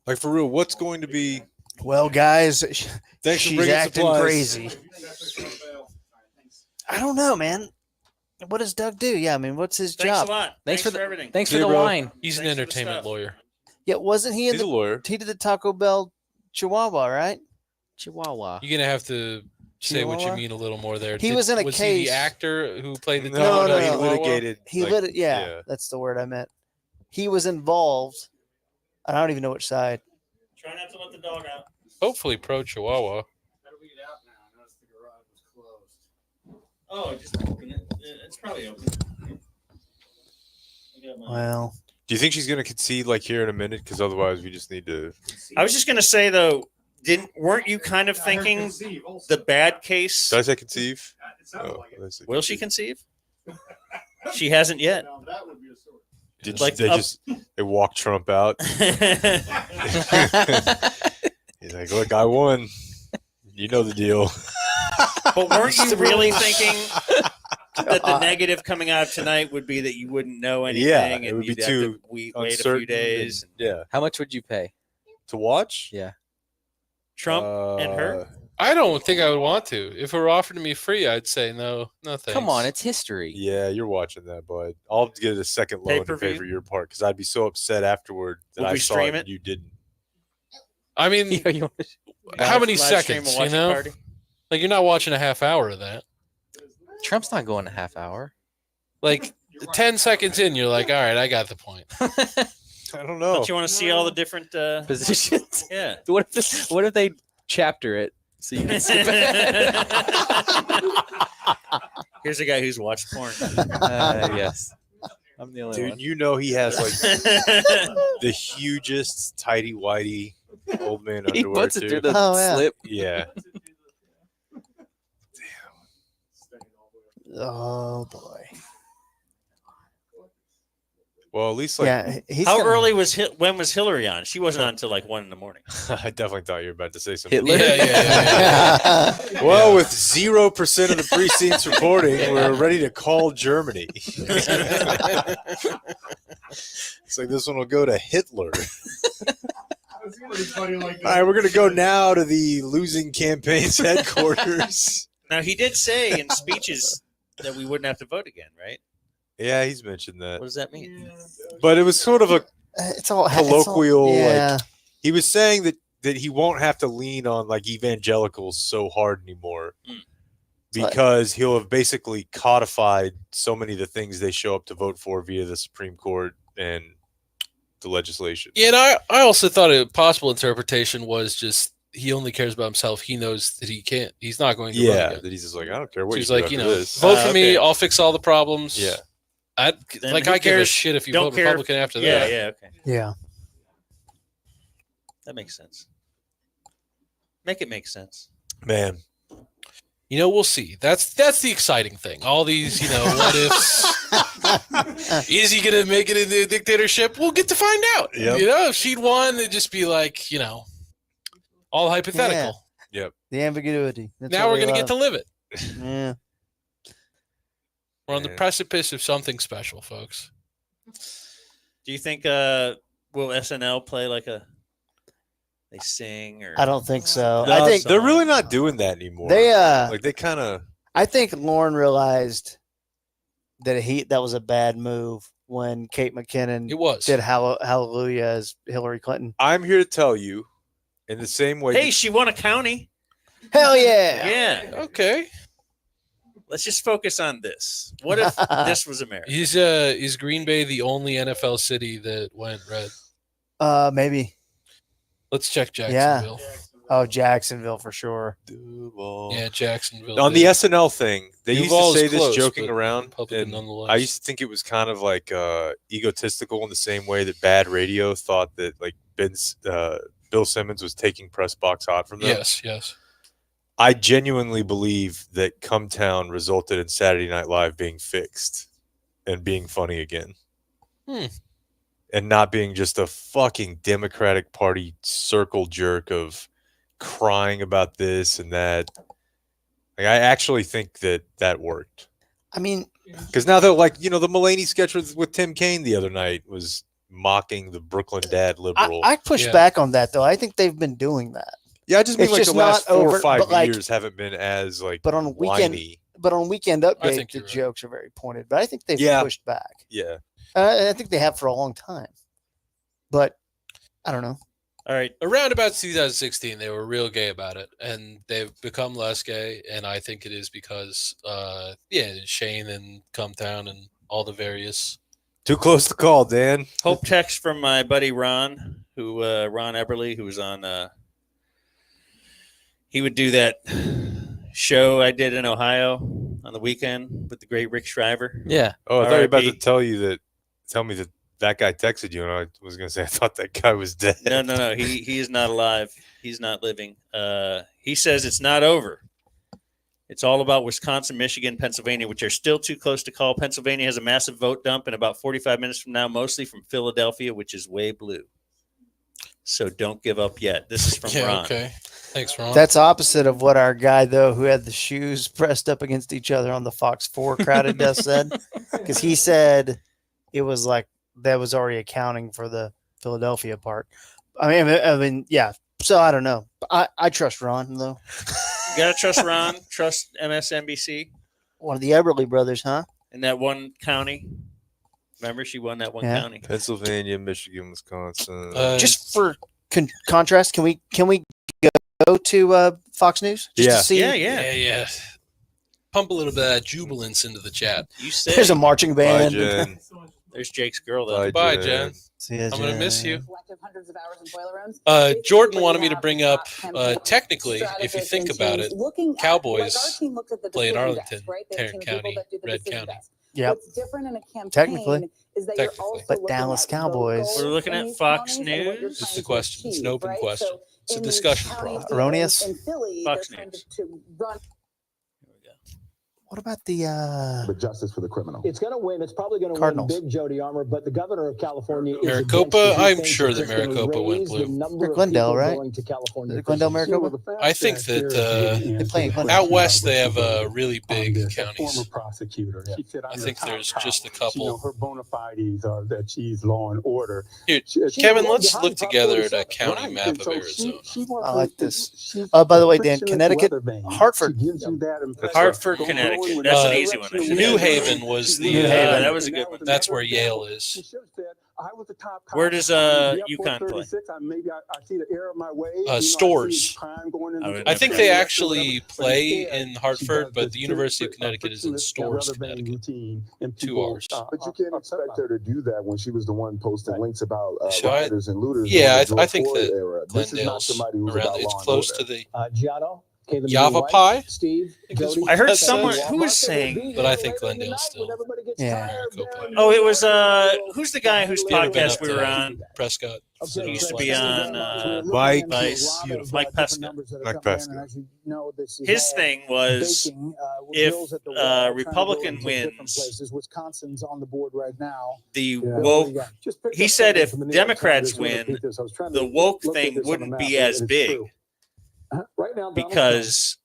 Like, for real, what's going to be... Well, guys, Thanks for she's bringing acting supplies. crazy. I don't know, man. What does Doug do? Yeah, I mean, what's his Thanks job? a lot. Thanks for everything. Thanks for Hey, the bro. wine. He's an Thanks for the entertainment stuff. lawyer. Yeah, wasn't he in He's a lawyer. He did the Taco Bell Chihuahua, right? Chihuahua. You're gonna have to say what you Chihuahua? mean a little more there. He was in a was case. he the actor who played the No, No, he no. litigated. He like, yeah, that's the word I meant. He was involved. I don't even know which side. Try not to let the dog out. Hopefully pro Chihuahua. How do we get out now? I noticed the garage was closed. Oh, just open it. It's probably open. Well, Do you think she's going to concede like here in a minute? Because otherwise, we just need to. I was just going to say though, weren't you kind of thinking the bad case? Did I say conceive? Will she conceive? She hasn't yet. Did Like they walk Trump out? He's like, look, I won. You know the deal. But weren't you really thinking that the negative coming out of tonight would be that you wouldn't know anything? Yeah, and it would be you'd have too to wait a uncertain few days. and- yeah. How much would you pay to watch? Yeah. Trump and her? I don't think I would want to. If it were offered to me free, I'd say no thanks. Come on, it's history. Yeah, you're watching that, bud. I'll get a second loan in Pay-per-view? favor of your part because I'd be so upset afterward that Would I we saw stream it it? and you didn't. I mean, how many Live stream a seconds, watching party? Like, you're not watching a half hour of that. Trump's not going a half hour. Like, 10 seconds in, you're like, all right, I got the point. I don't know. Don't you want to see all the different Positions. Yeah. What if they chapter it so you can skip it? Here's a guy who's watched porn. Yes. I'm the only Dude, one. you know he has like the hugest tighty whitey old man He underwear puts it too. through the slip. Yeah. oh boy. Well, at least like Yeah, he's How gonna- early when was Hillary on? She wasn't on until like 1 a.m. I definitely thought you were about to say something. Hitler. Yeah. Well, with 0% of the precincts reporting, we're ready to call Germany. It's like this one will go to Hitler. All right, we're going to go now to the losing campaign's headquarters. Now, he did say in speeches that we wouldn't have to vote again, right? Yeah, he's mentioned that. What does that mean? But it was sort of a It's all colloquial. yeah. Like he was saying that he won't have to lean on like evangelicals so hard anymore because he'll have basically codified so many of the things they show up to vote for via the Supreme Court and the legislation. Yeah, and I also thought a possible interpretation was just he only cares about himself. He knows that he's not going to vote Yeah, again. that he's just like, I don't care what So you he's do like, after you know, this. vote for me. okay. I'll fix all the problems. Yeah. Then I who give a cares? shit if you Don't vote care. Republican after Yeah, that. yeah, okay. Yeah. That makes sense. Make it make sense. Man. You know, we'll see. That's the exciting thing. All these, what ifs. Is he going to make it into a dictatorship? We'll get to find out. Yep. If she'd won, it'd just be like, all hypothetical. Yep. The ambiguity. That's Now what we're we going to get to love. live it. Yeah. We're on the precipice of something special, folks. Do you think will SNL play like they sing or I don't think so. No, I think they're really not doing that anymore. they like they kind of. I think Lauren realized that was a bad move when Kate McKinnon did Hallelujah as Hillary Clinton. I'm here to tell you, in the same way. Hey, she won a county. Hell yeah. Yeah. Okay. Let's just focus on this. What if this was America? Is Green Bay the only NFL city that went red? Maybe. Let's check Jacksonville. Yeah. Oh, Jacksonville for sure. Yeah, Jacksonville. On the SNL thing, they Duval's used to say close, this joking but around. Republican And nonetheless. I used to think it was kind of like egotistical in the same way that Bad Radio thought that like Bill Simmons was taking Press Box Hot from them. Yes. I genuinely believe that Come Town resulted in Saturday Night Live being fixed and being funny again. And not being just a fucking Democratic Party circle jerk of crying about this and that. Like, I actually think that worked. I mean, because now they're like, the Mulaney sketch with Tim Kaine the other night was mocking the Brooklyn dad liberal. I push back on that though. I think they've been doing that. Yeah, I just mean It's like just the last not 4 or over- 5 but, like- years haven't been as like But on weekend, whiny. update, think the you're right. jokes are very pointed. But I think they've Yeah. pushed back. Yeah. I think they have for a long time. But I don't know. All right. Around about 2016, they were real gay about it, and they've become less gay. And I think it is because, Shane and Come Town and all the various. Too close to call, Dan. Hope text from my buddy Ron, Ron Eberly, who was on. He would do that show I did in Ohio on the weekend with the great Rick Shriver. Yeah. Oh, I thought you were about to RIP. tell you that tell me that guy texted you, and I was going to say I thought that guy was dead. No. He is not alive. He's not living. He says it's not over. It's all about Wisconsin, Michigan, Pennsylvania, which are still too close to call. Pennsylvania has a massive vote dump in about 45 minutes from now, mostly from Philadelphia, which is way blue. So don't give up yet. This is from Ron. Okay. Thanks, Ron. That's opposite of what our guy, though, who had the shoes pressed up against each other on the Fox 4 crowded desk said. Because he said it was like that was already accounting for the Philadelphia part. I mean, yeah. So I don't know. I trust Ron, though. You got to trust Ron. Trust MSNBC. One of the Everly brothers, huh? In that one county. Remember, she won that one county. Pennsylvania, Michigan, Wisconsin. Just for contrast, can we go to Fox News? Just to see? Yeah. Pump a little bit of that jubilance into the chat. You said There's a marching band. Bye, Jen. There's Jake's girl, though. Bye, Jen. See ya, I'm going to miss you. Hundreds of hours in boiler rooms. Jordan wanted me to bring up, technically, if you think about it, Cowboys play in Arlington, Tarrant County, Red County. Yep. What's different in a campaign Technically. is that you're also But Dallas Cowboys. We're looking at Fox News. It's the question. It's an open question. It's a discussion problem. Erroneous. Fox News. What about the But justice for the criminal. It's going to win. It's probably going to win Cardinals? big, Jody Armour. But the governor of California is Maricopa? against it. He I'm thinks sure it's that gonna Maricopa went raise the blue. number of Glendale, people right? going to California. Is it Glendale, Maricopa? I think that They play in Glendale. out west they have really big counties. Former prosecutor. She said, I think there's just a couple. her bona fides are that she's law and order. Here, Kevin, let's look together at a county map of Arizona. I like this. By the way, Dan, Connecticut, Hartford. Hartford, Connecticut. That's an easy one. New Haven was the. That was a good one. That's where Yale is. Where does UConn play? Maybe I see the error of my way. Stores. would I think never they know. actually play in Hartford, but the University of Connecticut is in Stores, Connecticut. 2 hours. But you can't expect her to do that when she was the one posting links about So I- rioters and looters. Yeah, during the I think George that Floyd era. This is not Glendale's somebody who's around. about It's law and close order. to the Giotto, Caleb Java White, Pie. Steve, Because Jody. I heard That's, someone who was saying. But I think Glendale's still Yeah. Maricopa. Oh, it was who's the guy whose podcast we were on? Prescott. He used to be on Mike. Vice. Beautiful. Mike Pesca. Mike Pesca. His thing was if Republican wins, Wisconsin's on the board right now. the woke. He said if Democrats win, the woke thing wouldn't be as big Right now, because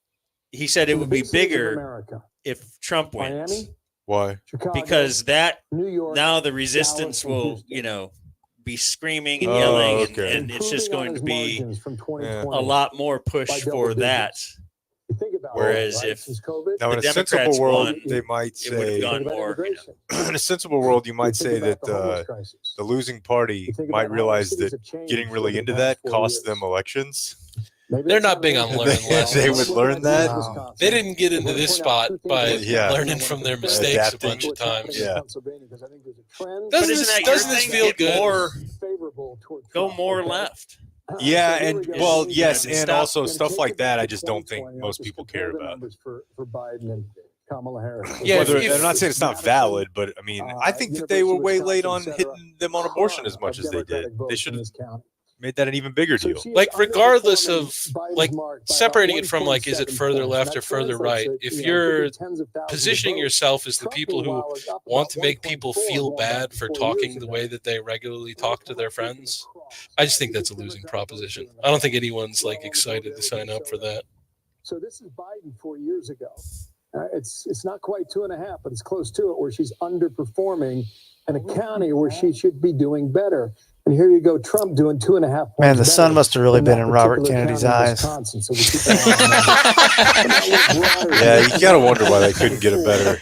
he said it would be bigger if Trump wins. Why? Because that New York, now the resistance will, be screaming and yelling, okay. and it's just going to be Yeah. a lot more push for that. Whereas if Now, the in a Democrats sensible world, won, they might it would have say, gone more. in a sensible world, you might say that the losing party might realize that getting really into that costs them elections. They're not big on learning lessons. They would learn that. They didn't get into this spot by Yeah. learning from their mistakes Adapting. a bunch of times. Yeah. But Doesn't isn't that this your thing? feel Get good? more, go more left. Yeah, and well, yes, and Stop. also stuff like that. I just don't think most people care about. for Biden and Kamala Harris. Yeah, Whether, if- I'm not saying it's not valid, but I mean, I think that they were way late on hitting them on abortion as much as they did. They should have made that an even bigger deal. Like, regardless of, like, separating it from, like, is it further left or further right? If you're positioning yourself as the people who want to make people feel bad for talking the way that they regularly talk to their friends, I just think that's a losing proposition. I don't think anyone's, like, excited to sign up for that. So this is Biden 4 years ago. It's not quite 2.5, but it's close to it, where she's underperforming in a county where she should be doing better. And here you go, Trump doing 2.5 points. Man, the sun better must have really in been that in Robert particular Kennedy's county in eyes. Wisconsin. So we keep that Yeah, you gotta wonder why they couldn't get a better.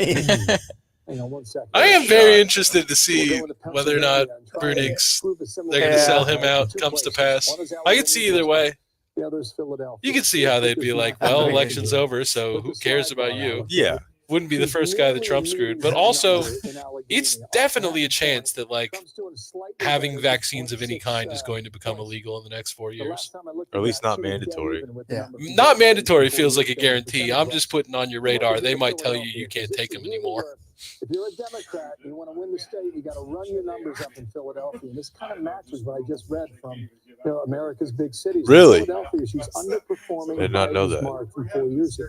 Hang on 1 second. I am very interested to see whether or not Brunig's, they're going to sell him out, comes to pass. I could see either way. The other's Philadelphia. You can see how they'd be like, well, election's over, so who cares about you? Yeah, wouldn't be the first guy that Trump screwed. But also, it's definitely a chance that like having vaccines of any kind is going to become illegal in the next 4 years. Or at least not mandatory. Yeah. Not mandatory feels like a guarantee. I'm just putting on your radar. They might tell you can't take them anymore. If you're a Democrat and you want to win the state, you got to run your numbers up in Philadelphia. And this kind of matches what I just read from America's big cities. Really? Philadelphia, she's underperforming. I did not know that. Mark from 4 years ago.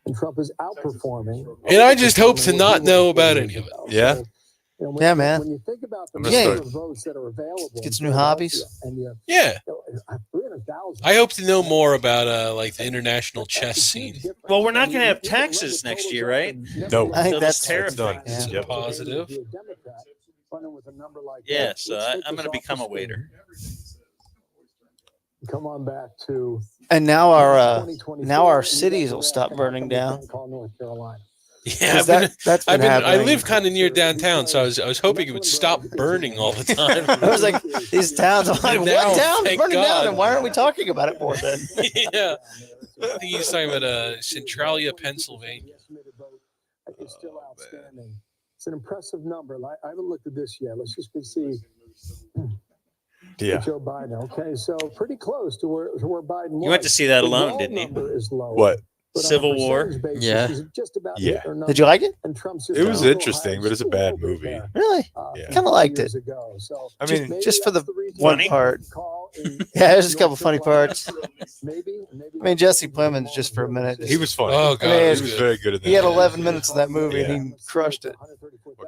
And Trump is outperforming. And I just hope to not know about any of it. Yeah. Yeah, man. When you think about the Yeah. number of votes that are available, Get some new hobbies. Yeah. 300,000. I hope to know more about like the international chess scene. Well, we're not going to have taxes next year, right? No. I think So that's this tariff done. thing. Yep. Positive. Yeah, so I'm going to become a waiter. Come on back to And now our cities will stop burning down. North Carolina. Yeah, 'Cause that's been I happening. live kind of near downtown, so I was hoping it would stop burning all the time. I was like, these towns. I'm like, And now, what town's thank burning God. down, and why aren't we talking about it more then? Yeah, I think he's talking about Centralia, Pennsylvania. It's still outstanding. It's an impressive number. I haven't looked at this yet. Let's just see. Yeah. Joe Biden. Okay, so pretty close to where Biden was. You went to see that The alone, raw didn't you? number is lower, What? but on a Civil War? percentage basis, Yeah. he's just about Yeah. hit their Did you like it? And Trump's It was just a little interesting, higher, but it's a just bad little bit movie. there. Really? Yeah. Kind of liked it. Years ago. So I just mean, maybe just for the that's reason one why part. you call in Yeah, there's just a North couple funny Carolina. parts. Maybe I mean, Jesse Plemons just for a minute. He was funny. Oh, God, I mean, it He was good. very good at that. He had 11 minutes of that movie, Yeah. and he crushed it.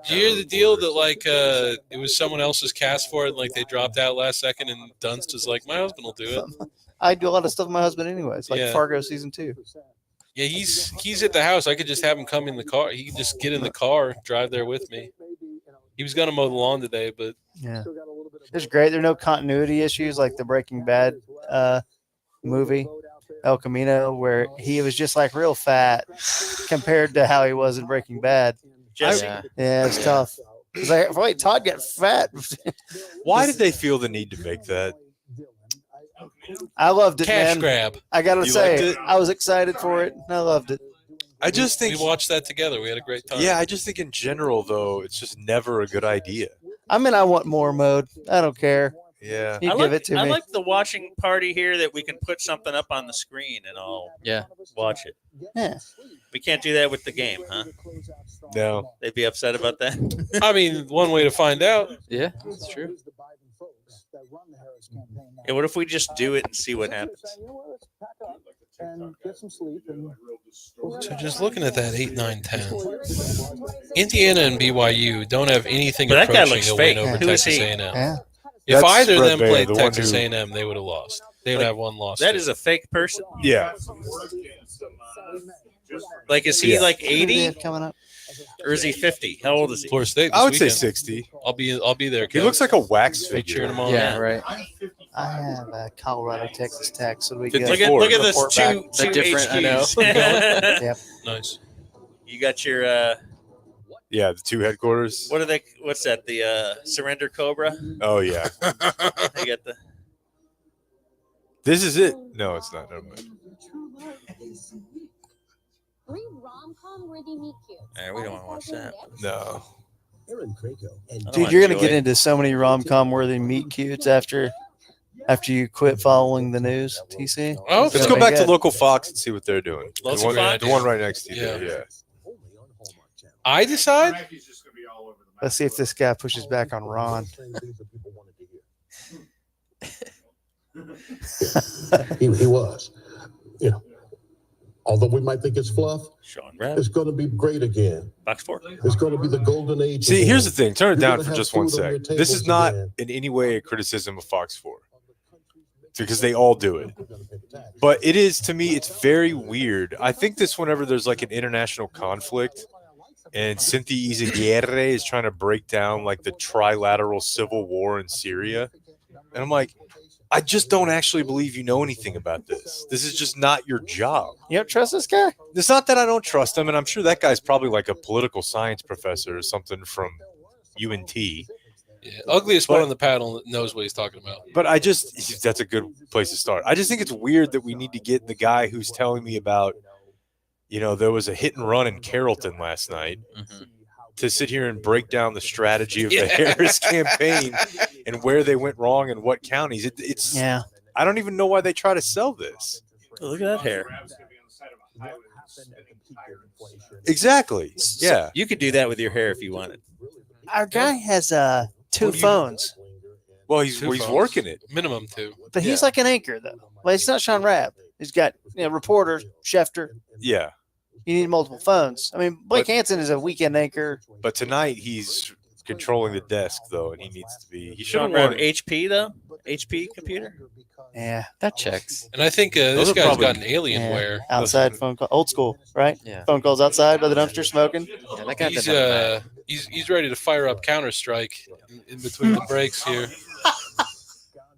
Did you hear the deal that like it was someone else's cast for it, and like they dropped out last second, and Dunst was like, "My husband will do it." I do a lot of stuff with my husband anyways, like Yeah. Fargo season 2. Yeah, he's at the house. I could just have him come in the car. He could just get in the car, drive there with me. He was gonna mow the lawn today, but Yeah, it's great. There are no continuity issues like the Breaking Bad movie El Camino, where he was just like real fat compared to how he was in Breaking Bad. Jesse. Yeah, it's tough. It's like, wait, Todd got fat. Why did they feel the need to make that? I loved it, cash man. grab. I gotta You say, liked it? I was excited for it. And I loved it. I just think We watched that together. We had a great time. Yeah, I just think in general though, it's just never a good idea. I mean, I want more mode. I don't care. Yeah. You I give like, it to I me. like the watching party here that we can put something up on the screen and I'll watch it. Yeah. We can't do that with the game, huh? No. They'd be upset about that. I mean, one way to find out. Yeah, that's true. Yeah, what if we just do it and see what happens? And get some sleep. And So just looking at that 8, 9, 10. Indiana and BYU don't have anything But that guy approaching looks a fake. win over Who is Texas he? A&M. Yeah. If That's either of Brett them Baer, played the one Texas who- A&M, they would have lost. They would have one loss. That too. is a fake person. Yeah. Like, is he Yeah. like Who do they 80 have coming up? or is he 50? How old is he? Florida State. I would this say weekend. 60. I'll be there. He Kev. looks like a wax Be cheering figure. him on. Yeah, right. I have Colorado, Texas Tech. So we 54. get Look at this report back. two The different, I know. HQs. Yep. Nice. You got your Yeah, the two headquarters. what are they? What's that? The Surrender Cobra. Oh yeah. They got the. This is it. No, it's not. Never mind. 3 rom-com worthy meet cutes. We don't want to watch that. No. Aaron Crago and I don't Dude, you're gonna enjoy get it. into so many rom-com worthy meet cutes after you quit following the news. TC. Oh, Let's It's go gonna back be to good. local Fox and see what they're doing. The Local one, Fox? the one right next to you. Yeah. There, yeah. I decide. Frankie's just gonna be all over the map. Let's see if this guy pushes back on Ron. He was. You know, although we might think it's fluff, Sean Rabb. it's going to be great again. Box 4. It's going to be the golden age. See, again. here's the thing. Turn it You're down gonna for have just one food on your sec. This is tables not again. in any way a criticism of Fox 4 because they all do it. But it is, to me, it's very weird. I think this whenever there's like an international conflict and Cynthia Izaguirre is trying to break down like the trilateral civil war in Syria. And I'm like, I just don't actually believe you know anything about this. This is just not your job. You don't trust this guy? It's not that I don't trust him, and I'm sure that guy's probably like a political science professor or something from UNT. Yeah, ugliest one on the panel that knows what he's talking about. But I just, that's a good place to start. I just think it's weird that we need to get the guy who's telling me about there was a hit and run in Carrollton last night. Mm-hmm. To sit here and break down the strategy of the Harris campaign and where they went wrong and what counties. It's I don't even know why they try to sell this. Oh, look at that hair. Exactly. Yeah. You could do that with your hair if you wanted. Our guy has two phones. Well, he's working it. Minimum 2. But he's like an anchor, though. Well, it's not Sean Rabb. He's got reporter, Schefter. Yeah. You need multiple phones. I mean, Blake Hansen is a weekend anchor. But tonight he's controlling the desk, though, and he needs to be. He should Sean have Rabb, won. HP, though? HP computer? Yeah. That checks. And I think this guy's got an Alienware. Outside phone call. Old school, right? Yeah. Phone calls outside by the dumpster smoking. Yeah, that guy He's ready to fire up Counter-Strike in between the breaks here.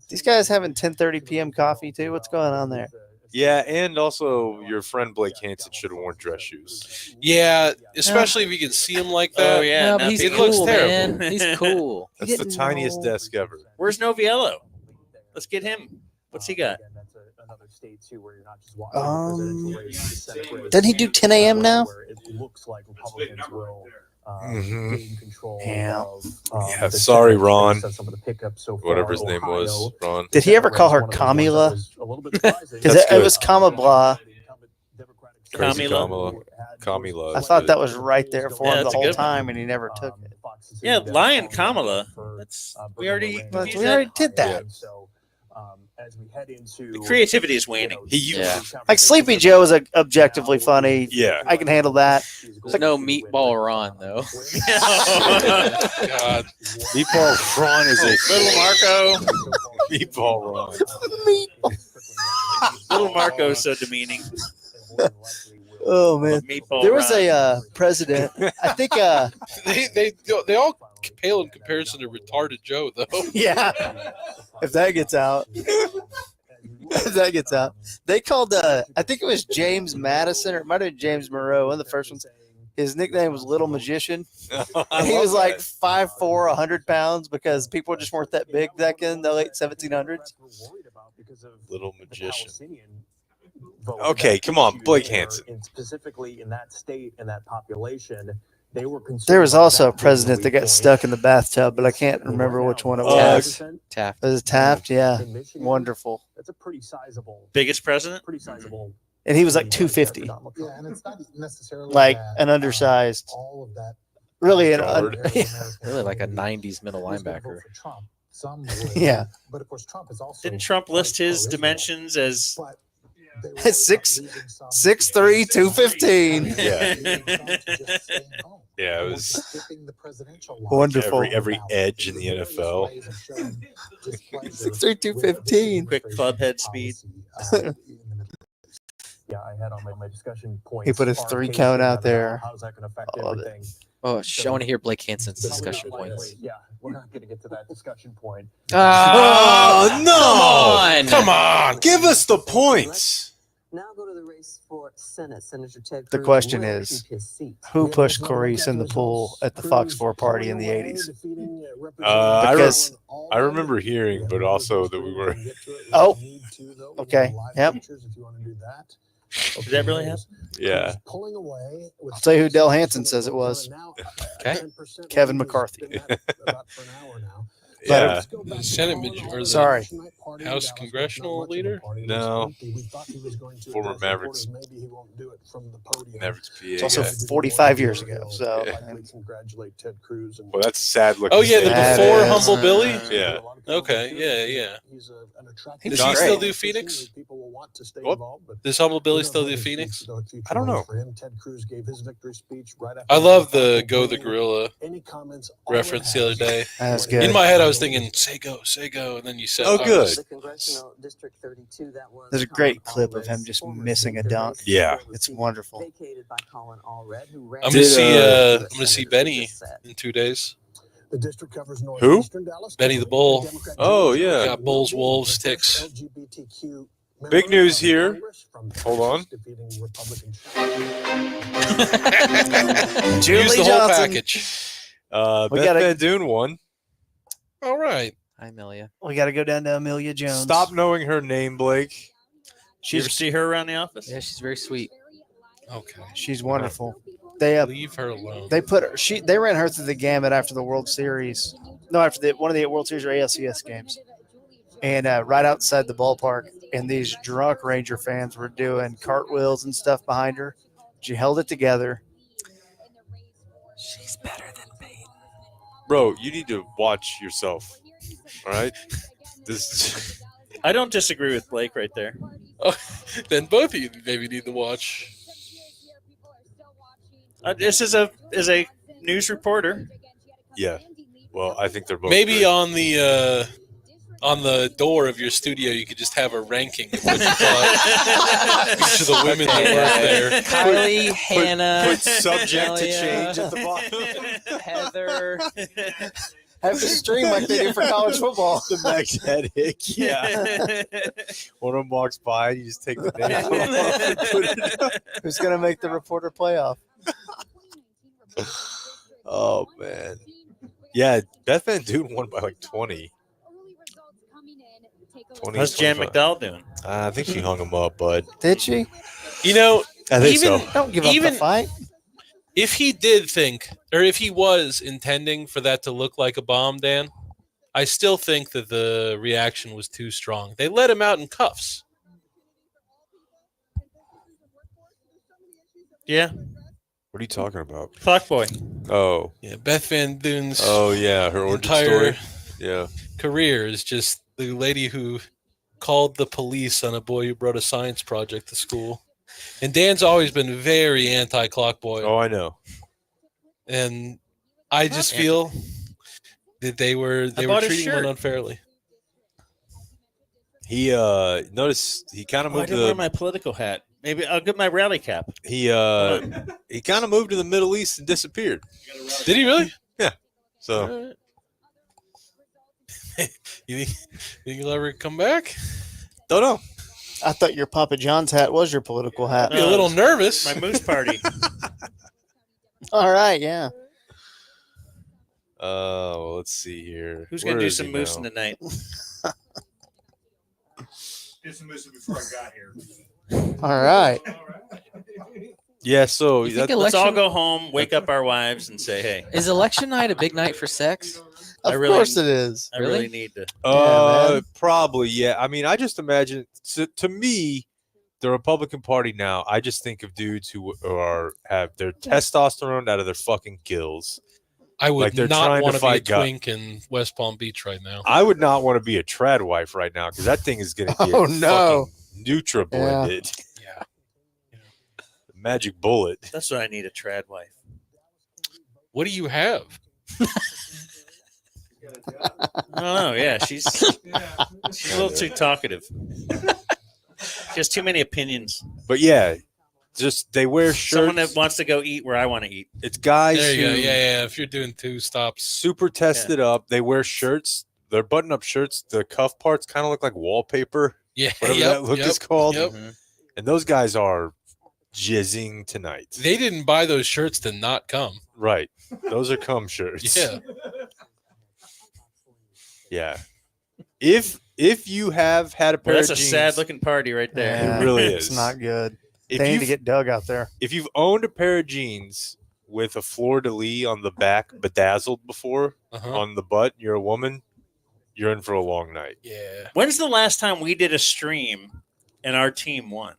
These guys having 10:30 p.m. coffee, too. What's going on there? Yeah, and also your friend Blake Hansen should have worn dress shoes. Yeah, especially if you can see him like that. Oh, yeah. No, but he's it cool, looks terrible. man. He's cool. That's the tiniest desk ever. Where's Noviello? Let's get him. What's he got? Doesn't he do 10 a.m. now? Yeah. Yeah. Sorry, Ron. Whatever his name was, Ron. Did he ever call her Kamala? Because it was Kamala. Crazy Kamala. I thought that was right there for him the that's a whole good one. time, and he never took it. Yeah, Lion Kamala. We already did that. As we head into the creativity is waning. Like Sleepy Joe is objectively funny. Yeah, I can handle that. There's no Meatball Ron though. God, Meatball Ron is a Little Marco. Meatball Ron. Little Marco is so demeaning. Oh man, there was Ron. a president. I think. They all pale in comparison to retarded Joe, though. Yeah, if that gets out. They called, I think it was James Madison, or it might have been James Moreau, one of the first ones. His nickname was Little Magician. And he was like 5'4", 100 pounds because people just weren't that big back in the late 1700s. Little Magician. Okay, come on, Blake Hansen. And specifically in that state and that population, they were concerned. There was also a president that got stuck in the bathtub, but I can't remember which one it was. Taft. Was it Taft? Yeah. Wonderful. That's a pretty sizable. Biggest president? Pretty sizable. And he was like 250. Yeah, and it's not necessarily Like that, an undersized. all of that. Really Really like a 90s middle linebacker. Some would, Yeah. but of course Trump is also. Didn't Trump list his dimensions as 6'3", 215. Yeah. Yeah, it was wonderful. Every edge in the NFL. 6'3", 215. quick club head speed? Yeah, I had on my discussion points. He put his 3 count out there. How's that going to affect I love it. everything? Oh, I want to hear Blake Hansen's discussion points. Yeah, we're not going to get to that discussion point. Oh, no! Come on! Give us the points! Now go to the race for Senate. Senator Ted The Cruz question will is, keep his seat. who pushed Clarice in the pool at the Fox 4 party in the 80s? I remember hearing, but also that we were. Oh, okay. Yep. Did that really happen? Yeah. I'll tell you who Del Hansen says it was. Okay. Kevin McCarthy. Yeah. The Senate or the Sorry. House congressional leader? No. Former Mavericks. Mavericks PA. It's also guy. 45 years ago. So, Congratulate Ted Cruz. And Well, that's a sad looking. Oh, yeah, the That before is- Humble Billy? Yeah. Okay, yeah. he's an attractive. Does He's he still great. do Phoenix? People will want to stay What? involved, but Does Humble Billy still do Phoenix? I don't know. For him, Ted Cruz gave his victory speech right after I love the Go the Gorilla any comments reference the other day. that was In good. my head, I was thinking, say go, and then you said, Oh, good. The congressional district 32 that was There's a great Colin clip of Allred's him just former missing a seat. The dunk. race Yeah. It's wonderful. Vacated by Colin Allred, who ran I'm gonna for I'm gonna see Benny in 2 days. The district covers Who? northeastern Dallas. Benny the Bull. Oh, yeah. Got Bulls, Wolves, Ticks. LGBTQ Big news here. Hold on. Use Julie the whole Johnson. package. We Beth gotta- Van Doon won. All right. Hi, Amelia. We got to go down to Amelia Jones. Stop knowing her name, Blake. You ever see her around the office? Yeah, she's very sweet. Okay. She's wonderful. They Leave her alone. They put her. They ran her through the gamut after the World Series. No, after one of the World Series or ALCS games, and right outside the ballpark. And these drunk Ranger fans were doing cartwheels and stuff behind her. She held it together. She's better than Peyton. Bro, you need to watch yourself. All right? This. I don't disagree with Blake right there. Oh, then both of you maybe need to watch. This is a news reporter. Yeah. Well, I think they're both. Maybe great. on the door of your studio, you could just have a ranking of what you thought each of the women that work there. Kylie, Hannah, put subject to Amelia, change at the bottom. Heather. Have to stream like they do for college football. The magnetic, yeah. One of them walks by, you just take the name off and put it up. Who's going to make the reporter playoff? Oh, man. Yeah, Beth Van Duren won by like 20. How's Jan 25. McDowell doing? I think she hung him up, bud. Did she? You know, I think even so. Don't give up the fight. If he did think, or if he was intending for that to look like a bomb, Dan, I still think that the reaction was too strong. They let him out in cuffs. Yeah. What are you talking about? Clock Boy. Oh. Yeah, Beth Van Duren's Oh, yeah, her origin entire story. Yeah. career is just the lady who called the police on a boy who brought a science project to school. And Dan's always been very anti-Clock Boy. Oh, I know. And I just feel that they were treating him unfairly. He notice he kind of I moved didn't wear my political hat. Maybe I'll get my rally cap. he kind of moved to the Middle East and disappeared. Did he really? Yeah. So You think he'll ever come back? don't know. I thought your Papa John's hat was your political hat. I'd be a little nervous. My moose party. All right, yeah. Well, let's see here. Who's Where going to do is he some now? moosing tonight? Did some moosing before I got here. All right. Yeah, so You think Let's all election- go home, wake up our wives, and say, "Hey, Is election night a big night for sex? Of course it is. I really need to." man. Probably, yeah. I mean, I just imagine to me, the Republican Party now. I just think of dudes who have their testosterone out of their fucking gills. I would Like they're not trying want to to be a fight God. twink in West Palm Beach right now. I would not want to be a trad wife right now because that thing is going to get Oh, no. fucking Nutra blended. Yeah. The magic bullet. That's what I need, a trad wife. What do you have? I don't know. Yeah, she's a little too talkative. She has too many opinions. But yeah, just they wear shirts. Someone that wants to go eat where I want to eat. It's guys There you who go. Yeah. If you're doing two stops, super tested up. They wear shirts. They're button-up shirts. The cuff parts kind of look like wallpaper. yeah, Whatever yep, that look yep, is called. Yep. And those guys are jizzing tonight. They didn't buy those shirts to not come. Right. Those are cum shirts. Yeah. Yeah. If you have had a pair That's of a jeans, sad-looking party right there. Yeah, it really It's is. not good. If They need you've- to get Doug out there. If you've owned a pair of jeans with a fleur-de-lis on the back bedazzled before on the butt, you're a woman, you're in for a long night. Yeah. When's the last time we did a stream and our team won?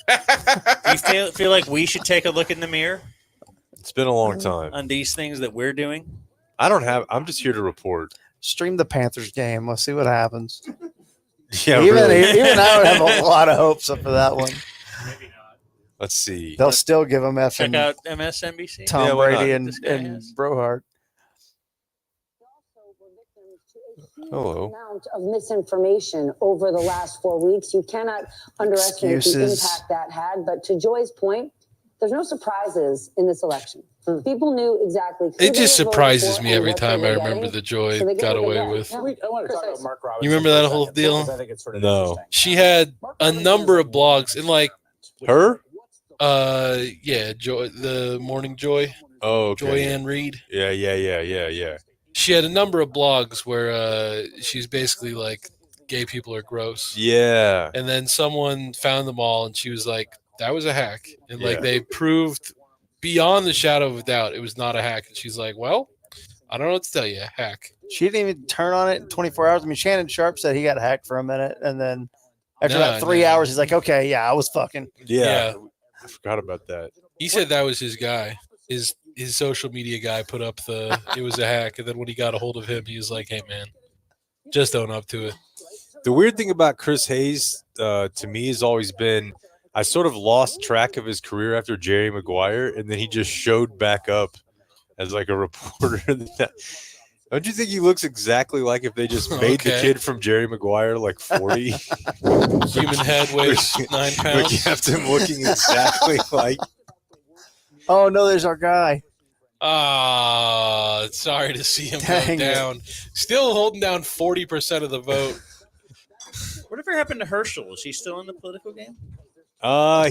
Do you feel like we should take a look in the mirror It's been a long time. on these things that we're doing? I'm just here to report. Stream the Panthers game. Let's see what happens. Yeah, even really. even I would have a lot of hopes up for that one. Let's see. They'll still give them Check effing out MSNBC. Tom Yeah, why Brady not? This guy and has. Brohart. Hello. Amount of misinformation over the last 4 weeks. You cannot underestimate Excuses. the impact that had. But to Joy's point, there's no surprises in this election. People knew exactly. Who It just they were voting surprises for me and every what they time were I remember getting. the Joy So they get got what they away get. with. Yeah. I want to talk about Mark Robinson. You remember that for a whole second, deal? because I think it's sort of No. interesting. She had a number of blogs and like Her? Joy, the Morning Joy, Oh, okay. Joyanne Reed. Yeah. She had a number of blogs where she's basically like gay people are gross. Yeah. And then someone found them all and she was like, that was a hack. And Yeah. they proved beyond the shadow of a doubt it was not a hack. And she's like, well, I don't know what to tell you. Hack. She didn't even turn on it in 24 hours. I mean, Shannon Sharp said he got hacked for a minute, and then after about 3 hours, he's like, "Okay, yeah, I was fucking." Yeah. I forgot about that. He said that was his guy. His social media guy put up it was a hack, and then when he got a hold of him, he was like, "Hey, man, just own up to it." The weird thing about Chris Hayes, to me, has always been I sort of lost track of his career after Jerry Maguire, and then he just showed back up as like a reporter. Don't you think he looks exactly like if they just made the kid from Jerry Maguire like 40? Human head weighs 9 pounds. We kept him looking exactly like. Oh no, there's our guy. Sorry to see him Dang go it. down. Still holding down 40% of the vote. Whatever happened to Herschel? Is he still in the political game?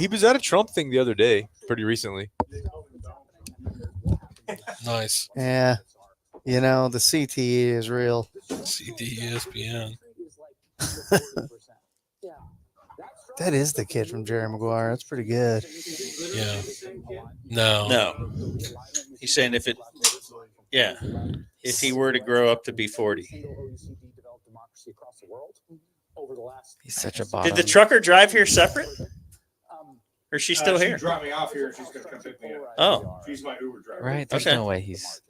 He was at a Trump thing the other day, pretty recently. Nice. Yeah, the CTE is real. ESPN. That is the kid from Jerry Maguire. That's pretty good. Yeah. No. He's saying if he were to grow up to be 40. He's such a bottom. Did the trucker drive here separate? Or is she still She here? dropped me off here. She's going to come pick me up. Oh. She's my Uber driver. Right. There's no way he's.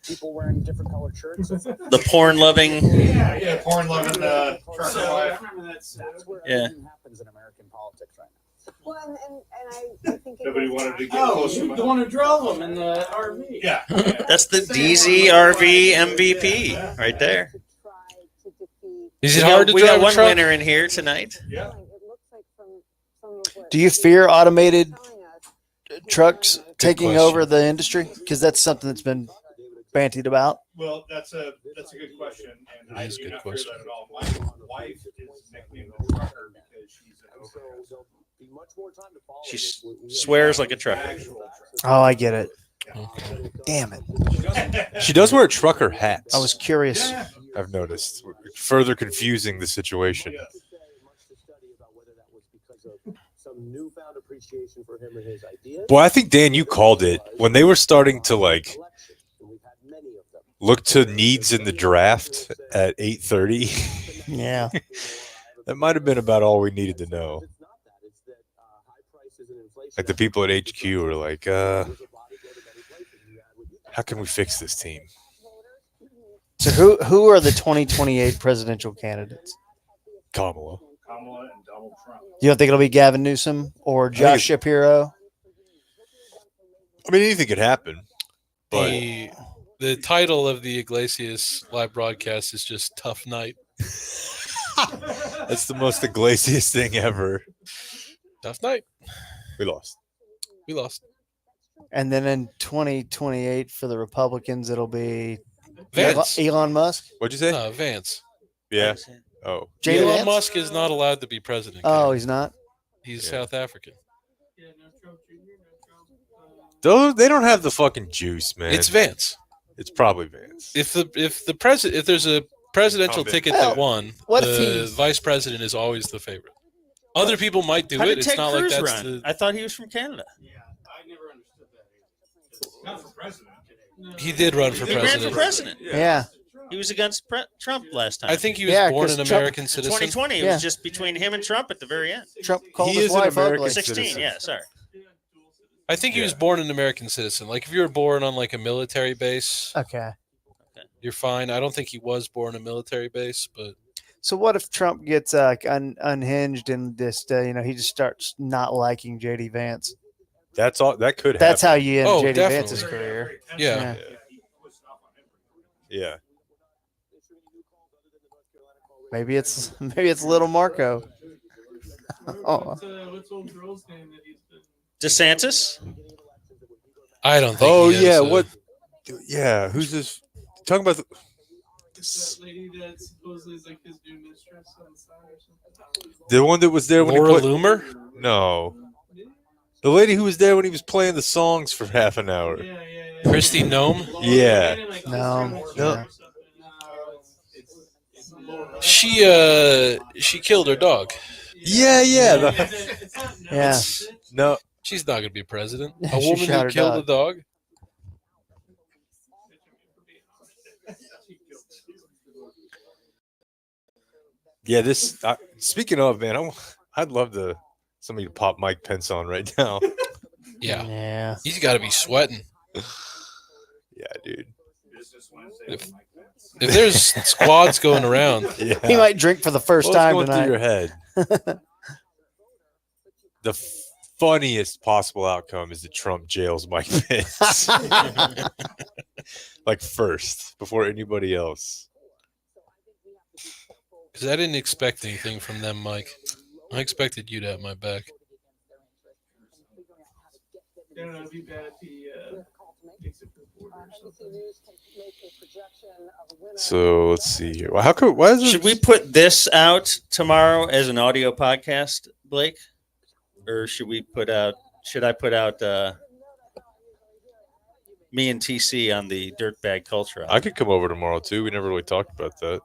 People wearing different colored shirts. The porn loving. Yeah, porn loving trucker wife. Yeah. Happens in American politics right now. Well, and I think Nobody wanted to get Oh, close to you my the one who drove him in the RV. Yeah. That's the DZ RV MVP right there. Is it hard to we drive got a one truck? winner in here tonight. Yeah. Do you fear automated trucks taking question. over the industry? Because that's something that's been bantied about. Well, that's a good question, and I is a do good not fear question. that at all. My wife is nicknamed the trucker because she's an overpass. She swears like a trucker. Oh, I get it. Damn it. She does wear trucker hats. I was curious. I've noticed. Further confusing the situation. Boy, I think, Dan, you called it. When they were starting to, look to needs in the draft at 8:30. Yeah. That might have been about all we needed to know. Like the people at HQ were like, how can we fix this team? So who are the 2028 presidential candidates? Kamala. Kamala and Donald Trump. You don't think it'll be Gavin Newsom or Josh Shapiro? I mean, anything could happen. But The title of the Iglesias live broadcast is just Tough Night. that's the most Iglesias thing ever. Tough night. We lost. And then in 2028 for the Republicans, it'll be Vance. Elon Musk. What'd you say? Vance. Yeah. Oh. J.D. Elon Vance? Musk is not allowed to be president. Oh, he's not? He's South African. They don't have the fucking juice, man. It's Vance. It's probably Vance. If there's a presidential ticket that won, What if the vice president is always the favorite. Other people might do How it. did It's Ted not like Cruz that's run? I thought he was from Canada. I never understood that. Not for president. He did run for He president. ran for president. Yeah. He was against Trump last time. I think he was Yeah, born 'cause an Trump- American citizen. 2020, it was just between him and Trump at the very end. Trump called He his is an wife American ugly. 16, citizen. yeah, sorry. I think he was born an American citizen. Like if you were born on like a military base, Okay. you're fine. I don't think he was born a military base, but So what if Trump gets unhinged and just he just starts not liking JD Vance? That's all. That could happen. That's how you end JD definitely. Vance's career. yeah. Yeah. Maybe it's little Marco. Oh. What's old girl's name that he's been? DeSantis? I don't think. Oh he has yeah. a- What? Yeah. Who's this? Talking about the. That lady that supposedly is like his new mistress on the side or something. The one that was there when Laura he played. Loomer? No. The lady who was there when he was playing the songs for half an hour. Christy Nome? Yeah. No. She killed her dog. Yeah. Yeah. No. She's not going to be president. She A woman shot who her killed dog. a dog? Yeah, speaking of, man, I'd love somebody to pop Mike Pence on right now. Yeah. He's got to be sweating. Yeah, dude. If there's squads going around, He might drink for the first What's time going tonight. through your head? The funniest possible outcome is that Trump jails Mike Pence. Like first, before anybody else. because I didn't expect anything from them, Mike. I expected you to have my back. Yeah, it'd be bad if he makes it to the border or something. So let's see here. Well, why is Should we put this out tomorrow as an audio podcast, Blake? Or should I put out me and TC on the Dirtbag Culture? I could come over tomorrow too. We never really talked about that.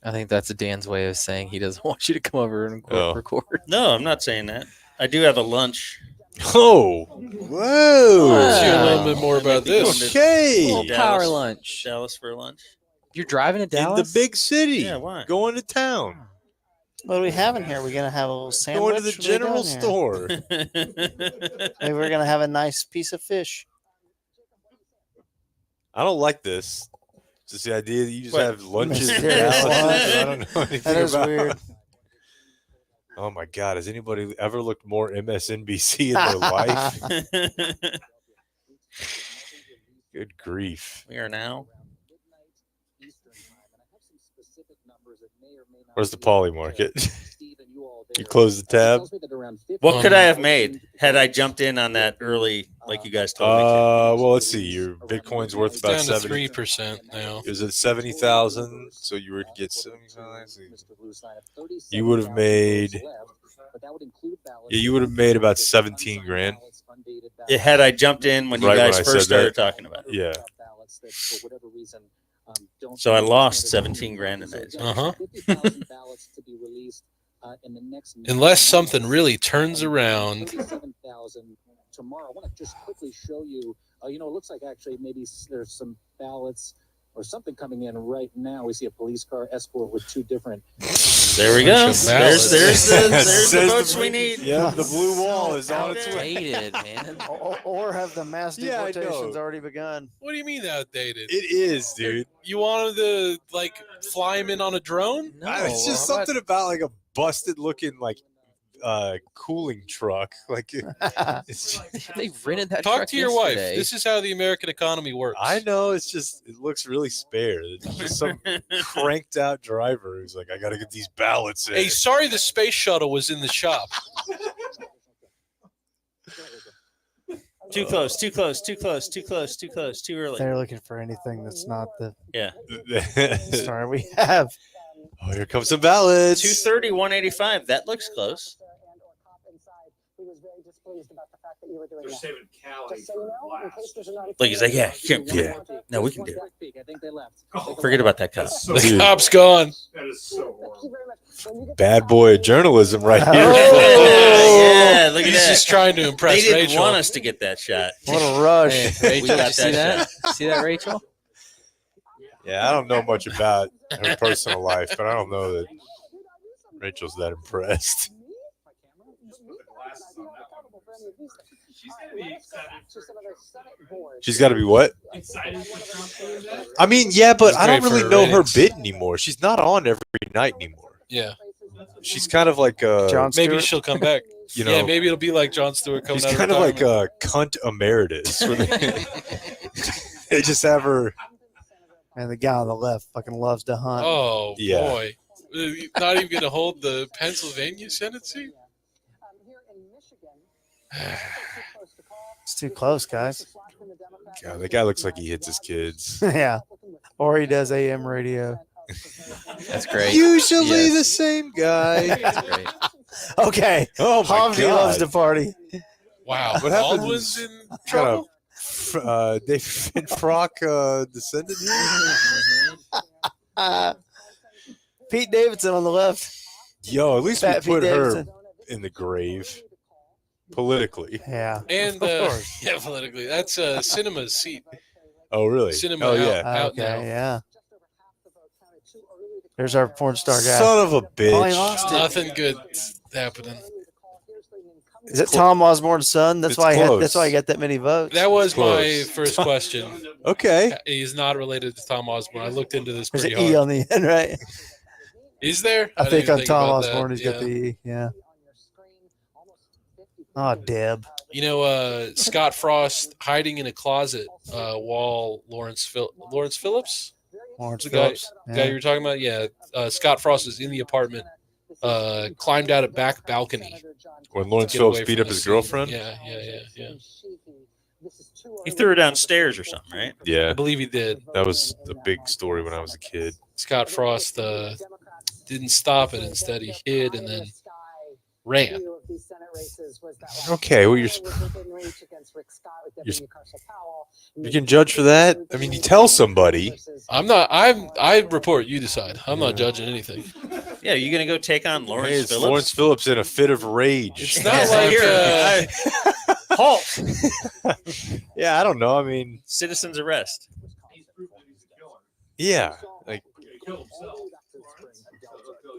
I think that's Dan's way of saying he doesn't want you to come over and record. No, I'm not saying that. I do have a lunch. Oh, whoa! Let's hear a little bit more about this. Okay, little power lunch. Dallas for lunch. You're driving to Dallas? In the big city. Yeah, why? Going to town. What do we have in here? We're gonna have a little sandwich. Going to the What are we general doing here? store. Maybe we're gonna have a nice piece of fish. I don't like this. Just the idea that you just What? have lunches. in Mysterious Dallas. lunch. I don't know anything That is about. weird. Oh my God! Has anybody ever looked more MSNBC in their life? Good grief! We are now. Where's the poly market? You close the tab. What could I have made had I jumped in on that early, like you guys told me to? Well, let's see. Your Bitcoin's worth It's about down to 70. 3% now. Is it 70,000? So you would get 75. You would have made. Yeah, you would have made about 17 grand. Had I jumped in when you Right when guys I first said that. started talking about it. Yeah. So I lost 17 grand in that. Unless something really turns around. Tomorrow, I want to just quickly show you. It looks like actually maybe there's some ballots or something coming in right now. We see a police car escort with two different. There we go. There's the votes we need. Yeah, the blue wall is on its way. Outdated, man. Or have the mass Yeah, I deportations know. already begun? What do you mean outdated? It is, dude. You wanted to fly him in on a drone? No, It's just something about like a busted looking cooling truck. Like it's They rented that Talk truck to your wife. yesterday. This is how the American economy works. I know. It's just it looks really spare. It's just some cranked out driver who's like, I got to get these ballots in. Hey, sorry the space shuttle was in the shop. Too close, too close, too close, too close, too close, too early. They're looking for anything that's not the Yeah. story we have. Oh, here comes some ballots. 230, 185. That looks close. They're saving Cali for last. Like he's like, yeah. No, we can do it. Forget about that cop. The cop's gone. That is so horrible. Bad boy of journalism right here. Yeah, look at He's that. just trying to impress They didn't Rachel. want us to get that shot. What a rush. Hey, We Rachel, got did you see that that? See that, Rachel? Yeah, I don't know much about her personal life, but I don't know that Rachel's that impressed. She's got to be excited. She's got to be what? Excited for Trump doing that? I mean, yeah, but It's I don't great for really her know her ratings. bit anymore. She's not on every night anymore. Yeah. She's kind of like Jon Maybe Stewart? she'll come back. You know, yeah, maybe it'll be like Jon Stewart coming she's out kind of of like retirement. a cunt emeritus. Where they just have her. And the guy on the left fucking loves to hunt. Oh, Yeah. boy. Not even going to hold the Pennsylvania Senate seat? It's too close, guys. God, that guy looks like he hits his kids. Yeah. Or he does AM radio. That's great. Usually Yes. the same guy. That's great. Okay. Oh my Harvey God. loves to party. Wow. What happened? Baldwin's in Kind trouble? of David Frock descended here. Pete Davidson on the left. Yo, at least Fat we put Pete her Davidson. in the grave politically. Yeah. And Of course. yeah, politically, that's Cinema's seat. Oh, really? Cinema Oh, out, yeah. out Okay, now. yeah. There's our porn star guy. Son of a Oh, he bitch. lost it. Nothing good happening. Is it Tom Osborne's son? That's It's why. close. That's why he got that many votes. That was my Close. first question. Okay. He's not related to Tom Osborne. I looked into this There's pretty an E hard. on the end, right? Is there? I think didn't on Tom about that. Osborne, he's got the E. Yeah. Oh, Deb. You know, Scott Frost hiding in a closet while Lawrence Phillips, Lawrence the Phillips. guy you were talking about. Yeah, Scott Frost is in the apartment, climbed out a back balcony. When Lawrence to get away Phillips beat from up the his scene. girlfriend? Yeah. He threw her downstairs or something, right? Yeah. I believe he did. That was a big story when I was a kid. Scott Frost didn't stop it. Instead, he hid and then ran. Okay, well, you can judge for that. I mean, you tell somebody. I report. You decide. I'm not judging anything. Yeah, you gonna go take on Lawrence Hey, it's Phillips? Lawrence Phillips in a fit of rage. It's not like halt. Yeah, I don't know. I mean, Citizen's arrest. yeah, like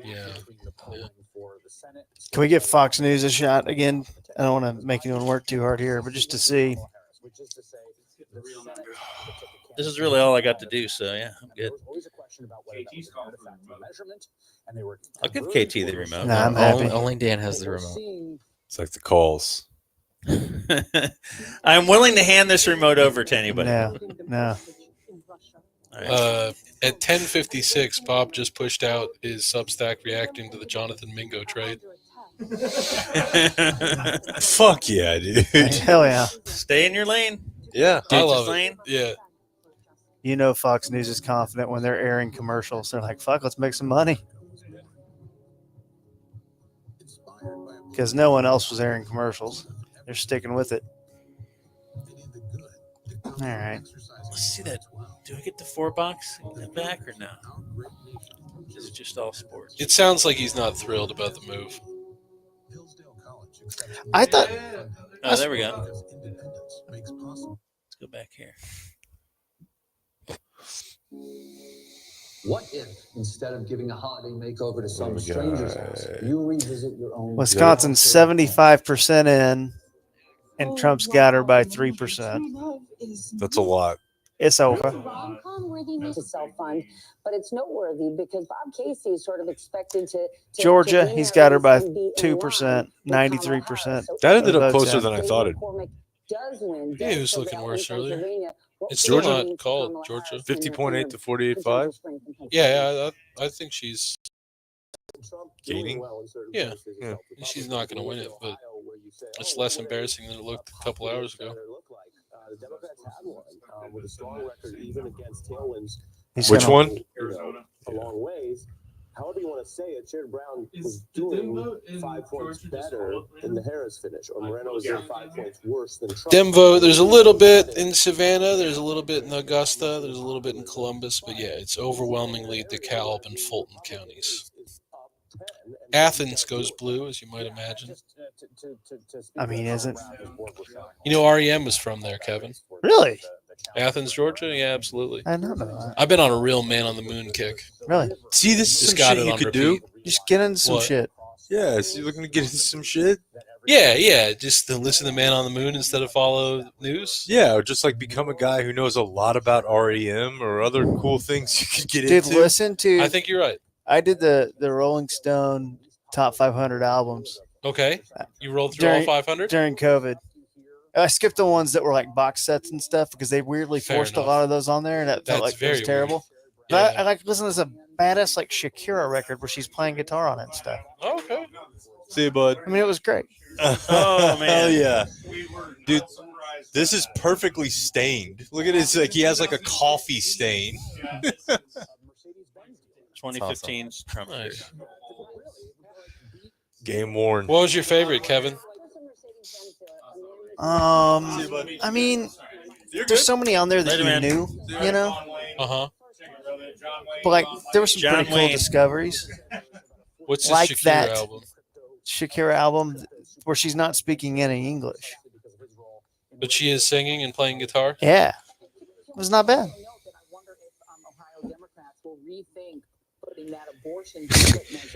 yeah. Can we give Fox News a shot again? I don't want to make anyone work too hard here, but just to see. This is really all I got to do, so yeah, I'm good. I'll give KT the remote. Nah, I'm happy. Only Dan has the remote. it's like the calls. I'm willing to hand this remote over to anybody. No. All right. At 10:56, Bob just pushed out his Substack reacting to the Jonathan Mingo trade. Fuck yeah, dude. Hell yeah. Stay in your lane. Yeah, I Dude, love just it. lane. Yeah. You know Fox News is confident when they're airing commercials. They're like, fuck, let's make some money. Because no one else was airing commercials. They're sticking with it. All right. Let's see that. Do I get the 4-box back or no? Is it just all sports? It sounds like he's not thrilled about the move. I thought. Oh, there we go. Let's go back here. What if, instead of giving a holiday makeover to some stranger's house, you revisit your own? Wisconsin's 75% in, and Trump's got her by 3%. That's a lot. It's over. To self-fund, but it's noteworthy because Bob Casey is sort of expected to Georgia, be he's there got her by and be in 2%, line with 93%. Kamala Harris. So That ended Votes up closer in. than I thought it. does win, Yeah, he does was looking prevail worse in earlier. Pennsylvania, what It's will still it not mean for called, Kamala Georgia. Harris 50.8 to 48.5. potential spring contention? Yeah, I think she's. Gaining? Yeah. She's not going to win it, but it's less embarrassing than it looked a couple hours ago. The Democrats had one with a strong record, even against tailwinds. Which one? A long ways. However you want to say it, Sherrod Brown was doing 5 points better than the Harris finish, or Moreno was doing 5 points worse than Trump. Dem vote. There's a little bit in Savannah. There's a little bit in Augusta. There's a little bit in Columbus. But yeah, it's overwhelmingly DeKalb and Fulton counties. Athens goes blue, as you might imagine. I mean, isn't. You know, REM was from there, Kevin. Really? Athens, Georgia? Yeah, absolutely. I don't know that. I've been on a real man on the moon kick. Really? See, this is Just some got shit it you on could repeat. do. Just get into some What? shit. Yeah, so you're looking to get into some shit? Yeah. Just to listen to Man on the Moon instead of follow news. Yeah, or just like become a guy who knows a lot about REM or other cool things you could get Dude, into. listen to. I think you're right. I did the Rolling Stone top 500 albums Okay. You rolled through all 500? during COVID. I skipped the ones that were like box sets and stuff because they weirdly Fair forced enough. a lot of those on there, and that That's felt like it very was terrible. weird. But Yeah. I like listen to this badass like Shakira record where she's playing guitar on it and stuff. Okay. See you, bud. I mean, it was great. Oh, man. Hell yeah. Dude, this is perfectly stained. Look at his, like, he has like a coffee stain. 2015's Trump. Nice. Game worn. What was your favorite, Kevin? I mean, there's so many on there that Later, you man. knew, you know. Uh-huh. But like, there were some John pretty cool Wayne. discoveries. What's this like Shakira that album? Shakira album where she's not speaking any English. But she is singing and playing guitar? Yeah. It was not bad.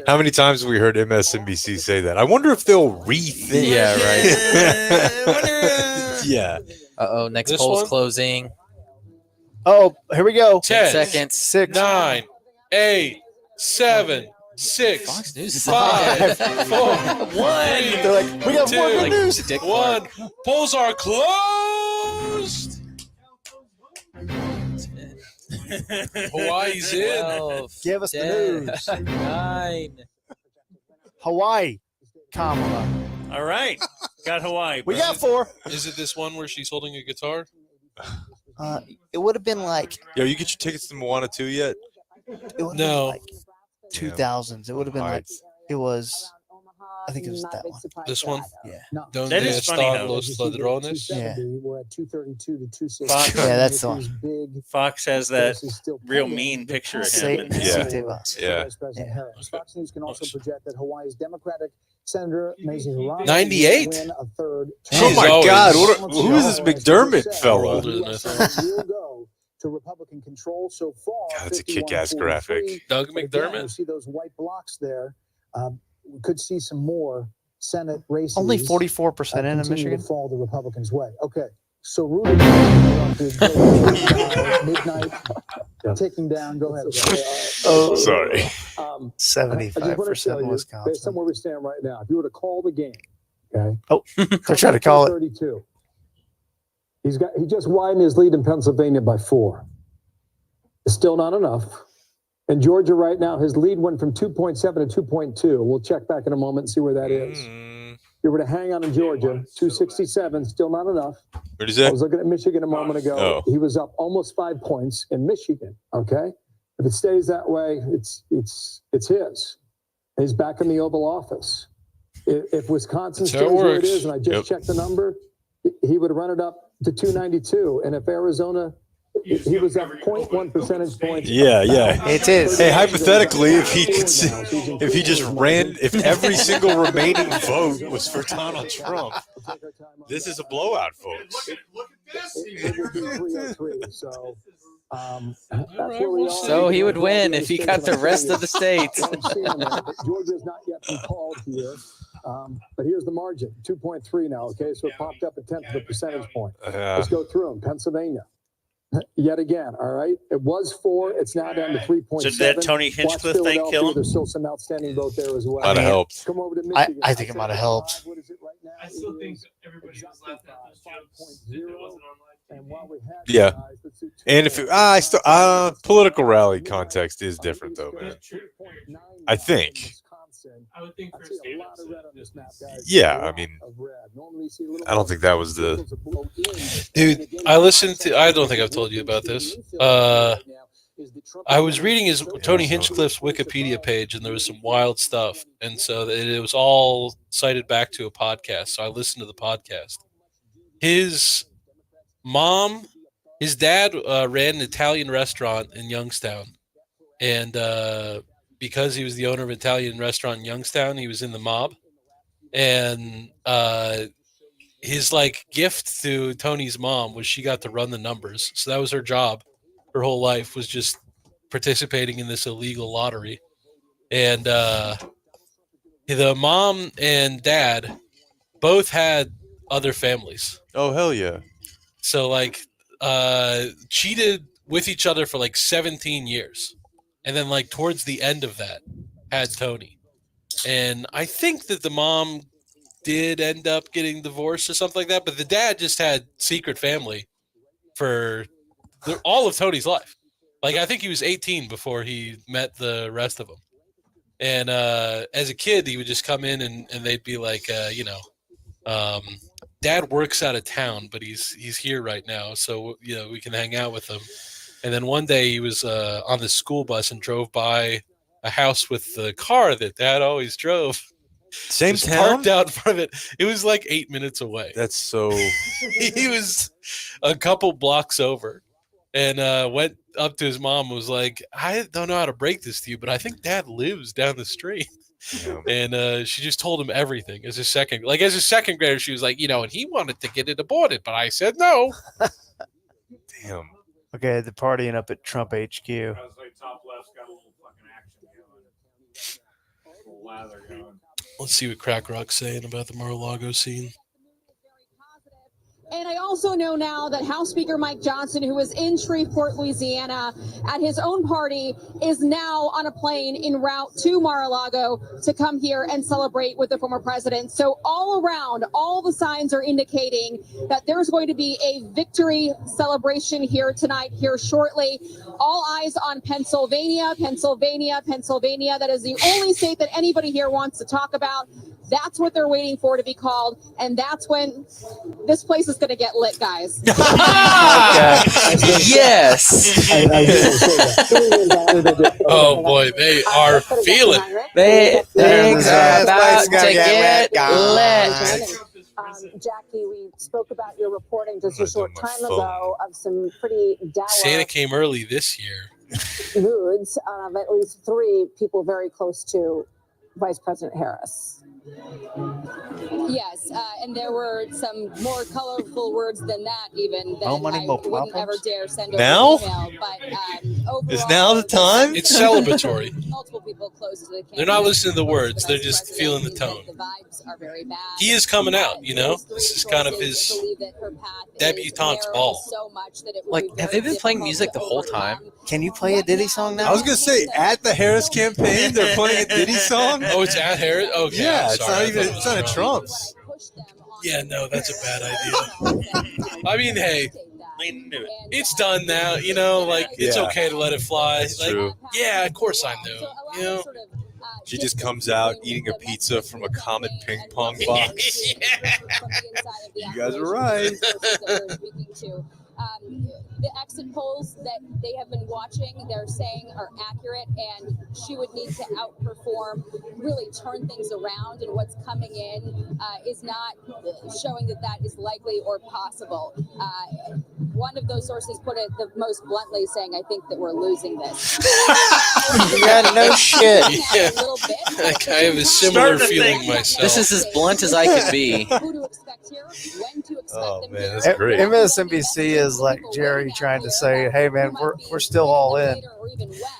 How many times have we heard MSNBC say that? I wonder if they'll rethink. Yeah, right. Yeah. Uh-oh, next This poll's one? closing. Oh, here we go. 10 seconds. 6, 9, 8, 7, 6, Fox News is 5, 4, 1. They're like, we got more good news. Dick 1. Polls are closed. Hawaii's in. 12, Give us the 10, news. 9. Hawaii, Kamala. All right. Got Hawaii. We bro. got 4. Is it this one where she's holding a guitar? It would have been like Yo, you get your tickets to Moana 2 yet? it would have No. been like 2000s. It would have been like it was. I think it was that one. This one? Yeah. Don't That is funny, estar though. los ladrones? Yeah. We're at 232 to 260. Fox- Yeah, that's the one. Big. Fox has that real mean picture of him. Yeah. Yeah. Vice President Harris. Fox News can also project that Hawaii's Democratic Senator Mazie Hirono 98? will win a third Oh term. my always- God! Who is this McDermott fella? Older than I thought. Will go to Republican control so far. God, that's a 51 kick-ass to graphic. 43. Doug But again, McDermott? You see those white blocks there. We could see some more Senate races. Only 44% in continue Michigan. to fall the Republicans' way. Okay, so Rudy midnight ticking down. Go ahead. Oh, Sorry. I just 75% want to tell you, based on Wisconsin. where we stand right now, if you were to call the game, okay, Oh, they're trying to call it. 32. He just widened his lead in Pennsylvania by 4. It's still not enough. In Georgia right now, his lead went from 2.7 to 2.2. We'll check back in a moment and see where that is. If you were to hang on in Georgia, 267, still not enough. What is I that? was looking at Michigan a moment ago. Oh. He was up almost 5 points in Michigan. Okay, if it stays that way, it's his. He's back in the Oval Office. If Wisconsin That's how stays it where it works. is, and I just checked the number, he would run it up to 292. And if Arizona, he was up 0.1 percentage points. Yeah, yeah. It is. Hey, hypothetically, if he just ran, if every single remaining vote was for Donald Trump, this is a blowout, folks. Look at this. It would be 303. So, that's where we are. So he would win if he got the rest of the states. Georgia's not yet been called here. But here's the margin, 2.3 now, okay? So it popped up a 10th of a percentage point. Let's go through them. Pennsylvania, yet again, all right? It was 4. It's now down to 3.7. So did that Tony Hinchcliffe Watch thing kill Philadelphia, him? There's still some outstanding vote there as well. Might have helped. Come over to I Michigan. think it might have helped. What is it right now? I still think everybody was laughing at those jokes if it wasn't on live TV. And while we have Yeah. guys, let's do And if political rally context is different, though, man. I think. I would think I for see a stand-up lot of red on this map, guys. Yeah, A I lot mean, of red. Normally you see a little I don't think that was the. Dude, I don't think I've told you about this. I was reading Tony Hinchcliffe's Wikipedia page, and there was some wild stuff. And so it was all cited back to a podcast. So I listened to the podcast. His dad ran an Italian restaurant in Youngstown. And because he was the owner of an Italian restaurant in Youngstown, he was in the mob. And his gift to Tony's mom was she got to run the numbers. So that was her job. Her whole life was just participating in this illegal lottery. And the mom and dad both had other families. Oh, hell yeah. So cheated with each other for 17 years. And then towards the end of that had Tony. And I think that the mom did end up getting divorced or something like that, but the dad just had secret family for all of Tony's life. I think he was 18 before he met the rest of them. And as a kid, he would just come in and they'd be Dad works out of town, but he's here right now, so we can hang out with him. And then one day he was on the school bus and drove by a house with the car that Dad always drove. Same just town? parked out in front of it. It was 8 minutes away. That's so. He was a couple blocks over. and went up to his mom and was like, I don't know how to break this to you, but I think Dad lives down the street. And she just told him everything as a second grader. She was like, and he wanted to get it aborted, but I said no. Damn. Okay, they're partying up at Trump HQ. Top left's got a little fucking action going. A little lather going. Let's see what Crack Rock's saying about the Mar-a-Lago scene. And I also know now that House Speaker Mike Johnson, who was in Shreveport, Louisiana, at his own party, is now on a plane en route to Mar-a-Lago to come here and celebrate with the former president. So all around, all the signs are indicating that there's going to be a victory celebration here tonight, here shortly. All eyes on Pennsylvania, Pennsylvania, Pennsylvania. That is the only state that anybody here wants to talk about. That's what they're waiting for to be called, and that's when this place is going to get lit, guys. Yes. Oh boy, they are feeling. Things are about to get lit. Jackie, we spoke about your reporting just a short time ago of some pretty dour Santa came early this year. moods of at least 3 people very close to Vice President Harris. Yes, and there were some more colorful words than that, even that I wouldn't ever dare send over Now? email. But overall, Is now the time? It's celebratory. multiple people close to the They're not listening to the words; they're just feeling the tone. The vibes are very bad. He is coming out. This is kind of his debutante's ball. So much that it would Like, be have very they been playing music the whole difficult to time? overcome. Can you play a Diddy song now? I was gonna say at the Harris campaign, they're playing a Diddy song. Oh, it's at Harris. Okay, Yeah, I'm it's sorry. not even. It's not a Trump's. Yeah, no, that's a bad idea. I mean, hey, it's done now. It's Yeah. okay to let it fly. That's true. Yeah, of course I know. She just comes out eating a pizza from a Comet ping pong box. You guys are right. The exit polls that they have been watching, they're saying are accurate, and she would need to outperform, really turn things around, and what's coming in is not showing that is likely or possible. One of those sources put it the most bluntly, saying, I think that we're losing this. Yeah, no shit. Yeah. I have a similar feeling myself. This is as blunt as I can be. Who to expect here, when to expect Oh them man, here. that's great. MSNBC is like Jerry trying to say, "Hey man, we're still all in."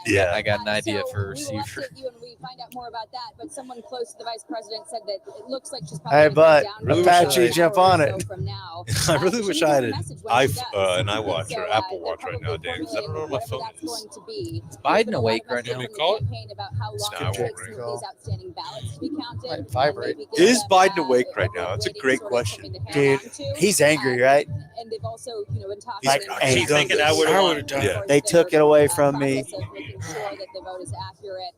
Yeah. I got an idea for a We will receiver. update you when we find out more about that. But someone close to the vice president said that it looks like she's Hey, probably but down Apache, to jump on it. from now. I really She wish leaves I had a an message when she does. an iWatch or Apple they're Watch right now, probably Dan, 'cause I don't know where my phone that's is. going to be. Is Biden awake right now? There's been a Call it? campaign about how long No, I it won't takes ring. for these outstanding ballots to be counted. Might and vibrate. maybe give Is them, Biden awake right now? That's a waiting great sort of question. something to hang Dude, on to. he's angry, right? And they've also, been talking Like, about hey, She thinking I would have done. Yeah. They took it away from me. process of making sure that the vote is accurate.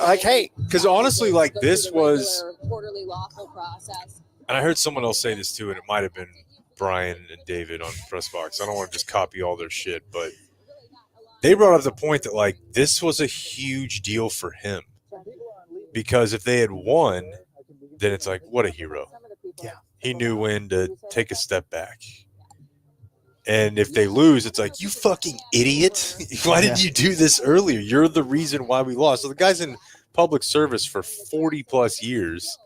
Like, hey, Because honestly, like go through this the was, regular, quarterly lawful process. and I heard someone else say this too, and it might have been Brian and David on Pressbox. I don't want to just copy all their shit, but they brought up the point that like this was a huge deal for him because if they had won, then it's like what a hero. Yeah. He knew when to take a step back. And if they lose, it's like, you fucking idiot. Why didn't you do this earlier? You're the reason why we lost. So the guy's in public service for 40 plus years.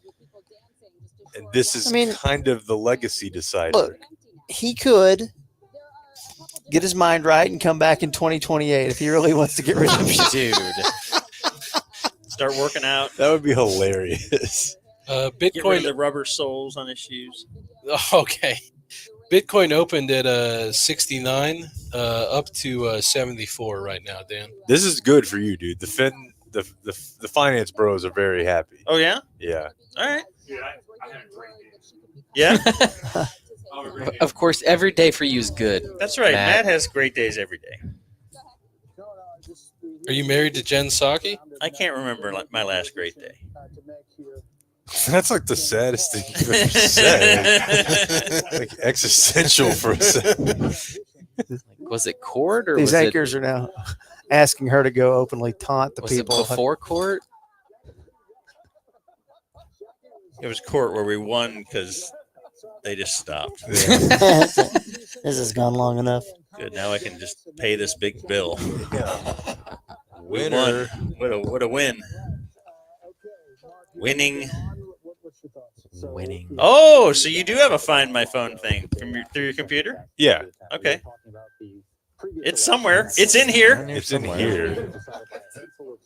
And this is kind of the legacy decider. Look, he could get his mind right and come back in 2028 if he really wants to get rid of shit. Dude. Start working out. That would be hilarious. Get rid of Bitcoin. the rubber soles on his shoes. Okay. Bitcoin opened at 69, up to 74 right now, Dan. This is good for you, dude. The finance bros are very happy. Oh yeah. Yeah. All right. Yeah, Yeah. Of course, every day for you is good. That's right. Matt has great days every day. Are you married to Jen Psaki? I can't remember my last great day. That's like the saddest thing you've ever said. Like existential for a second. Was it court or These was anchors are now asking her to go openly taunt the Was people. it before court? It was court where we won because they just stopped. This has gone long enough. Good. Now I can just pay this big bill. We Winner. won. What a win. Winning. Oh, so you do have a Find My Phone thing through your computer? Yeah. Okay. It's somewhere. It's in here. It's in here.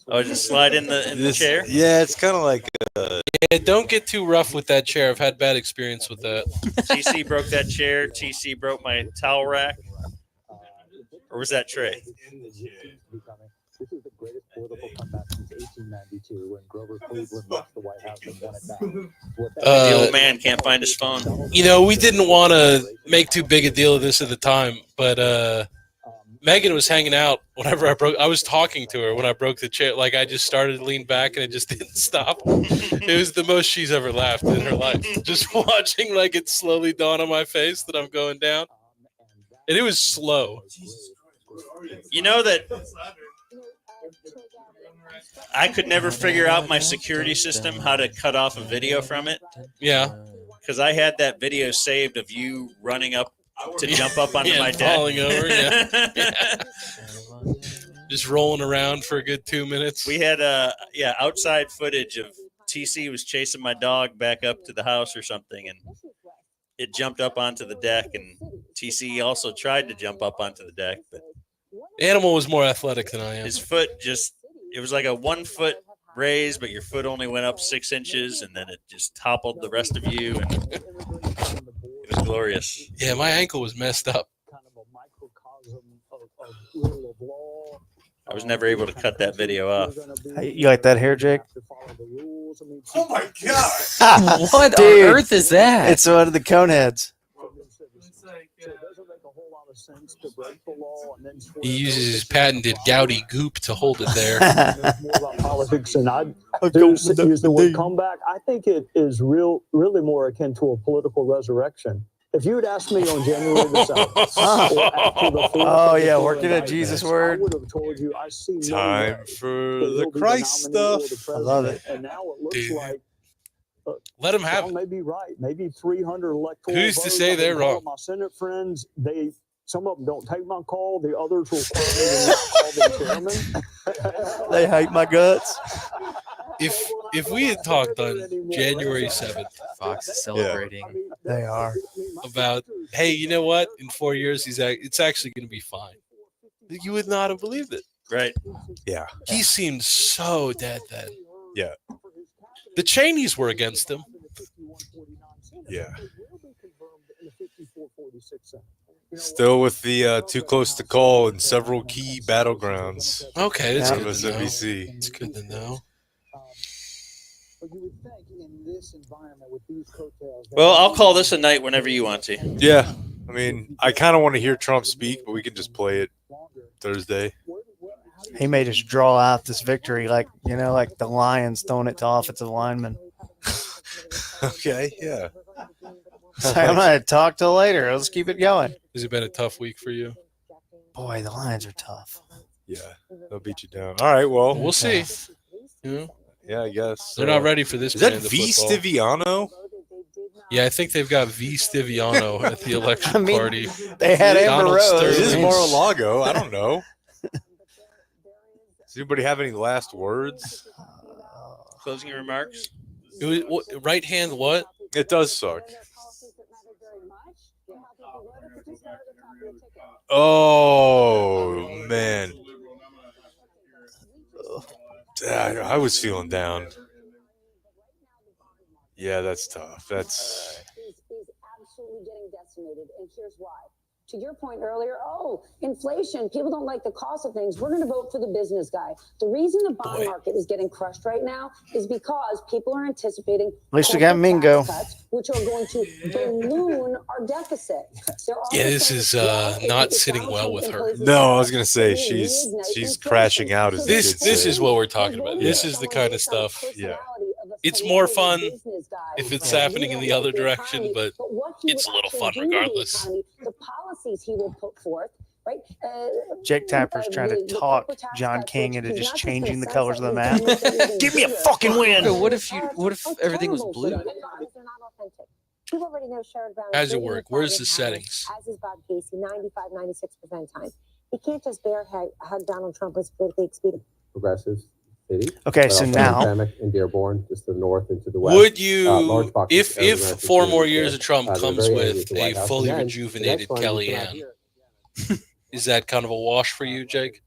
Oh, just slide in the chair? Yeah, it's kind of like. Yeah, don't get too rough with that chair. I've had bad experience with that. TC broke that chair. TC broke my towel rack. Or was that Trey? This is the greatest political comeback since 1892 when Grover Cleveland left the White House and won it back. The old man can't find his phone. You know, we didn't want to make too big a deal of this at the time, but Megan was hanging out whenever I was talking to her when I broke the chair. Like, I just started to lean back and it just didn't stop. It was the most she's ever laughed in her life. Just watching, like, it slowly dawn on my face that I'm going down. And it was slow. You know that I could never figure out my security system, how to cut off a video from it. Yeah. Because I had that video saved of you running up to jump up onto my deck. Falling over, yeah. Just rolling around for a good 2 minutes. We had outside footage of TC was chasing my dog back up to the house or something, and it jumped up onto the deck, and TC also tried to jump up onto the deck, but Animal was more athletic than I am. his foot it was like a 1 foot raise, but your foot only went up 6 inches, and then it just toppled the rest of you, and it was glorious. Yeah, my ankle was messed up. I was never able to cut that video off. You like that hair, Jake? Oh my god! What Dude, on earth is that? It's one of the Coneheads. He uses his patented gouty goop to hold it there. More about politics than I do use the word comeback. I think it is really more akin to a political resurrection. If you had asked me on January the 7th, or after the 4th Oh yeah, working at Jesus' word. I would have told you I see no Time way for that the he'll be Christ nominee or the stuff. I love it. president. And now it looks Dude. like Let him have John it. may be right. Maybe 300 electoral Who's to votes. say I've been they're calling wrong? My Senate friends, some of them don't take my call. The others will call me and not call them chairman. They hate my guts. If we had talked on January 7th Fox is celebrating. They are. about, hey, you know what? In 4 years, it's actually going to be fine. You would not have believed it. Right. Yeah. He seemed so dead then. Yeah. The Cheneys were against him. Yeah. Still with the too close to call in several key battlegrounds. Okay, that's on good to know. MSNBC. It's good to know. Well, I'll call this a night whenever you want to. Yeah. I mean, I kind of want to hear Trump speak, but we can just play it Thursday. He may just draw out this victory like the Lions throwing it to offensive linemen. Okay, yeah. So I'm going to talk till later. Let's keep it going. Has it been a tough week for you? Boy, the Lions are tough. Yeah, they'll beat you down. All right, well. We'll see. Yeah. Yeah, I guess. They're not ready for this. Is that brand of V. football. Stiviano? Yeah, I think they've got V. Stiviano at the election I mean, party. they had Amber Donald Rose. It is Sterling. Mar-a-Lago. I don't know. Does anybody have any last words? Closing remarks? It was, right hand what? It does suck. Oh, man. I was feeling down. Yeah, that's tough. That's is absolutely getting decimated, and here's why. To your point earlier, inflation, people don't like the cost of things. We're going to vote for the business guy. The reason the bond market is getting crushed right now is because people are anticipating At least we got Mingo. cuts, which are going to balloon our deficit. Yeah, this is not sitting well with her. no. I was gonna say she's crashing out. As This is what we're talking about. This is the kind of stuff. Yeah. It's more fun if it's happening in the other direction, but it's a little fun regardless. The policies he will put forth, right? Jake Tapper's trying to talk John King into just changing the colors of the map. Give me a fucking win. What if everything was blue? You already know Sherrod Brown. How's it work? Where's the settings? As is Bob Casey, 95, 96% of the time. He can't just bear hug Donald Trump as politically expedient. Progressive city. Okay, so now in Dearborn, just to the north and to the west. Would you, if 4 more years of Trump comes with a fully rejuvenated Kellyanne, is that kind of a wash for you, Jake?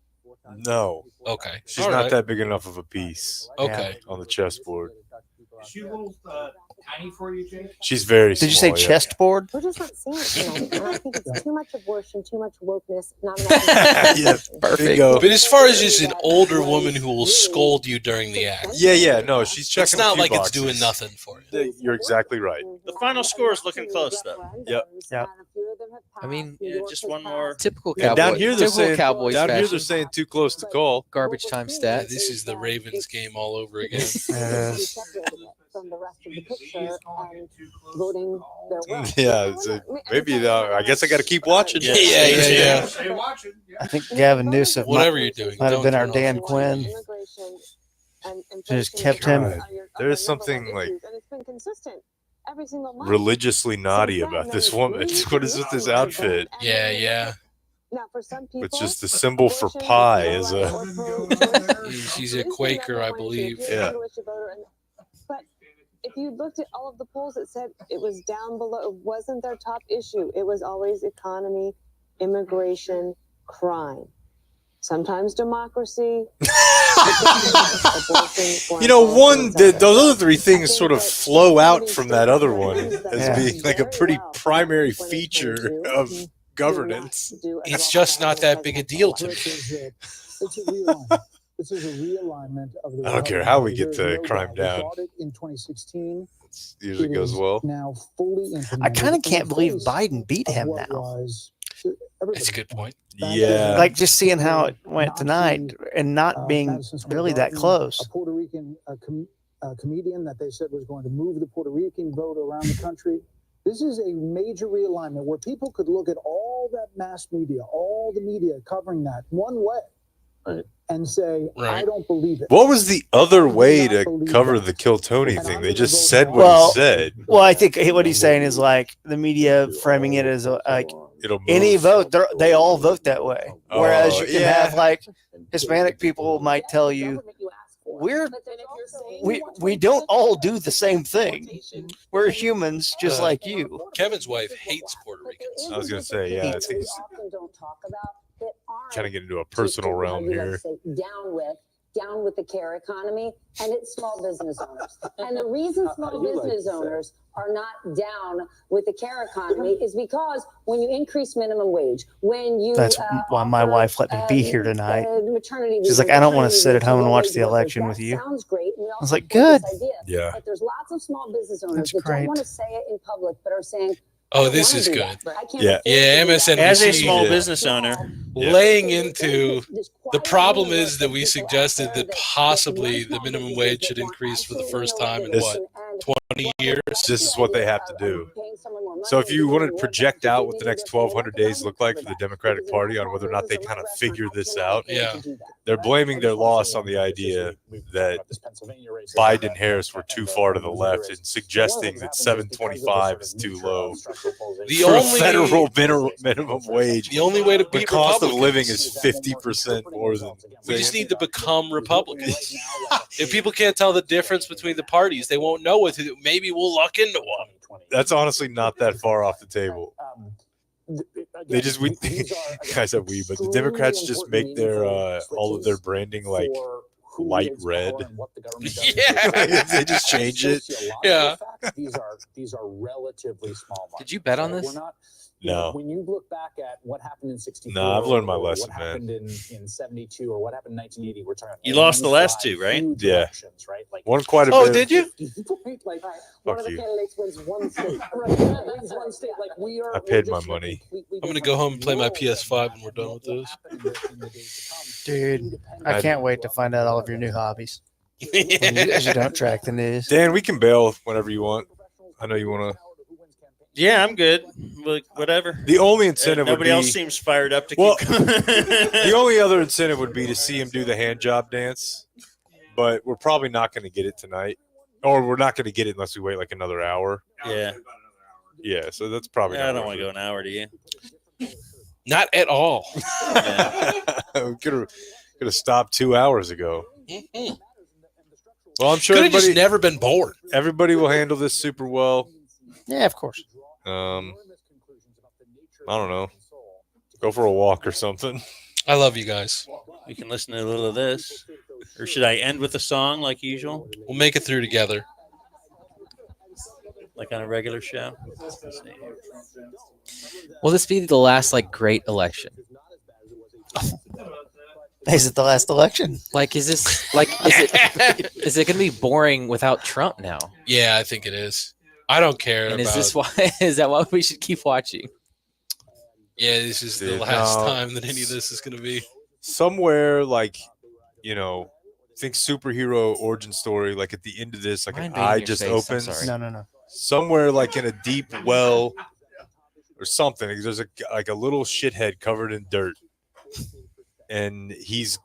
No. Okay. She's All not right. that big enough of a piece. Okay. On the chessboard. Is she a little tiny for you, Jake? She's very Did you say small, yeah. chessboard? We're just not seeing it tonight. And I think it's too much abortion, too much wokeness, not enough. Yes, perfect. But as far as just an older woman who will scold you during the act, Yeah. No, she's checking. it's not a few like boxes. it's doing nothing for you. You're exactly right. The final score is looking close, though. Yep. I mean, Yeah, just one more. typical And Cowboys. down here they're typical saying Cowboys down here fashion. they're saying too close to call. Garbage time Yeah, stat. this is the Ravens game all over again. From the rest of the picture and voting their way. Yeah, maybe I guess I got to keep watching. Yeah. Stay watching. Yeah. I think Gavin Newsom Whatever you're doing, might have don't been our turn off Dan the Quinn. Just kept him. God, there is something like And it's been consistent every single month. religiously naughty about this woman. What is with this outfit? Yeah. Now, for some people, It's just the symbol for pie as a. She's a Quaker, I believe. Yeah. But if you looked at all of the polls, it said it was down below. It wasn't their top issue. It was always economy, immigration, crime. Sometimes democracy. You know, those other three things sort of flow out from that other one as being like a pretty primary feature of governance. It's just not that big a deal to me. It's a realignment. This is a realignment of the. I don't care how we get the crime down. In 2016, Usually goes well. now fully I kind of can't believe Biden beat him now. That's a good point. Yeah. Like just seeing how it went tonight and not being really that close. A Puerto Rican comedian that they said was going to move the Puerto Rican vote around the country. This is a major realignment where people could look at all that mass media, all the media covering that one way, and say, I don't believe it. What was the other way to cover the Kill Tony thing? They just said what he said. Well, I think what he's saying is like the media framing it as like It'll move. any vote, they all vote that way. Whereas Oh, you can yeah. have like Hispanic people might tell you, we don't all do the same thing. We're humans just like you. Kevin's wife hates Puerto Ricans. I was gonna say, yeah, I think it's kind of get into a personal realm here. Down with the care economy, and it's small business owners. And the reason small business owners are not down with the care economy is because when you increase minimum wage, when you That's why my wife let me be here tonight. maternity She's leave, like, I don't want to maternity sit leave, at home and watch the that election with you. sounds great. And we I was also like, support good. this idea. Yeah. But there's lots of small business owners That's that great. don't want to say it in public, but are saying, Oh, this wanna is do good. that. I can't Yeah. afford to Yeah, do that. MSNBC. As a small business owner, laying into the problem is that we suggested that possibly the minimum wage should increase for the first time in what, 20 years? This is what they have to do. So if you want to project out what the next 1,200 days look like for the Democratic Party on whether or not they kind of figure this out, Yeah. they're blaming their loss on the idea that Biden and Harris were too far to the left and suggesting that 725 is too low. The For a only federal minimum wage. The only way to The beat cost of Republicans. living is 50% more than. We just need to become Republicans. If people can't tell the difference between the parties, they won't know what to do. Maybe we'll luck into one. That's honestly not that far off the table. They just I said we, but the Democrats just make their all of their branding like light red. Yeah. They just change it. Yeah. These are relatively small markets. Did you bet on right? this? We're not, No. When you look back at what happened in 64, No, I've learned my or lesson, what man. happened in 72 or what happened in 1980, we're talking you lost the last two, right? huge Yeah. elections, right? Like, Won quite a Oh, bit. did you? like, One of Fuck the you. candidates wins one state. wins one state. Like, we are. I paid my money. I'm going to go home and play my PS5 when we're done with this. Dude, I can't wait to find out all of your new hobbies. Yeah. As you don't track the news. Dan, we can bail whenever you want. I know you want to. yeah, I'm good. Look, whatever. The only incentive would Nobody be. else seems fired up to Well, keep. The only other incentive would be to see him do the hand job dance, but we're probably not going to get it tonight, or we're not going to get it unless we wait like another hour. Yeah. Yeah, so that's probably. I don't want to go an hour, do you? Not at all. We could have stopped 2 hours ago. Well, I'm sure Could have just everybody, never been born. everybody will handle this super well. Yeah, of course. I don't know. Go for a walk or something. I love you guys. We can listen to a little of this. Or should I end with a song like usual? We'll make it through together. Like on a regular show? Will this be the last great election? Is it the last election? Is this is it going to be boring without Trump now? Yeah, I think it is. I don't care. And is that why we should keep watching? Yeah, this is the last time that any of this is going to be. Somewhere think superhero origin story. Like at the end of this, an eye just opens. No. Somewhere in a deep well or something. There's a little shithead covered in dirt, and he's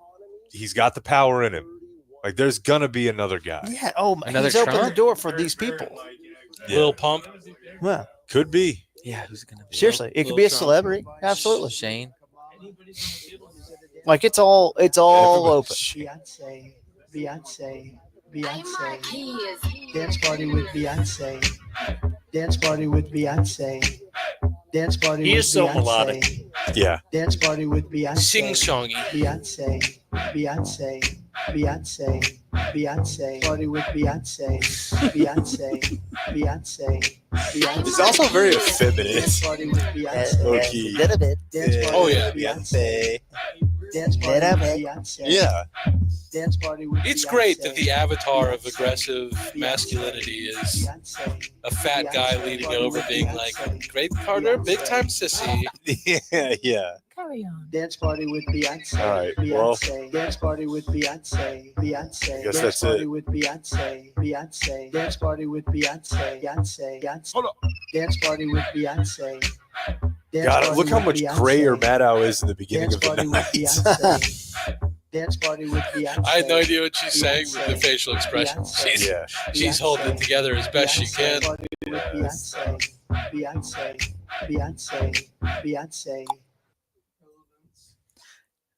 got the power in him. There's gonna be another guy. Yeah. Oh, Another he's opened Trump? the door for these people. Yeah. Lil Pump. Well, could be. Yeah, who's going to be? seriously, it could be a celebrity. Absolutely. Shane. It's all open. Beyonce. Dance party with Beyonce. Dance party with Beyonce. Dance party He with is so Beyonce. melodic. Yeah. Dance party with Beyonce. Sing-songy. Beyonce. Party with Beyonce. Beyonce. He's also very effeminate. Dance party with Beyonce. Low-key. Little bit. Dance party Oh, with yeah. Beyonce. Dance party with Beyonce. Yeah. Dance party with It's Beyonce. great that the avatar of aggressive masculinity is a fat guy leaning over being like, Great Carter, big time sissy. Yeah. Carry on. Dance party with Beyonce. All right, well. Beyonce. Dance party with Beyonce. Beyonce. I guess Dance that's party it. with Beyonce. Beyonce. Dance party with Beyonce. Beyonce. Hold up. Dance party with Beyonce. Dance God, party look how with much Beyonce. grayer Maddow is in the beginning Dance of the party with night. Beyonce. Dance party with Beyonce. I had no idea what she's saying with the facial expression. Yeah. She's holding it together as best she can. Party with Beyonce. Beyonce.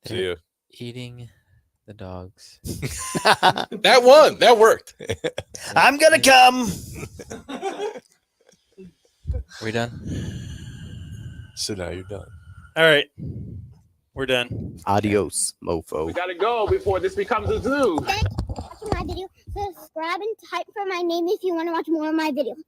See ya. Eating the dogs. That won. That worked. I'm gonna come. We done? So now you're done. All right. We're done. Adios, mofo. We gotta go before this becomes a zoo. Watching my video, subscribe and type for my name if you want to watch more of my videos.